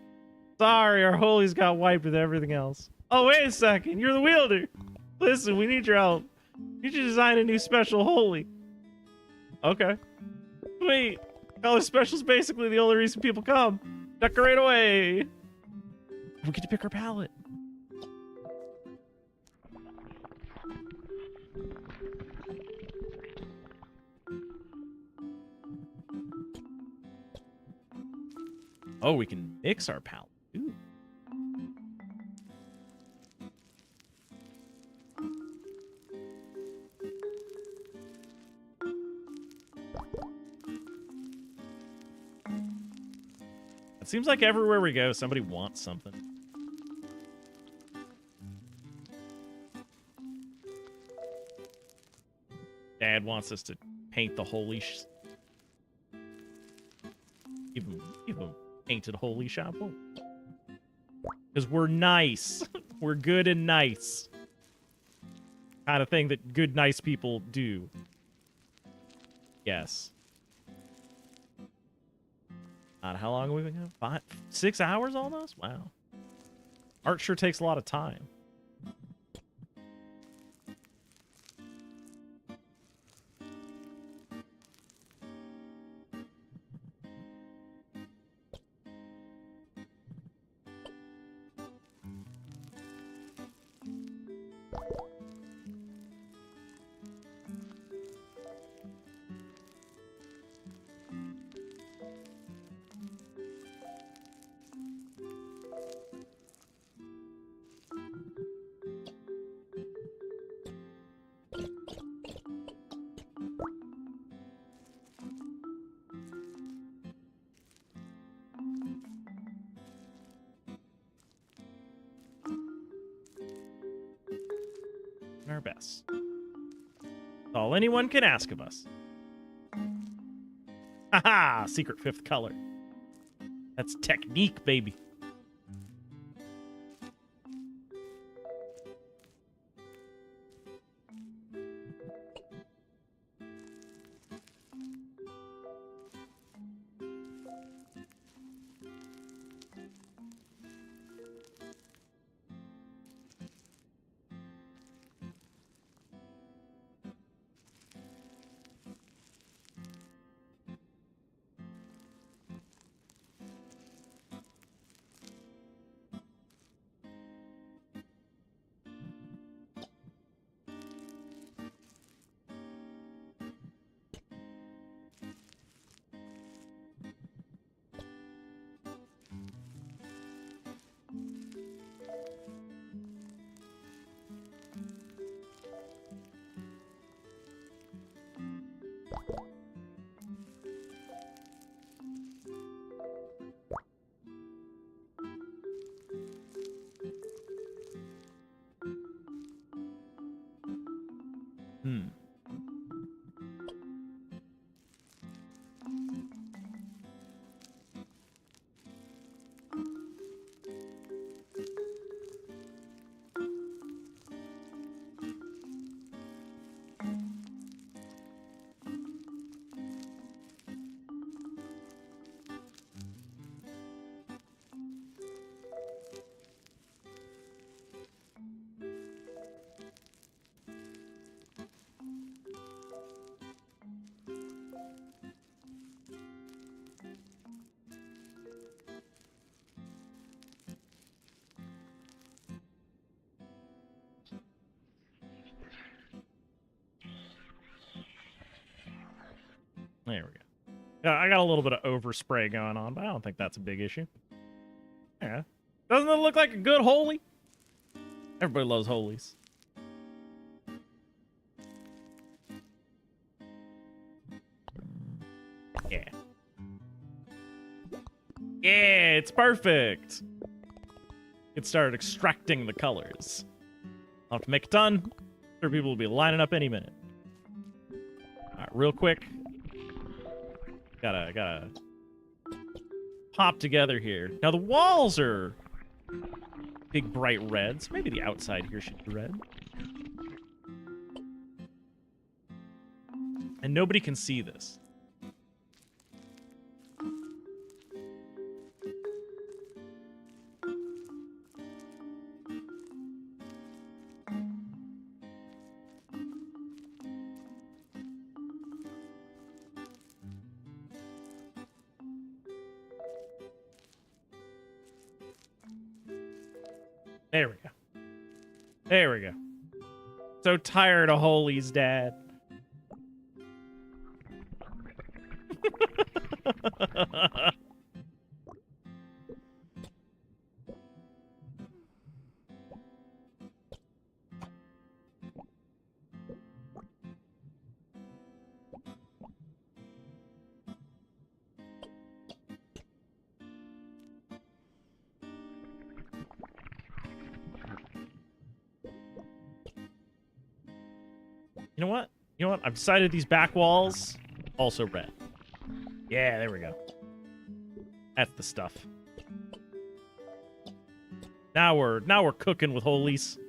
Sorry, our holies got wiped with everything else. Oh, wait a second. You're the wielder. Listen, we need your help. You should design a new special holy. Okay. Wait, color special's basically the only reason people come. Decorate away. We get to pick our palette. Oh, we can mix our palette. Ooh. It seems like everywhere we go, somebody wants something. Dad wants us to paint the holy give him painted holy shop. Because we're nice. We're good and nice. Kind of thing that good, nice people do. Yes. God, how long have we been going? 6 hours almost? Wow. Art sure takes a lot of time. Our best. That's all anyone can ask of us. Haha! Secret fifth color. That's technique, baby. There we go. Yeah, I got a little bit of overspray going on, but I don't think that's a big issue. Yeah. Doesn't it look like a good holy? Everybody loves holies. Yeah. Yeah, it's perfect. It started extracting the colors. I'll have to make a ton. Sure, people will be lining up any minute. All right, real quick. Gotta pop together here. Now the walls are big bright reds. Maybe the outside here should be red. And nobody can see this. There we go. There we go. So tired of Holy's dad. You know what? You know what? I've decided these back walls also red. Yeah, there we go. That's the stuff. Now we're cooking with holies.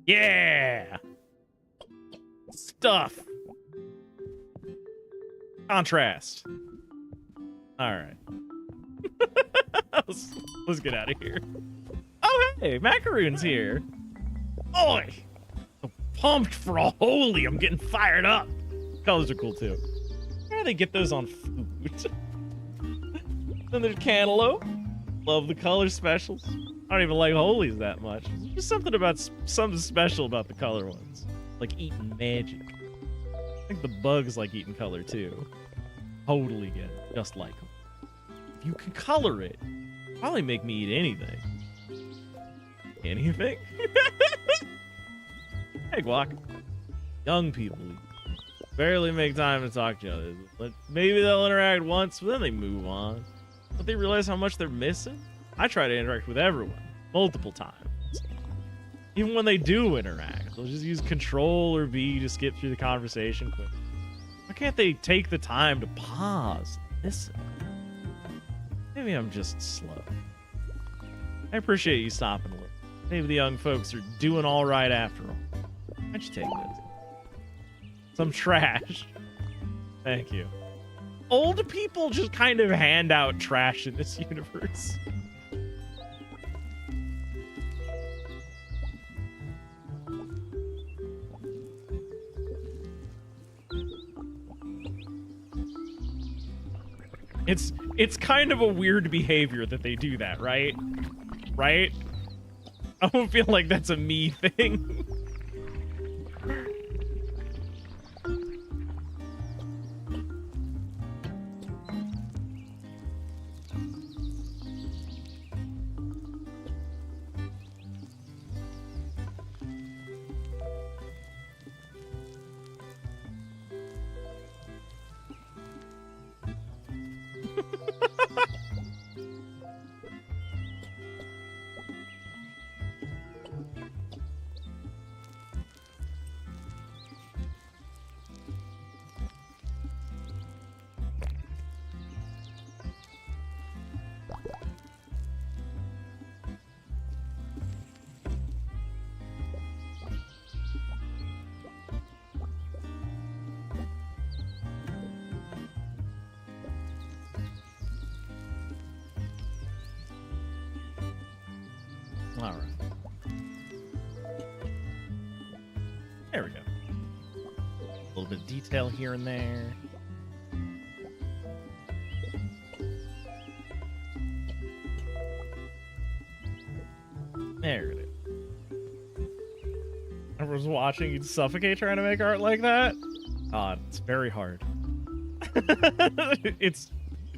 Yeah. Stuff. Contrast. All right. let's get out of here. Oh, hey, Macaroon's here. Oi! So pumped for a holy. I'm getting fired up. Colors are cool too. How do they get those on food? Then there's cantaloupe. Love the color specials. I don't even like holies that much. There's just something special about the color ones. Like eating magic. I think the bugs like eating color too. Totally get it. Just like them. If you can color it, probably make me eat anything. Anything? Hey, Guac. Young people barely make time to talk to others. But maybe they'll interact once, but then they move on. But they realize how much they're missing? I try to interact with everyone multiple times. Even when they do interact, they'll just use Control or B to skip through the conversation quick. Why can't they take the time to pause and listen? Maybe I'm just slow. I appreciate you stopping to look. Maybe the young folks are doing all right after all. Why'd you take this? Some trash. Thank you. Old people just kind of hand out trash in this universe. It's kind of a weird behavior that they do that, right? Right? I don't feel like that's a me thing. All right. There we go. A little bit of detail here and there. There it is. I was watching you'd suffocate trying to make art like that. It's very hard. It's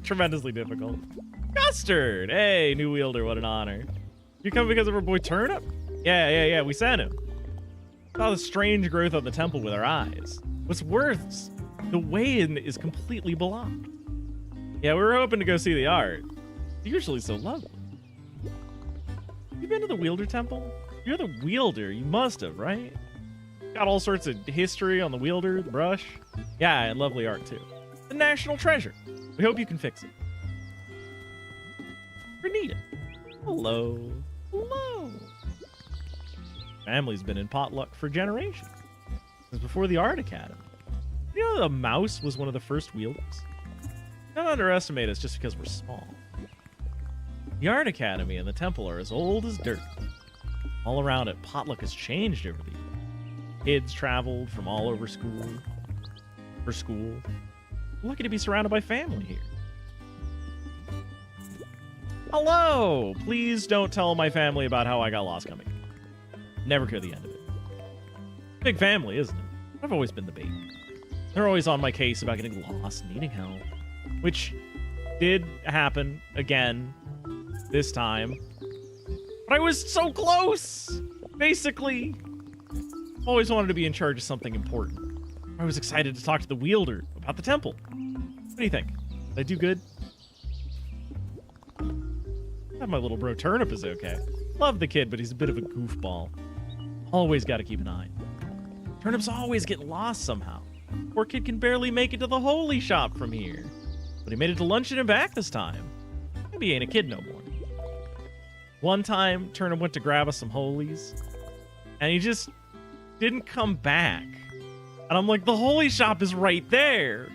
tremendously difficult. Custard! Hey, new wielder, what an honor. You come because of our boy Turnip? Yeah, we sent him. Saw the strange growth on the temple with our eyes. What's worse, the way-in is completely blocked. Yeah, we were hoping to go see the art. It's usually so lovely. You been to the Wielder Temple? You're the Wielder. You must have, right? Got all sorts of history on the Wielder, the brush. Yeah, and lovely art, too. The national treasure. We hope you can fix it. Renita. Hello. Hello. Family's been in potluck for generations. Since before the Art Academy. You know the mouse was one of the first wielders? Don't underestimate us just because we're small. The Art Academy and the temple are as old as dirt. All around it, potluck has changed over the years. Kids traveled from all over for school. We're lucky to be surrounded by family here. Hello! Please don't tell my family about how I got lost coming. Never hear the end of it. Big family, isn't it? I've always been the baby. They're always on my case about getting lost and needing help. Which did happen again this time. But I was so close! Basically, always wanted to be in charge of something important. I was excited to talk to the wielder about the temple. What do you think? Did I do good? My little bro Turnip is okay. Love the kid, but he's a bit of a goofball. Always got to keep an eye. Turnip's always getting lost somehow. Poor kid can barely make it to the holy shop from here. But he made it to luncheon and back this time. Maybe he ain't a kid no more. One time, Turnip went to grab us some holies, and he just didn't come back. And I'm like, the holy shop is right there.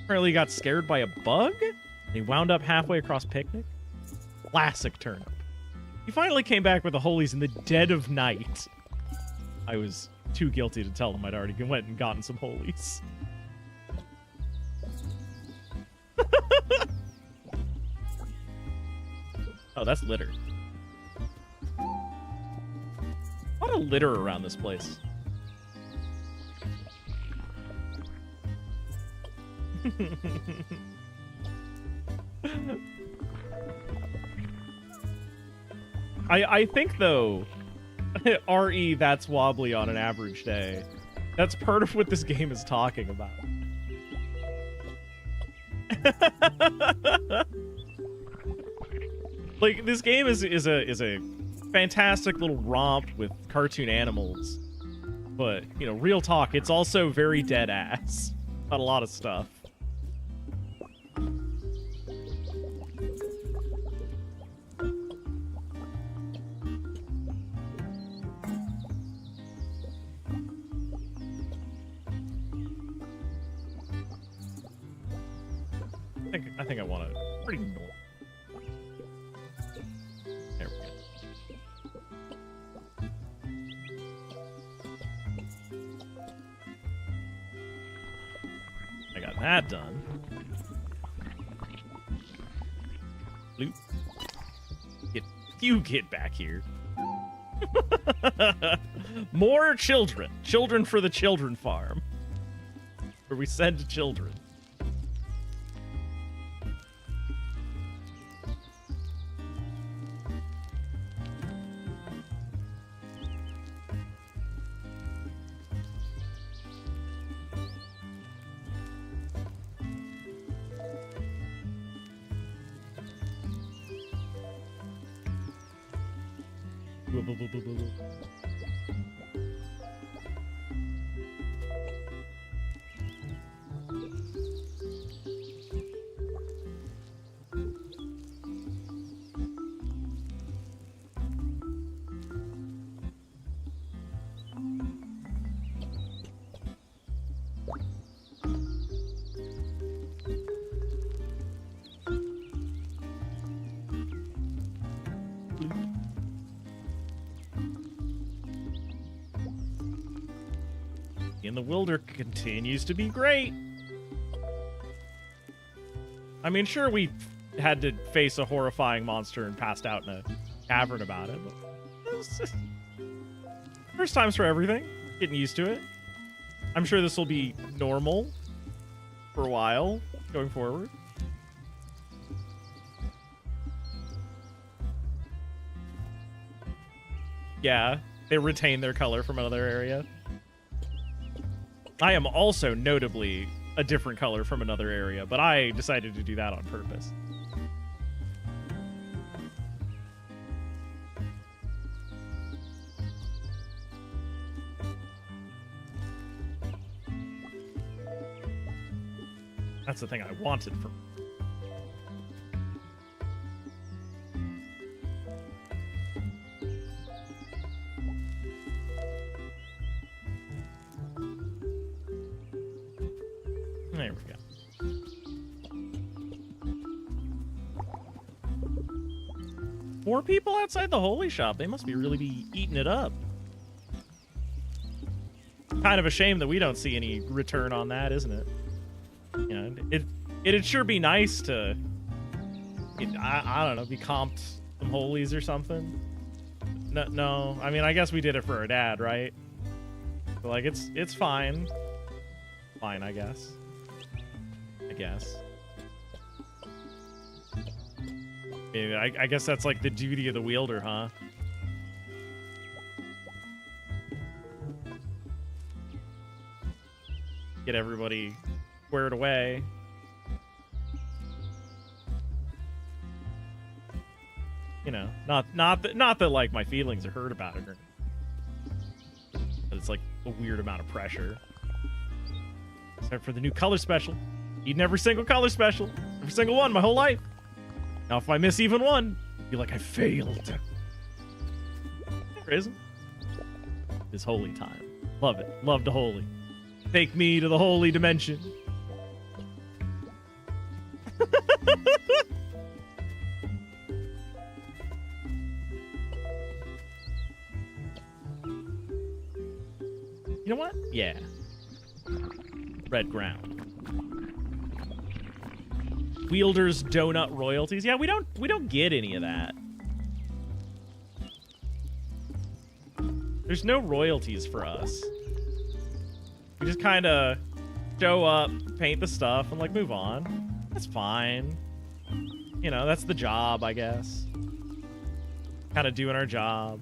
Apparently he got scared by a bug, and he wound up halfway across Picnic. Classic Turnip. He finally came back with the holies in the dead of night. I was too guilty to tell him I'd already went and gotten some holies. Oh, that's litter. A lot of litter around this place. I think, though, RE, that's wobbly on an average day. That's part of what this game is talking about. Like, this game is a fantastic little romp with cartoon animals. But, you know, real talk, it's also very dead ass about a lot of stuff. I think I want to pretty normal. There we go. I got that done. Bloop. Get back here. More children. Children for the children farm. Where we send children. And the Wilder continues to be great. I mean, sure, we had to face a horrifying monster and passed out in a cavern about it. But first times for everything. Getting used to it. I'm sure this will be normal for a while going forward. Yeah, they retain their color from another area. I am also notably a different color from another area, but I decided to do that on purpose. That's the thing I wanted from. There we go. More people outside the Holy Shop. They must be really eating it up. Kind of a shame that we don't see any return on that, isn't it? You know, it'd sure be nice to, I don't know, be comped some holies or something. No, I mean, I guess we did it for our dad, right? But like, it's fine. Fine, I guess. I guess that's like the duty of the wielder, huh? Get everybody squared away. You know, not that like my feelings are hurt about it, but it's like a weird amount of pressure. Except for the new color special. Eating every single color special. Every single one my whole life. Now if I miss even one, I feel like I failed. There isn't. It's holy time. Love it. Love the holy. Take me to the holy dimension. You know what? Yeah. Red ground. Wielder's donut royalties. Yeah, we don't get any of that. There's no royalties for us. We just kind of show up, paint the stuff, and like move on. That's fine. You know, that's the job, I guess. Kind of doing our job.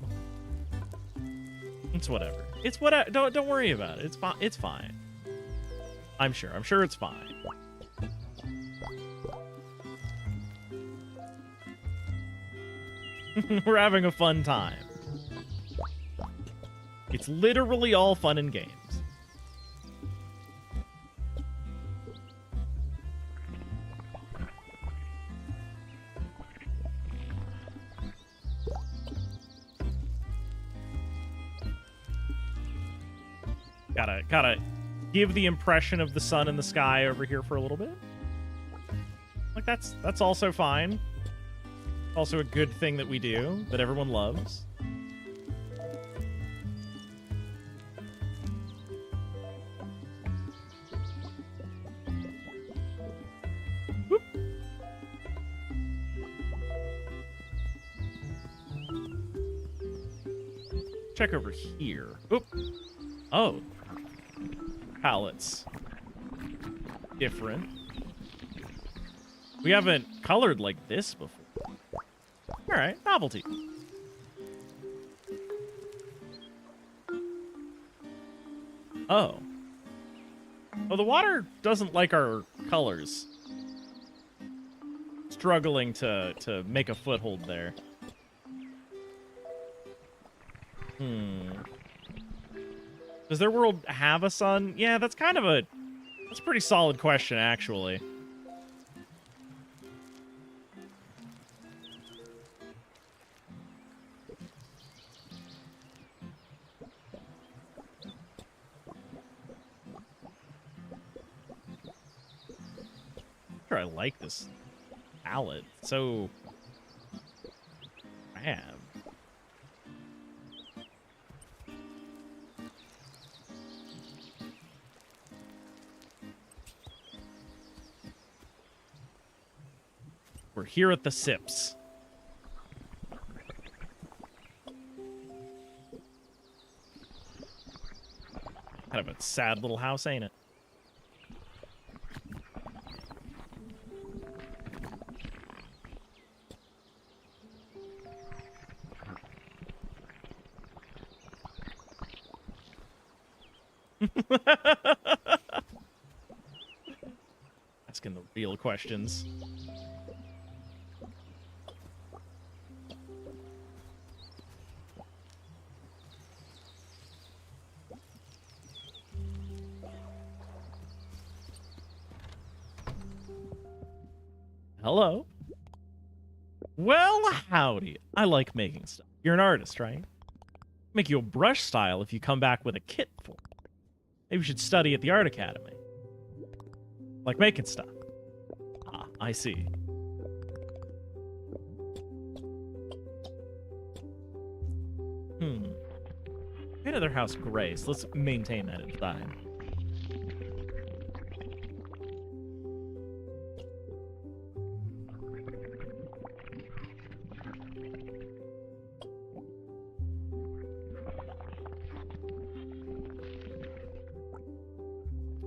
It's whatever. It's what. Don't worry about it. It's fine. It's fine. I'm sure it's fine. We're having a fun time. It's literally all fun and games. Gotta give the impression of the sun in the sky over here for a little bit. Like that's also fine. Also a good thing that we do, that everyone loves. Whoop. Check over here. Oop. Oh. Palettes. Different. We haven't colored like this before. All right, novelty. Oh. Oh, the water doesn't like our colors. Struggling to make a foothold there. Does their world have a sun? Yeah, that's a pretty solid question, actually. I like this palette. So bad. We're here at the Sips. Gotta Kind of a sad little house, ain't it? Asking the real questions. Hello. Well, howdy. I like making stuff. You're an artist, right? Make you a brush style if you come back with a kit for it. Maybe you should study at the art academy. Like making stuff. Ah, I see. Painted their house gray, so let's maintain that inside.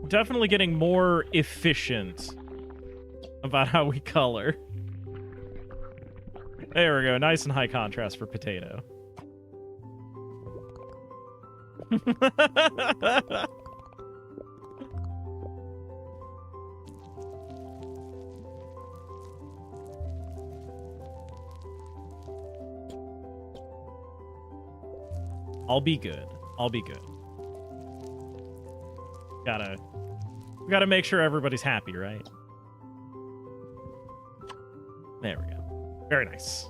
Definitely getting more efficient about how we color. There we go. Nice and high contrast for potato. I'll be good. I'll be good. We gotta make sure everybody's happy, right? There we go. Very nice.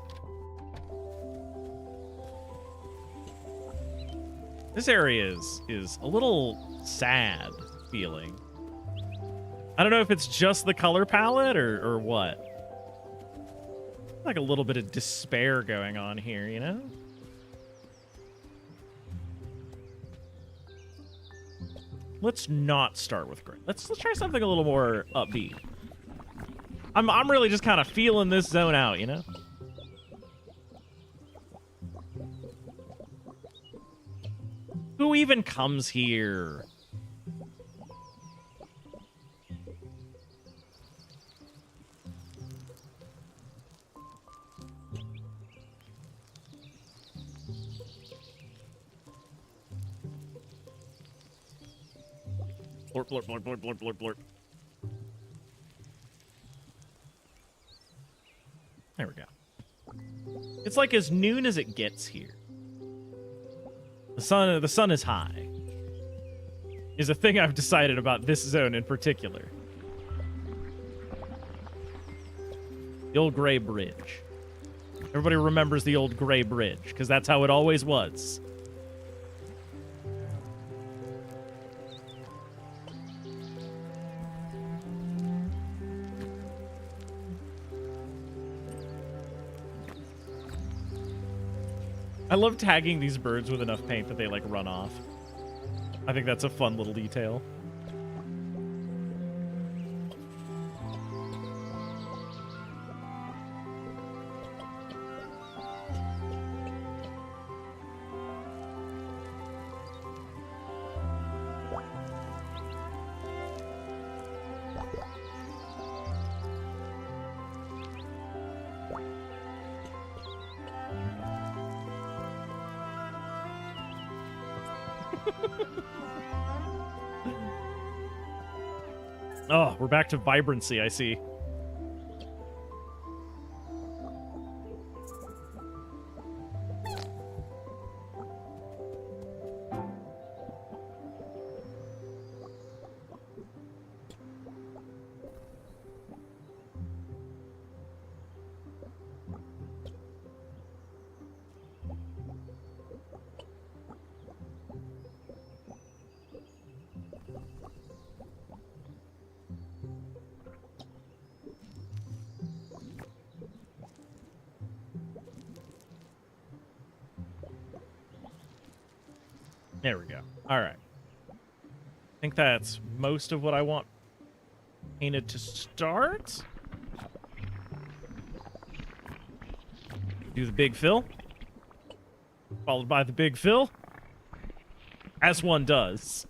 This area is a little sad feeling. I don't know if it's just the color palette or what. Like a little bit of despair going on here, you know? Let's not start with gray. Let's try something a little more upbeat. I'm really just kind of feeling this zone out, you know? Who even comes here? Blurp, blurp, blurp, blurp, blurp, blurp, blurp. There we go. It's like as noon as it gets here. The sun is high. Is a thing I've decided about this zone in particular. The old gray bridge. Everybody remembers the old gray bridge, because that's how it always was. I love tagging these birds with enough paint that they, like, run off. I think that's a fun little detail. Oh, we're back to vibrancy, I see. There we go. All right. I think that's most of what I want painted to start. Do the big fill. Followed by the big fill. As one does.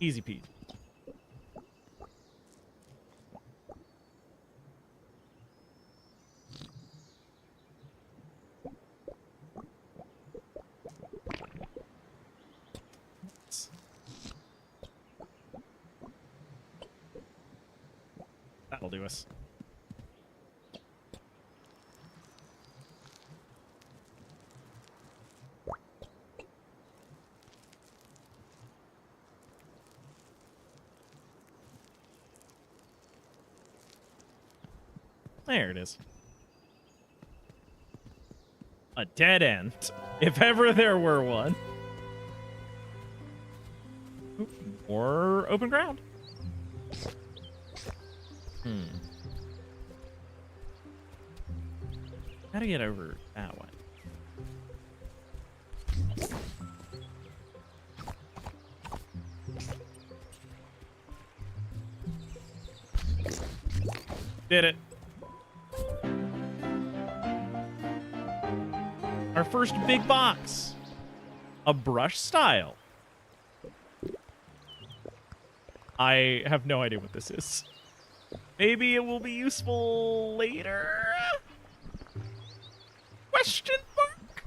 Easy peasy. That'll do us. There it is. A dead end, if ever there were one. Oop, or open ground. How to get over that way? Did it. Our first big box. A brush style. I have no idea what this is. Maybe it will be useful later? Question mark?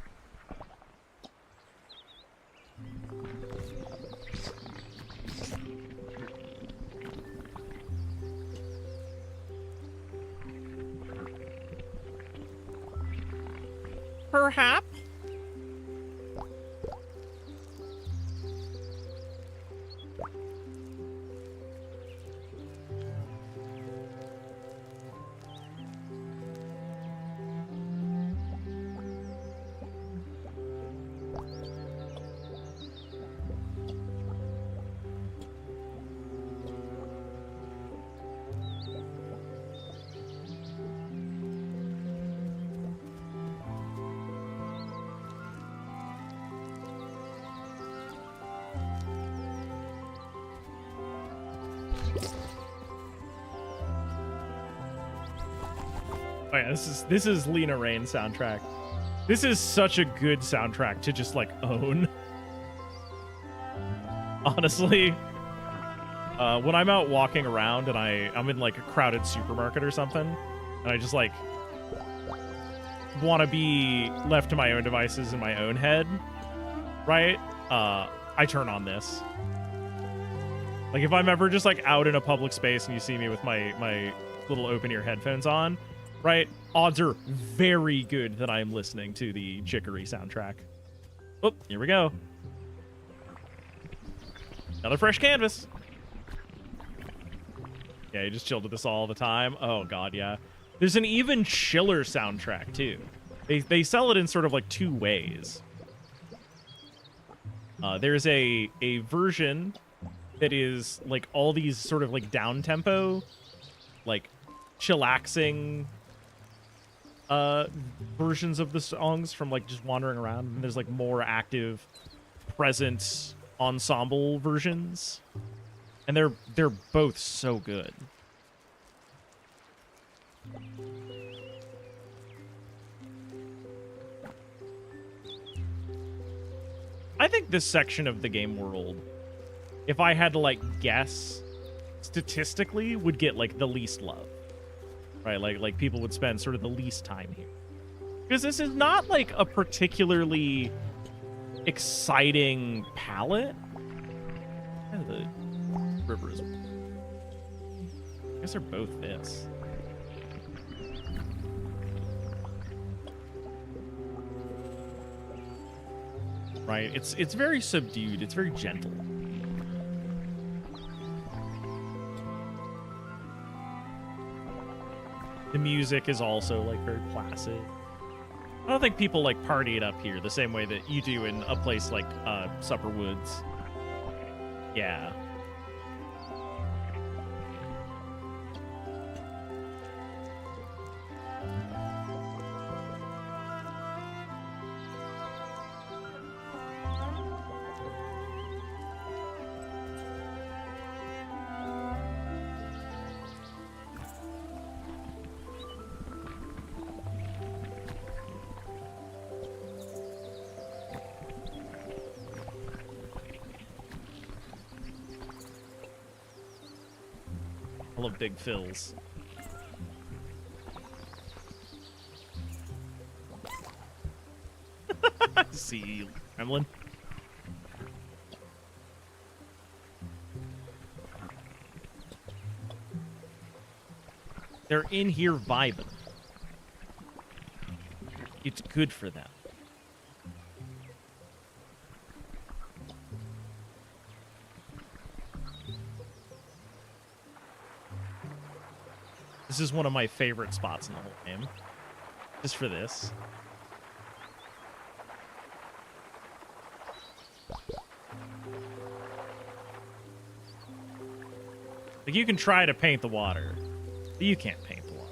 Perhaps? Oh yeah, this is Lena Rain's soundtrack. This is such a good soundtrack to just like own. Honestly, when I'm out walking around and I'm in like a crowded supermarket or something, and I just like want to be left to my own devices in my own head, right? I turn on this. Like if I'm ever just like out in a public space and you see me with my little open ear headphones on, right? Odds are very good that I'm listening to the Chicory soundtrack. Oh, here we go. Another fresh canvas. Yeah, you just chilled with this all the time. Oh god, yeah. There's an even chiller soundtrack too. They sell it in sort of like two ways. There's a version that is like all these sort of like down tempo, like chillaxing versions of the songs from like just wandering around, and there's like more active, present ensemble versions, and they're both so good. I think this section of the game world, if I had to like guess, statistically would get like the least love. Right, like people would spend sort of the least time here. Because this is not like a particularly exciting palette. And the river is, I guess they're both this. Right, it's very subdued, it's very gentle. The music is also like very placid. I don't think people like party it up here the same way that you do in a place like Supper Woods. Yeah. I love big fills. See you, Gremlin. They're in here vibing. It's good for them. This is one of my favorite spots in the whole game. Just for this. Like, you can try to paint the water, but you can't paint the water.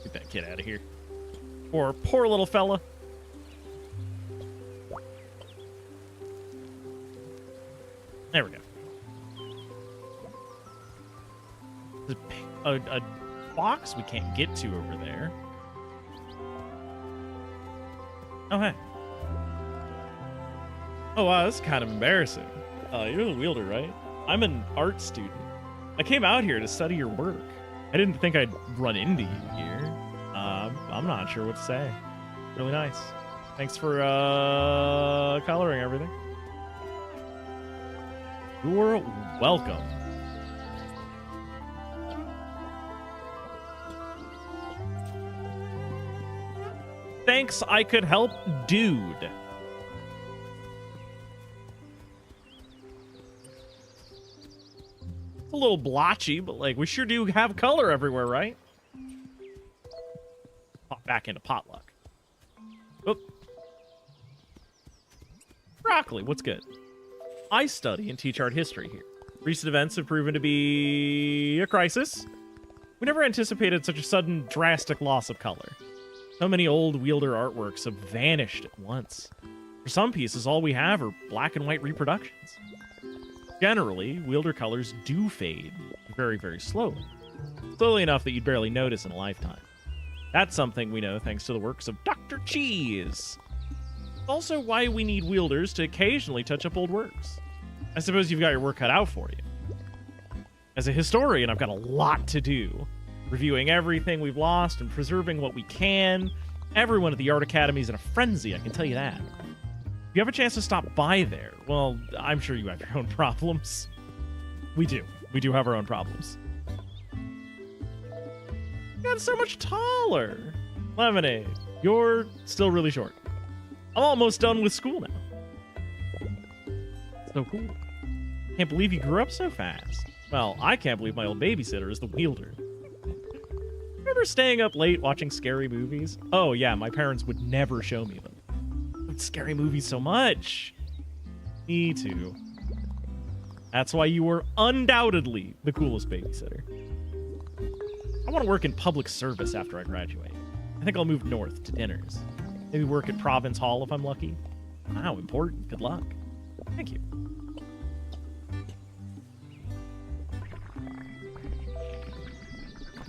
Get that kid out of here. Poor little fella. There we go. There's a box we can't get to over there. Oh, hey. Oh, wow, that's kind of embarrassing. You're the wielder, right? I'm an art student. I came out here to study your work. I didn't think I'd run into you here. I'm not sure what to say. Really nice. Thanks for coloring everything. You're welcome. Thanks, I could help, dude. It's a little blotchy, but like we sure do have color everywhere, right? Pop back into potluck. Oop. Broccoli, what's good? I study and teach art history here. Recent events have proven to be a crisis. We never anticipated such a sudden, drastic loss of color. So many old wielder artworks have vanished at once. For some pieces, all we have are black and white reproductions. Generally, wielder colors do fade very, very slowly. Slowly enough that you'd barely notice in a lifetime. That's something we know thanks to the works of Dr. Cheese. Also why we need wielders to occasionally touch up old works. I suppose you've got your work cut out for you. As a historian, I've got a lot to do. Reviewing everything we've lost and preserving what we can. Everyone at the Art Academy is in a frenzy, I can tell you that. If you have a chance to stop by there, well, I'm sure you have your own problems. We do. We do have our own problems. Got so much taller. Lemonade, you're still really short. I'm almost done with school now. So cool. Can't believe you grew up so fast. Well, I can't believe my old babysitter is the wielder. Remember staying up late watching scary movies? Oh yeah, my parents would never show me them. I loved scary movies so much. Me too. That's why you were undoubtedly the coolest babysitter. I want to work in public service after I graduate. I think I'll move north to dinners. Maybe work at Province Hall if I'm lucky. Wow, important. Good luck. Thank you.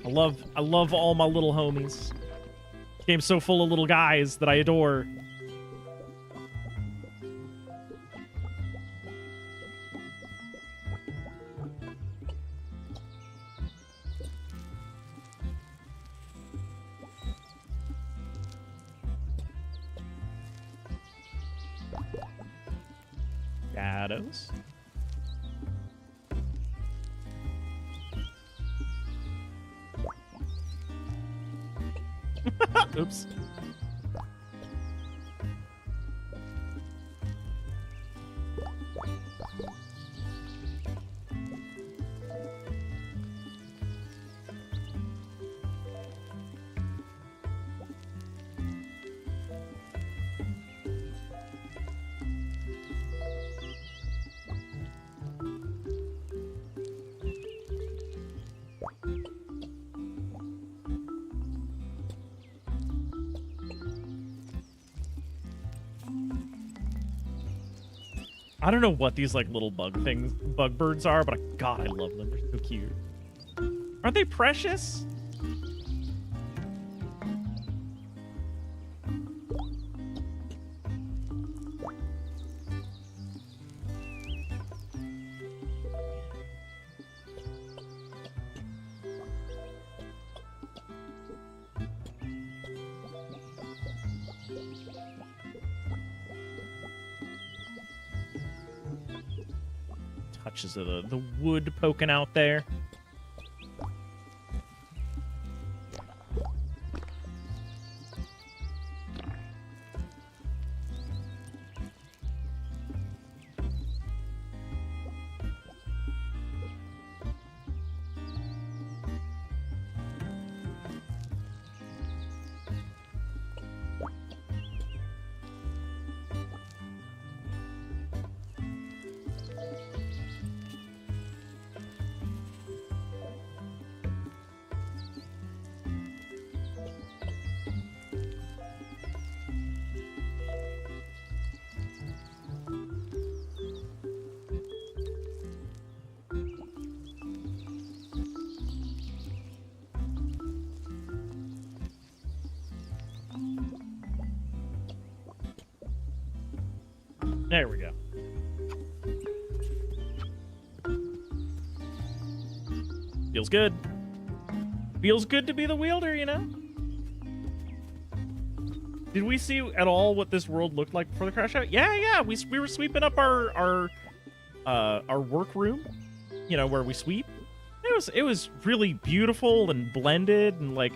I love all my little homies. Game's so full of little guys that I adore. Shadows. Oops. I don't know what these like little bug birds are, but God, I love them. They're so cute. Aren't they precious? Touches of the wood poking out there. There we go. Feels good. Feels good to be the wielder, you know? Did we see at all what this world looked like before the crash out? Yeah. We were sweeping up our workroom, you know, where we sweep. It was really beautiful and blended and like,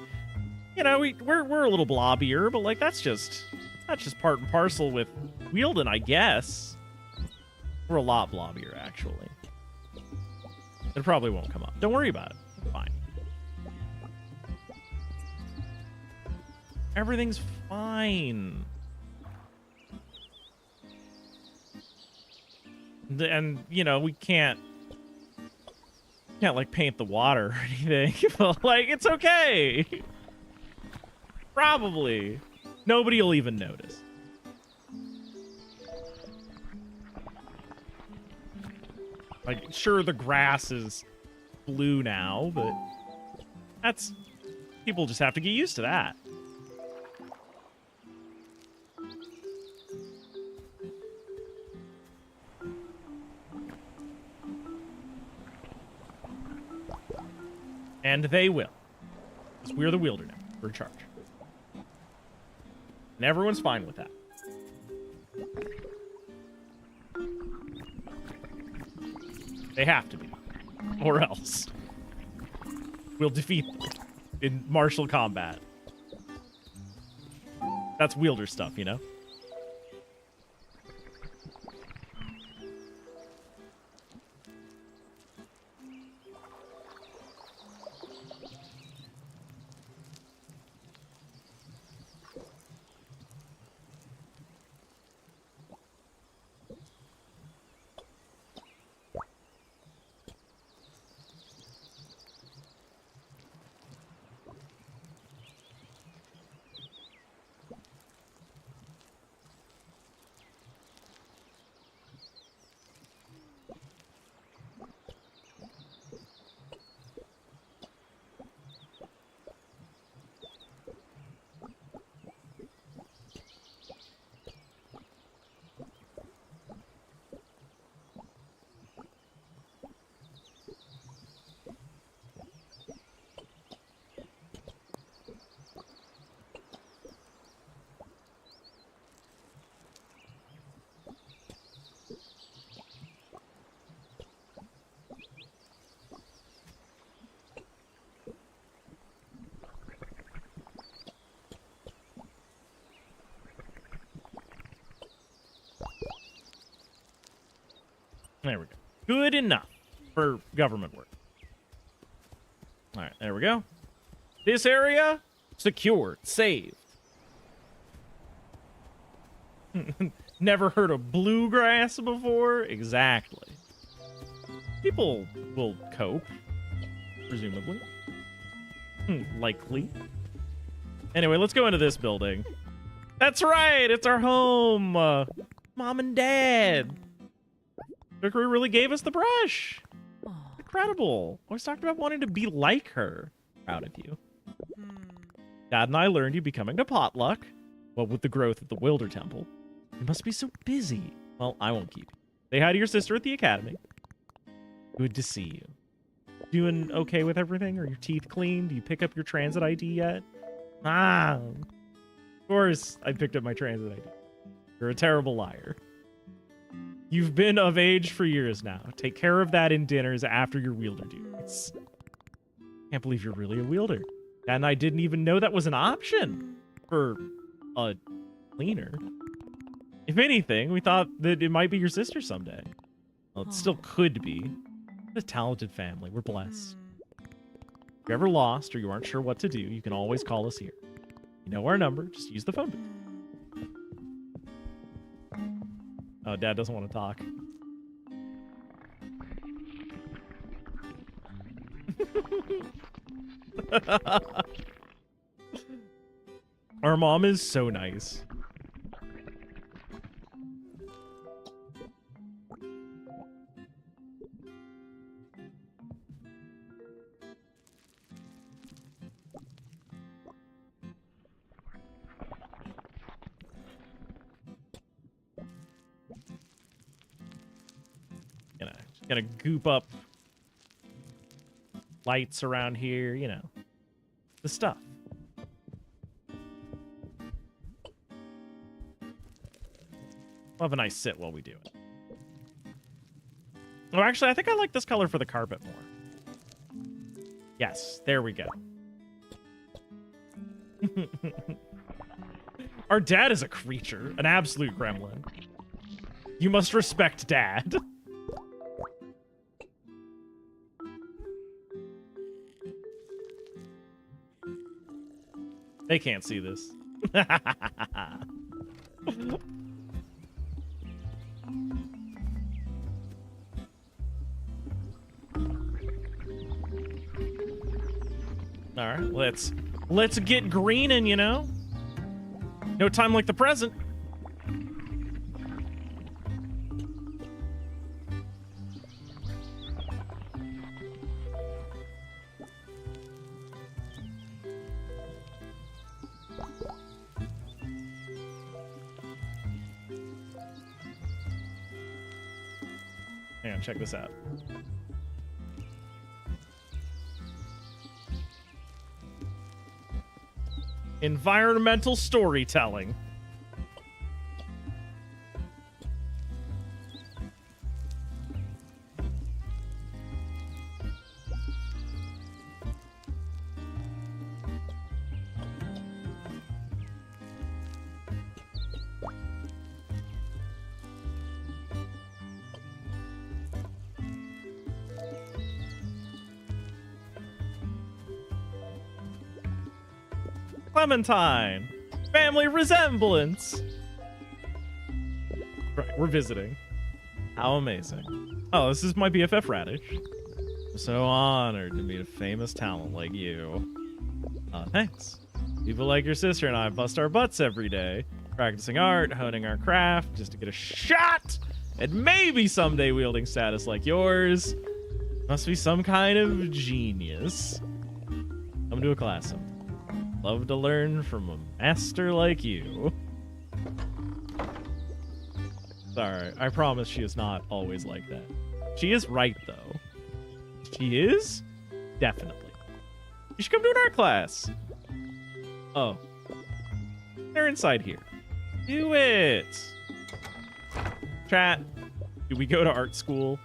you know, we're a little blobbier, but like that's just part and parcel with Wielden, I guess. We're a lot blobbier, actually. It probably won't come up. Don't worry about it. It's fine. Everything's fine. And, you know, we can't like paint the water or anything. But, like, it's okay. Probably. Nobody will even notice. Like, sure, the grass is blue now, but that's... people just have to get used to that. And they will. Because we're the wielder now. We're in charge. And everyone's fine with that. They have to be. Or else we'll defeat them in martial combat. That's wielder stuff, you know? There we go. Good enough for government work. All right, there we go. This area, secured, saved. Never heard of bluegrass before? Exactly. People will cope, presumably. Likely. Anyway, let's go into this building. That's right, it's our home. Mom and Dad. Chicory really gave us the brush. Incredible. Always talked about wanting to be like her. Proud of you. Dad and I learned you becoming to potluck. What with the growth of the Wilder Temple. You must be so busy. Well, I won't keep you. Say hi to your sister at the academy. Good to see you. Doing okay with everything? Are your teeth clean? Do you pick up your transit ID yet? Of course I picked up my transit ID. You're a terrible liar. You've been of age for years now. Take care of that in dinners after your wielder duties. Can't believe you're really a wielder. And I didn't even know that was an option for a cleaner. If anything, we thought that it might be your sister someday. Well, it still could be. What a talented family. We're blessed. If you're ever lost or you aren't sure what to do, you can always call us here. You know our number. Just use the phone booth. Oh, Dad doesn't want to talk. Our mom is so nice. Gonna goop up lights around here, you know, the stuff. We'll have a nice sit while we do it. Oh, actually, I think I like this color for the carpet more. Yes, there we go. Our dad is a creature, an absolute gremlin. You must respect Dad. They can't see this. All right, let's get greening, you know? No time like the present. Hang on, check this out. Environmental storytelling. Clementine! Family resemblance! Right, we're visiting. How amazing. Oh, this is my BFF Radish. I'm so honored to meet a famous talent like you. Thanks. People like your sister and I bust our butts every day, practicing art, honing our craft, just to get a shot at maybe someday wielding status like yours. Must be some kind of genius. Come to a class sometime. Love to learn from a master like you. Sorry, I promise she is not always like that. She is right, though. She is? Definitely. You should come to an art class. Oh. They're inside here. Do it! Chat, do we go to art school?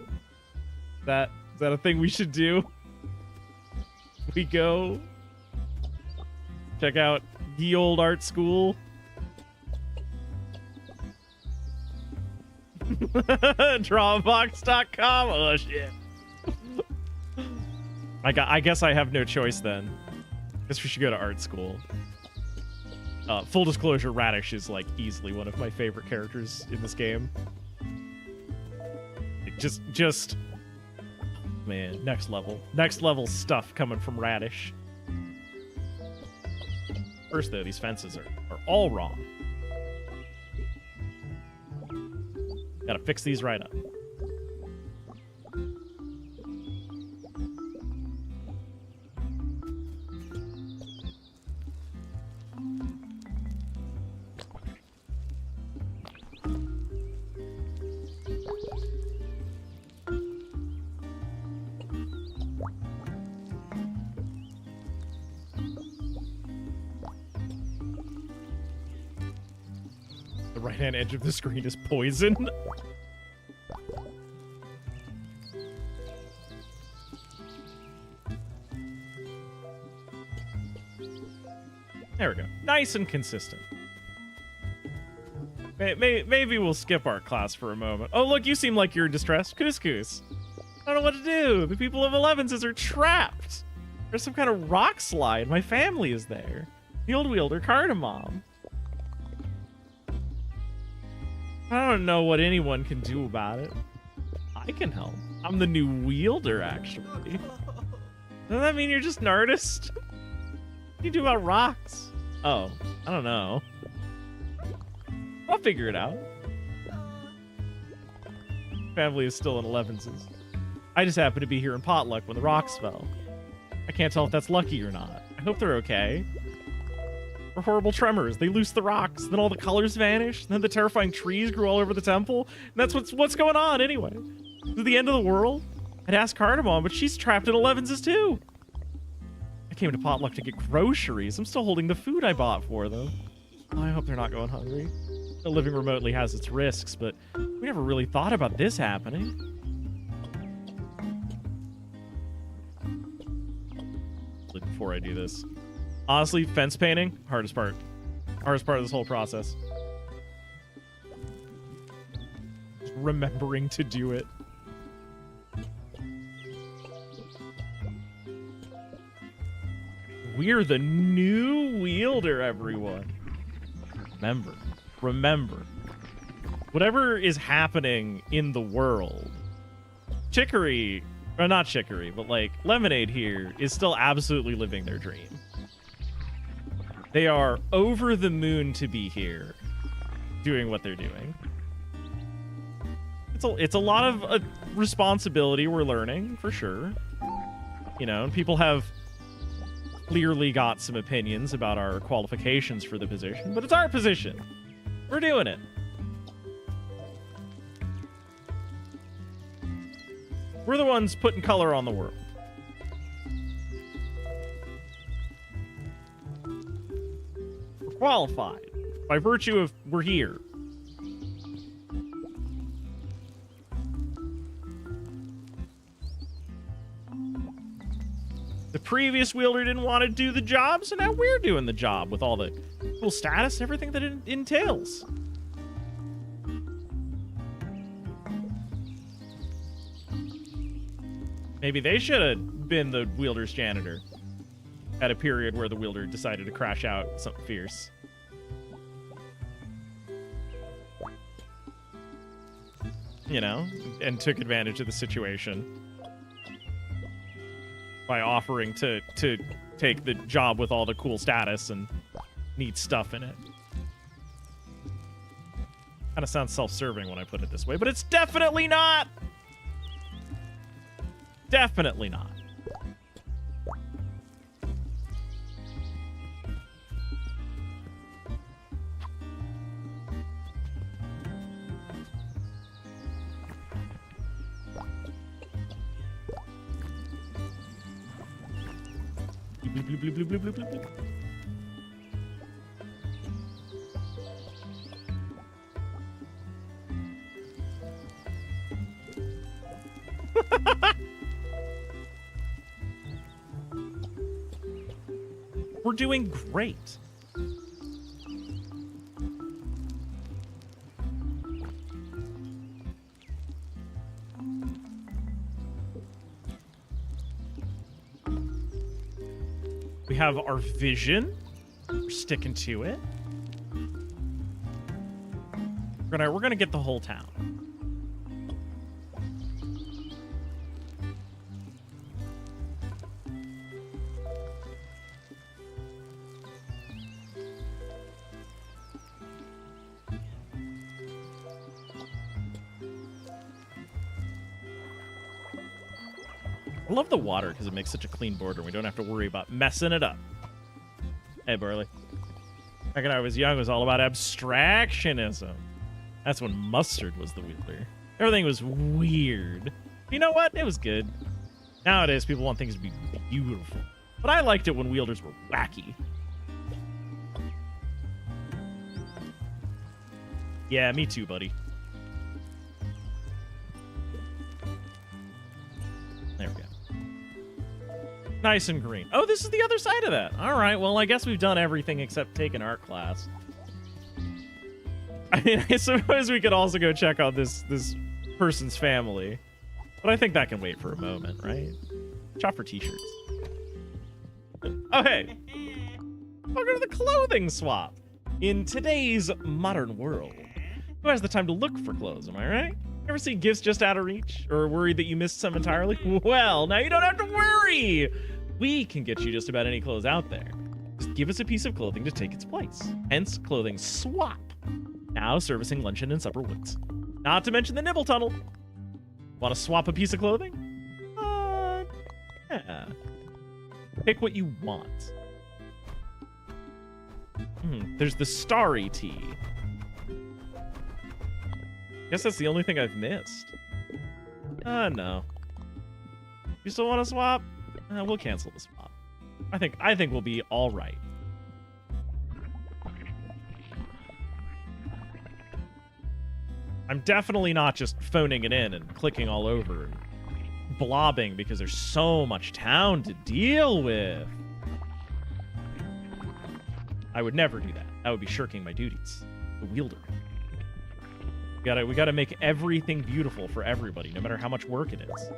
Is that a thing we should do? We go... check out the old art school. Drawbox.com. Oh, shit. I guess I have no choice then. Guess we should go to art school. Full disclosure, Radish is, like, easily one of my favorite characters in this game. Like, just... man, next level. Next level stuff coming from Radish. First, though, these fences are all wrong. Gotta fix these right up. right-hand edge of the screen is poison. There we go. Nice and consistent. Maybe we'll skip art class for a moment. Oh, look, you seem like you're distressed. Couscous. I don't know what to do. The people of 11s are trapped. There's some kind of rock slide. My family is there. The old wielder, Cardamom. I don't know what anyone can do about it. I can help. I'm the new wielder, actually. Doesn't that mean you're just an artist? What do you do about rocks? Oh, I don't know. I'll figure it out. Family is still in 11s. I just happened to be here in Potluck when the rocks fell. I can't tell if that's lucky or not. I hope they're okay. Or horrible tremors. They loosed the rocks, then all the colors vanished, then the terrifying trees grew all over the temple. And that's what's going on anyway. Is it the end of the world? I'd ask Cardamom, but she's trapped in 11s too. I came to Potluck to get groceries. I'm still holding the food I bought for them. Oh, I hope they're not going hungry. Living remotely has its risks, but we never really thought about this happening. Before I do this, honestly, fence painting, hardest part of this whole process. Just remembering to do it. We're the new wielder, everyone. Remember, whatever is happening in the world, Chicory, or not Chicory, but like Lemonade here is still absolutely living their dream. They are over the moon to be here, doing what they're doing. It's a lot of responsibility we're learning, for sure. You know, people have clearly got some opinions about our qualifications for the position, but it's our position. We're doing it. We're the ones putting color on the world. We're qualified by virtue of we're here. The previous wielder didn't want to do the job, so now we're doing the job with all the cool status, everything that it entails. Maybe they should have been the wielder's janitor at a period where the wielder decided to crash out something fierce. You know, and took advantage of the situation by offering to take the job with all the cool status and neat stuff in it. Kind of sounds self-serving when I put it this way, but it's definitely not! Definitely not. Bloop, bloop, bloop, bloop, bloop, bloop, bloop. We're doing great. We have our vision. We're sticking to it. We're gonna get the whole town. I love the water because it makes such a clean border. We don't have to worry about messing it up. Hey, Burley. Back when I was young, it was all about abstractionism. That's when Mustard was the wielder. Everything was weird. You know what? It was good. Nowadays, people want things to be beautiful. But I liked it when wielders were wacky. Yeah, me too, buddy. There we go. Nice and green. Oh, this is the other side of that. All right, well, I guess we've done everything except take an art class. I mean, I suppose we could also go check out this person's family. But I think that can wait for a moment, right? Shop for t-shirts. Oh, hey. Welcome to the clothing swap. In today's modern world, who has the time to look for clothes, am I right? Ever see gifts just out of reach? Or worried that you missed some entirely? Well, now you don't have to worry! We can get you just about any clothes out there. Just give us a piece of clothing to take its place. Hence, Clothing Swap. Now servicing luncheon and supper woods. Not to mention the Nibble Tunnel. Want to swap a piece of clothing? Yeah. Pick what you want. There's the Starry Tee. Guess that's the only thing I've missed. No. You still want to swap? We'll cancel the swap. I think we'll be all right. I'm definitely not just phoning it in and clicking all over and blobbing because there's so much town to deal with. I would never do that. That would be shirking my duties. The wielder. We gotta make everything beautiful for everybody, no matter how much work it is.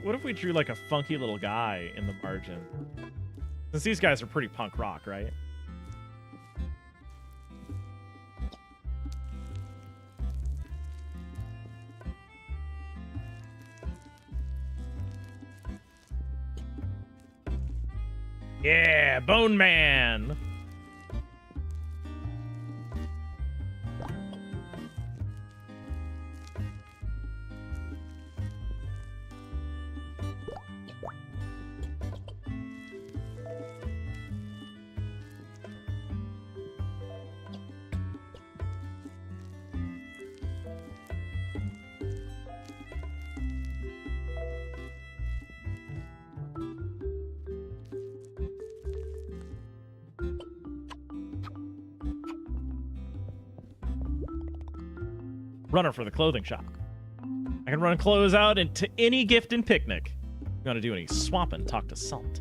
What if we drew like a funky little guy in the margin? Since these guys are pretty punk rock, right? Yeah, Bone Man! Runner for the clothing shop. I can run clothes out into any gift and picnic. I'm gonna do any swapping, talk to Salt.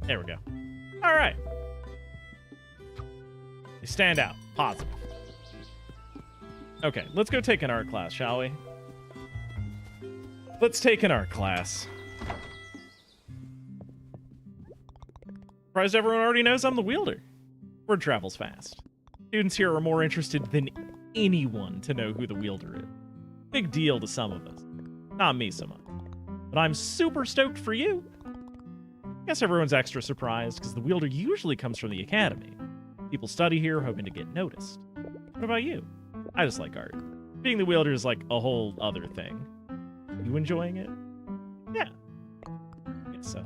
There we go. All right. They stand out. Positive. Okay, let's go take an art class, shall we? Let's take an art class. Surprised everyone already knows I'm the wielder. Word travels fast. Students here are more interested than anyone to know who the wielder is. Big deal to some of us. Not me so much. But I'm super stoked for you. Guess everyone's extra surprised because the wielder usually comes from the academy. People study here hoping to get noticed. What about you? I just like art. Being the wielder is like a whole other thing. You enjoying it? Yeah. Guess so.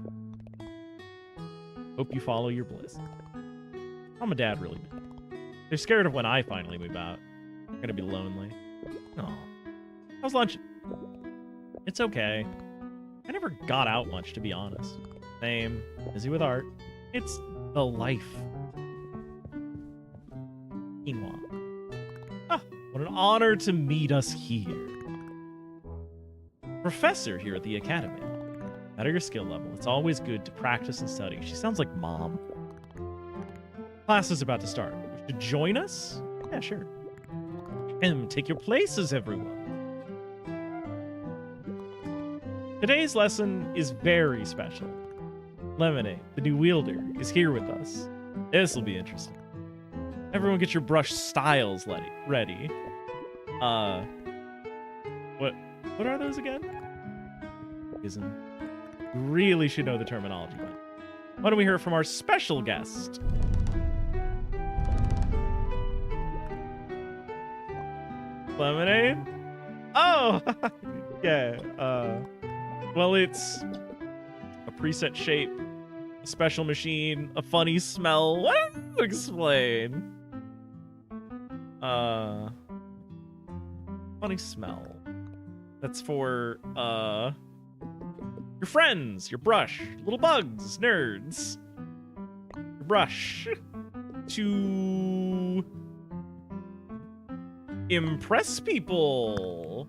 Hope you follow your bliss. Mom and Dad really do. They're scared of when I finally move out. I'm gonna be lonely. Oh. How's lunch? It's okay. I never got out much, to be honest. Same. Busy with art. It's the life. Quinoa. Ah, what an honor to meet us here. Professor here at the academy. Better your skill level. It's always good to practice and study. She sounds like Mom. Class is about to start. Wish to join us? Yeah, sure. Take your places, everyone. Today's lesson is very special. Lemonade, the new wielder, is here with us. This will be interesting. Everyone get your brush styles ready. What are those again? You really should know the terminology, but why don't we hear from our special guest? Lemonade? Oh! Yeah, well, it's a preset shape, a special machine, a funny smell. What do you explain? Funny smell. That's for, your friends, your brush, little bugs, nerds. Your brush. To impress people.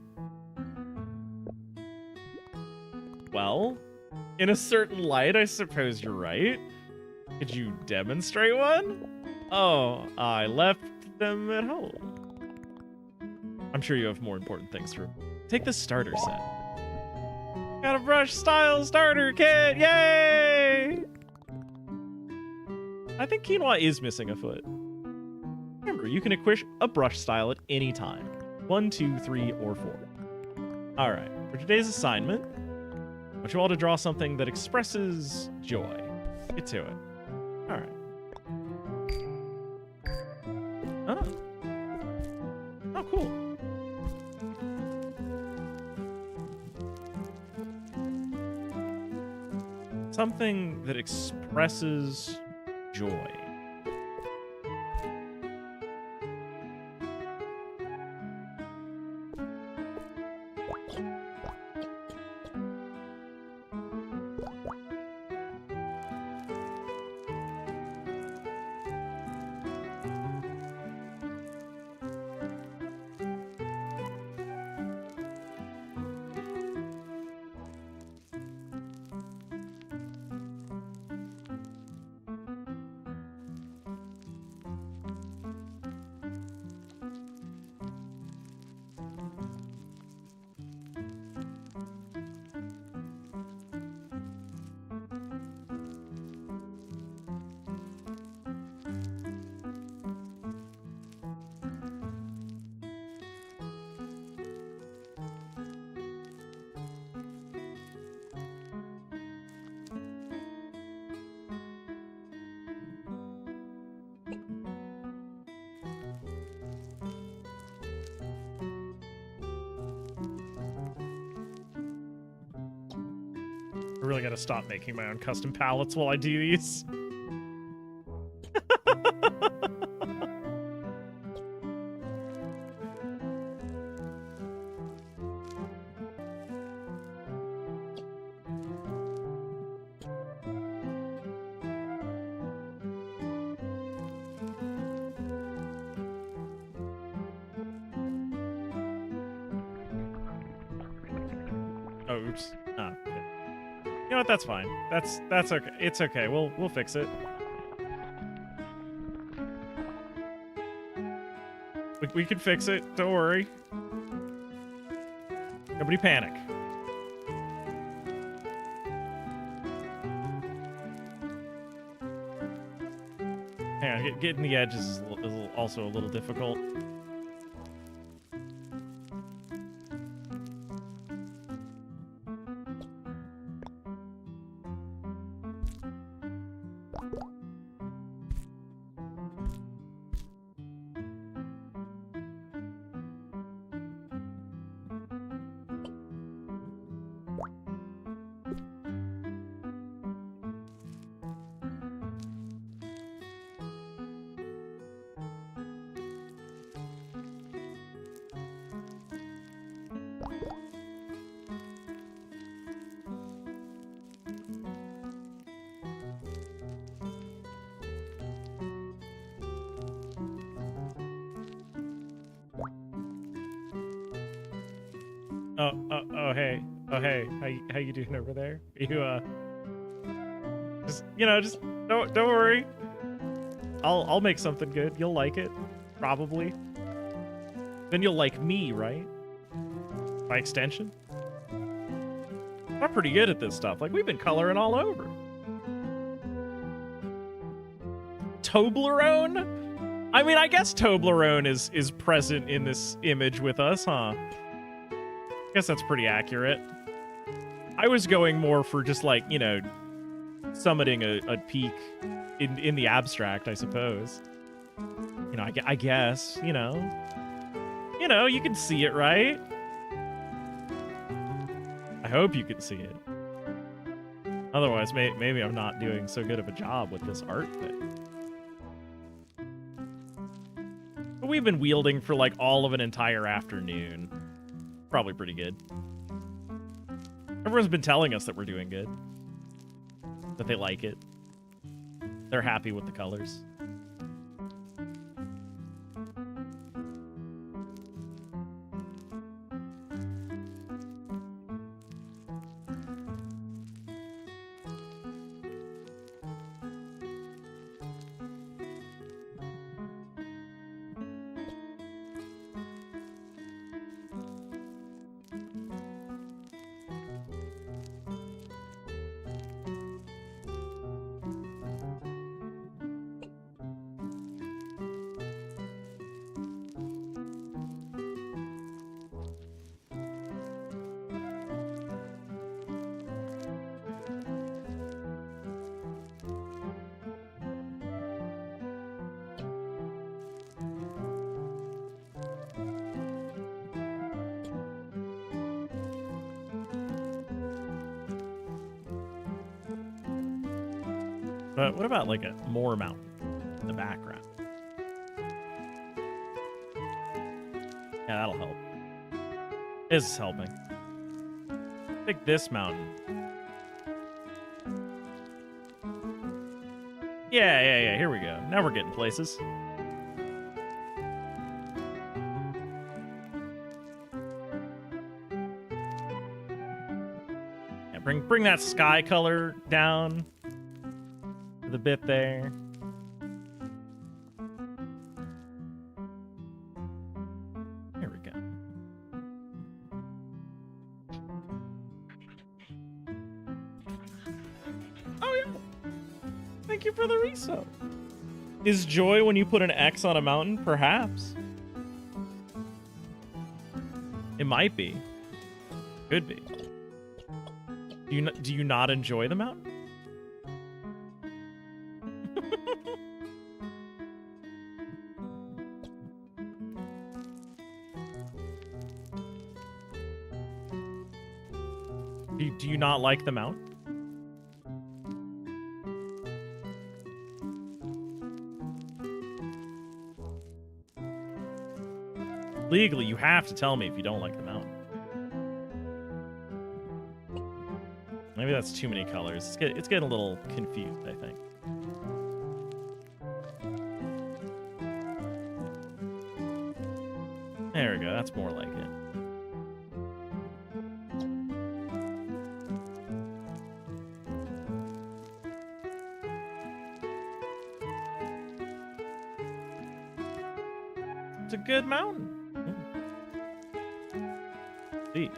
Well, in a certain light, I suppose you're right. Could you demonstrate one? Oh, I left them at home. I'm sure you have more important things to take the starter set. Got a brush style starter kit! Yay! I think Quinoa is missing a foot. Remember, you can equip a brush style at any time. 1, 2, 3, or 4. Alright, for today's assignment, I want you all to draw something that expresses joy. Get to it. Alright. Oh. Oh, cool. Something that expresses joy. I really gotta stop making my own custom palettes while I do these. Oh, oops. Ah, okay. You know what? That's fine. That's okay. It's okay. We'll fix it. We can fix it. Don't worry. Nobody panic. Hang on, getting the edges is also a little difficult. Oh, hey. How you doing over there? You, just don't worry. I'll make something good. You'll like it, probably. Then you'll like me, right? By extension. I'm pretty good at this stuff. Like, we've been coloring all over. Toblerone? I mean, I guess Toblerone is present in this image with us, huh? Guess that's pretty accurate. I was going more for just, like, you know, summiting a peak in the abstract, I suppose. You know, I guess, you know. You know, you can see it, right? I hope you can see it. Otherwise, maybe I'm not doing so good of a job with this art thing. But we've been wielding for like all of an entire afternoon. Probably pretty good. Everyone's been telling us that we're doing good. That they like it. They're happy with the colors. But what about like a more mountain in the background? Yeah, that'll help. This is helping. Pick this mountain. Yeah. Here we go. Now we're getting places. Yeah, bring that sky color down. The bit there. Here we go. Oh yeah. Thank you for the resub. Is joy when you put an X on a mountain? Perhaps. It might be. Could be. Do you not enjoy the mountain? Do you not like the mount? Legally, you have to tell me if you don't like the mount. Maybe that's too many colors. It's getting a little confused, I think. There we go. That's more like it. It's a good mountain. See.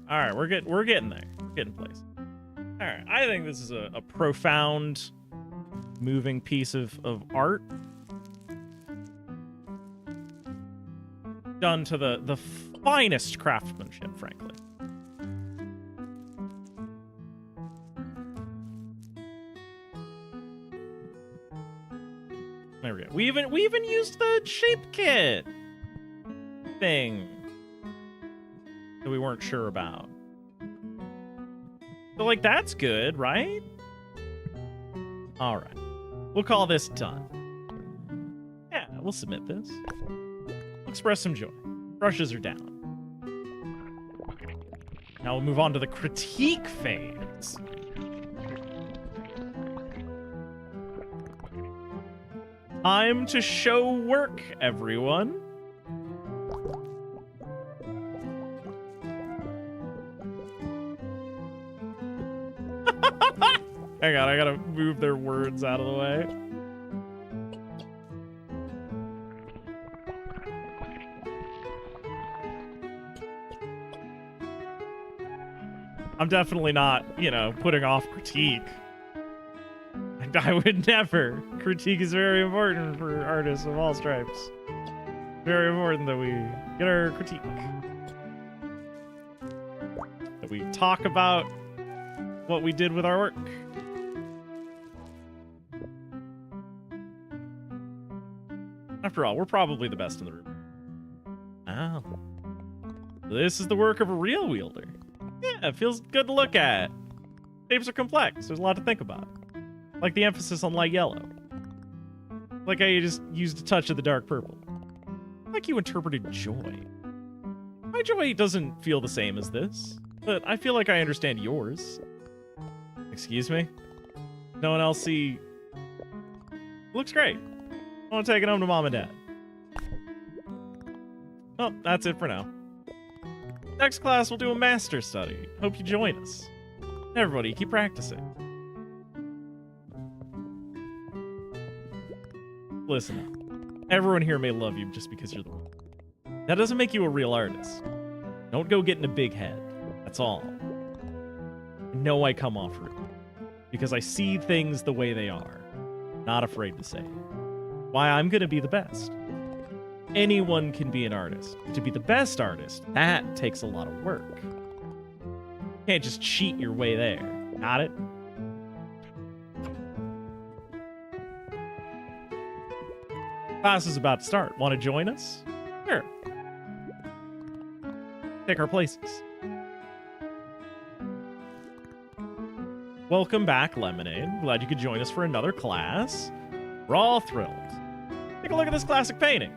All right, we're getting there. We're getting place. All right, I think this is a profound, moving piece of art. Done to the finest craftsmanship, frankly. There we go. We even used the shape kit thing that we weren't sure about. So, like, that's good, right? All right. We'll call this done. Yeah, we'll submit this. We'll express some joy. Brushes are down. Now we'll move on to the critique phase. Time to show work, everyone. Hang on, I gotta move their words out of the way. I'm definitely not, you know, putting off critique. I would never. Critique is very important for artists of all stripes. Very important that we get our critique. That we talk about what we did with our work. After all, we're probably the best in the room. Oh. This is the work of a real wielder. Yeah, it feels good to look at. Shapes are complex. There's a lot to think about. Like the emphasis on light yellow. Like how you just used a touch of the dark purple. Like you interpreted joy. My joy doesn't feel the same as this, but I feel like I understand yours. Excuse me? No one else see... Looks great. I want to take it home to Mom and Dad. Well, that's it for now. Next class, we'll do a master study. Hope you join us. Everybody, keep practicing. Listen up. Everyone here may love you just because you're the one. That doesn't make you a real artist. Don't go getting a big head. That's all. I know I come off rude. Because I see things the way they are. Not afraid to say it. Why I'm gonna be the best. Anyone can be an artist. To be the best artist, that takes a lot of work. You can't just cheat your way there. Got it? Class is about to start. Want to join us? Sure. Take our places. Welcome back, Lemonade. Glad you could join us for another class. We're all thrilled. Take a look at this classic painting.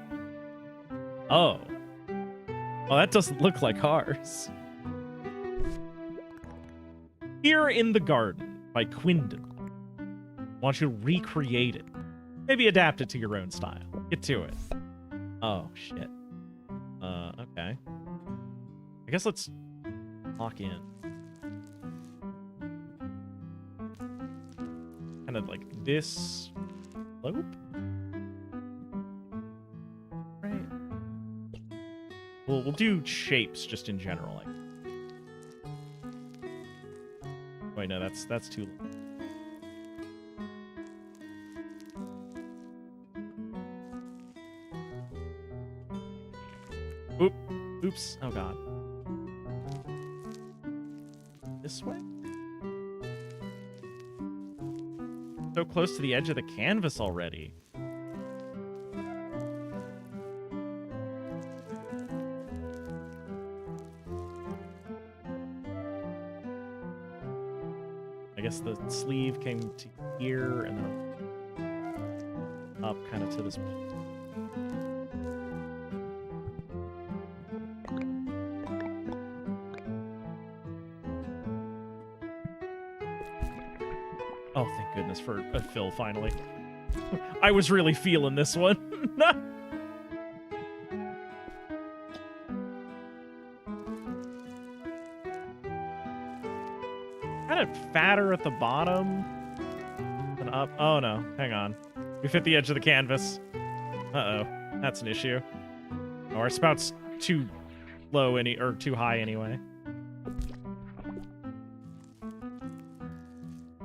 Oh. Well, that doesn't look like ours. Here in the Garden by Quindon. I want you to recreate it. Maybe adapt it to your own style. Get to it. Oh, shit. Okay. I guess let's lock in. Kind of like this slope? Right. We'll do shapes just in general. Like. Wait, no, that's too low. Oops. Oh, God. This way? So close to the edge of the canvas already. I guess the sleeve came to here and then up kind of to this point. Oh, thank goodness for a fill, finally. I was really feeling this one. Kind of fatter at the bottom than up. Oh, no. Hang on. We've hit the edge of the canvas. Uh-oh. That's an issue. Oh, our spout's too low or too high anyway.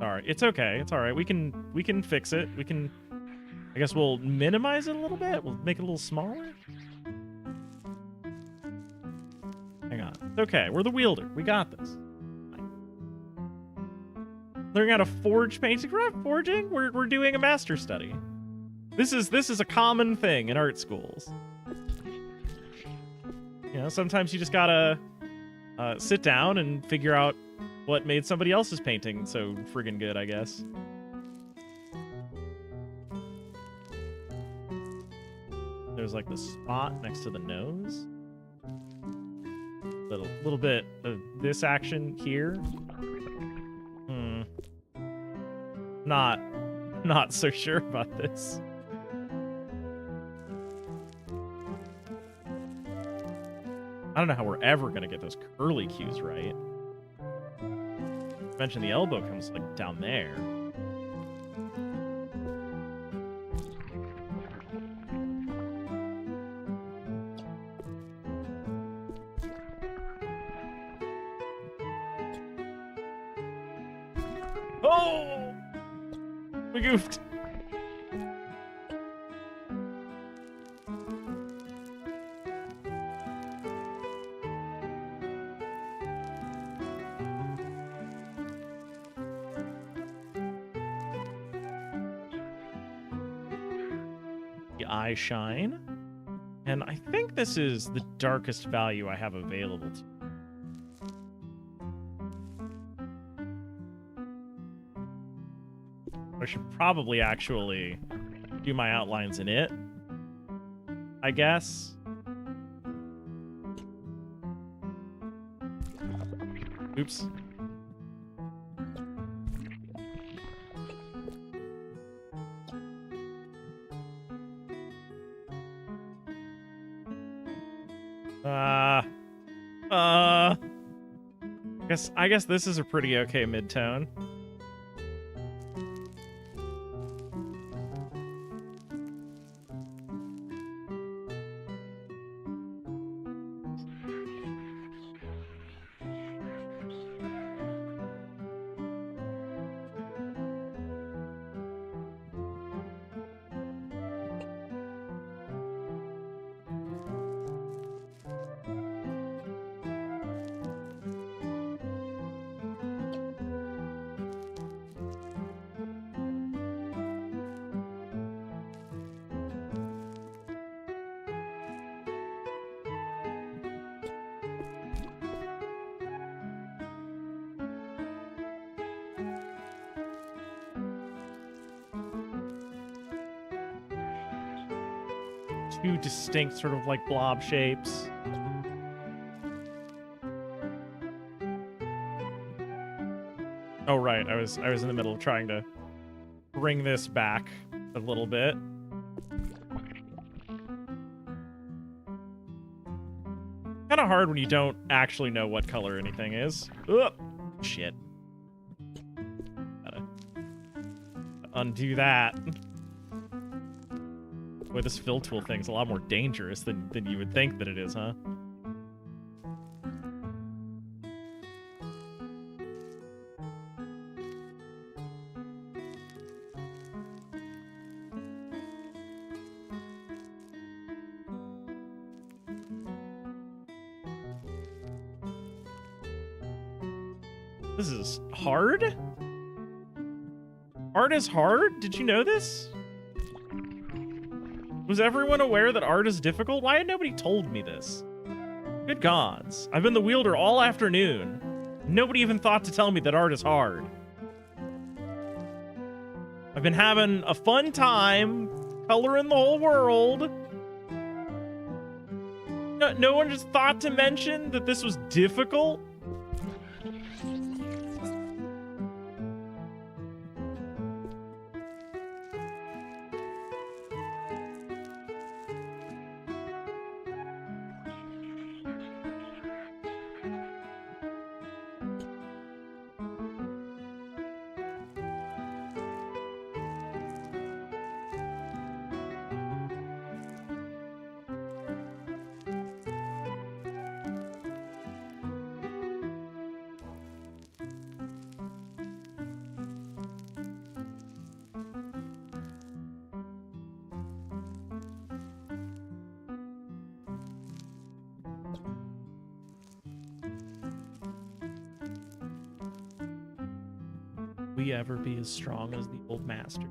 Alright, it's okay. It's alright. We can fix it. We can... I guess we'll minimize it a little bit. We'll make it a little smaller. Hang on. It's okay. We're the wielder. We got this. Learning how to forge painting. We're not forging. We're doing a master study. This is a common thing in art schools. You know, sometimes you just gotta sit down and figure out what made somebody else's painting so friggin' good, I guess. There's like the spot next to the nose. little bit of this action here. Not so sure about this. I don't know how we're ever gonna get those curly cues right. Mention the elbow comes like down there. Oh! We goofed. The eye shine. And I think this is the darkest value I have available to. I should probably actually do my outlines in it, I guess. Oops. I guess this is a pretty okay mid-tone. Two distinct sort of like blob shapes. Oh right, I was in the middle of trying to bring this back a little bit. Kind of hard when you don't actually know what color anything is. Ugh, shit. Gotta undo that. Boy, this fill tool thing's a lot more dangerous than you would think that it is, huh? This is hard? Art is hard? Did you know this? Was everyone aware that art is difficult? Why had nobody told me this? Good gods. I've been the wielder all afternoon. Nobody even thought to tell me that art is hard. I've been having a fun time coloring the whole world. No one just thought to mention that this was difficult? We ever be as strong as the old master?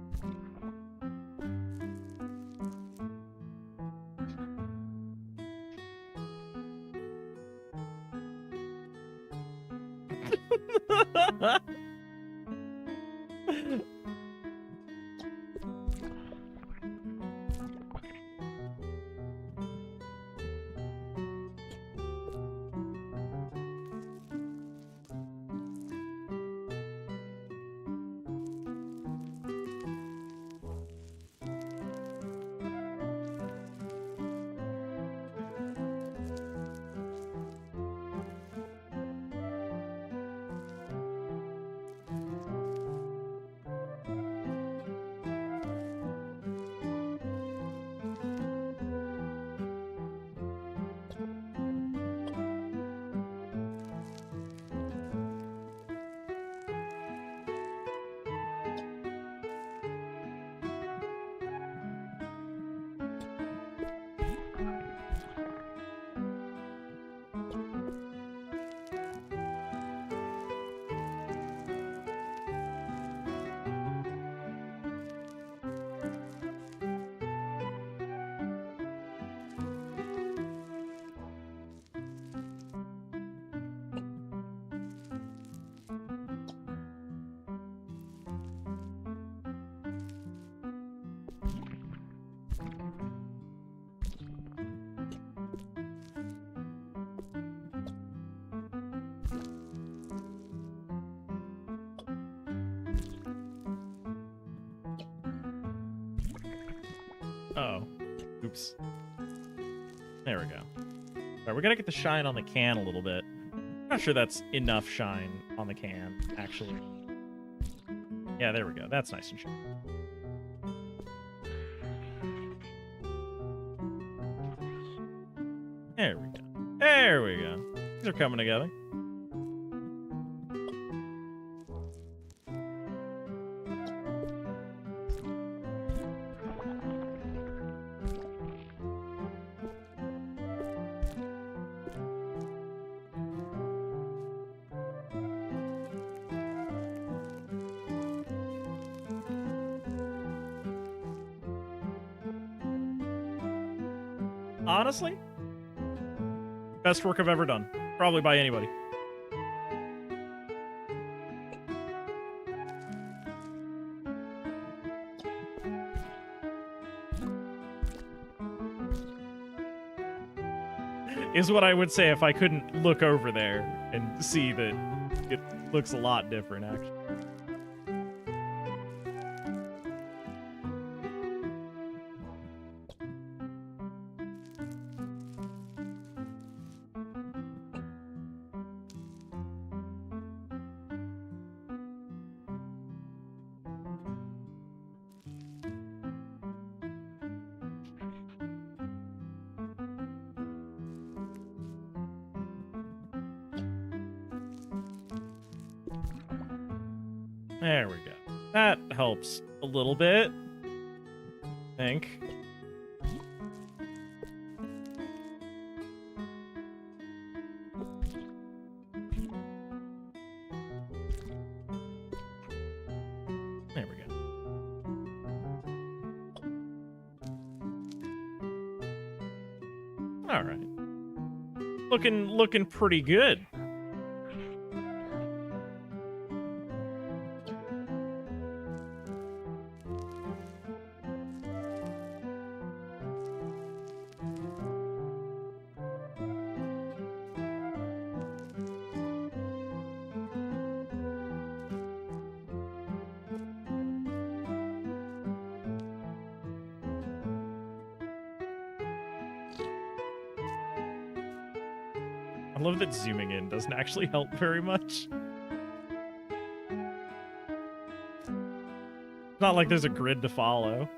Oh. Oops. There we go. All right, we gotta get the shine on the can a little bit. I'm not sure that's enough shine on the can, actually. Yeah, there we go. That's nice and shiny. There we go. There we go. These are coming together. Honestly, best work I've ever done. Probably by anybody. Is what I would say if I couldn't look over there and see that it looks a lot different, actually. There we go. That helps a little bit, I think. There we go. All right. Looking pretty good. I love that zooming in doesn't actually help very much. It's not like there's a grid to follow.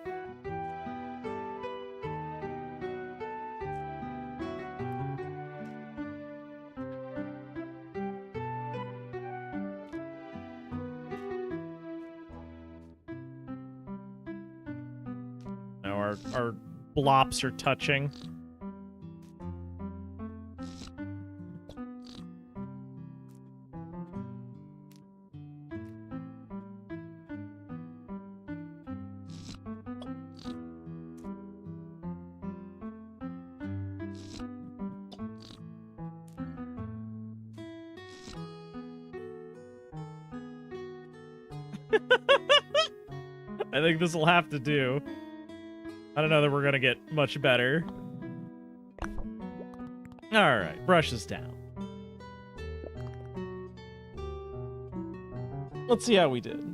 No, our blops are touching. I think this will have to do. I don't know that we're gonna get much better. Alright, brushes down. Let's see how we did.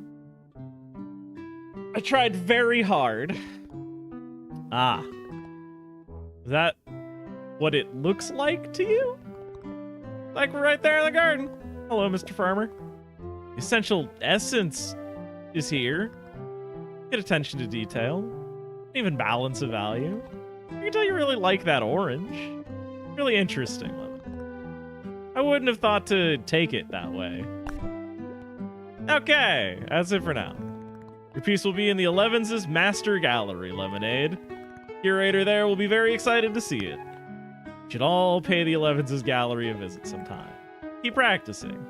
I tried very hard. Ah. Is that what it looks like to you? Like we're right there in the garden. Hello, Mr. Farmer. Essential essence is here. Get attention to detail. Even balance of value. I can tell you really like that orange. Really interesting. I wouldn't have thought to take it that way. Okay, that's it for now. Your piece will be in the 11's Master Gallery, Lemonade. Curator there will be very excited to see it. You should all pay the 11's Gallery a visit sometime. Keep practicing.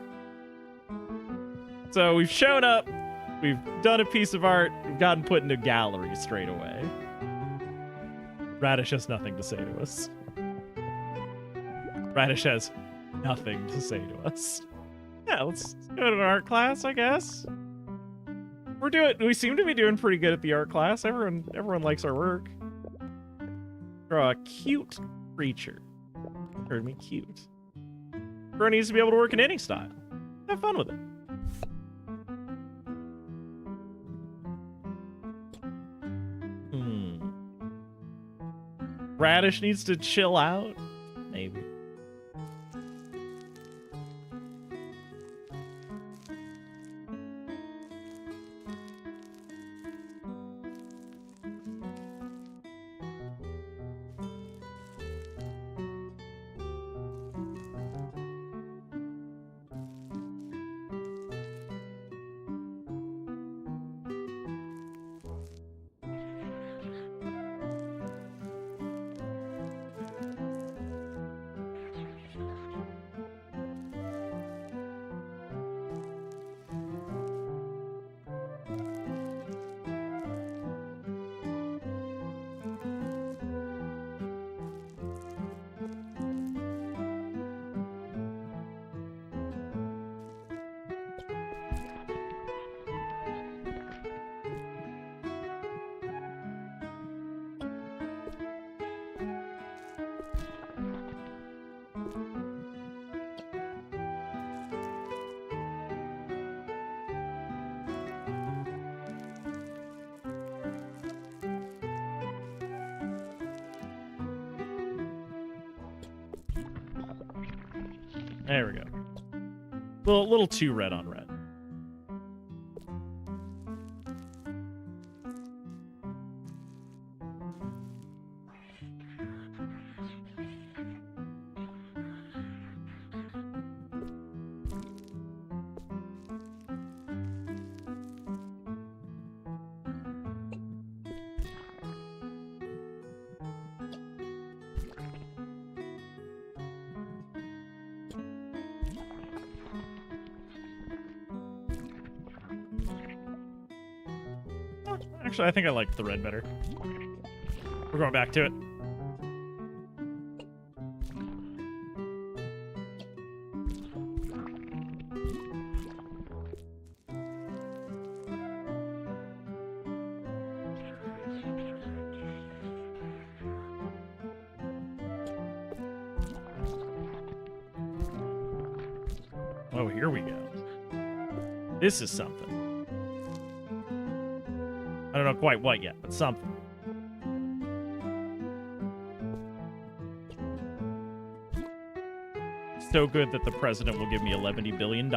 So we've shown up, we've done a piece of art, we've gotten put into gallery straight away. Radish has nothing to say to us. Radish has nothing to say to us. Yeah, let's go to an art class, I guess. We seem to be doing pretty good at the art class. Everyone likes our work. Draw a cute creature. Heard me, cute. Girl needs to be able to work in any style. Have fun with it. Radish needs to chill out? Maybe. There we go. Little too red on red. Actually, I think I like the red better. We're going back to it. Oh, here we go. This is something. I don't know quite what yet, but something. So good that the president will give me $11 billion.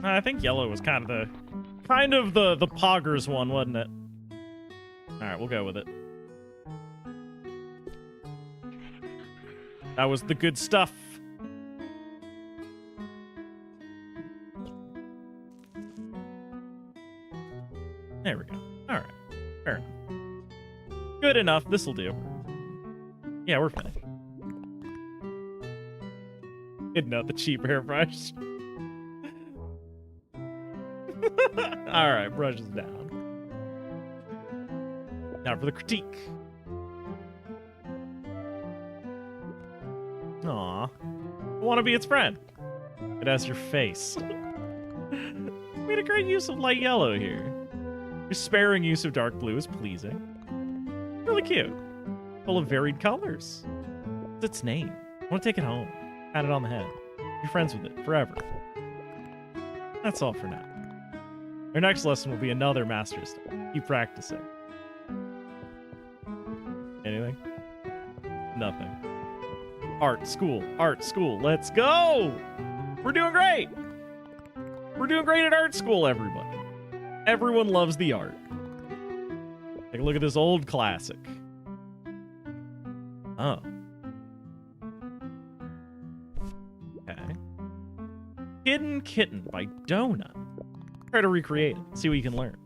I think yellow was kind of the poggers one, wasn't it? All right, we'll go with it. That was the good stuff. There we go. All right. Fair enough. Good enough. This'll do. Yeah, we're finished. Hitting out the cheap hairbrush. All right, brushes down. Now for the critique. Aw. I want to be its friend. It has your face. We had a great use of light yellow here. Your sparing use of dark blue is pleasing. Really cute. Full of varied colors. What's its name? I want to take it home. Pat it on the head. Be friends with it forever. That's all for now. Our next lesson will be another master step. Keep practicing. Anything? Nothing. Art school. Art school. Let's go! We're doing great! We're doing great at art school, everybody. Everyone loves the art. Take a look at this old classic. Oh. Okay. Hidden Kitten by Donut. Try to recreate it. See what you can learn.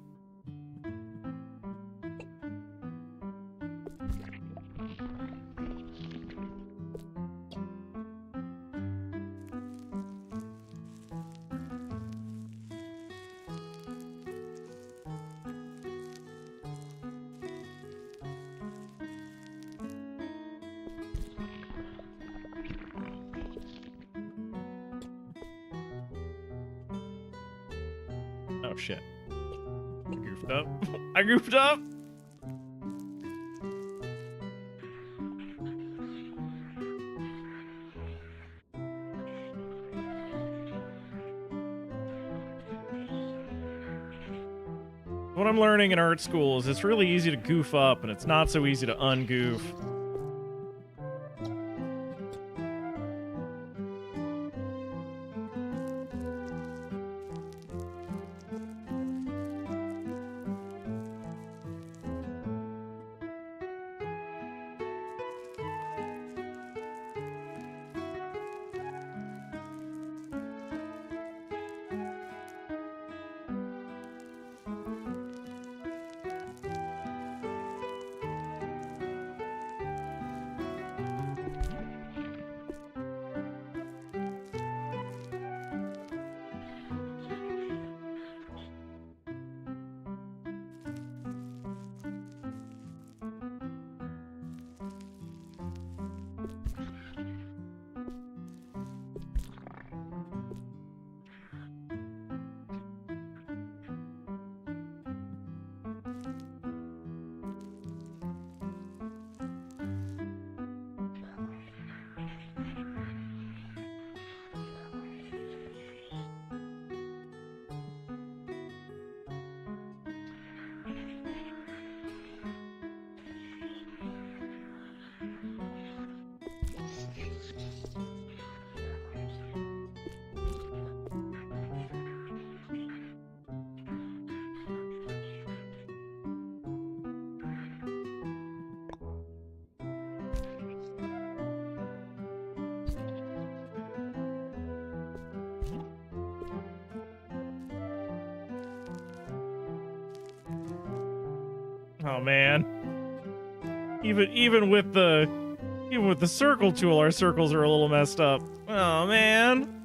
Oh shit. I goofed up. I goofed up! What I'm learning in art school is it's really easy to goof up, and it's not so easy to ungoof. Oh man. Even with the circle tool, our circles are a little messed up. Oh man.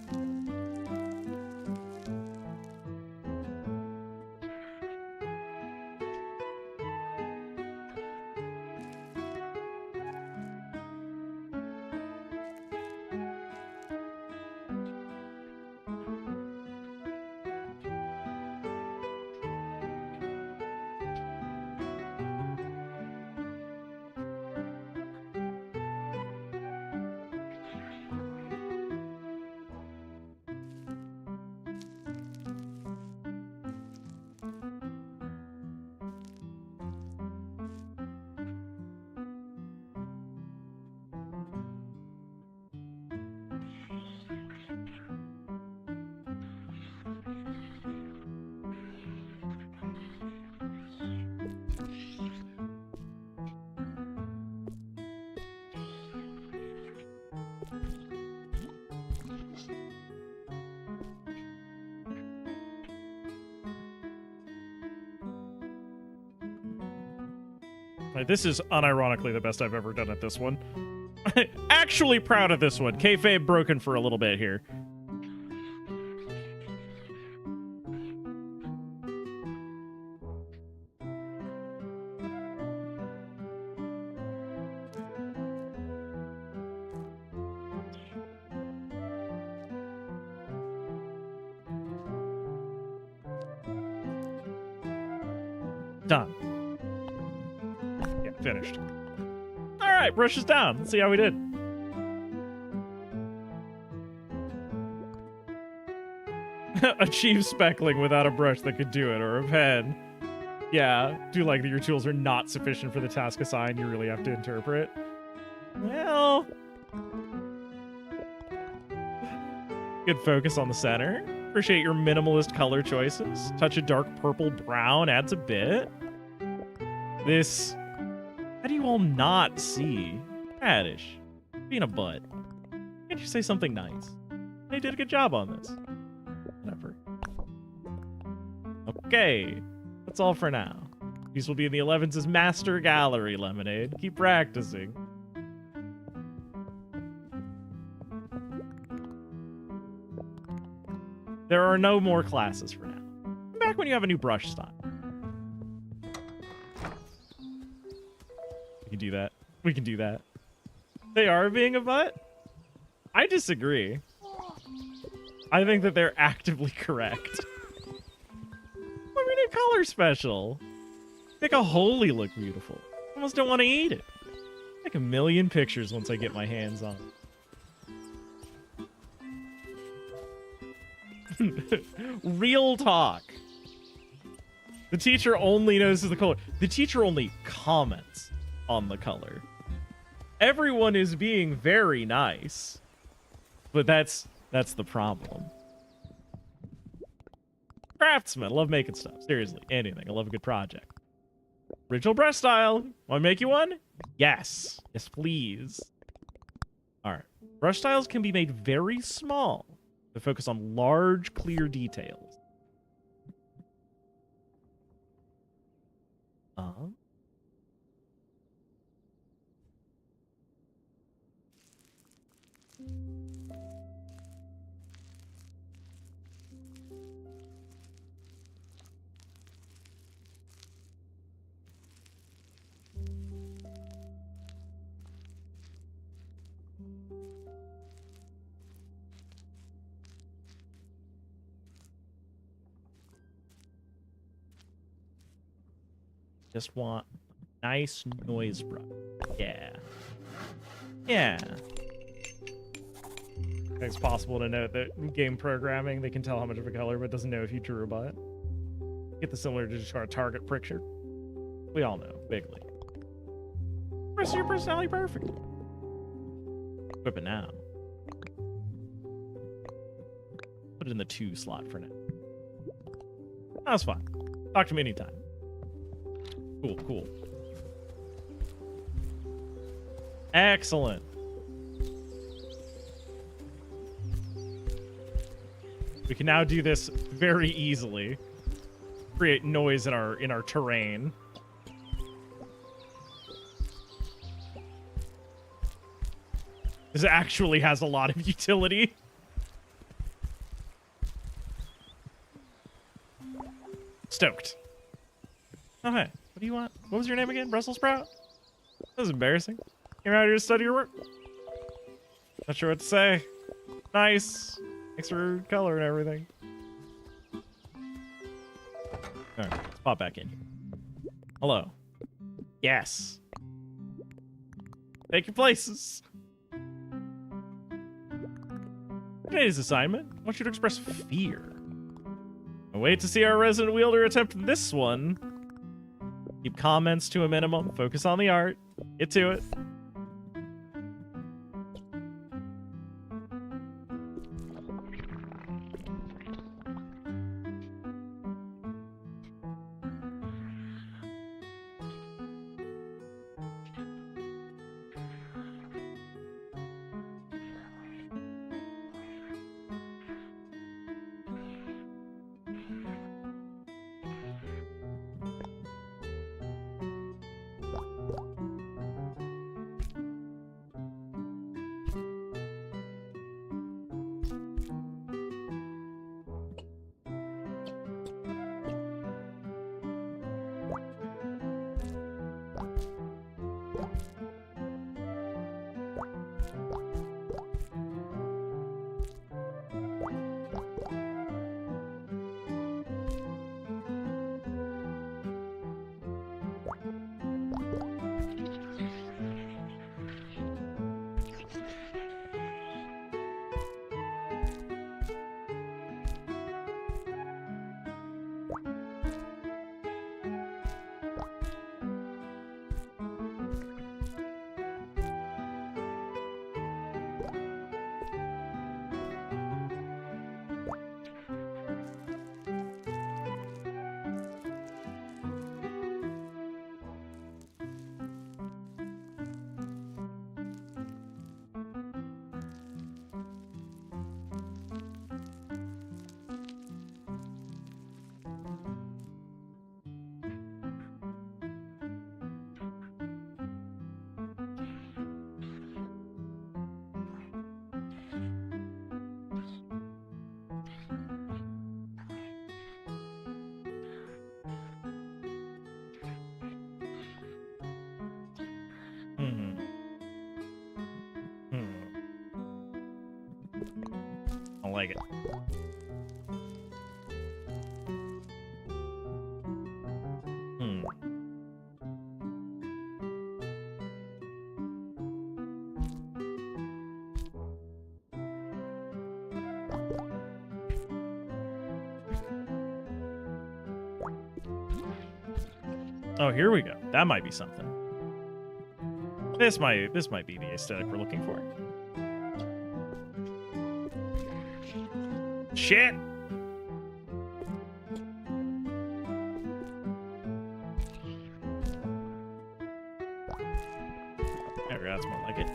Right, this is unironically the best I've ever done at this one. Actually proud of this one. Kayfabe broken for a little bit here. Done. Yeah, finished. All right, brushes down. Let's see how we did. Achieve speckling without a brush that could do it, or a pen. Yeah, do like that your tools are not sufficient for the task assigned. You really have to interpret. Well, good focus on the center. Appreciate your minimalist color choices. Touch of dark purple brown adds a bit. This, how do you all not see? Radish, being a butt. Can't you say something nice? They did a good job on this. Whatever. Okay, that's all for now. These will be in the 11's Master Gallery, Lemonade. Keep practicing. There are no more classes for now. Come back when you have a new brush style. We can do that. We can do that. They are being a butt? I disagree. I think that they're actively correct. What we need color special? Make a holy look beautiful. I almost don't want to eat it. Make a million pictures once I get my hands on it. Real talk. The teacher only notices the color. The teacher only comments on the color. Everyone is being very nice, but that's the problem. Craftsman, I love making stuff. Seriously, anything. I love a good project. Original brush style. Want to make you one? Yes. Yes, please. All right. Brush styles can be made very small to focus on large, clear details. Just want nice noise brush. Yeah. Yeah. It's possible to note that game programming, they can tell how much of a color, but doesn't know if you drew a butt. Get the similar to just our target picture. We all know, bigly. The rest of your personality perfect. Equip it now. Put it in the 2 slot for now. That's fine. Talk to me anytime. Cool, cool. Excellent. We can now do this very easily. Create noise in our terrain. This actually has a lot of utility. Stoked. Okay. What do you want? What was your name again? Brussels sprout? That was embarrassing. Came out here to study your work. Not sure what to say. Nice. Thanks for color and everything. Alright, let's pop back in. Hello. Yes. Take your places. Today's assignment, I want you to express fear. I wait to see our resident wielder attempt this one. Keep comments to a minimum. Focus on the art. Get to it. like it. Oh, here we go. That might be something. This might be the aesthetic we're looking for. Shit! There we go, that's more like it.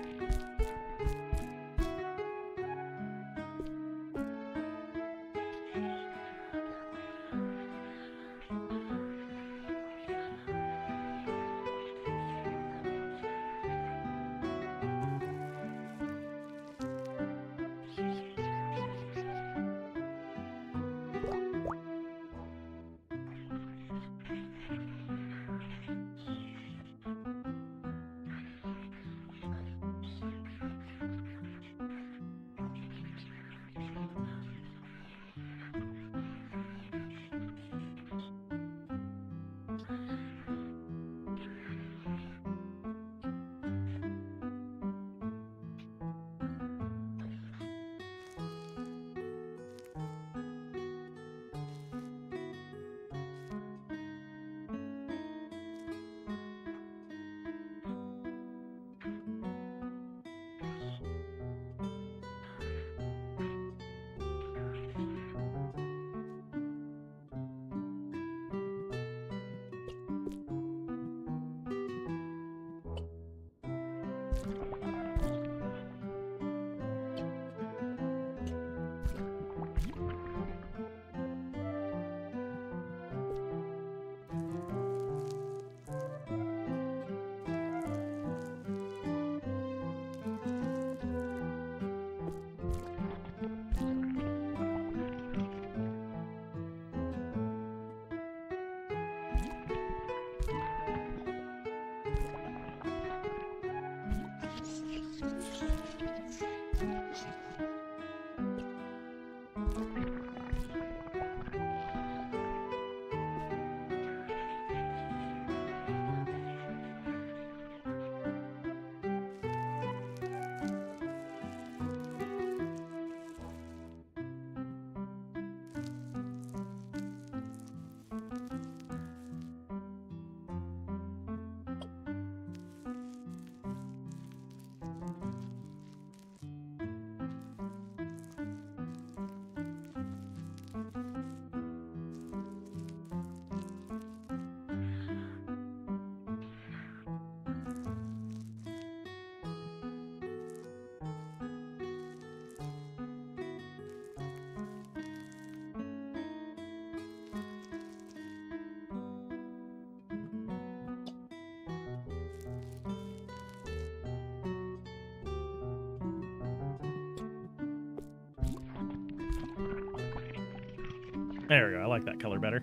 There we go. I like that color better.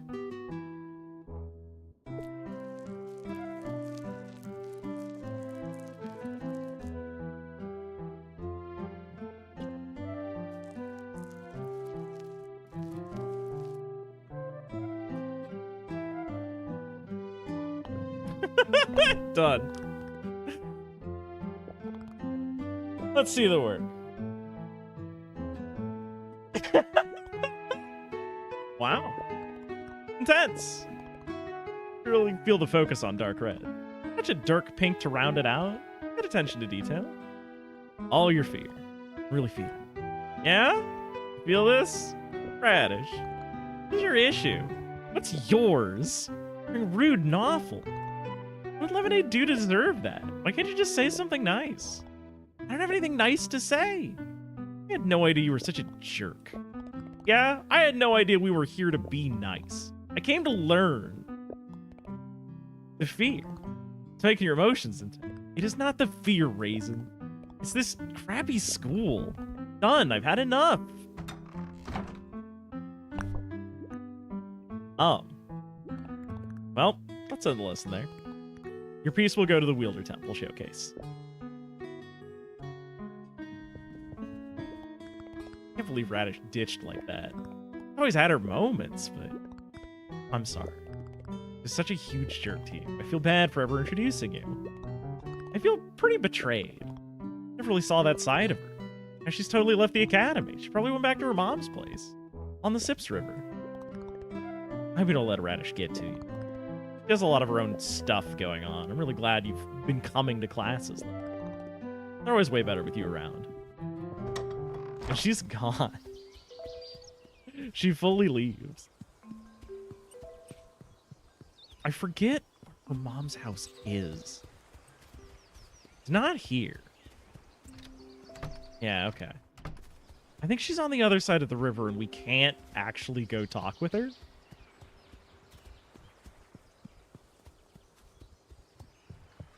Done. Let's see the word. Wow. Intense. You really feel the focus on dark red. Touch a dark pink to round it out. Pay attention to detail. All your fear. Really feel it. Yeah? Feel this? Radish. What's your issue? What's yours? You're rude and awful. What would Lemonade do to deserve that? Why can't you just say something nice? I don't have anything nice to say. I had no idea you were such a jerk. Yeah, I had no idea we were here to be nice. I came to learn. The fear. It's making your emotions intense. It is not the fear, Raisin. It's this crappy school. Done. I've had enough. Well, let's end the lesson there. Your piece will go to the Wielder Temple showcase. Yeah, can't believe Radish ditched like that. I've always had her moments, but I'm sorry. It's such a huge jerk to you. I feel bad for ever introducing you. I feel pretty betrayed. Never really saw that side of her. Now she's totally left the academy. She probably went back to her mom's place on the Sips River. I hope you don't let Radish get to you. She has a lot of her own stuff going on. I'm really glad you've been coming to classes. They're always way better with you around. And she's gone. She fully leaves. I forget where her mom's house is. It's not here. Yeah, okay. I think she's on the other side of the river and we can't actually go talk with her.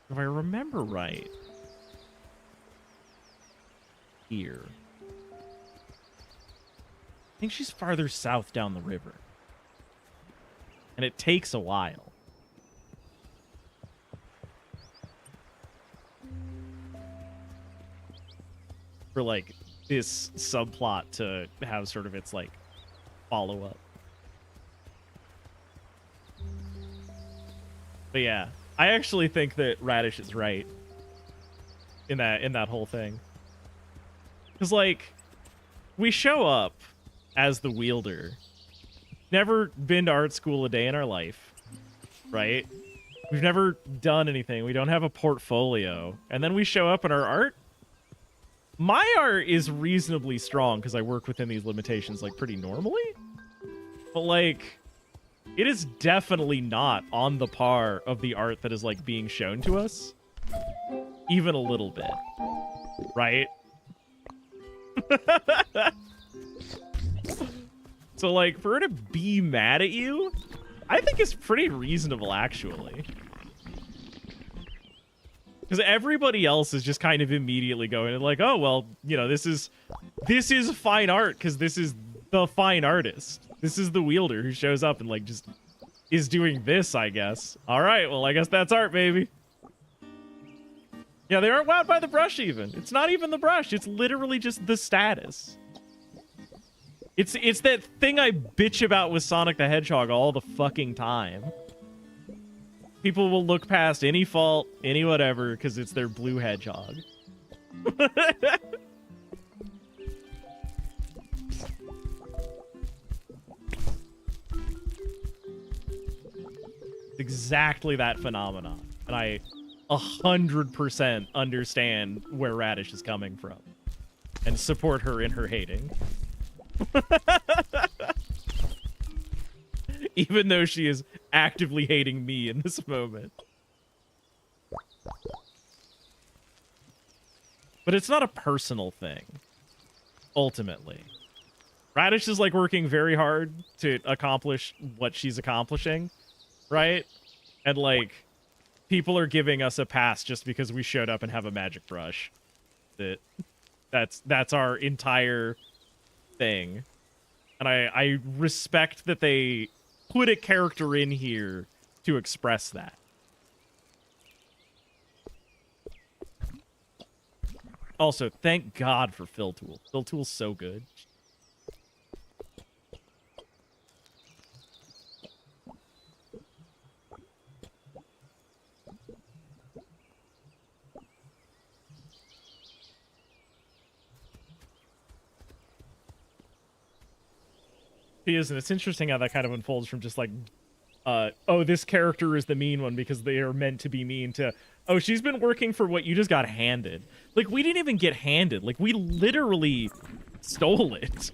If I remember right. Here. I think she's farther south down the river. And it takes a while. For, like, this subplot to have sort of its, like, follow-up. But yeah, I actually think that Radish is right in that whole thing. Because, like, we show up as the wielder. Never been to art school a day in our life, right? We've never done anything. We don't have a portfolio. And then we show up and our art. My art is reasonably strong because I work within these limitations, like, pretty normally. But, like, it is definitely not on the par of the art that is, like, being shown to us. Even a little bit. Right? So, like, for her to be mad at you, I think is pretty reasonable, actually. Because everybody else is just kind of immediately going like, oh, well, you know, this is fine art because this is the fine artist. This is the wielder who shows up and, like, just is doing this, I guess. All right, well, I guess that's art, baby. Yeah, they aren't wowed by the brush even. It's not even the brush. It's literally just the status. It's that thing I bitch about with Sonic the Hedgehog all the fucking time. People will look past any fault, any whatever, because it's their blue hedgehog. Exactly that phenomenon. And I 100% understand where Radish is coming from. And support her in her hating. Even though she is actively hating me in this moment. But it's not a personal thing, ultimately. Radish is, like, working very hard to accomplish what she's accomplishing, right? And, like, people are giving us a pass just because we showed up and have a magic brush. That's our entire thing. And I respect that they put a character in here to express that. Also, thank God for Fill Tool. Fill Tool's so good. He is, and it's interesting how that kind of unfolds from just like, oh, this character is the mean one because they are meant to be mean, to, oh, she's been working for what you just got handed. Like, we didn't even get handed. Like, we literally stole it.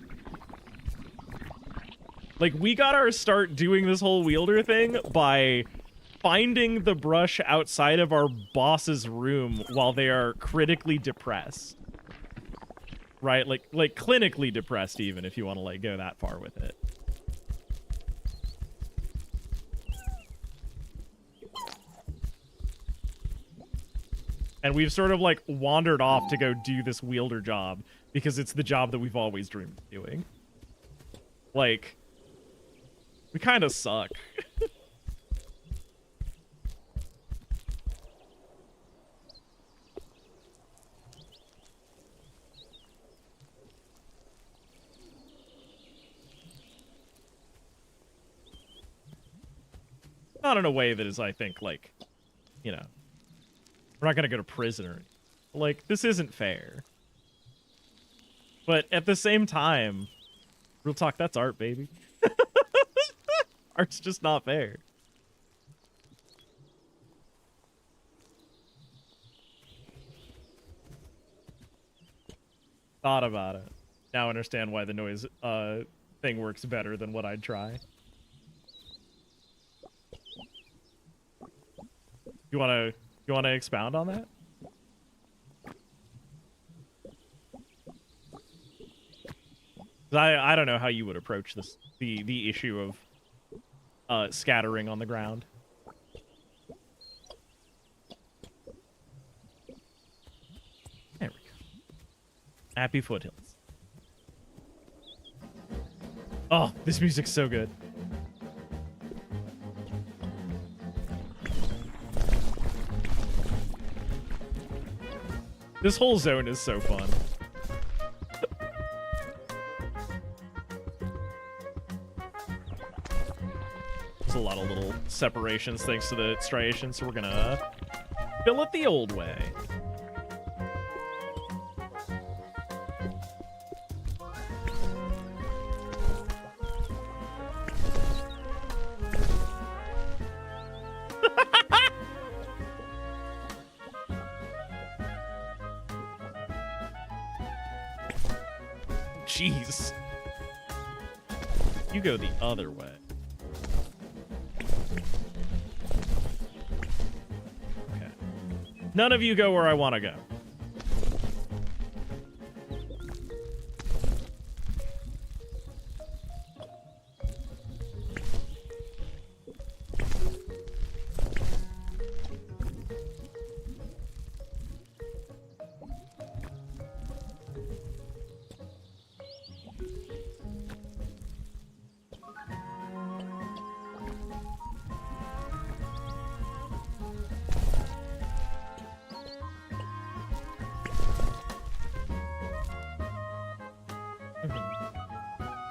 Like, we got our start doing this whole wielder thing by finding the brush outside of our boss's room while they are critically depressed. Right? Like clinically depressed, even, if you want to, like, go that far with it. And we've sort of, like, wandered off to go do this wielder job because it's the job that we've always dreamed of doing. Like, we kind of suck. Not in a way that is, I think, like, you know, we're not gonna go to prison or anything. Like, this isn't fair. But at the same time, real talk, that's art, baby. Art's just not fair. Thought about it. Now I understand why the noise thing works better than what I'd try. You wanna expound on that? I don't know how you would approach this the issue of scattering on the ground. There we go. Happy foothills. Oh, this music's so good. This whole zone is so fun. There's a lot of little separations thanks to the striations, so we're gonna fill it the old way. Jeez. You go the other way. Okay. None of you go where I want to go.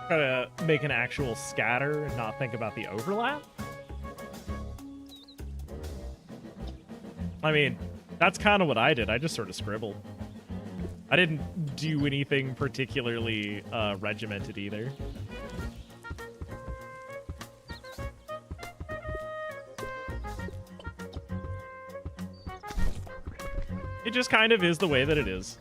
Try to make an actual scatter and not think about the overlap. I mean, that's kind of what I did. I just sort of scribbled. I didn't do anything particularly regimented either. It just kind of is the way that it is.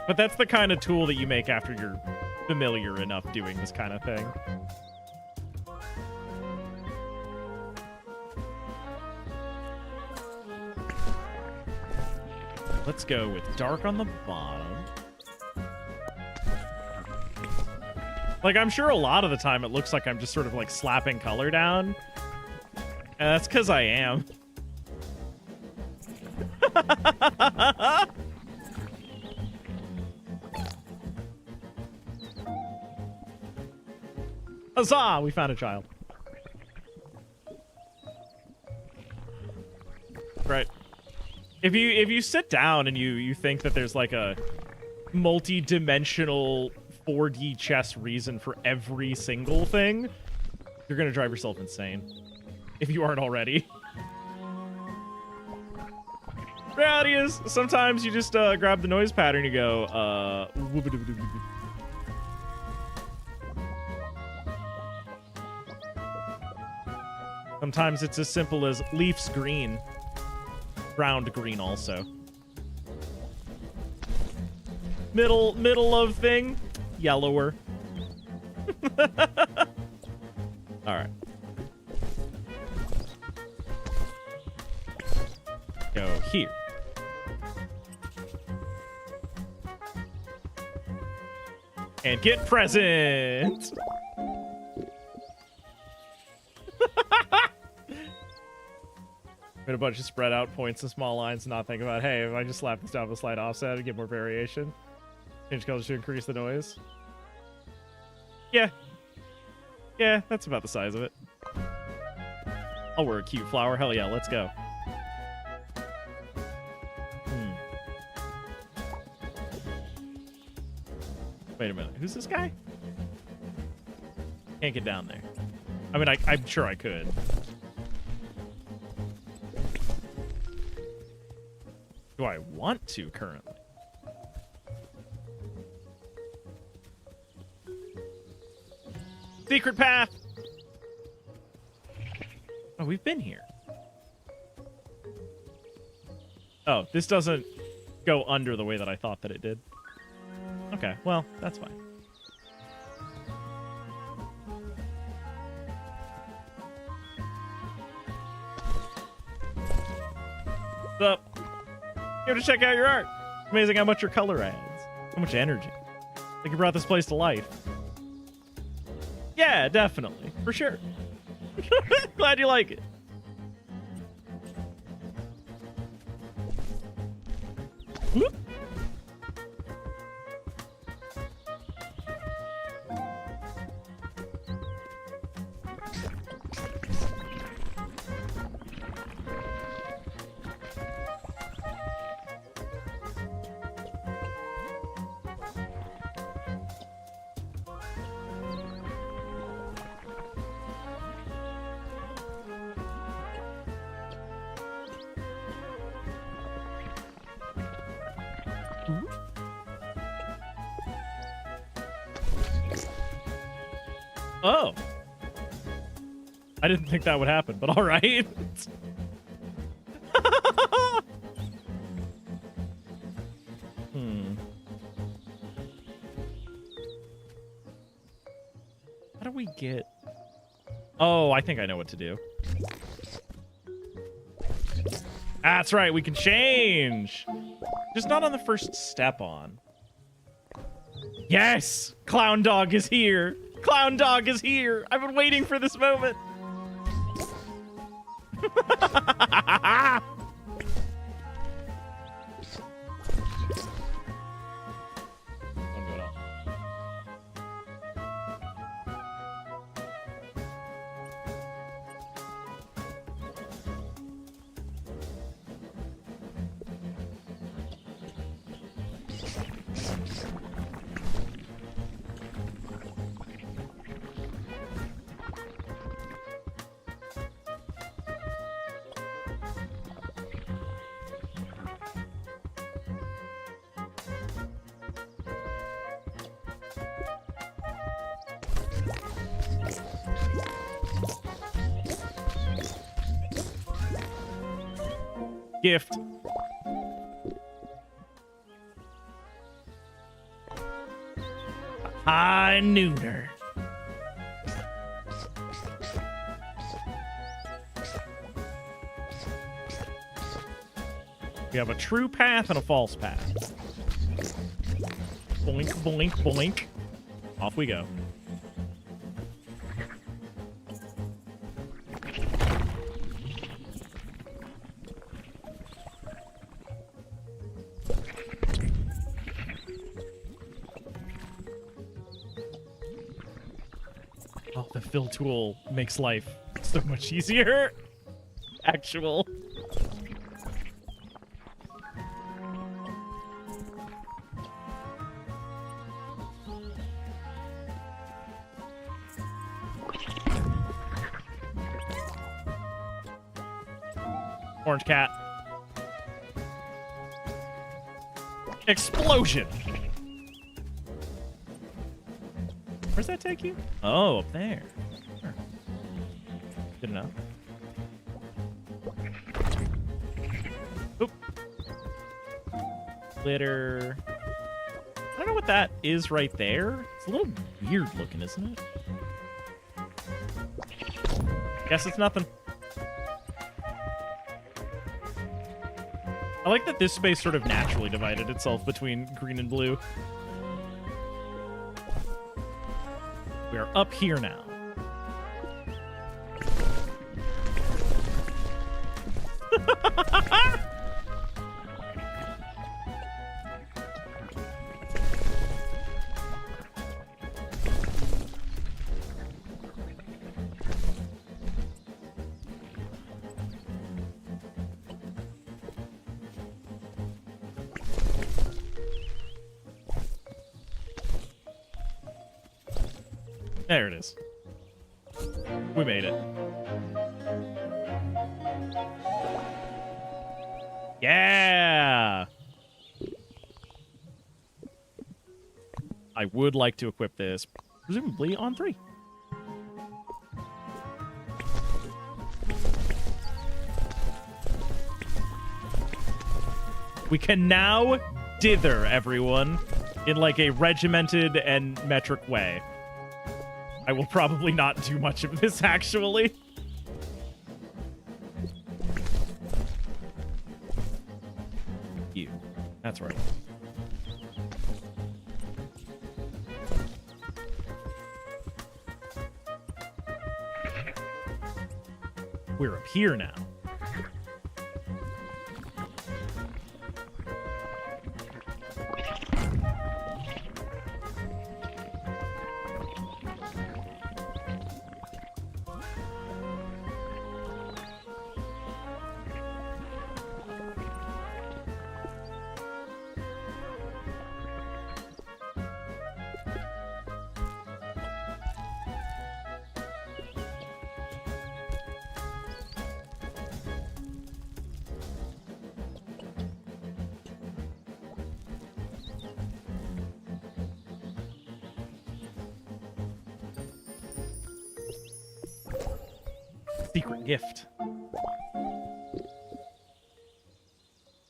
But that's the kind of tool that you make after you're familiar enough doing this kind of thing. Let's go with dark on the bottom. Like, I'm sure a lot of the time it looks like I'm just sort of like slapping color down. And that's because I am. Huzzah! We found a child. Right. If you sit down and you think that there's like a multi-dimensional 4D chess reason for every single thing, you're gonna drive yourself insane. If you aren't already. Reality is, sometimes you just grab the noise pattern and you go, Sometimes it's as simple as leaf's green. Ground green also. Middle of thing, yellower. All right. Go here. And get present. Made a bunch of spread out points and small lines and not think about, hey, if I just slap this down with a slight offset and get more variation. Change colors to increase the noise. Yeah. Yeah, that's about the size of it. I'll wear a cute flower. Hell yeah, let's go. Wait a minute. Who's this guy? Can't get down there. I mean, I'm sure I could. Do I want to currently? Secret path! Oh, we've been here. Oh, this doesn't go under the way that I thought that it did. Okay, well, that's fine. What's up? Here to check out your art. Amazing how much your color adds. So much energy. I think you brought this place to life. Yeah, definitely. For sure. Glad you like it. Whoop. Oh. I didn't think that would happen, but all right. How do we get... Oh, I think I know what to do. That's right, we can change. Just not on the first step on. Yes! Clown Dog is here! Clown Dog is here! I've been waiting for this moment! Gift. High nooner. We have a true path and a false path. Boink, boink, boink. Off we go. Oh, the fill tool makes life so much easier. Actual. Orange cat. Explosion. Where's that take you? Oh, up there. Sure. Good enough. Oop. Glitter. I don't know what that is right there. It's a little weird looking, isn't it? Guess it's nothing. I like that this space sort of naturally divided itself between green and blue. We are up here now. There it is. We made it. Yeah! I would like to equip this, presumably on 3. We can now dither, everyone, in like a regimented and metric way. I will probably not do much of this, actually. You. That's right. We're up here now. Secret gift. So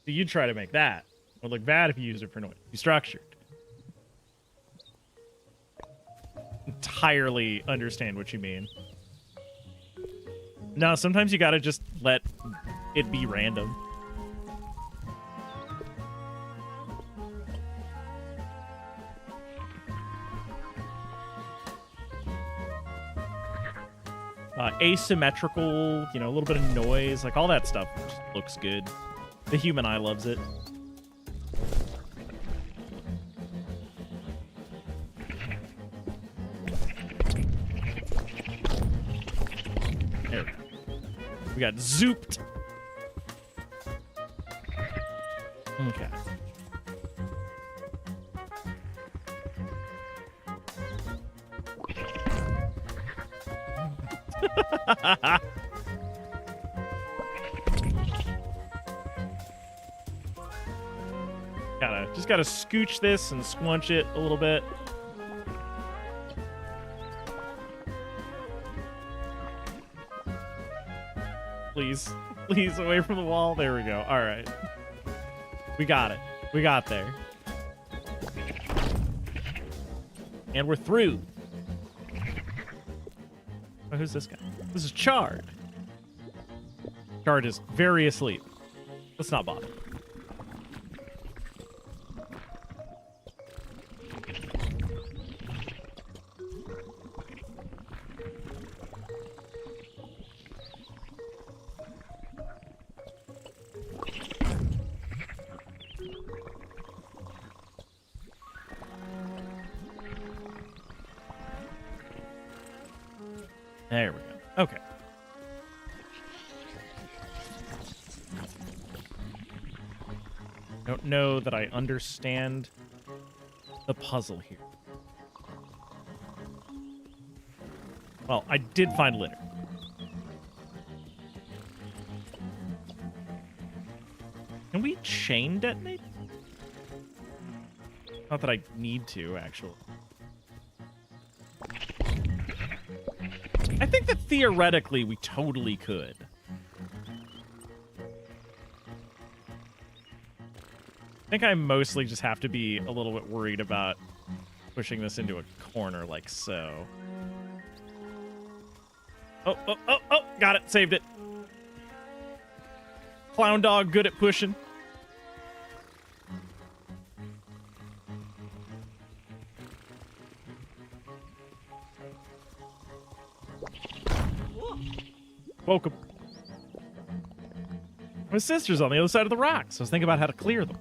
you'd try to make that. It would look bad if you used it for noise. Be structured. Entirely understand what you mean. No, sometimes you gotta just let it be random. Asymmetrical, you know, a little bit of noise, like all that stuff just looks good. The human eye loves it. There we go. We got zooped. Okay. Just gotta scooch this and squunch it a little bit. Please, please, away from the wall. There we go. All right, we got it. We got there, and we're through. Oh, who's this guy? This is Chard. Chard is very asleep. Let's not bother. There we go. Okay. Don't know that I understand the puzzle here. Well, I did find litter. Can we chain detonate? Not that I need to, actually. I think that theoretically we totally could. I think I mostly just have to be a little bit worried about pushing this into a corner like so. Oh, oh, oh, oh, got it, saved it. Clown dog, good at pushing. Welcome. My sister's on the other side of the rocks. I was thinking about how to clear them.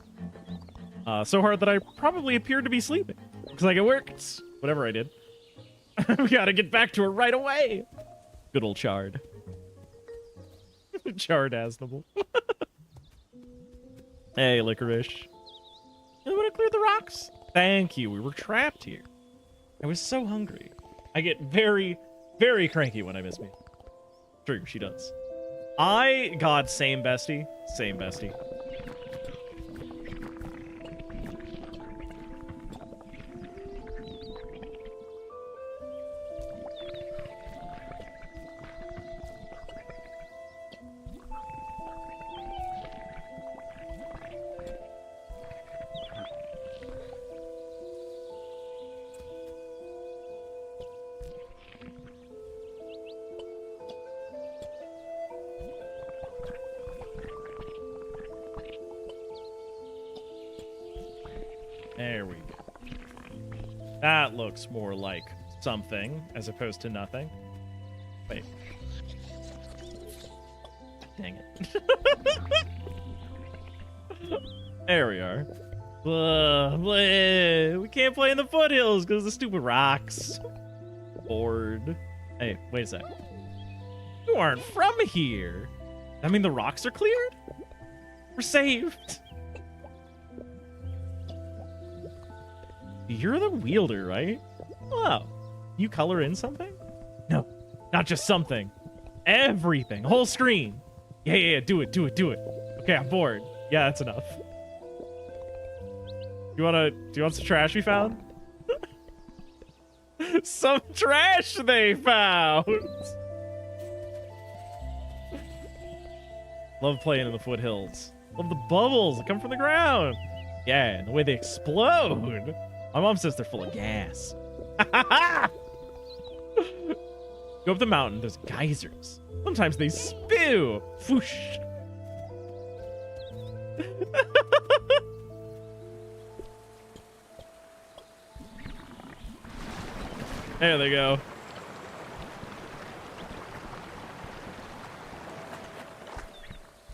So hard that I probably appeared to be sleeping. Looks like it worked. Whatever I did. We gotta get back to her right away. Good old Chard. Chard-asnable. Hey, Licorice. You want to clear the rocks? Thank you. We were trapped here. I was so hungry. I get very very cranky when I miss me. True, she does. God, same bestie. Same bestie. There we go. That looks more like something as opposed to nothing. Wait. Dang it. There we are. We can't play in the foothills because of the stupid rocks. Bored. Hey, wait a sec. You aren't from here. I mean, the rocks are cleared? We're saved. You're the wielder, right? Oh, you color in something? No, not just something. Everything. Whole screen. Yeah. Do it. Okay, I'm bored. Yeah, that's enough. Do you want some trash we found? Some trash they found. Love playing in the foothills. Love the bubbles that come from the ground. Yeah, and the way they explode. My mom says they're full of gas. Go up the mountain, there's geysers. Sometimes they spew. Whoosh. There they go.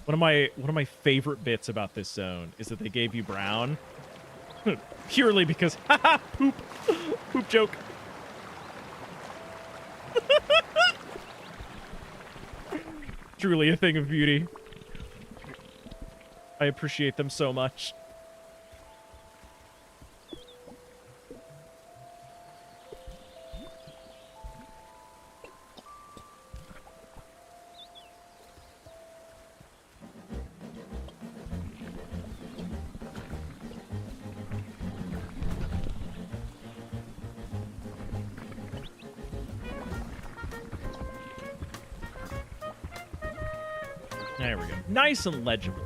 One of my favorite bits about this zone is that they gave you brown. Purely because, haha, poop joke. Truly a thing of beauty. I appreciate them so much. There we go. Nice and legible.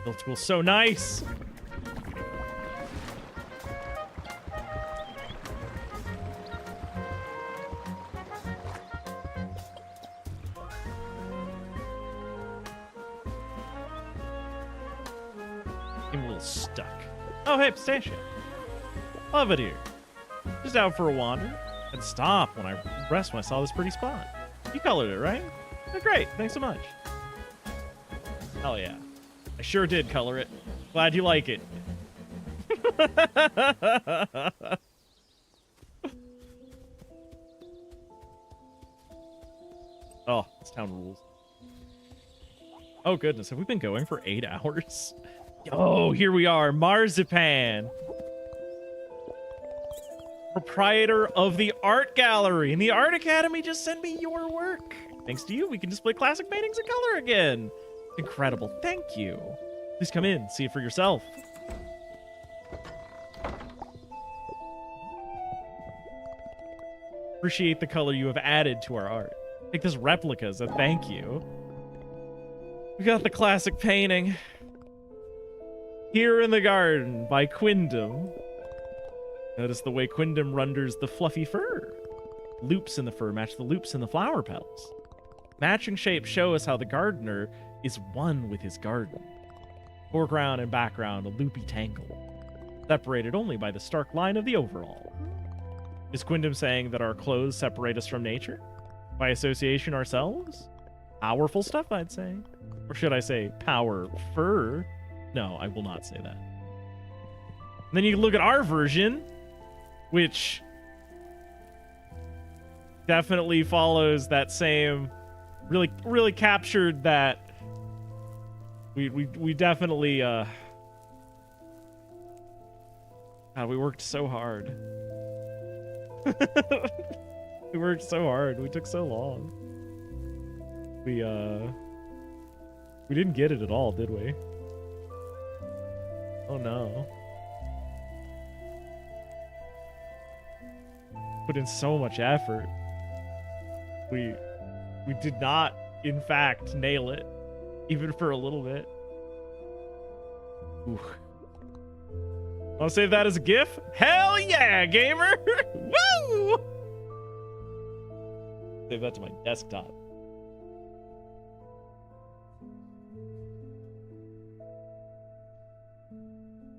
Build tool so nice. I'm a little stuck. Oh, hey, pistachio. Love it here. Just out for a wander. I'd stop when I rest when I saw this pretty spot. You colored it, right? Oh, great. Thanks so much. Hell yeah. I sure did color it. Glad you like it. Oh, this town rules. Oh, goodness. Have we been going for 8 hours? Oh, here we are. Marzipan. Proprietor of the art gallery. And the art academy just sent me your work. Thanks to you, we can display classic paintings in color again. Incredible. Thank you. Please come in. See it for yourself. Appreciate the color you have added to our art. Take this replica as a thank you. We got the classic painting. Here in the Garden by Quindom. Notice the way Quindom renders the fluffy fur. Loops in the fur match the loops in the flower petals. Matching shapes show us how the gardener is one with his garden. Foreground and background a loopy tangle, separated only by the stark line of the overall. Is Quindom saying that our clothes separate us from nature? By association ourselves? Powerful stuff, I'd say. Or should I say power fur? No, I will not say that. And then you can look at our version, which definitely follows that same, really captured that. We definitely God, we worked so hard. We worked so hard. We took so long. We didn't get it at all, did we? Oh no. Put in so much effort. We did not, in fact, nail it, even for a little bit. Ooh. Want to save that as a GIF? Hell yeah, gamer! Woo! Save that to my desktop.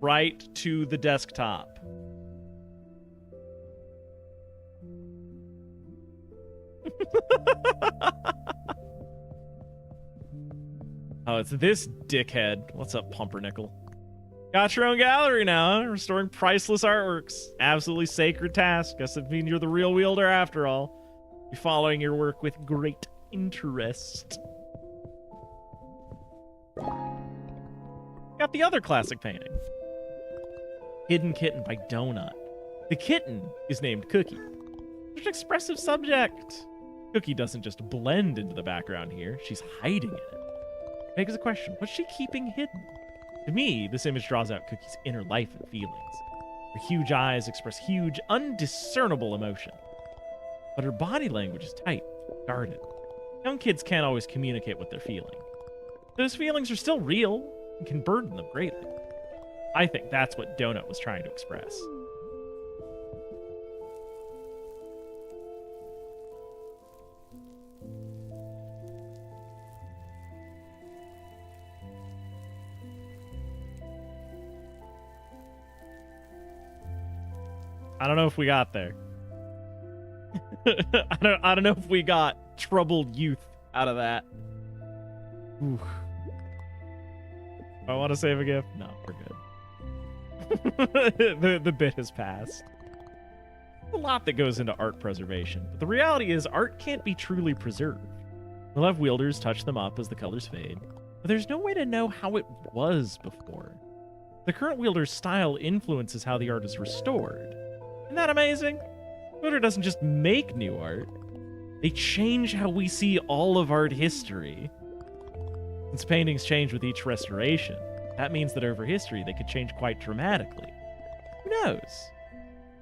Right to the desktop. Oh, it's this dickhead. What's up, Pumpernickel? Got your own gallery now, huh? Restoring priceless artworks. Absolutely sacred task. Guess it means you're the real wielder after all. You're following your work with great interest. Got the other classic painting. Hidden Kitten by Donut. The kitten is named Cookie. Such an expressive subject. Cookie doesn't just blend into the background here. She's hiding in it. Begs the question, what's she keeping hidden? To me, this image draws out Cookie's inner life and feelings. Her huge eyes express huge, undiscernible emotion. But her body language is tight, guarded. Young kids can't always communicate what they're feeling. Those feelings are still real and can burden them greatly. I think that's what Donut was trying to express. I don't know if we got there. I don't know if we got troubled youth out of that. Ooh. I want to save a gift. No, we're good. the bit has passed. A lot that goes into art preservation, but the reality is art can't be truly preserved. We'll have wielders touch them up as the colors fade, but there's no way to know how it was before. The current wielder's style influences how the art is restored. Isn't that amazing? Wielder doesn't just make new art. They change how we see all of art history. Since paintings change with each restoration, that means that over history they could change quite dramatically. Who knows?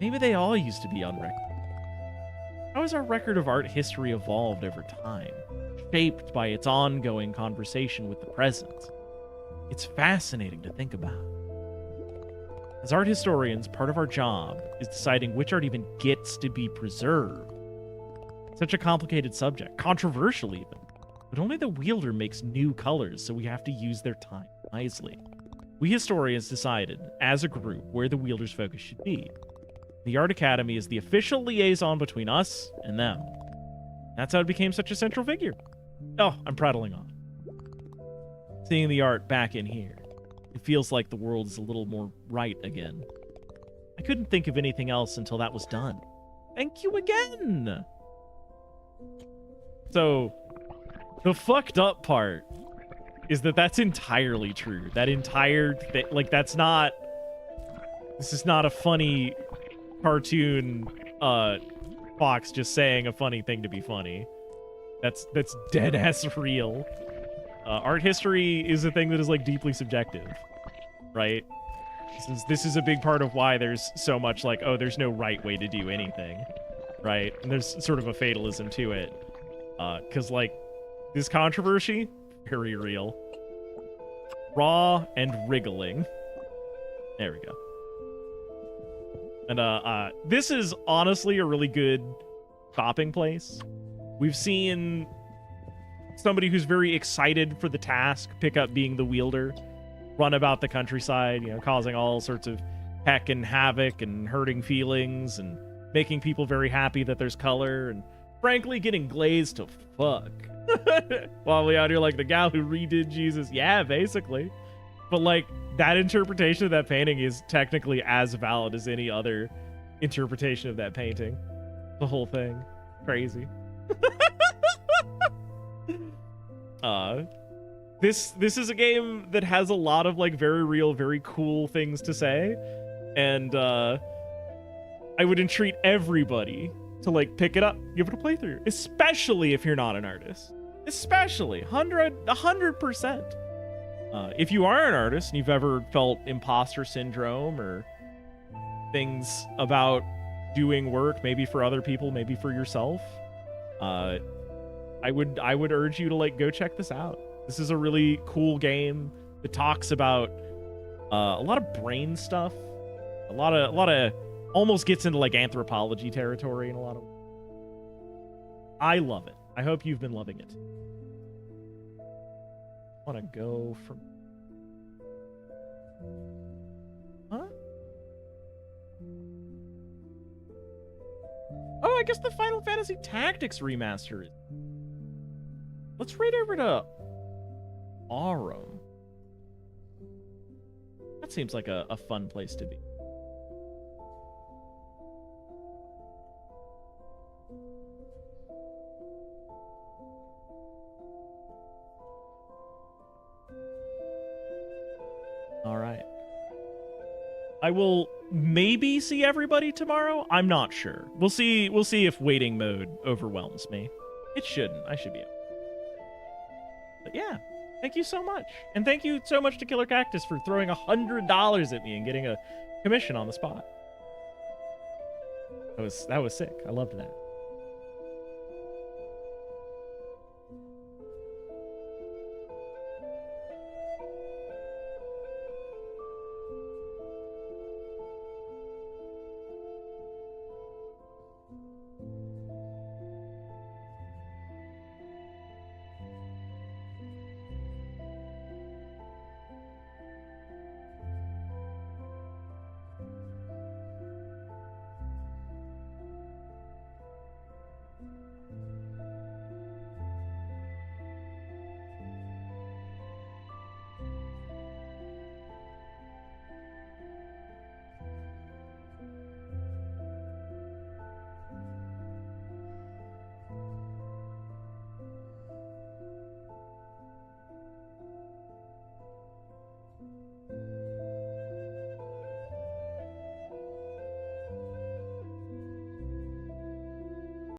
Maybe they all used to be on record. How has our record of art history evolved over time, shaped by its ongoing conversation with the present? It's fascinating to think about. As art historians, part of our job is deciding which art even gets to be preserved. Such a complicated subject, controversial even, but only the wielder makes new colors, so we have to use their time wisely. We historians decided, as a group, where the wielder's focus should be. The Art Academy is the official liaison between us and them. That's how it became such a central figure. Oh, I'm prattling on. Seeing the art back in here, it feels like the world is a little more right again. I couldn't think of anything else until that was done. Thank you again! So, the fucked up part is that that's entirely true. That entire thing, like, that's not... This is not a funny cartoon Fox just saying a funny thing to be funny. That's dead ass real. Art history is a thing that is like deeply subjective, right? This is a big part of why there's so much like, oh, there's no right way to do anything, right? And there's sort of a fatalism to it, because like this controversy, very real, raw and wriggling. There we go. And this is honestly a really good stopping place. We've seen somebody who's very excited for the task pick up being the wielder, run about the countryside, you know, causing all sorts of heck and havoc and hurting feelings and making people very happy that there's color and frankly getting glazed to fuck. While we out here like the gal who redid Jesus. Yeah, basically. But like that interpretation of that painting is technically as valid as any other interpretation of that painting. The whole thing. Crazy. This is a game that has a lot of like very real, very cool things to say, and I I would entreat everybody to like pick it up, give it a playthrough, especially if you're not an artist. Especially 100%. If you are an artist and you've ever felt imposter syndrome or things about doing work, maybe for other people, maybe for yourself, I would urge you to like go check this out. This is a really cool game that talks about a lot of brain stuff, a lot of almost gets into like anthropology territory in a lot of. I love it. I hope you've been loving it. Want to go from? Huh? Oh, I guess the Final Fantasy Tactics remaster. Let's raid over to Aurum. That seems like a fun place to be. All right. I will maybe see everybody tomorrow. I'm not sure. We'll see if waiting mode overwhelms me. It shouldn't. I should be able. But yeah, thank you so much. And thank you so much to Killer Cactus for throwing $100 at me and getting a commission on the spot. That was sick. I loved that.